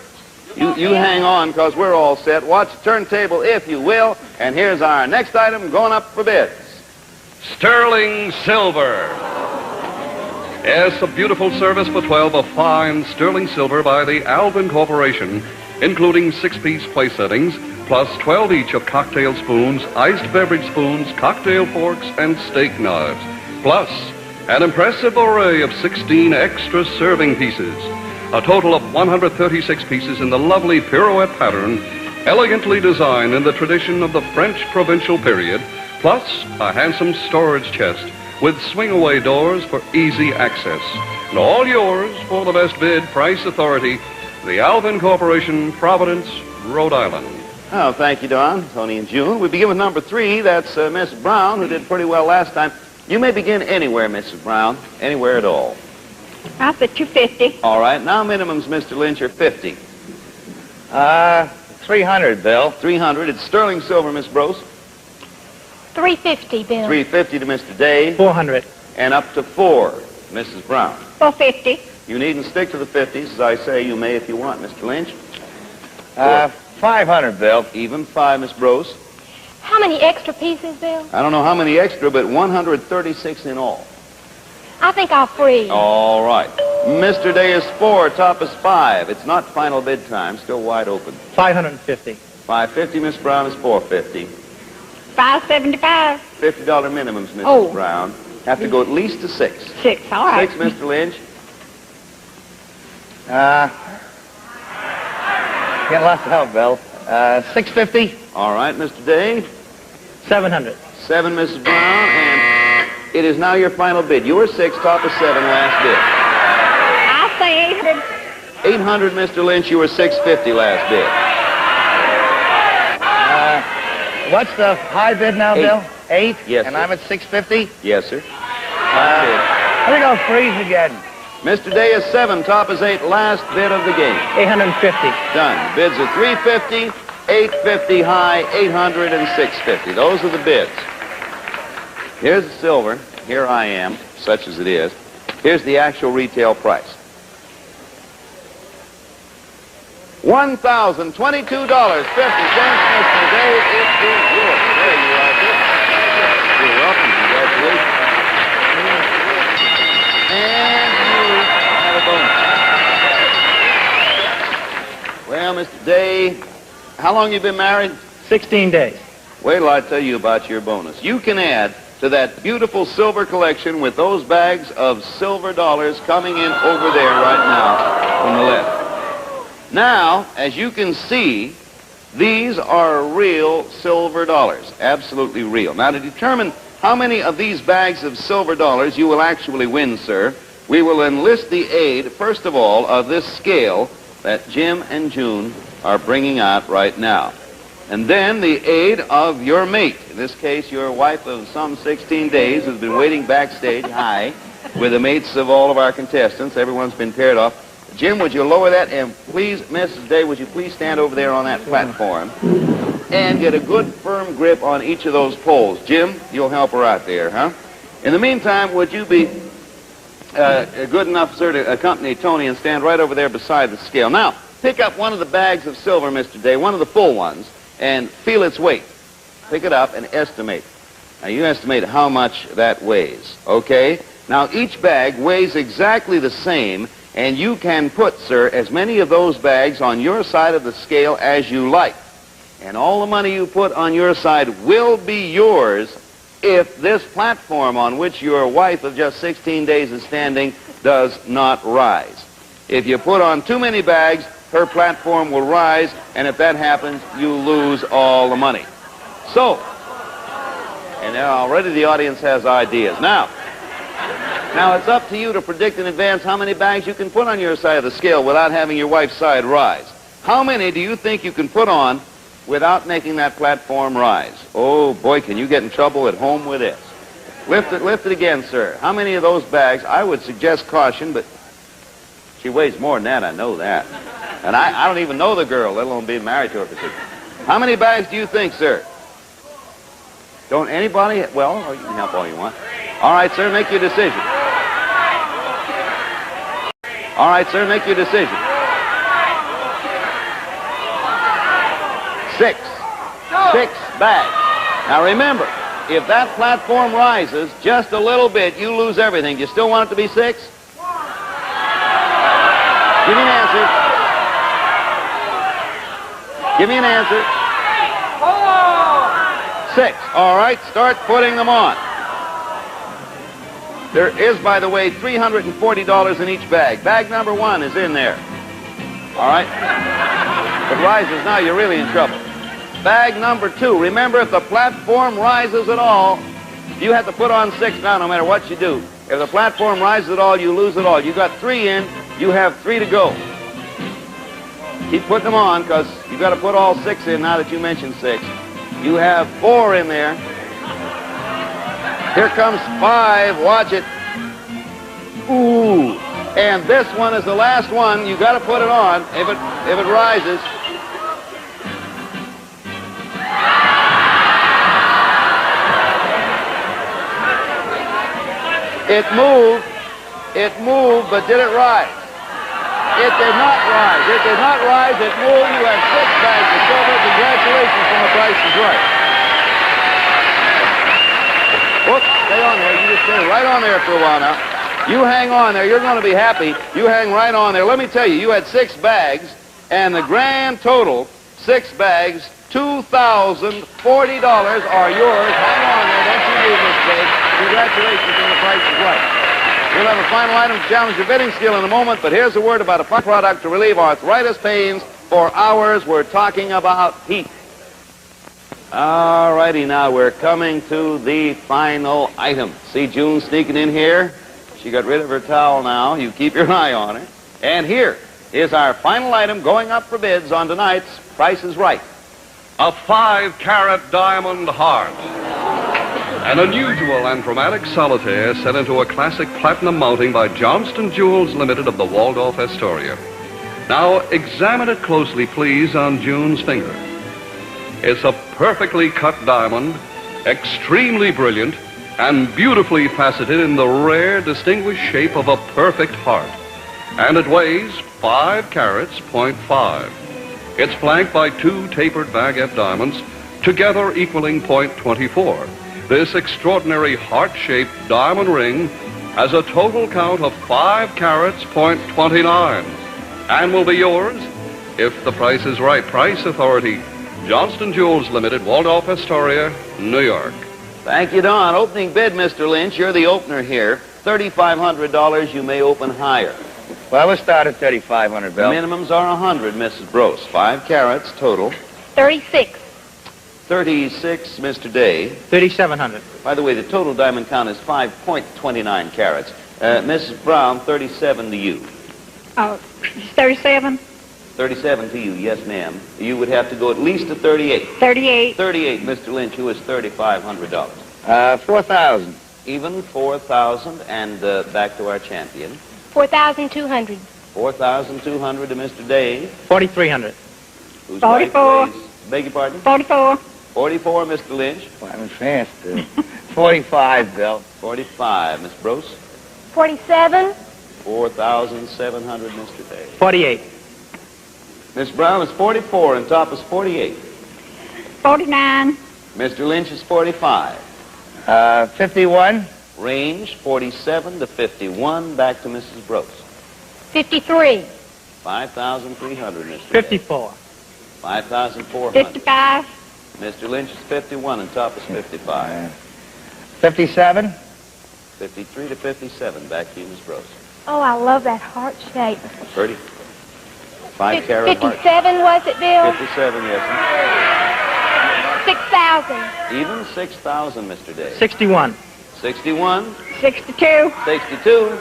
You hang on, because we're all set. Watch the turntable, if you will. And here's our next item going up for bids. Sterling silver. Yes, a beautiful service for 12 of fine sterling silver by the Alvin Corporation, including 6-piece place settings, plus 12 each of cocktail spoons, iced beverage spoons, cocktail forks, and steak knives. Plus, an impressive array of 16 extra serving pieces. A total of 136 pieces in the lovely pirouette pattern, elegantly designed in the tradition of the French provincial period, plus a handsome storage chest with swing-away doors for easy access. And all yours for the best bid, price authority, the Alvin Corporation, Providence, Rhode Island. Oh, thank you, Don, Tony, and June. We begin with number 3. That's Miss Brown, who did pretty well last time. You may begin anywhere, Mrs. Brown, anywhere at all. I said $250. All right, now minimums, Mr. Lynch, are $50. 300, Bill. 300. It's sterling silver, Miss Brose. $350, Bill. $350 to Mr. Day. 400. And up to 4, Mrs. Brown. $450. You needn't stick to the 50s. As I say, you may if you want, Mr. Lynch. 500, Bill. Even 5, Miss Brose. How many extra pieces, Bill? I don't know how many extra, but 136 in all. I think I'll freeze. All right. Mr. Day is 4, top is 5. It's not final bid time, still wide open. 550. 550, Miss Brown is 450. $575. $50 minimums, Mrs. Brown. Have to go at least to 6. 6, all right. 6, Mr. Lynch. Getting lots of help, Bill. 650. All right, Mr. Day. 700. 7, Mrs. Brown, and it is now your final bid. You were 6, top is 7, last bid. I'll say 800. 800, Mr. Lynch. You were 650 last bid. What's the high bid now, 8. Bill? 8? Yes, and sir. I'm at 650? Yes, sir. I think I'll freeze again. Mr. Day is 7, top is 8, last bid of the game. 850. Done. Bids are 350, 850 high, 800, and 650. Those are the bids. Here's the silver. Here I am, such as it is. Here's the actual retail price. $1,022.50, Mr. Day. It is yours. There you are, sir. You're welcome. Congratulations. And you have a bonus. Well, Mr. Day, how long you been married? 16 days. Wait till I tell you about your bonus. You can add to that beautiful silver collection with those bags of silver dollars coming in over there right now from the left. Now, as you can see, these are real silver dollars, absolutely real. Now, to determine how many of these bags of silver dollars you will actually win, sir, we will enlist the aid, first of all, of this scale that Jim and June are bringing out right now. And then the aid of your mate, in this case, your wife of some 16 days, who's been waiting backstage high with the mates of all of our contestants. Everyone's been paired off. Jim, would you lower that? And please, Mrs. Day, would you please stand over there on that platform and get a good firm grip on each of those poles. Jim, you'll help her out there, huh? In the meantime, would you be good enough, sir, to accompany Tony and stand right over there beside the scale. Now, pick up one of the bags of silver, Mr. Day, one of the full ones, and feel its weight. Pick it up and estimate. Now, you estimate how much that weighs, okay? Now, each bag weighs exactly the same, and you can put, sir, as many of those bags on your side of the scale as you like. And all the money you put on your side will be yours if this platform on which your wife of just 16 days is standing does not rise. If you put on too many bags, her platform will rise, and if that happens, you lose all the money. So, and already the audience has ideas. Now it's up to you to predict in advance how many bags you can put on your side of the scale without having your wife's side rise. How many do you think you can put on without making that platform rise? Oh, boy, can you get in trouble at home with this. Lift it again, sir. How many of those bags? I would suggest caution, but she weighs more than that, I know that. And I don't even know the girl, let alone be married to her for 6 years. How many bags do you think, sir? Don't anybody? Well, you can help all you want. All right, sir, make your decision. All right, sir, make your decision. 6. 6 bags. Now remember, if that platform rises just a little bit, you lose everything. Do you still want it to be 6? Give me an answer. Give me an answer. 6. All right, start putting them on. There is, by the way, $340 in each bag. Bag number 1 is in there. All right? If it rises now, you're really in trouble. Bag number 2. Remember, if the platform rises at all, you have to put on 6 now, no matter what you do. If the platform rises at all, you lose it all. You got 3 in, you have 3 to go. Keep putting them on, because you've got to put all 6 in now that you mentioned 6. You have 4 in there. Here comes 5. Watch it. Ooh. And this one is the last one. You got to put it on if it rises. It moved, but did it rise? It did not rise. It did not rise. It moved. You have 6 bags of silver. Congratulations from The Price is Right. Whoops, stay on there. You just stay right on there for a while now. You hang on there. You're going to be happy. You hang right on there. Let me tell you, you had 6 bags, and the grand total, 6 bags, $2,040 are yours. Hang on there. Don't you move, Miss Page. Congratulations from The Price is Right. We'll have a final item to challenge your bidding skill in a moment, but here's a word about a product to relieve arthritis pains for hours. We're talking about heat. All righty, now we're coming to the final item. See June sneaking in here? She got rid of her towel now. You keep your eye on her. And here is our final item going up for bids on tonight's Price is Right. A 5-carat diamond heart. An unusual and dramatic solitaire set into a classic platinum mounting by Johnston Jewels Limited of the Waldorf Astoria. Now, examine it closely, please, on June's finger. It's a perfectly cut diamond, extremely brilliant, and beautifully faceted in the rare, distinguished shape of a perfect heart. And it weighs 5 carats, .5. It's flanked by 2 tapered baguette diamonds, together equaling .24. This extraordinary heart-shaped diamond ring has a total count of 5 carats, .29, and will be yours if the price is right. Price Authority, Johnston Jewels Limited, Waldorf Astoria, New York. Thank you, Don. Opening bid, Mr. Lynch. You're the opener here. $3,500. You may open higher. Well, we'll start at $3,500, Bill. The minimums are 100, Mrs. Brose. 5 carats total. 36. 36, Mr. Day. 3,700. By the way, the total diamond count is 5.29 carats. Mrs. Brown, 37 to you. 37. 37 to you, yes, ma'am. You would have to go at least to 38. 38. 38, Mr. Lynch, who is $3,500. 4,000. Even 4,000, and back to our champion. 4,200. 4,200 to Mr. Day. 4,300. Who's 44. right, beg your pardon? 44. 44, Mr. Lynch. Well, I'm fast. 45, Bill. 45, Miss Brose. 47. 4,700, Mr. Day. 48. Miss Brown is 44, and top is 48. 49. Mr. Lynch is 45. 51. Range 47 to 51. Back to Mrs. Brose. 53. 5,300, Mr. 54. 5,400. 55. Mr. Lynch is 51, and top is 55. 57. 53 to 57. Back to you, Miss Brose. Oh, I love that heart shape. 30. 5-carat heart. 57 was it, Bill? 57, yes. 6,000. Even 6,000, Mr. Day. 61. 61. 62. 62.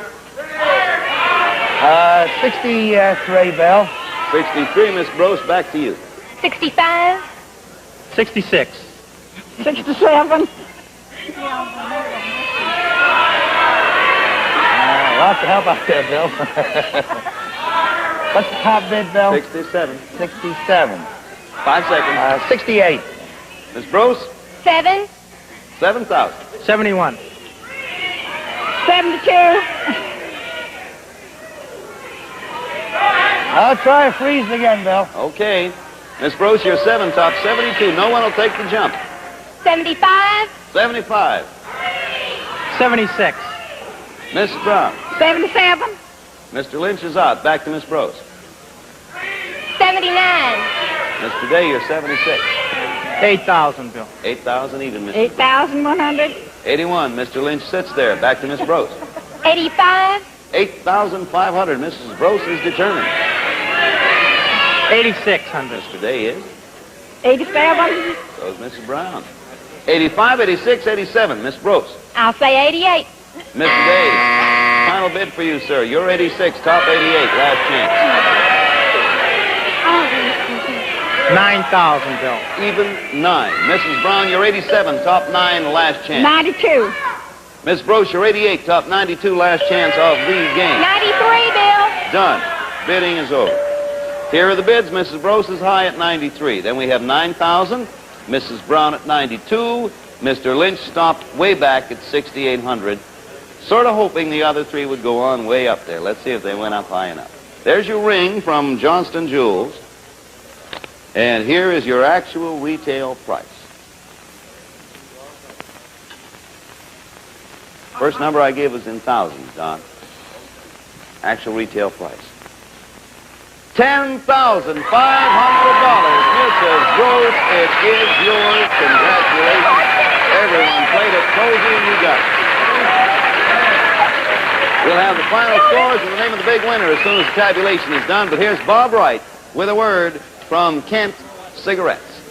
63, Bill. 63, Miss Brose, back to you. 65. 66. 67. Lots of help out there, Bill. What's the top bid, Bill? 67. 67. 5 seconds. 68. Miss Brose? 7. 7,000. 71. 72. I'll try a freeze again, Bill. Okay. Miss Brose, you're 7, top 72. No one will take the jump. 75. 75. 76. Miss Brown. 77. Mr. Lynch is out. Back to Miss Brose. 79. Mr. Day, you're 76. 8,000, Bill. 8,000 even, Mr. 8,100. 81. Mr. Lynch sits there. Back to Miss Brose. 85. 8,500. Mrs. Brose is determined. 8,600. Mr. Day is. 87. So is Mrs. Brown. 85, 86, 87. Miss Brose. I'll say 88. Mr. Day, final bid for you, sir. You're 86, top 88, last chance. 9,000, Bill. Even 9. Mrs. Brown, you're 87, top 9, last chance. 92. Miss Brose, you're 88, top 92, last chance of the game. 93, Bill. Done. Bidding is over. Here are the bids. Mrs. Brose is high at 93. Then we have 9,000. Mrs. Brown at 92. Mr. Lynch stopped way back at 6,800. Sort of hoping the other three would go on way up there. Let's see if they went up high enough. There's your ring from Johnston Jewels. And here is your actual retail price. First number I gave was in thousands, Don. Actual retail price. $10,500. Mrs. Brose, it is yours. Congratulations. Everyone played it cozy and you got it. We'll have the final scores and the name of the big winner as soon as the tabulation is done. But here's Bob Wright with a word from Kent Cigarettes.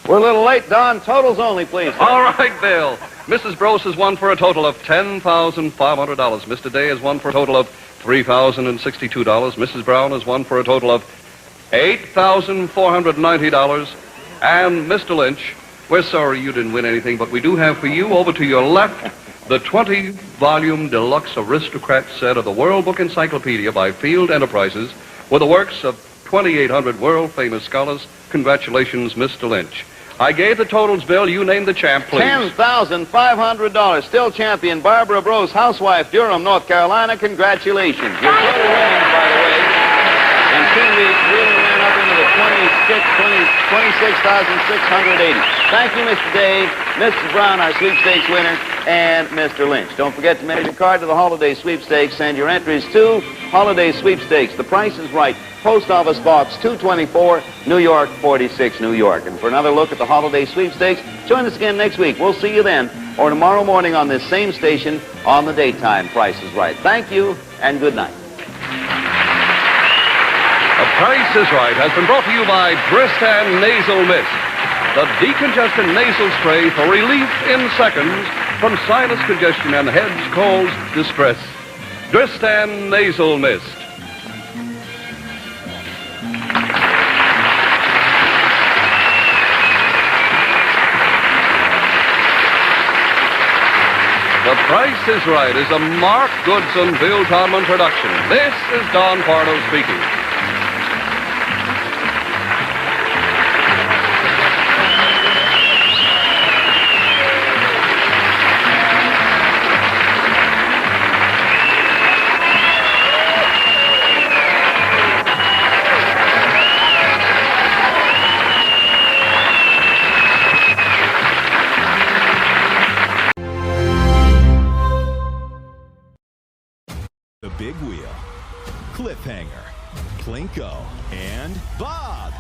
We're a little late, Don. Totals only, please. All right, Bill. Mrs. Brose has won for a total of $10,500. Mr. Day has won for a total of $3,062. Mrs. Brown has won for a total of $8,490. And Mr. Lynch, we're sorry you didn't win anything, but we do have for you, over to your left, the 20-volume deluxe aristocrat set of the World Book Encyclopedia by Field Enterprises with the works of 2,800 world-famous scholars. Congratulations, Mr. Lynch. I gave the totals, Bill. You named the champ, please. $10,500. Still champion Barbara Brose, housewife, Durham, North Carolina. Congratulations. Your total winnings, by the way, in 2 weeks really ran up into the 26,680. Thank you, Mr. Day, Mrs. Brown, our sweepstakes winner, and Mr. Lynch. Don't forget to mail your card to the Holiday Sweepstakes. Send your entries to Holiday Sweepstakes. The Price is Right. Post Office Box 224, New York, 46, New York. And for another look at the Holiday Sweepstakes, join us again next week. We'll see you then, or tomorrow morning on this same station on the daytime Price is Right. Thank you, and good night. The Price is Right has been brought to you by Dristan Nasal Mist, the decongestant nasal spray for relief in seconds from sinus congestion and headaches caused distress. Dristan Nasal Mist. The Price is Right is a Mark Goodson, Bill Todman production. This is Don Pardo speaking. The Big Wheel, Cliffhanger, Plinko, and Bob.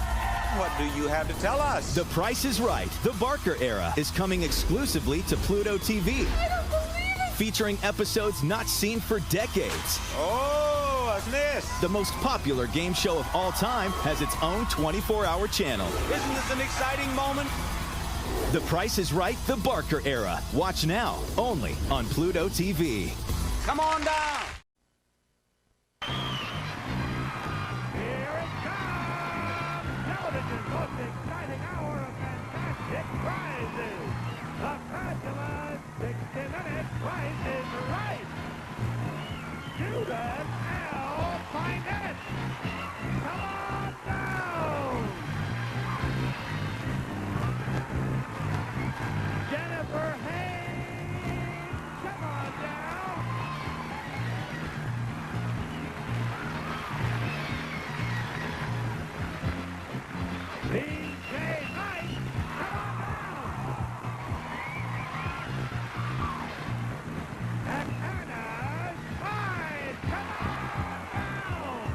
What do you have to tell us? The Price is Right, the Barker era, is coming exclusively to Pluto TV. I don't believe it! Featuring episodes not seen for decades. Oh, what's this? The most popular game show of all time has its own 24-hour channel. Isn't this an exciting moment? The Price is Right, the Barker era. Watch now, only on Pluto TV. Come on down! Television's most exciting hour of fantastic prizes. The fabulous 60-minute Price is Right. Judith L. Find it. Come on down. Jennifer Hayes. Come on down. B.J. Knight, come on down! And Anna Hyde, come on down!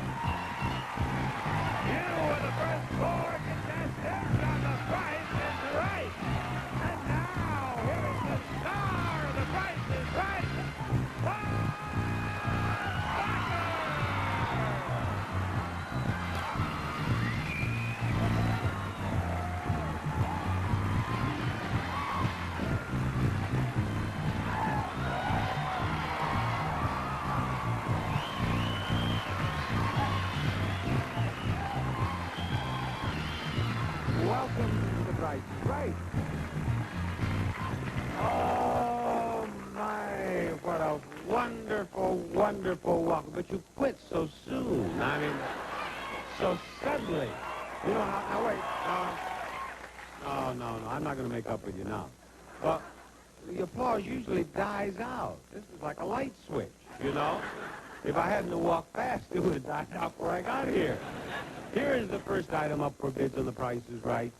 You are the first four contestants on The Price is Right. And now, here is the star of The Price is Right, Bob Barker! Welcome to The Price is Right. Oh, my, what a wonderful, wonderful welcome. But you quit so soon. I mean, so suddenly. You know, now wait. No, I'm not going to make up with you now. Well, the applause usually dies out. This is like a light switch, you know? If I hadn't walked fast, it would have died out before I got here. Here is the first item up for bids on The Price is Right.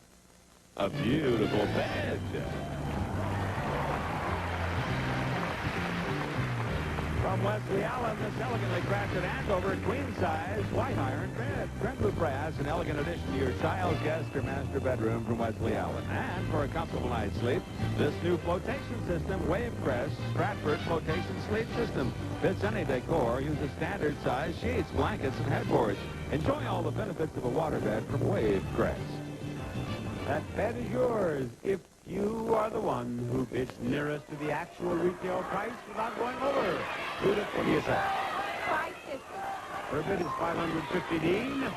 A beautiful bed. From Wesley Allen, this elegantly crafted Andover queen-size white iron bed. Trimmed with brass, an elegant addition to your child's guest or master bedroom from Wesley Allen. And for a comfortable night's sleep, this new flotation system, Wave Crest Stratford Flotation Sleep System. Fits any decor. Uses standard size sheets, blankets, and headboards. Enjoy all the benefits of a waterbed from Wave Crest. That bed is yours if you are the one who bids nearest to the actual retail price without going over. Judith, what do you say? $550. Her bid is $550.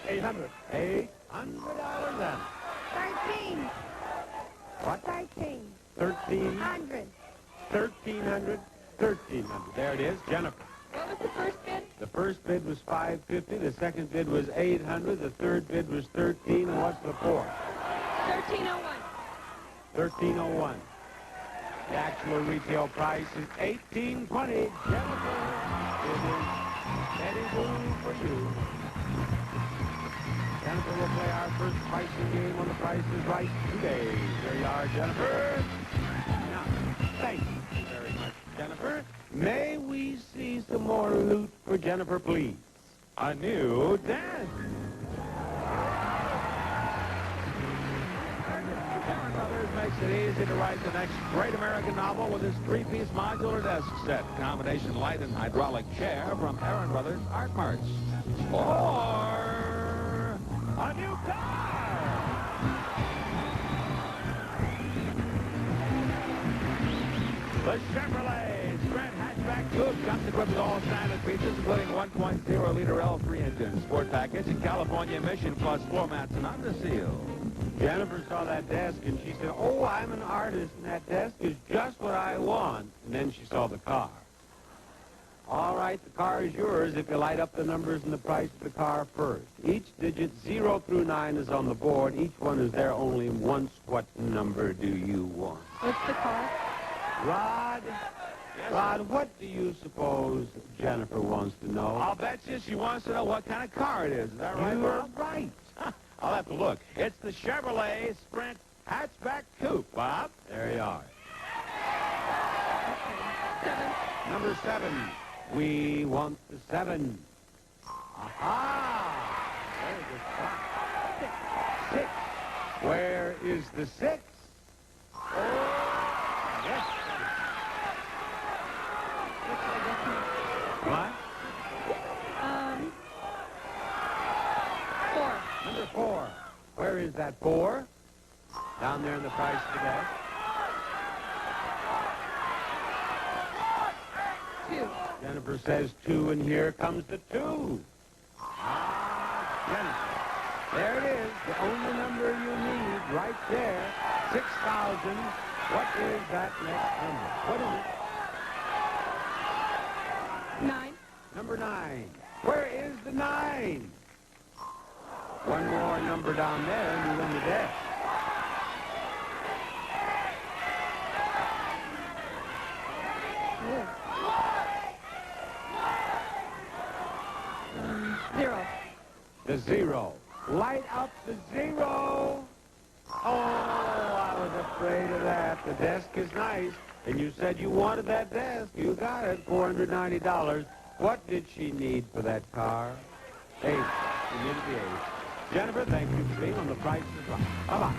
$800. $800 then. 13. What? 13. 1,300. 1,300. 1,300. There it is. Jennifer. What was the first bid? The first bid was $550. The second bid was $800. The third bid was $13. And what's the fourth? $1,301. $1,301. The actual retail price is $1,820. Jennifer, it is Eddie Boone for you. Jennifer will play our first pricing game on The Price is Right today. There you are, Jennifer. Now, thank you very much, Jennifer. May we see some more loot for Jennifer, please? A new dance. Makes it easy to write the next great American novel with this three-piece modular desk set. Combination light and hydraulic chair from Aaron Brothers Art Marts. Or a new car. The Chevrolet Sprint hatchback coupe comes equipped with all standard features, including 1.0-liter L3 engine, sport package, and California emission plus floor mats and under seal. Jennifer saw that desk and she said, "Oh, I'm an artist and that desk is just what I want." And then she saw the car. All right, the car is yours if you light up the numbers and the price of the car first. Each digit 0 through 9 is on the board. Each one is there only once. What number do you want? What's the car? Rod? Rod, what do you suppose Jennifer wants to know? I'll bet you she wants to know what kind of car it is. Is that right? You're right. I'll have to look. It's the Chevrolet Sprint hatchback coupe, Bob. There you are. Number 7. We want the 7. Aha! There's the 6. Where is the 6? Oh, yes. What? 4. Number 4. Where is that 4? Down there in the price today. 2. Jennifer says 2, and here comes the 2. Ah, Jennifer. There it is, the only number you need right there, 6,000. What is that next number? What is it? 9. Number 9. Where is the 9? One more number down there, and you win the day. Zero. The 0. Light up the 0. Oh, I was afraid of that. The desk is nice. And you said you wanted that desk. You got it. $490. What did she need for that car? 8. She needed the 8. Jennifer, thank you for being on The Price is Right. Bye-bye.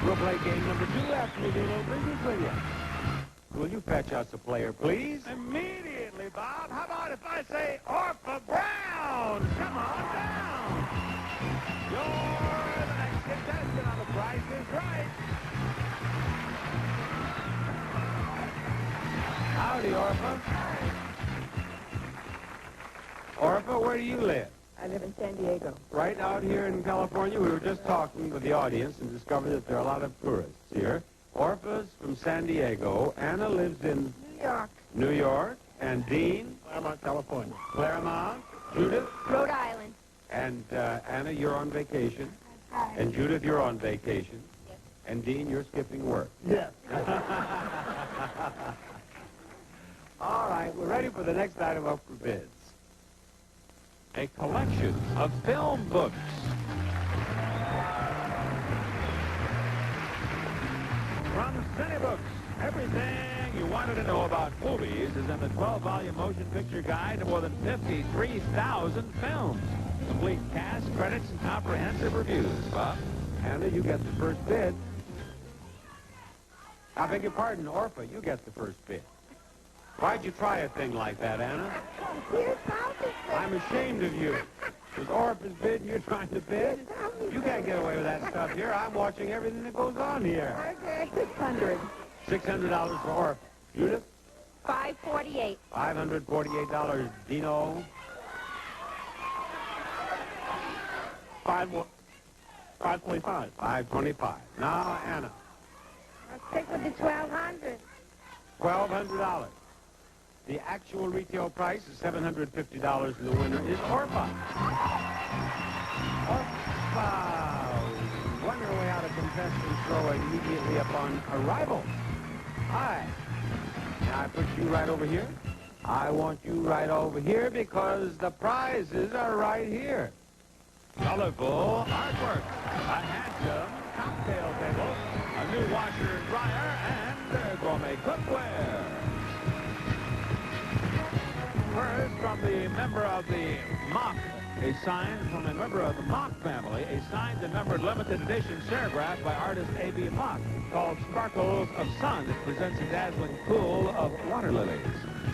We'll play game number 2 after we do a little business with you. Will you fetch us a player, please? Immediately, Bob. How about if I say Orpha Brown? Come on down. You're the next contestant on The Price is Right. Howdy, Orpha. Orpha, where do you live? I live in San Diego. Right out here in California. We were just talking with the audience and discovered that there are a lot of tourists here. Orpha's from San Diego. Anna lives in New York. New York. And Dean? Claremont, California. Claremont. Judith? Rhode Island. And Anna, you're on vacation. And Judith, you're on vacation. Yes. And Dean, you're skipping work. Yes. All right, we're ready for the next item up for bids. A collection of film books. From Cinebooks, everything you wanted to know about movies is in the 12-volume motion picture guide to more than 53,000 films. Complete cast, credits, and comprehensive reviews. Bob, Anna, you get the first bid. I beg your pardon, Orpha, you get the first bid. Why'd you try a thing like that, Anna? I'm ashamed of you. It's Orpha's bid and you're trying to bid? You can't get away with that stuff here. I'm watching everything that goes on here. Okay, 600. $600 for Orpha. Judith? $548. $548. Dino? 525. $525. Now, Anna. I'll stick with the 1,200. $1,200. The actual retail price is $750, and the winner is Orpha. Orpha won her way out of contestants row immediately upon arrival. Hi. Now I put you right over here. I want you right over here because the prizes are right here. Colorful artwork, a handsome cocktail table, a new washer and dryer, and gourmet cookware. First, from the member of the Mock, a sign from a member of the Mock family, a signed and numbered limited edition serigraph by artist A.B. Mock called Sparkles of Sun that presents a dazzling pool of water lilies.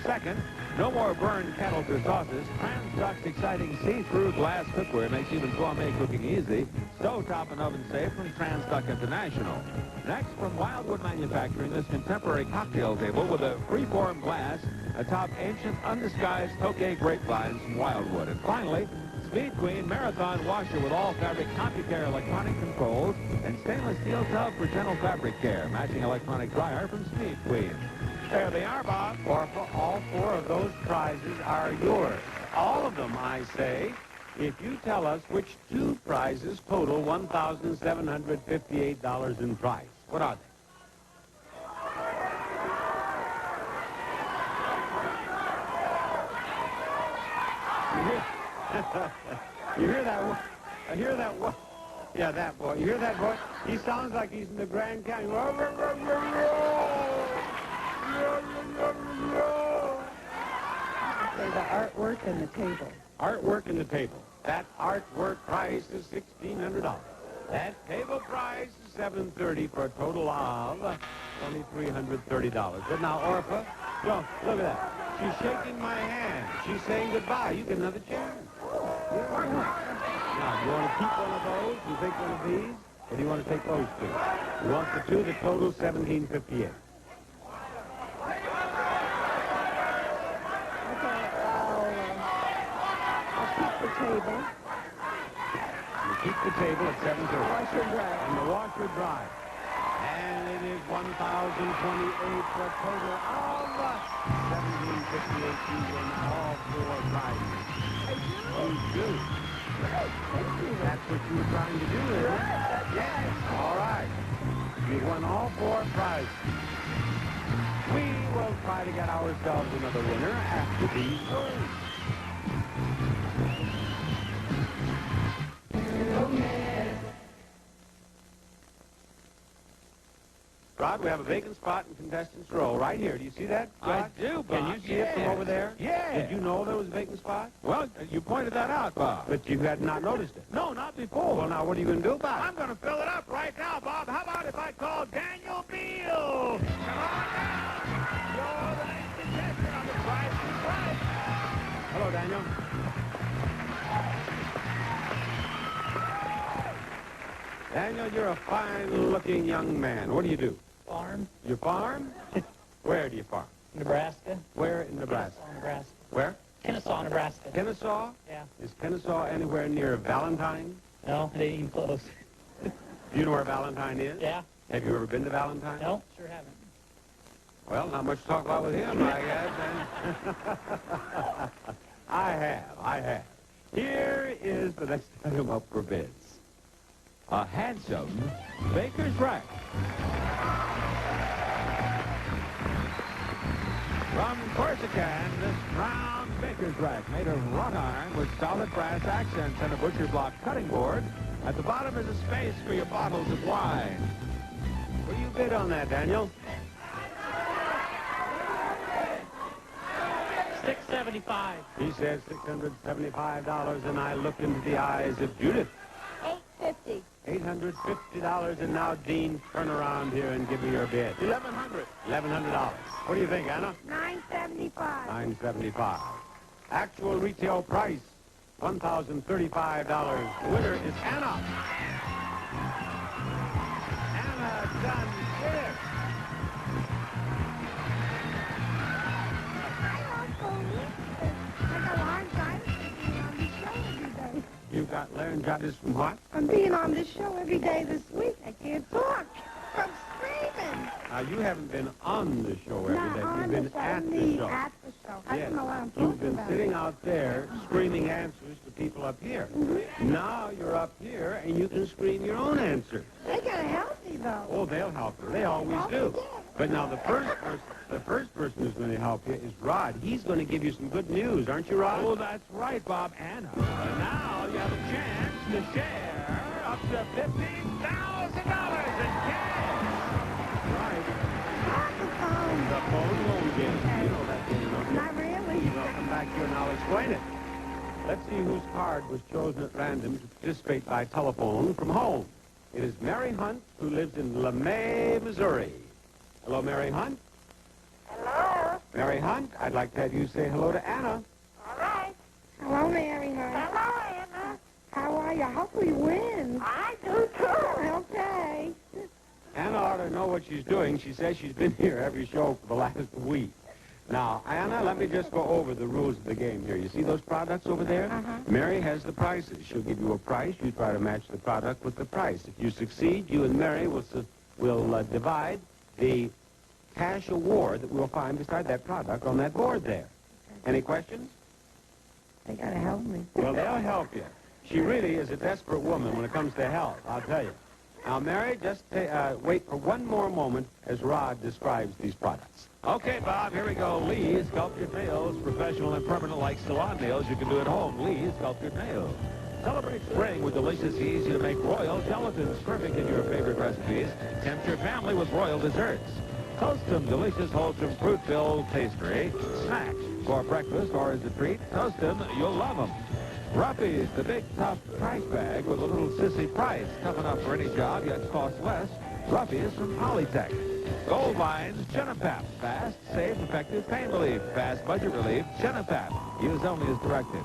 Second, no more burned kettles or sauces. Trans-Duct's exciting see-through glass cookware makes even gourmet cooking easy. Stovetop and oven safe from Trans-Duct International. Next, from Wildwood Manufacturing, this contemporary cocktail table with a freeform glass atop ancient, undisguised Tokay grapevines from Wildwood. And finally, Speed Queen Marathon washer with all fabric CompuCare electronic controls and stainless steel tub for gentle fabric care. Matching electronic dryer from Speed Queen. There they are, Bob. Orpha, all 4 of those prizes are yours. All of them, I say, if you tell us which 2 prizes total $1,758 in price. What are they? You hear that one? I hear that one. Yeah, that boy. You hear that boy? He sounds like he's in the Grand Canyon. say the artwork and the table. Artwork and the table. That artwork price is $1,600. That table price is $730 for a total of $2,330. But now, Orpha, look at that. She's shaking my hand. She's saying goodbye. You get another chance. Now, you want to keep one of those? You take one of these? Or do you want to take those two? You want the two? The total $1,758. Table. You keep the table at $730. Washer dry. And the washer dry. And it is $1,028 for a total of $1,758. You win all four prizes. You do. That's what you were trying to do, isn't it? Yes. All right. You won all four prizes. We will try to get ourselves another winner after these words. Rod, we have a vacant spot in contestants row right here. Do you see that, Rod? I do, Bob. Can you see it from over there? Yeah. Did you know there was a vacant spot? Well, you pointed that out, Bob. But you had not noticed it. No, not before. Well, now, what are you going to do about it? I'm going to fill it up right now, Bob. How about if I call Daniel Beal? Come on now. You're the next contestant on the Price is Right. Hello, Daniel. Daniel, you're a fine-looking young man. What do you do? Farm. You farm? Where do you farm? Nebraska. Where in Nebraska? Kennesaw, Nebraska. Where? Kennesaw, Nebraska. Kennesaw? Yeah. Is Kennesaw anywhere near Valentine? No, it ain't even close. Do you know where Valentine is? Yeah. Have you ever been to Valentine? No, sure haven't. Well, not much to talk about with him, I guess. I have. Here is the next item up for bids. A handsome baker's rack. From Corsican, this round baker's rack made of wrought iron with solid brass accents and a butcher block cutting board. At the bottom is a space for your bottles of wine. What do you bid on that, Daniel? $675. He says $675, and I look into the eyes of Judith. $850. $850, and now, Dean, turn around here and give me your bid. $1,100. $1,100. What do you think, Anna? $975. $975. Actual retail price, $1,035. The winner is Anna. Anna Dunn-Smith. You got laryngitis from what? I'm being on this show every day this week. I can't talk. I'm screaming. Now, you haven't been on the show every day. You've been at the show. At the show. I Yes. don't know what I'm You've talking been about. sitting out there screaming answers to people up here. Now you're up here, and you can scream your own answer. They gotta help me, though. Oh, they'll help you. They always do. But now the first person who's going to help you is Rod. He's going to give you some good news, aren't you, Rod? Oh, that's right, Bob. Anna. And now you have a chance to share up to $15,000 in cash. Right. The phone. The phone won't get it. You know that, don't you? Not really. I'll come back here and I'll explain it. Let's see whose card was chosen at random to participate by telephone from home. It is Mary Hunt, who lives in LeMay, Missouri. Hello, Mary Hunt. Hello. Mary Hunt, I'd like to have you say hello to Anna. All right. Hello, Mary. Hello, Anna. How are you? I hope we win. I do, too. Okay. Anna ought to know what she's doing. She says she's been here every show for the last week. Now, Anna, let me just go over the rules of the game here. You see those products over there? Mary has the prices. She'll give you a price. You try to match the product with the price. If you succeed, you and Mary will divide the cash award that we'll find beside that product on that board there. Any questions? They gotta help me. Well, they'll help you. She really is a desperate woman when it comes to help, I'll tell you. Now, Mary, just wait for one more moment as Rod describes these products. Okay, Bob, here we go. Lee's Sculptured Nails, professional and permanent like salon nails you can do at home. Lee's Sculptured Nails. Celebrate spring with delicious, easy-to-make royal gelatins, perfect in your favorite recipes. Tempt your family with royal desserts. Custom, delicious, wholesome, fruit-filled pastry. Snacks, for breakfast or as a treat. Toast them, you'll love them. Ruffy's, the big, tough trash bag with a little sissy price. Tough enough for any job, yet costs less. Ruffy's from Polytech. Goldvine's Genepap. Fast, safe, effective pain relief. Fast budget relief. Genepap. Use only as directed.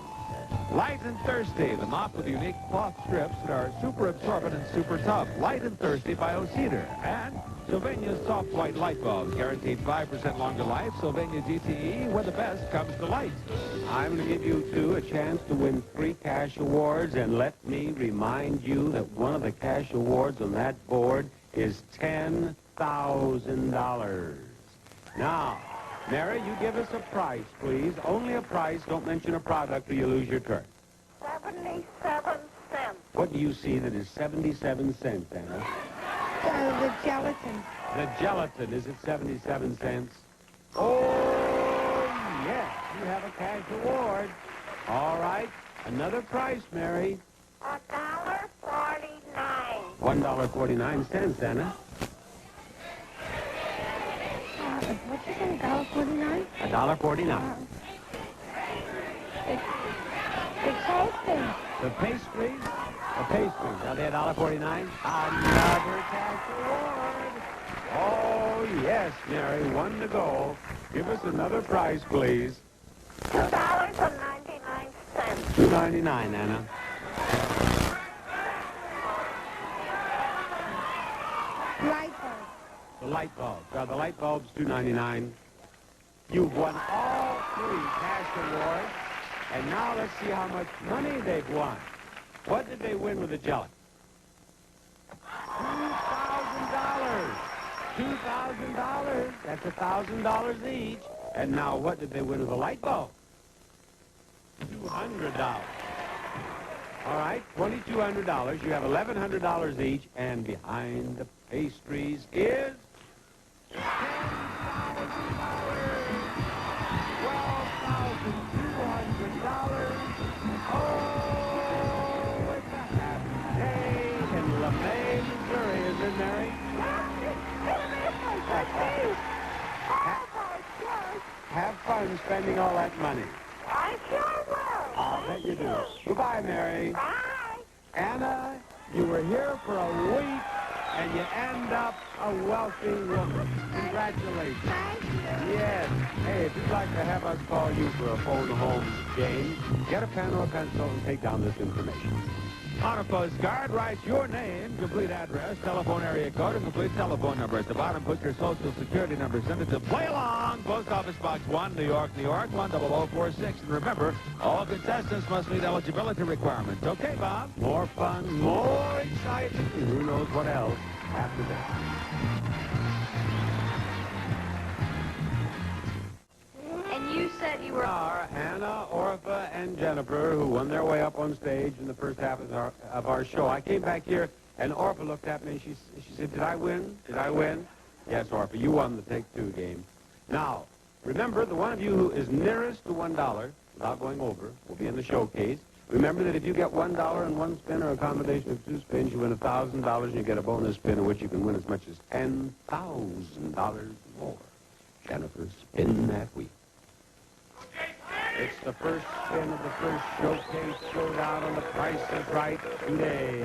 Light and Thirsty, the mop with unique cloth strips that are super absorbent and super tough. Light and Thirsty by O'Cedar. And Sylvania's soft white light bulbs, guaranteed 5% longer life. Sylvania GTE, where the best comes to light. I'm going to give you two a chance to win 3 cash awards, and let me remind you that one of the cash awards on that board is $10,000. Now, Mary, you give us a price, please. Only a price. Don't mention a product or you lose your turn. 77 cents. What do you see that is 77 cents, Anna? The gelatin. The gelatin, is it 77 cents? Oh, yes, you have a cash award. All right, another price, Mary. $1.49. $1.49, Anna. What's it going $1.49? $1.49. The pastry. The pastries? The pastries. Are they $1.49? Another cash award. Oh, yes, Mary, one to go. Give us another price, please. $2.99. $2.99, Anna. Light bulb. The light bulbs. The light bulbs, $2.99. You've won all 3 cash awards. And now let's see how much money they've won. What did they win with the gelatin? $2,000. $2,000. That's $1,000 each. And now what did they win with the light bulb? $200. All right, $2,200. You have $1,100 each. And behind the pastries is have fun spending all that money. I sure will. I'll bet you do. Goodbye, Mary. Bye. Anna, you were here for a week, and you end up a wealthy woman. Congratulations. Thank you. Yes. Hey, if you'd like to have us call you for a phone home game, get a pen or a pencil and take down this information. On a postcard, write your name, complete address, telephone area code, and complete telephone number. At the bottom, put your social security number. Send it to Play Along, Post Office Box 1, New York, New York, 10046. And remember, all contestants must meet eligibility requirements. Okay, Bob? More fun, more excitement, and who knows what else after this. And you said you were... Are Hannah, Orpha, and Jennifer, who won their way up on stage in the first half of our show. I came back here, and Orpha looked at me, and she said, did I win? Did I win? Yes, Orpha, you won the Take-Two game. Now, remember, the one of you who is nearest to $1, without going over, will be in the showcase. Remember that if you get $1 in one spin or a combination of 2 spins, you win $1,000, and you get a bonus spin in which you can win as much as $10,000 more. Jennifer, spin that wheel. It's the first spin of the first showcase showdown on the Price is Right today.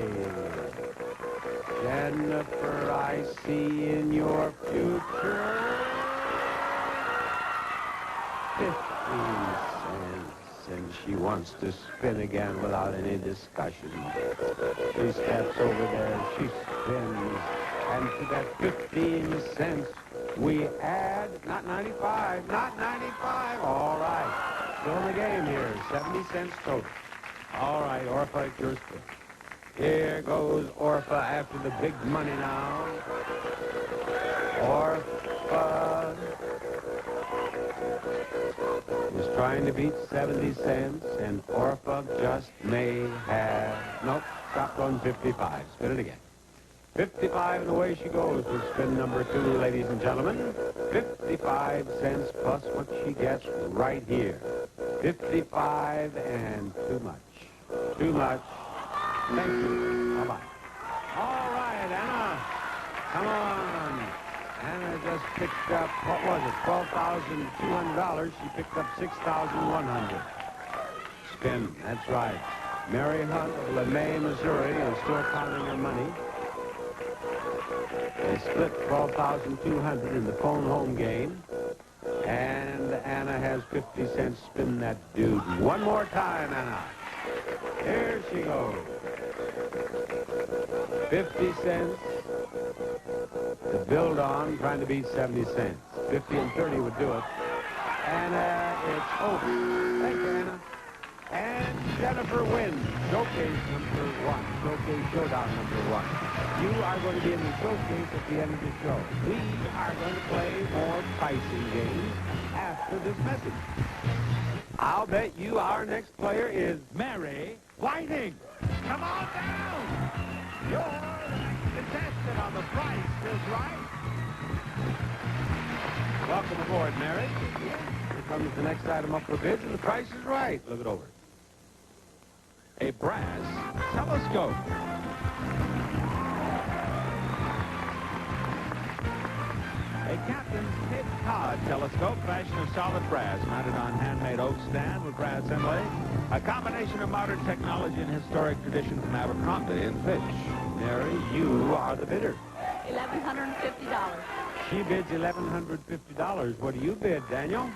Jennifer, I see in your future 15 cents, and she wants to spin again without any discussion. She steps over there, she spins, and to that 15 cents we add, not 95, not 95, all right. Still in the game here, 70 cents total. All right, Orpha, it's your spin. Here goes Orpha after the big money now. Orpha is trying to beat 70 cents, and Orpha just may have... Nope, stopped on 55. Spin it again. 55, and away she goes with spin number 2, ladies and gentlemen. 55 cents plus what she gets right here. 55 and too much. Too much. Thank you. Bye-bye. All right, Anna. Come on. Anna just picked up, what was it, $12,200. She picked up $6,100. Spin, that's right. Mary Hunt of LeMay, Missouri, is still counting her money. They split $12,200 in the phone home game. And Anna has 50 cents. Spin that dude. One more time, Anna. Here she goes. 50 cents to build on, trying to beat 70 cents. 50 and 30 would do it. Anna, it's over. Thank you, Anna. And Jennifer wins. Showcase number 1. Showcase showdown number 1. You are going to be in the showcase at the end of the show. We are going to play more pricing games after this message. I'll bet you our next player is Mary Whiting. Come on down. You're the next contestant on The Price is Right. Welcome aboard, Mary. Here comes the next item up for bids, and The Price is Right. Look it over. A brass telescope. A Captain's Cape Cod telescope fashioned of solid brass mounted on handmade oak stand with brass inlay. A combination of modern technology and historic tradition from Abercrombie and Fitch. Mary, you are the bidder. $1,150. She bids $1,150. What do you bid, Daniel?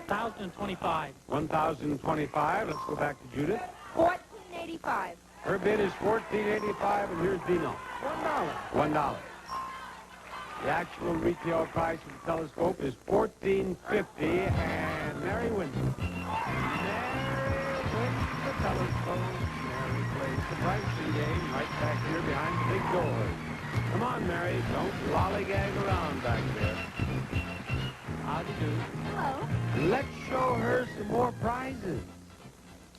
$1,025. $1,025. Let's go back to Judith. $1,485. Her bid is $1,485, and here's Dino. $1. The actual retail price of the telescope is $1,450, and Mary wins. Mary wins the telescope. Mary plays the pricing game right back here behind the big doors. Come on, Mary. Don't lollygag around back there. How do you do? Hello. Let's show her some more prizes.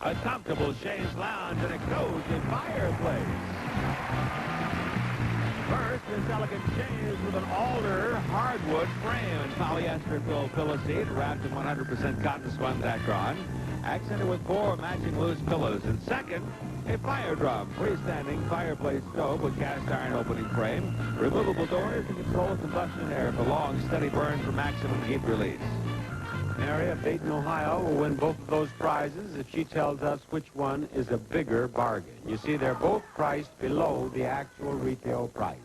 A comfortable chaise lounge and a cozy fireplace. First, this elegant chaise with an alder hardwood frame and polyester-filled pillow seat wrapped in 100% cotton spun dacron, accented with 4 matching loose pillows. And second, a fire drum, freestanding fireplace stove with cast iron opening frame, removable doors to control combustion air for long, steady burn for maximum heat release. Mary of Dayton, Ohio will win both of those prizes if she tells us which one is a bigger bargain. You see, they're both priced below the actual retail price.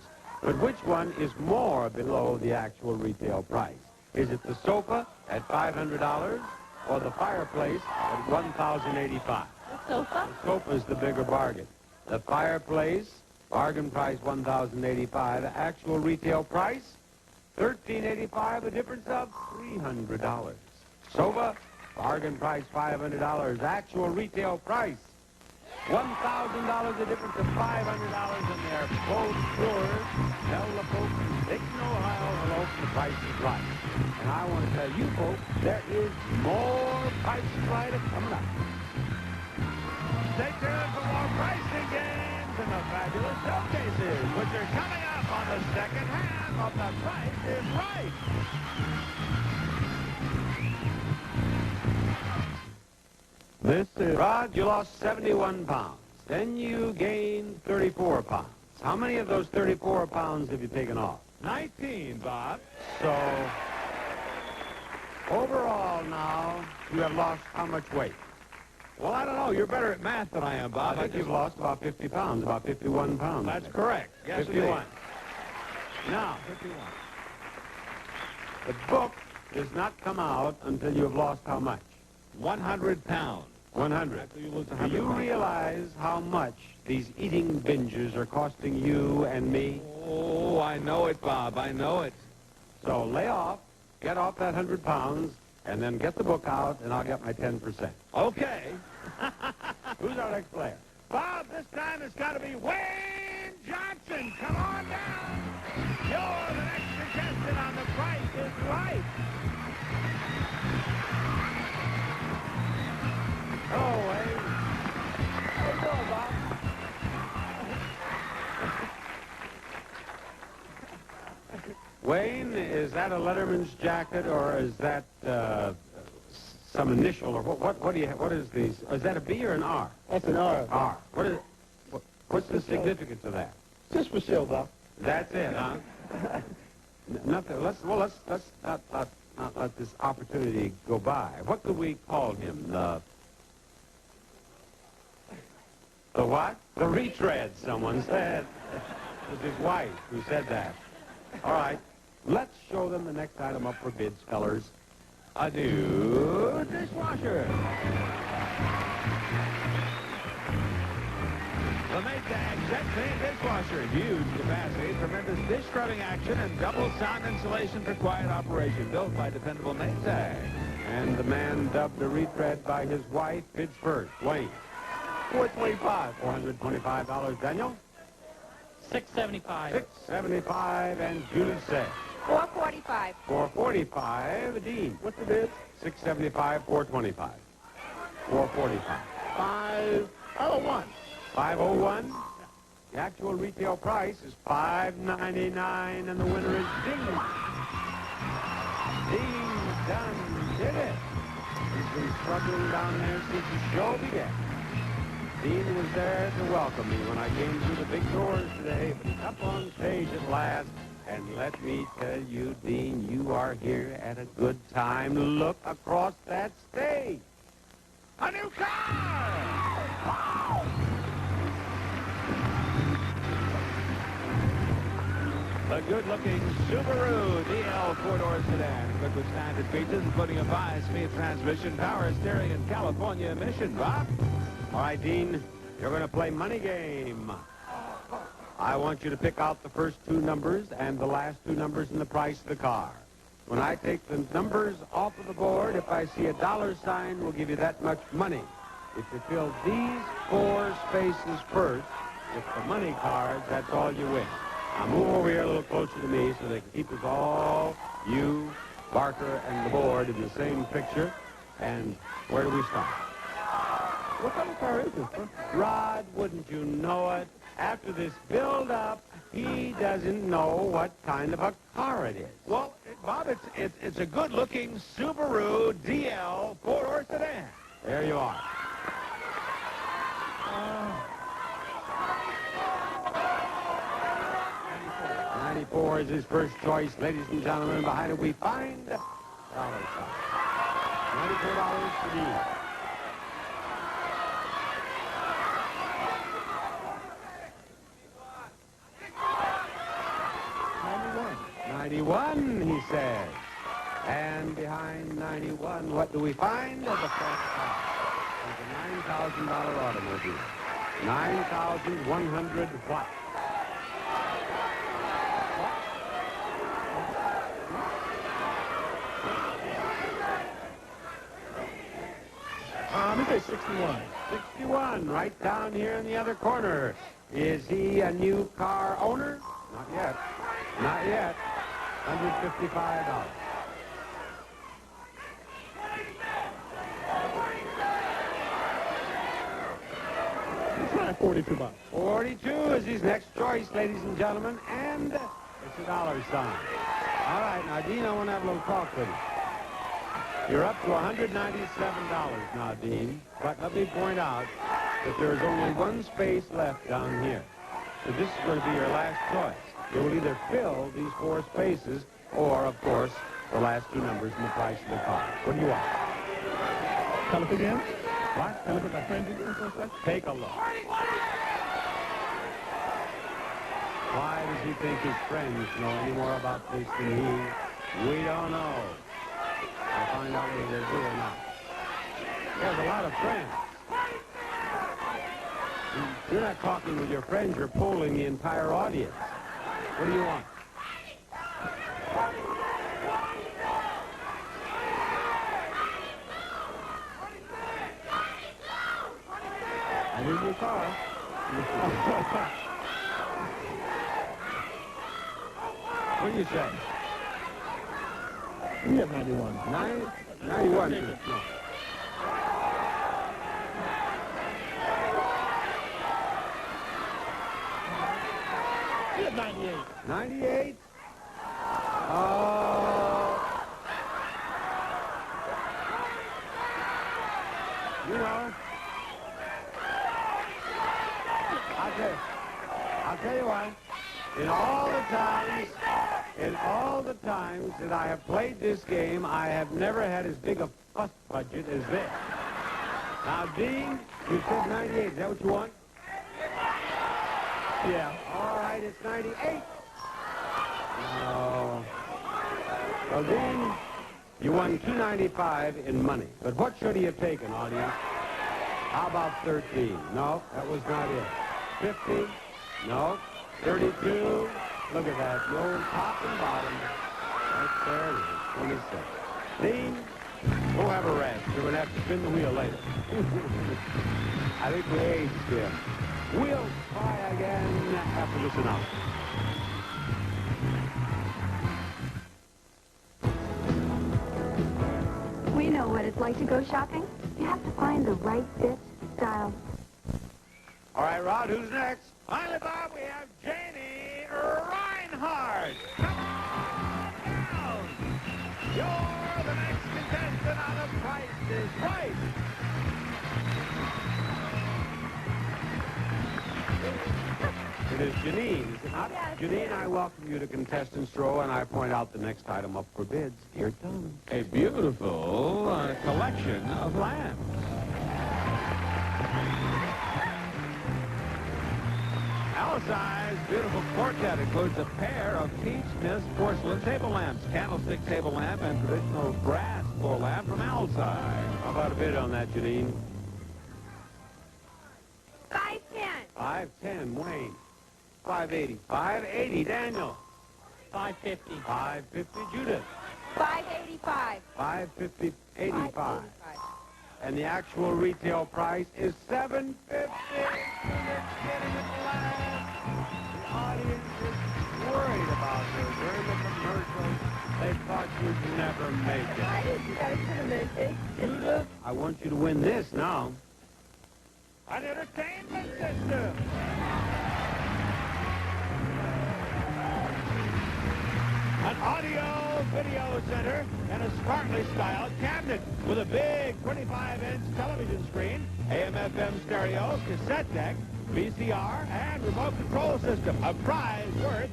But which one is more below the actual retail price? Is it the sofa at $500 or the fireplace at $1,085? The sofa? The sofa is the bigger bargain. The fireplace, bargain price $1,085. The actual retail price, $1,385, a difference of $300. Sofa, bargain price $500. Actual retail price $1,000, a difference of $500, and they're both yours. Tell the folks in Dayton, Ohio, hello, The Price is Right. And I want to tell you folks, there is more Price is Right coming up. Stay tuned for more pricing games and the fabulous showcases, which are coming up on the second half of The Price is Right. This is Rod. You lost 71 pounds. Then you gained 34 pounds. How many of those 34 pounds have you taken off? 19, Bob. So, overall now, you have lost how much weight? Well, I don't know. You're better at math than I am, Bob. I think you've lost about 50 pounds, about 51 pounds. That's correct. Yes, 51. Now, 51. The book does not come out until you have lost how much? 100 pounds. 100. Do you realize how much these eating binges are costing you and me? Oh, I know it, Bob. I know it. So lay off, get off that 100 pounds, and then get the book out, and I'll get my 10%. Okay. Who's our next player? Bob, this time it's got to be Wayne Johnson. Come on down. You're the next contestant on The Price is Right. Hello, Wayne. How you doing, Bob? Wayne, is that a Letterman's jacket, or is that some initial, or what do you have? What is these? Is that a B or an R? That's an R. R. What's the significance of that? Just for sale, Bob. That's it, huh? Nothing. Let's not let this opportunity go by. What could we call him? The what? The retread, someone said. It was his wife who said that. All right. Let's show them the next item up for bids, fellers. A new dishwasher. The Maytag Jet Clean Dishwasher. Huge capacity, tremendous dish scrubbing action, and double sound insulation for quiet operation. Built by dependable Maytag. And the man dubbed the retread by his wife bids first. Wayne. $425. $425. Daniel? $675. $675. And Julie said. $445. $445. Dean. What's the bid? $675. $425. $445. $501. $501. The actual retail price is $599, and the winner is Dean. Dean done did it. He's been struggling down there since the show began. Dean was there to welcome me when I came through the big doors today, but he's up on stage at last. And let me tell you, Dean, you are here at a good time. Look across that stage. A new car! Wow! The good-looking Subaru DL four-door sedan, equipped with standard features, including a 5-speed transmission, power steering, and California emission. Bob? All right, Dean, you're going to play money game. I want you to pick out the first two numbers and the last two numbers in the price of the car. When I take the numbers off of the board, if I see a dollar sign, we'll give you that much money. If you fill these four spaces first with the money cards, that's all you win. Now move over here a little closer to me so they can keep us all, you, Barker, and the board in the same picture. And where do we start? What kind of car is this, huh? Rod, wouldn't you know it? After this build-up, he doesn't know what kind of a car it is. Well, Bob, it's a good-looking Subaru DL four-door sedan. There you are. 94 is his first choice. Ladies and gentlemen, behind it we find $94 for Dean. 91, he says. And behind 91, what do we find? The first car. It's a $9,000 automobile. 9,100 what? Let me say 61. 61, right down here in the other corner. Is he a new car owner? Not yet. Not yet. $155. $42. 42 is his next choice, ladies and gentlemen, and it's a dollar sign. All right, now, Dean, I want to have a little talk with you. You're up to $197 now, Dean, but let me point out that there's only one space left down here. So this is going to be your last choice. You will either fill these four spaces or, of course, the last two numbers in the price of the car. What do you want? Tell us again. What? Tell us what my friend did for a second. Take a look. Why does he think his friends know any more about this than he? We don't know. I'll find out whether they do or not. There's a lot of friends. You're not talking with your friends, you're polling the entire audience. What do you want? I need your car. What do you say? We have 91. 91. No. We have 98. 98? You know, I'll tell you what. In all the times that I have played this game, I have never had as big a fuss budget as this. Now, Dean, you said 98. Is that what you want? Yeah. All right, it's 98. Oh. Well, Dean, you won $2.95 in money. But what should he have taken, audience? How about 13? No, that was not it. 50? No. 32? Look at that. The old top and bottom. Right there it is. 26. Dean, we'll have a rest. You're going to have to spin the wheel later. I think we aged him. We'll try again after this announcement. We know what it's like to go shopping. You have to find the right fit, style. All right, Rod, who's next? Finally, Bob, we have Janie Reinhardt. Come on down. You're the next contestant on The Price is Right. It is Janine, is it not? Yes. Janine, I welcome you to Contestants Row, and I point out the next item up for bids. Here it comes. A beautiful collection of lamps. Alice's beautiful quartet includes a pair of peach mist porcelain table lamps, candlestick table lamp, and traditional brass floor lamp from Alice. How about a bid on that, Janine? 510. 510, Wayne. 580. 580, Daniel. 550. 550, Judith. 585. 550, 85. And the actual retail price is $750. Judith getting it last. The audience is worried about her. During the commercial, they thought you'd never make it. I didn't go to the movie. Judith, I want you to win this now. An entertainment system. An audio-video center and a smartly styled cabinet with a big 25-inch television screen, AM/FM stereo, cassette deck, VCR, and remote control system. A prize worth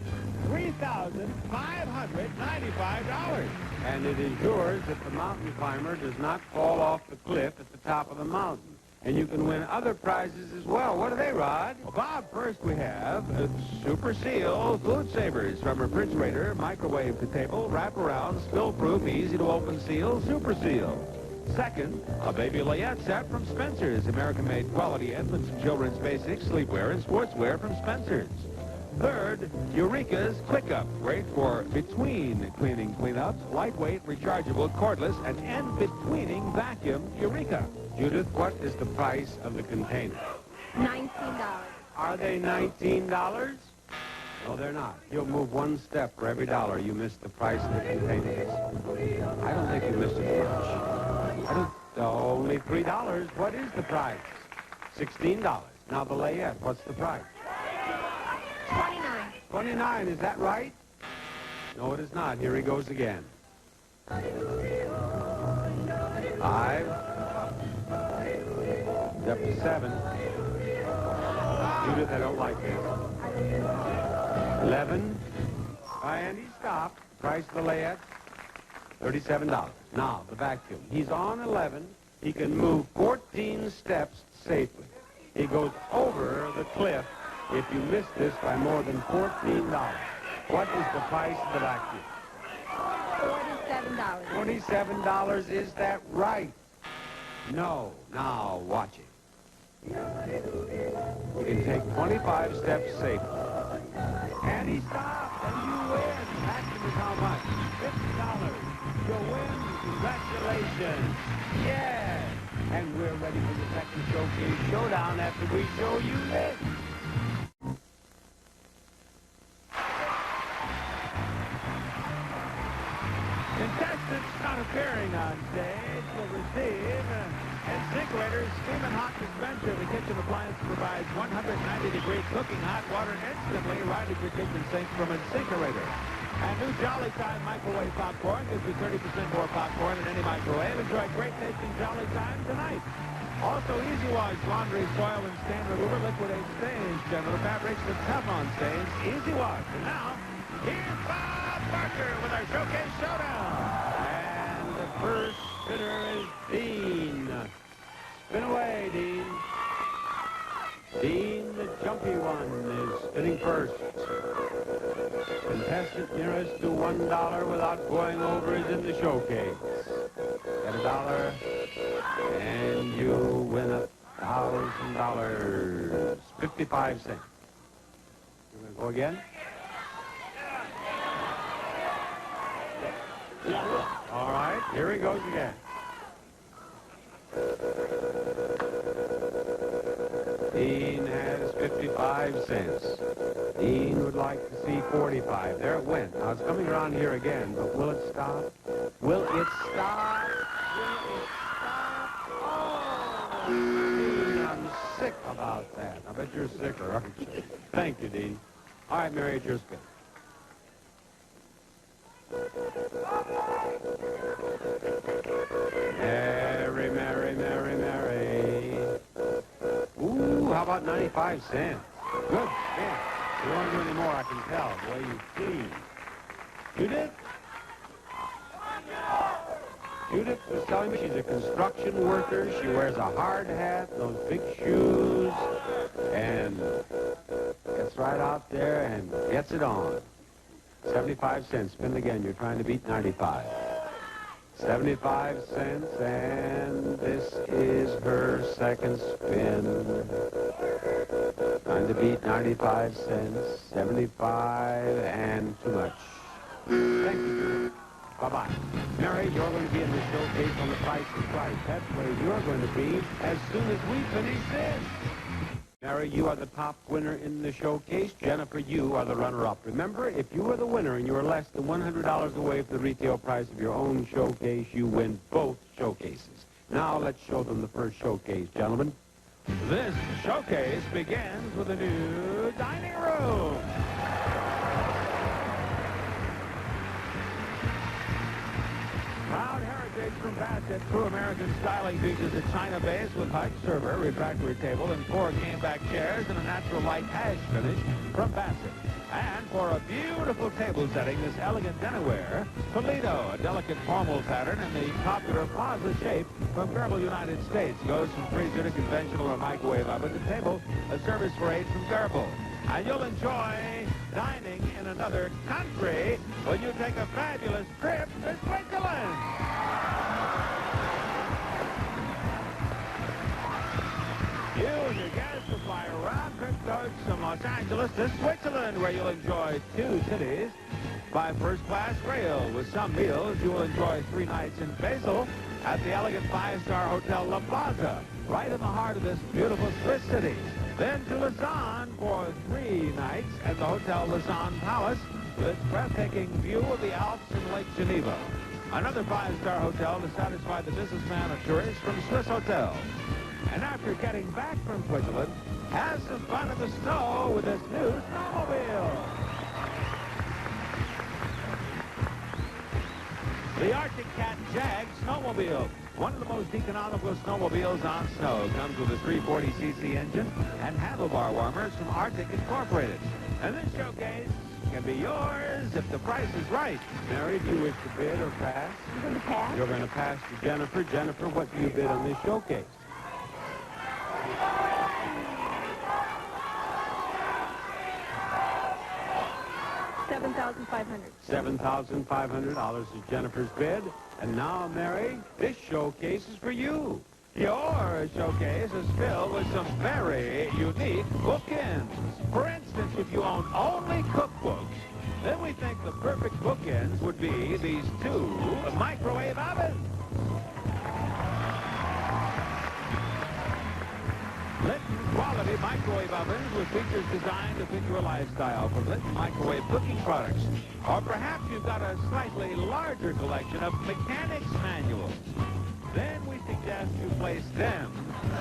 $3,595. And it is yours if the mountain climber does not fall off the cliff at the top of the mountain. And you can win other prizes as well. What are they, Rod? Well, Bob, first we have Super Seal Food Savers from Refrigerator, microwave to table, wraparound, spill-proof, easy-to-open seal, Super Seal. Second, a baby layette set from Spencer's, American-made quality infants and children's basics, sleepwear, and sportswear from Spencer's. Third, Eureka's Quick Up, great for between cleaning cleanups, lightweight, rechargeable, cordless, and in-betweening vacuum Eureka. Judith, what is the price of the container? $19. Are they $19? No, they're not. You'll move one step for every dollar you miss the price of the containers. I don't think you missed it much. Only $3. What is the price? $16. Now the layette, what's the price? $29. $29, is that right? No, it is not. Here he goes again. 5. Up to 7. Judith, I don't like this. 11. Andy, stop. Price of the layette, $37. Now, the vacuum. He's on 11. He can move 14 steps safely. He goes over the cliff if you miss this by more than $14. What is the price of the vacuum? $47. $27, is that right? No. Now, watch it. You can take 25 steps safely. And he stopped, and you win. Vacuum is how much? $50. You win. Congratulations. Yes. And we're ready for the second showcase showdown after we show you this. Contestants not appearing on stage will receive InSinkErator's steaming hot dispenser. The kitchen appliance provides 190-degree cooking hot water instantly right at your kitchen sink from InSinkErator. And new Jolly Time microwave popcorn gives you 30% more popcorn in any microwave. Enjoy great tasting Jolly Time tonight. Also, Easy Wash Laundry Soil and Stain Remover liquidates stains, general fabrics with Teflon stains. Easy Wash. And now, here's Bob Barker with our Showcase Showdown. And the first spinner is Dean. Spin away, Dean. Dean, the jumpy one, is spinning first. Contestant nearest to $1 without going over is in the showcase. Get $1, and you win $1,000. 55 cents. You going to go again? All right, here he goes again. Dean has 55 cents. Dean would like to see 45. There it went. Now it's coming around here again, but will it stop? Will it stop? Will it stop? Oh, Dean, I'm sick about that. I bet you're sicker, aren't you? Thank you, Dean. All right, Mary, it's your spin. Mary, Mary, Mary, Mary. Ooh, how about 95 cents? Good spin. You don't want to do any more, I can tell, the way you clean. Judith? Judith was telling me she's a construction worker. She wears a hard hat, those big shoes, and gets right out there and gets it on. 75 cents. Spin again. You're trying to beat 95. 75 cents, and this is her second spin. Trying to beat 95 cents. 75, and too much. Thank you. Bye-bye. Mary, you're going to be in the showcase on The Price is Right. That's where you're going to be as soon as we finish this. Mary, you are the top winner in the showcase. Jennifer, you are the runner-up. Remember, if you are the winner and you are less than $100 away from the retail price of your own showcase, you win both showcases. Now let's show them the first showcase, gentlemen. This showcase begins with a new dining room. Proud heritage from Bassett. True American styling features a china base with high server, refractory table, and 4 game-back chairs and a natural light ash finish from Bassett. And for a beautiful table setting, this elegant dinnerware, Toledo, a delicate formal pattern, and the popular plaza shape from Gerbil, United States. Goes from freezer to conventional or microwave oven to table, a service for 8 from Gerbil. And you'll enjoy dining in another country when you take a fabulous trip to Switzerland. You and your guests will fly a round-trip coach from Los Angeles to Switzerland, where you'll enjoy 2 cities by first-class rail. With some meals, you will enjoy 3 nights in Basel at the elegant 5-star Hotel La Plaza, right in the heart of this beautiful Swiss city. Then to Lausanne for 3 nights at the Hotel Lausanne Palace with its breathtaking view of the Alps and Lake Geneva. Another 5-star hotel to satisfy the businessman or tourist from Swiss Hotel. And after getting back from Switzerland, have some fun in the snow with this new snowmobile. The Arctic Cat Jag Snowmobile. One of the most economical snowmobiles on snow. Comes with a 340cc engine and handlebar warmers from Arctic Incorporated. And this showcase can be yours if the price is right. Mary, do you wish to bid or pass? You're going to pass? You're going to pass to Jennifer. Jennifer, what do you bid on this showcase? $7,500. $7,500 is Jennifer's bid. And now, Mary, this showcase is for you. Your showcase is filled with some very unique bookends. For instance, if you own only cookbooks, then we think the perfect bookends would be these 2 microwave ovens. Litton quality microwave ovens with features designed to fit your lifestyle from Litton microwave cooking products. Or perhaps you've got a slightly larger collection of mechanics manuals. Then we suggest you place them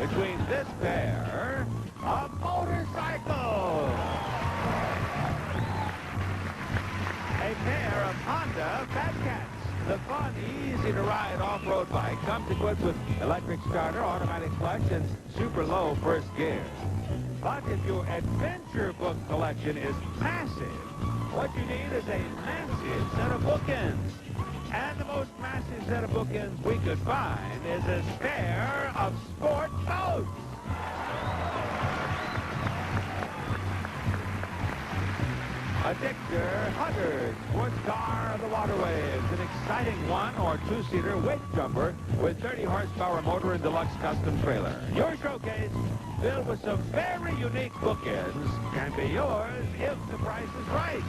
between this pair of motorcycles. A pair of Honda Fat Cats. The fun, easy-to-ride off-road bike comes equipped with electric starter, automatic clutch, and super low first gear. But if your adventure book collection is massive, what you need is a massive set of bookends. And the most massive set of bookends we could find is a pair of sport boats. A Dictor 100 sports car of the waterways, an exciting one- or two-seater wake jumper with 30 horsepower motor and deluxe custom trailer. Your showcase, filled with some very unique bookends, can be yours if the price is right.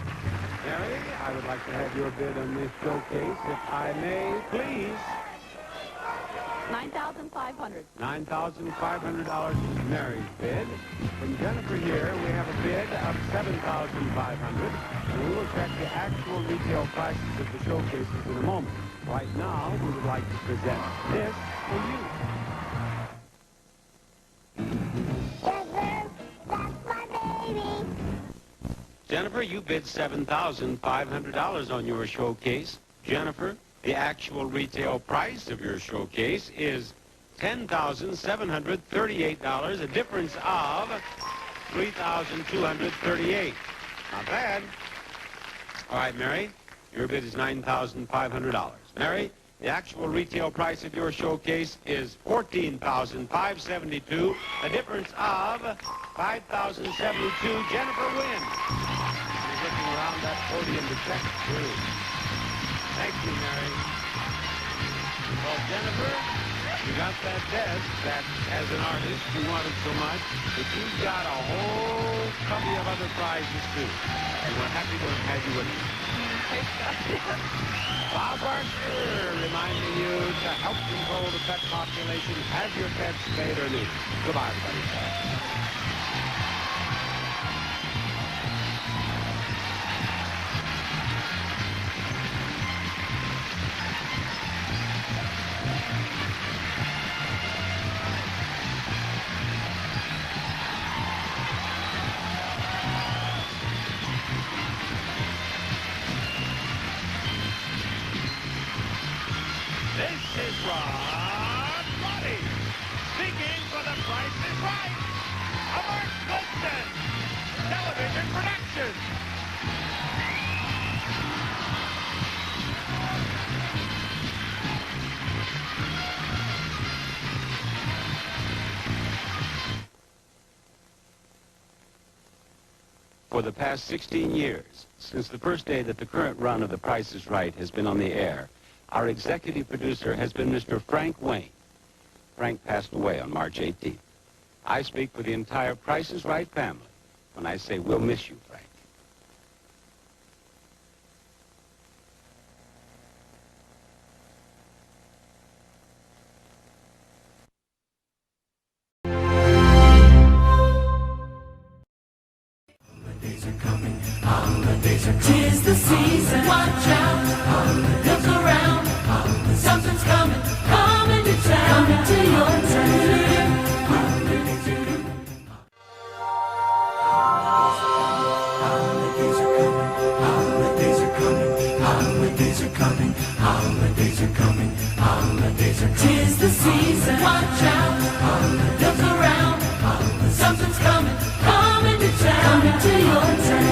Mary, I would like to have your bid on this showcase, if I may, please. $9,500. $9,500 is Mary's bid. From Jennifer here, we have a bid of $7,500, and we will check the actual retail prices of the showcases in a moment. Right now, we would like to present this for you. That's my baby. Jennifer, you bid $7,500 on your showcase. Jennifer, the actual retail price of your showcase is $10,738, a difference of $3,238. Not bad. All right, Mary, your bid is $9,500. Mary, the actual retail price of your showcase is $14,572, a difference of $5,072. Jennifer wins. You're looking around that podium to check through. Thank you, Mary. Well, Jennifer, you got that desk that, as an artist, you wanted so much, but you've got a whole covey of other prizes, too. And we're happy to have had you with us. Bob Barker reminding you to help control the pet population. Have your pets spayed or neutered. Goodbye, everybody. This is Ron Roddy, speaking for The Price is Right, a Mark Goodson television production. For the past 16 years, since the first day that the current run of The Price is Right has been on the air, our executive producer has been Mr. Frank Wayne. Frank passed away on March 18th. I speak for the entire Price is Right family when I say we'll miss you, Frank. Tis the season, watch out, look around, something's coming, coming to town, coming to your town. Holidays are coming, holidays are coming, holidays are coming, holidays are coming, holidays are coming. Tis the season, watch out, look around, something's coming, coming to town, coming to your town.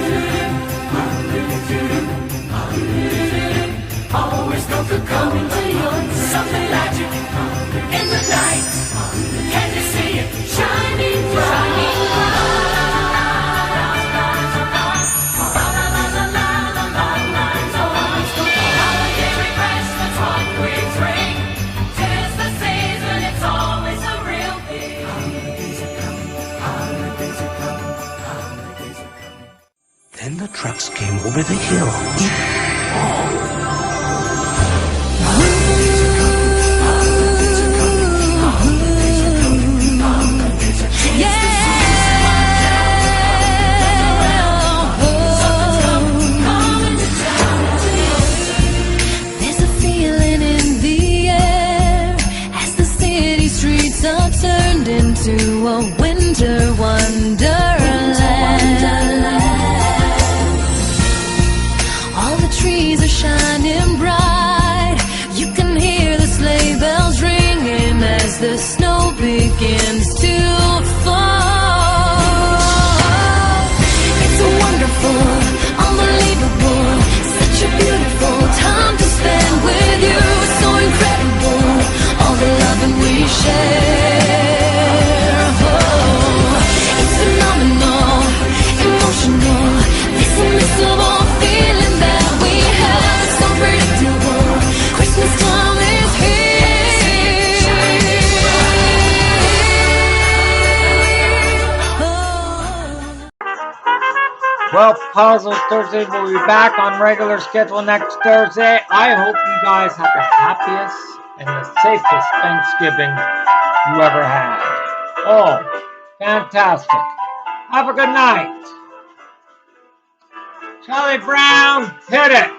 Always go for coming to your something magic in the night. Can you see it shining bright? Holiday refreshments, one quick drink. 'Tis the season, it's always a real thing. Holidays are coming, holidays are coming, holidays are coming. Then the trucks came over the hill. There's a feeling in the air as the city streets are turned into a winter wonderland. All the trees are shining bright the snow begins to fall. It's a wonderful, unbelievable, such a beautiful time to spend with you. So incredible, all the loving we share. Oh, it's phenomenal, emotional, this unmissable feeling that we have. So predictable, Christmas time is here. Well, Puzzles Thursday will be back on regular schedule next Thursday. I hope you guys have the happiest and the safest Thanksgiving you ever had. Oh, fantastic. Have a good night. Charlie Brown, hit it.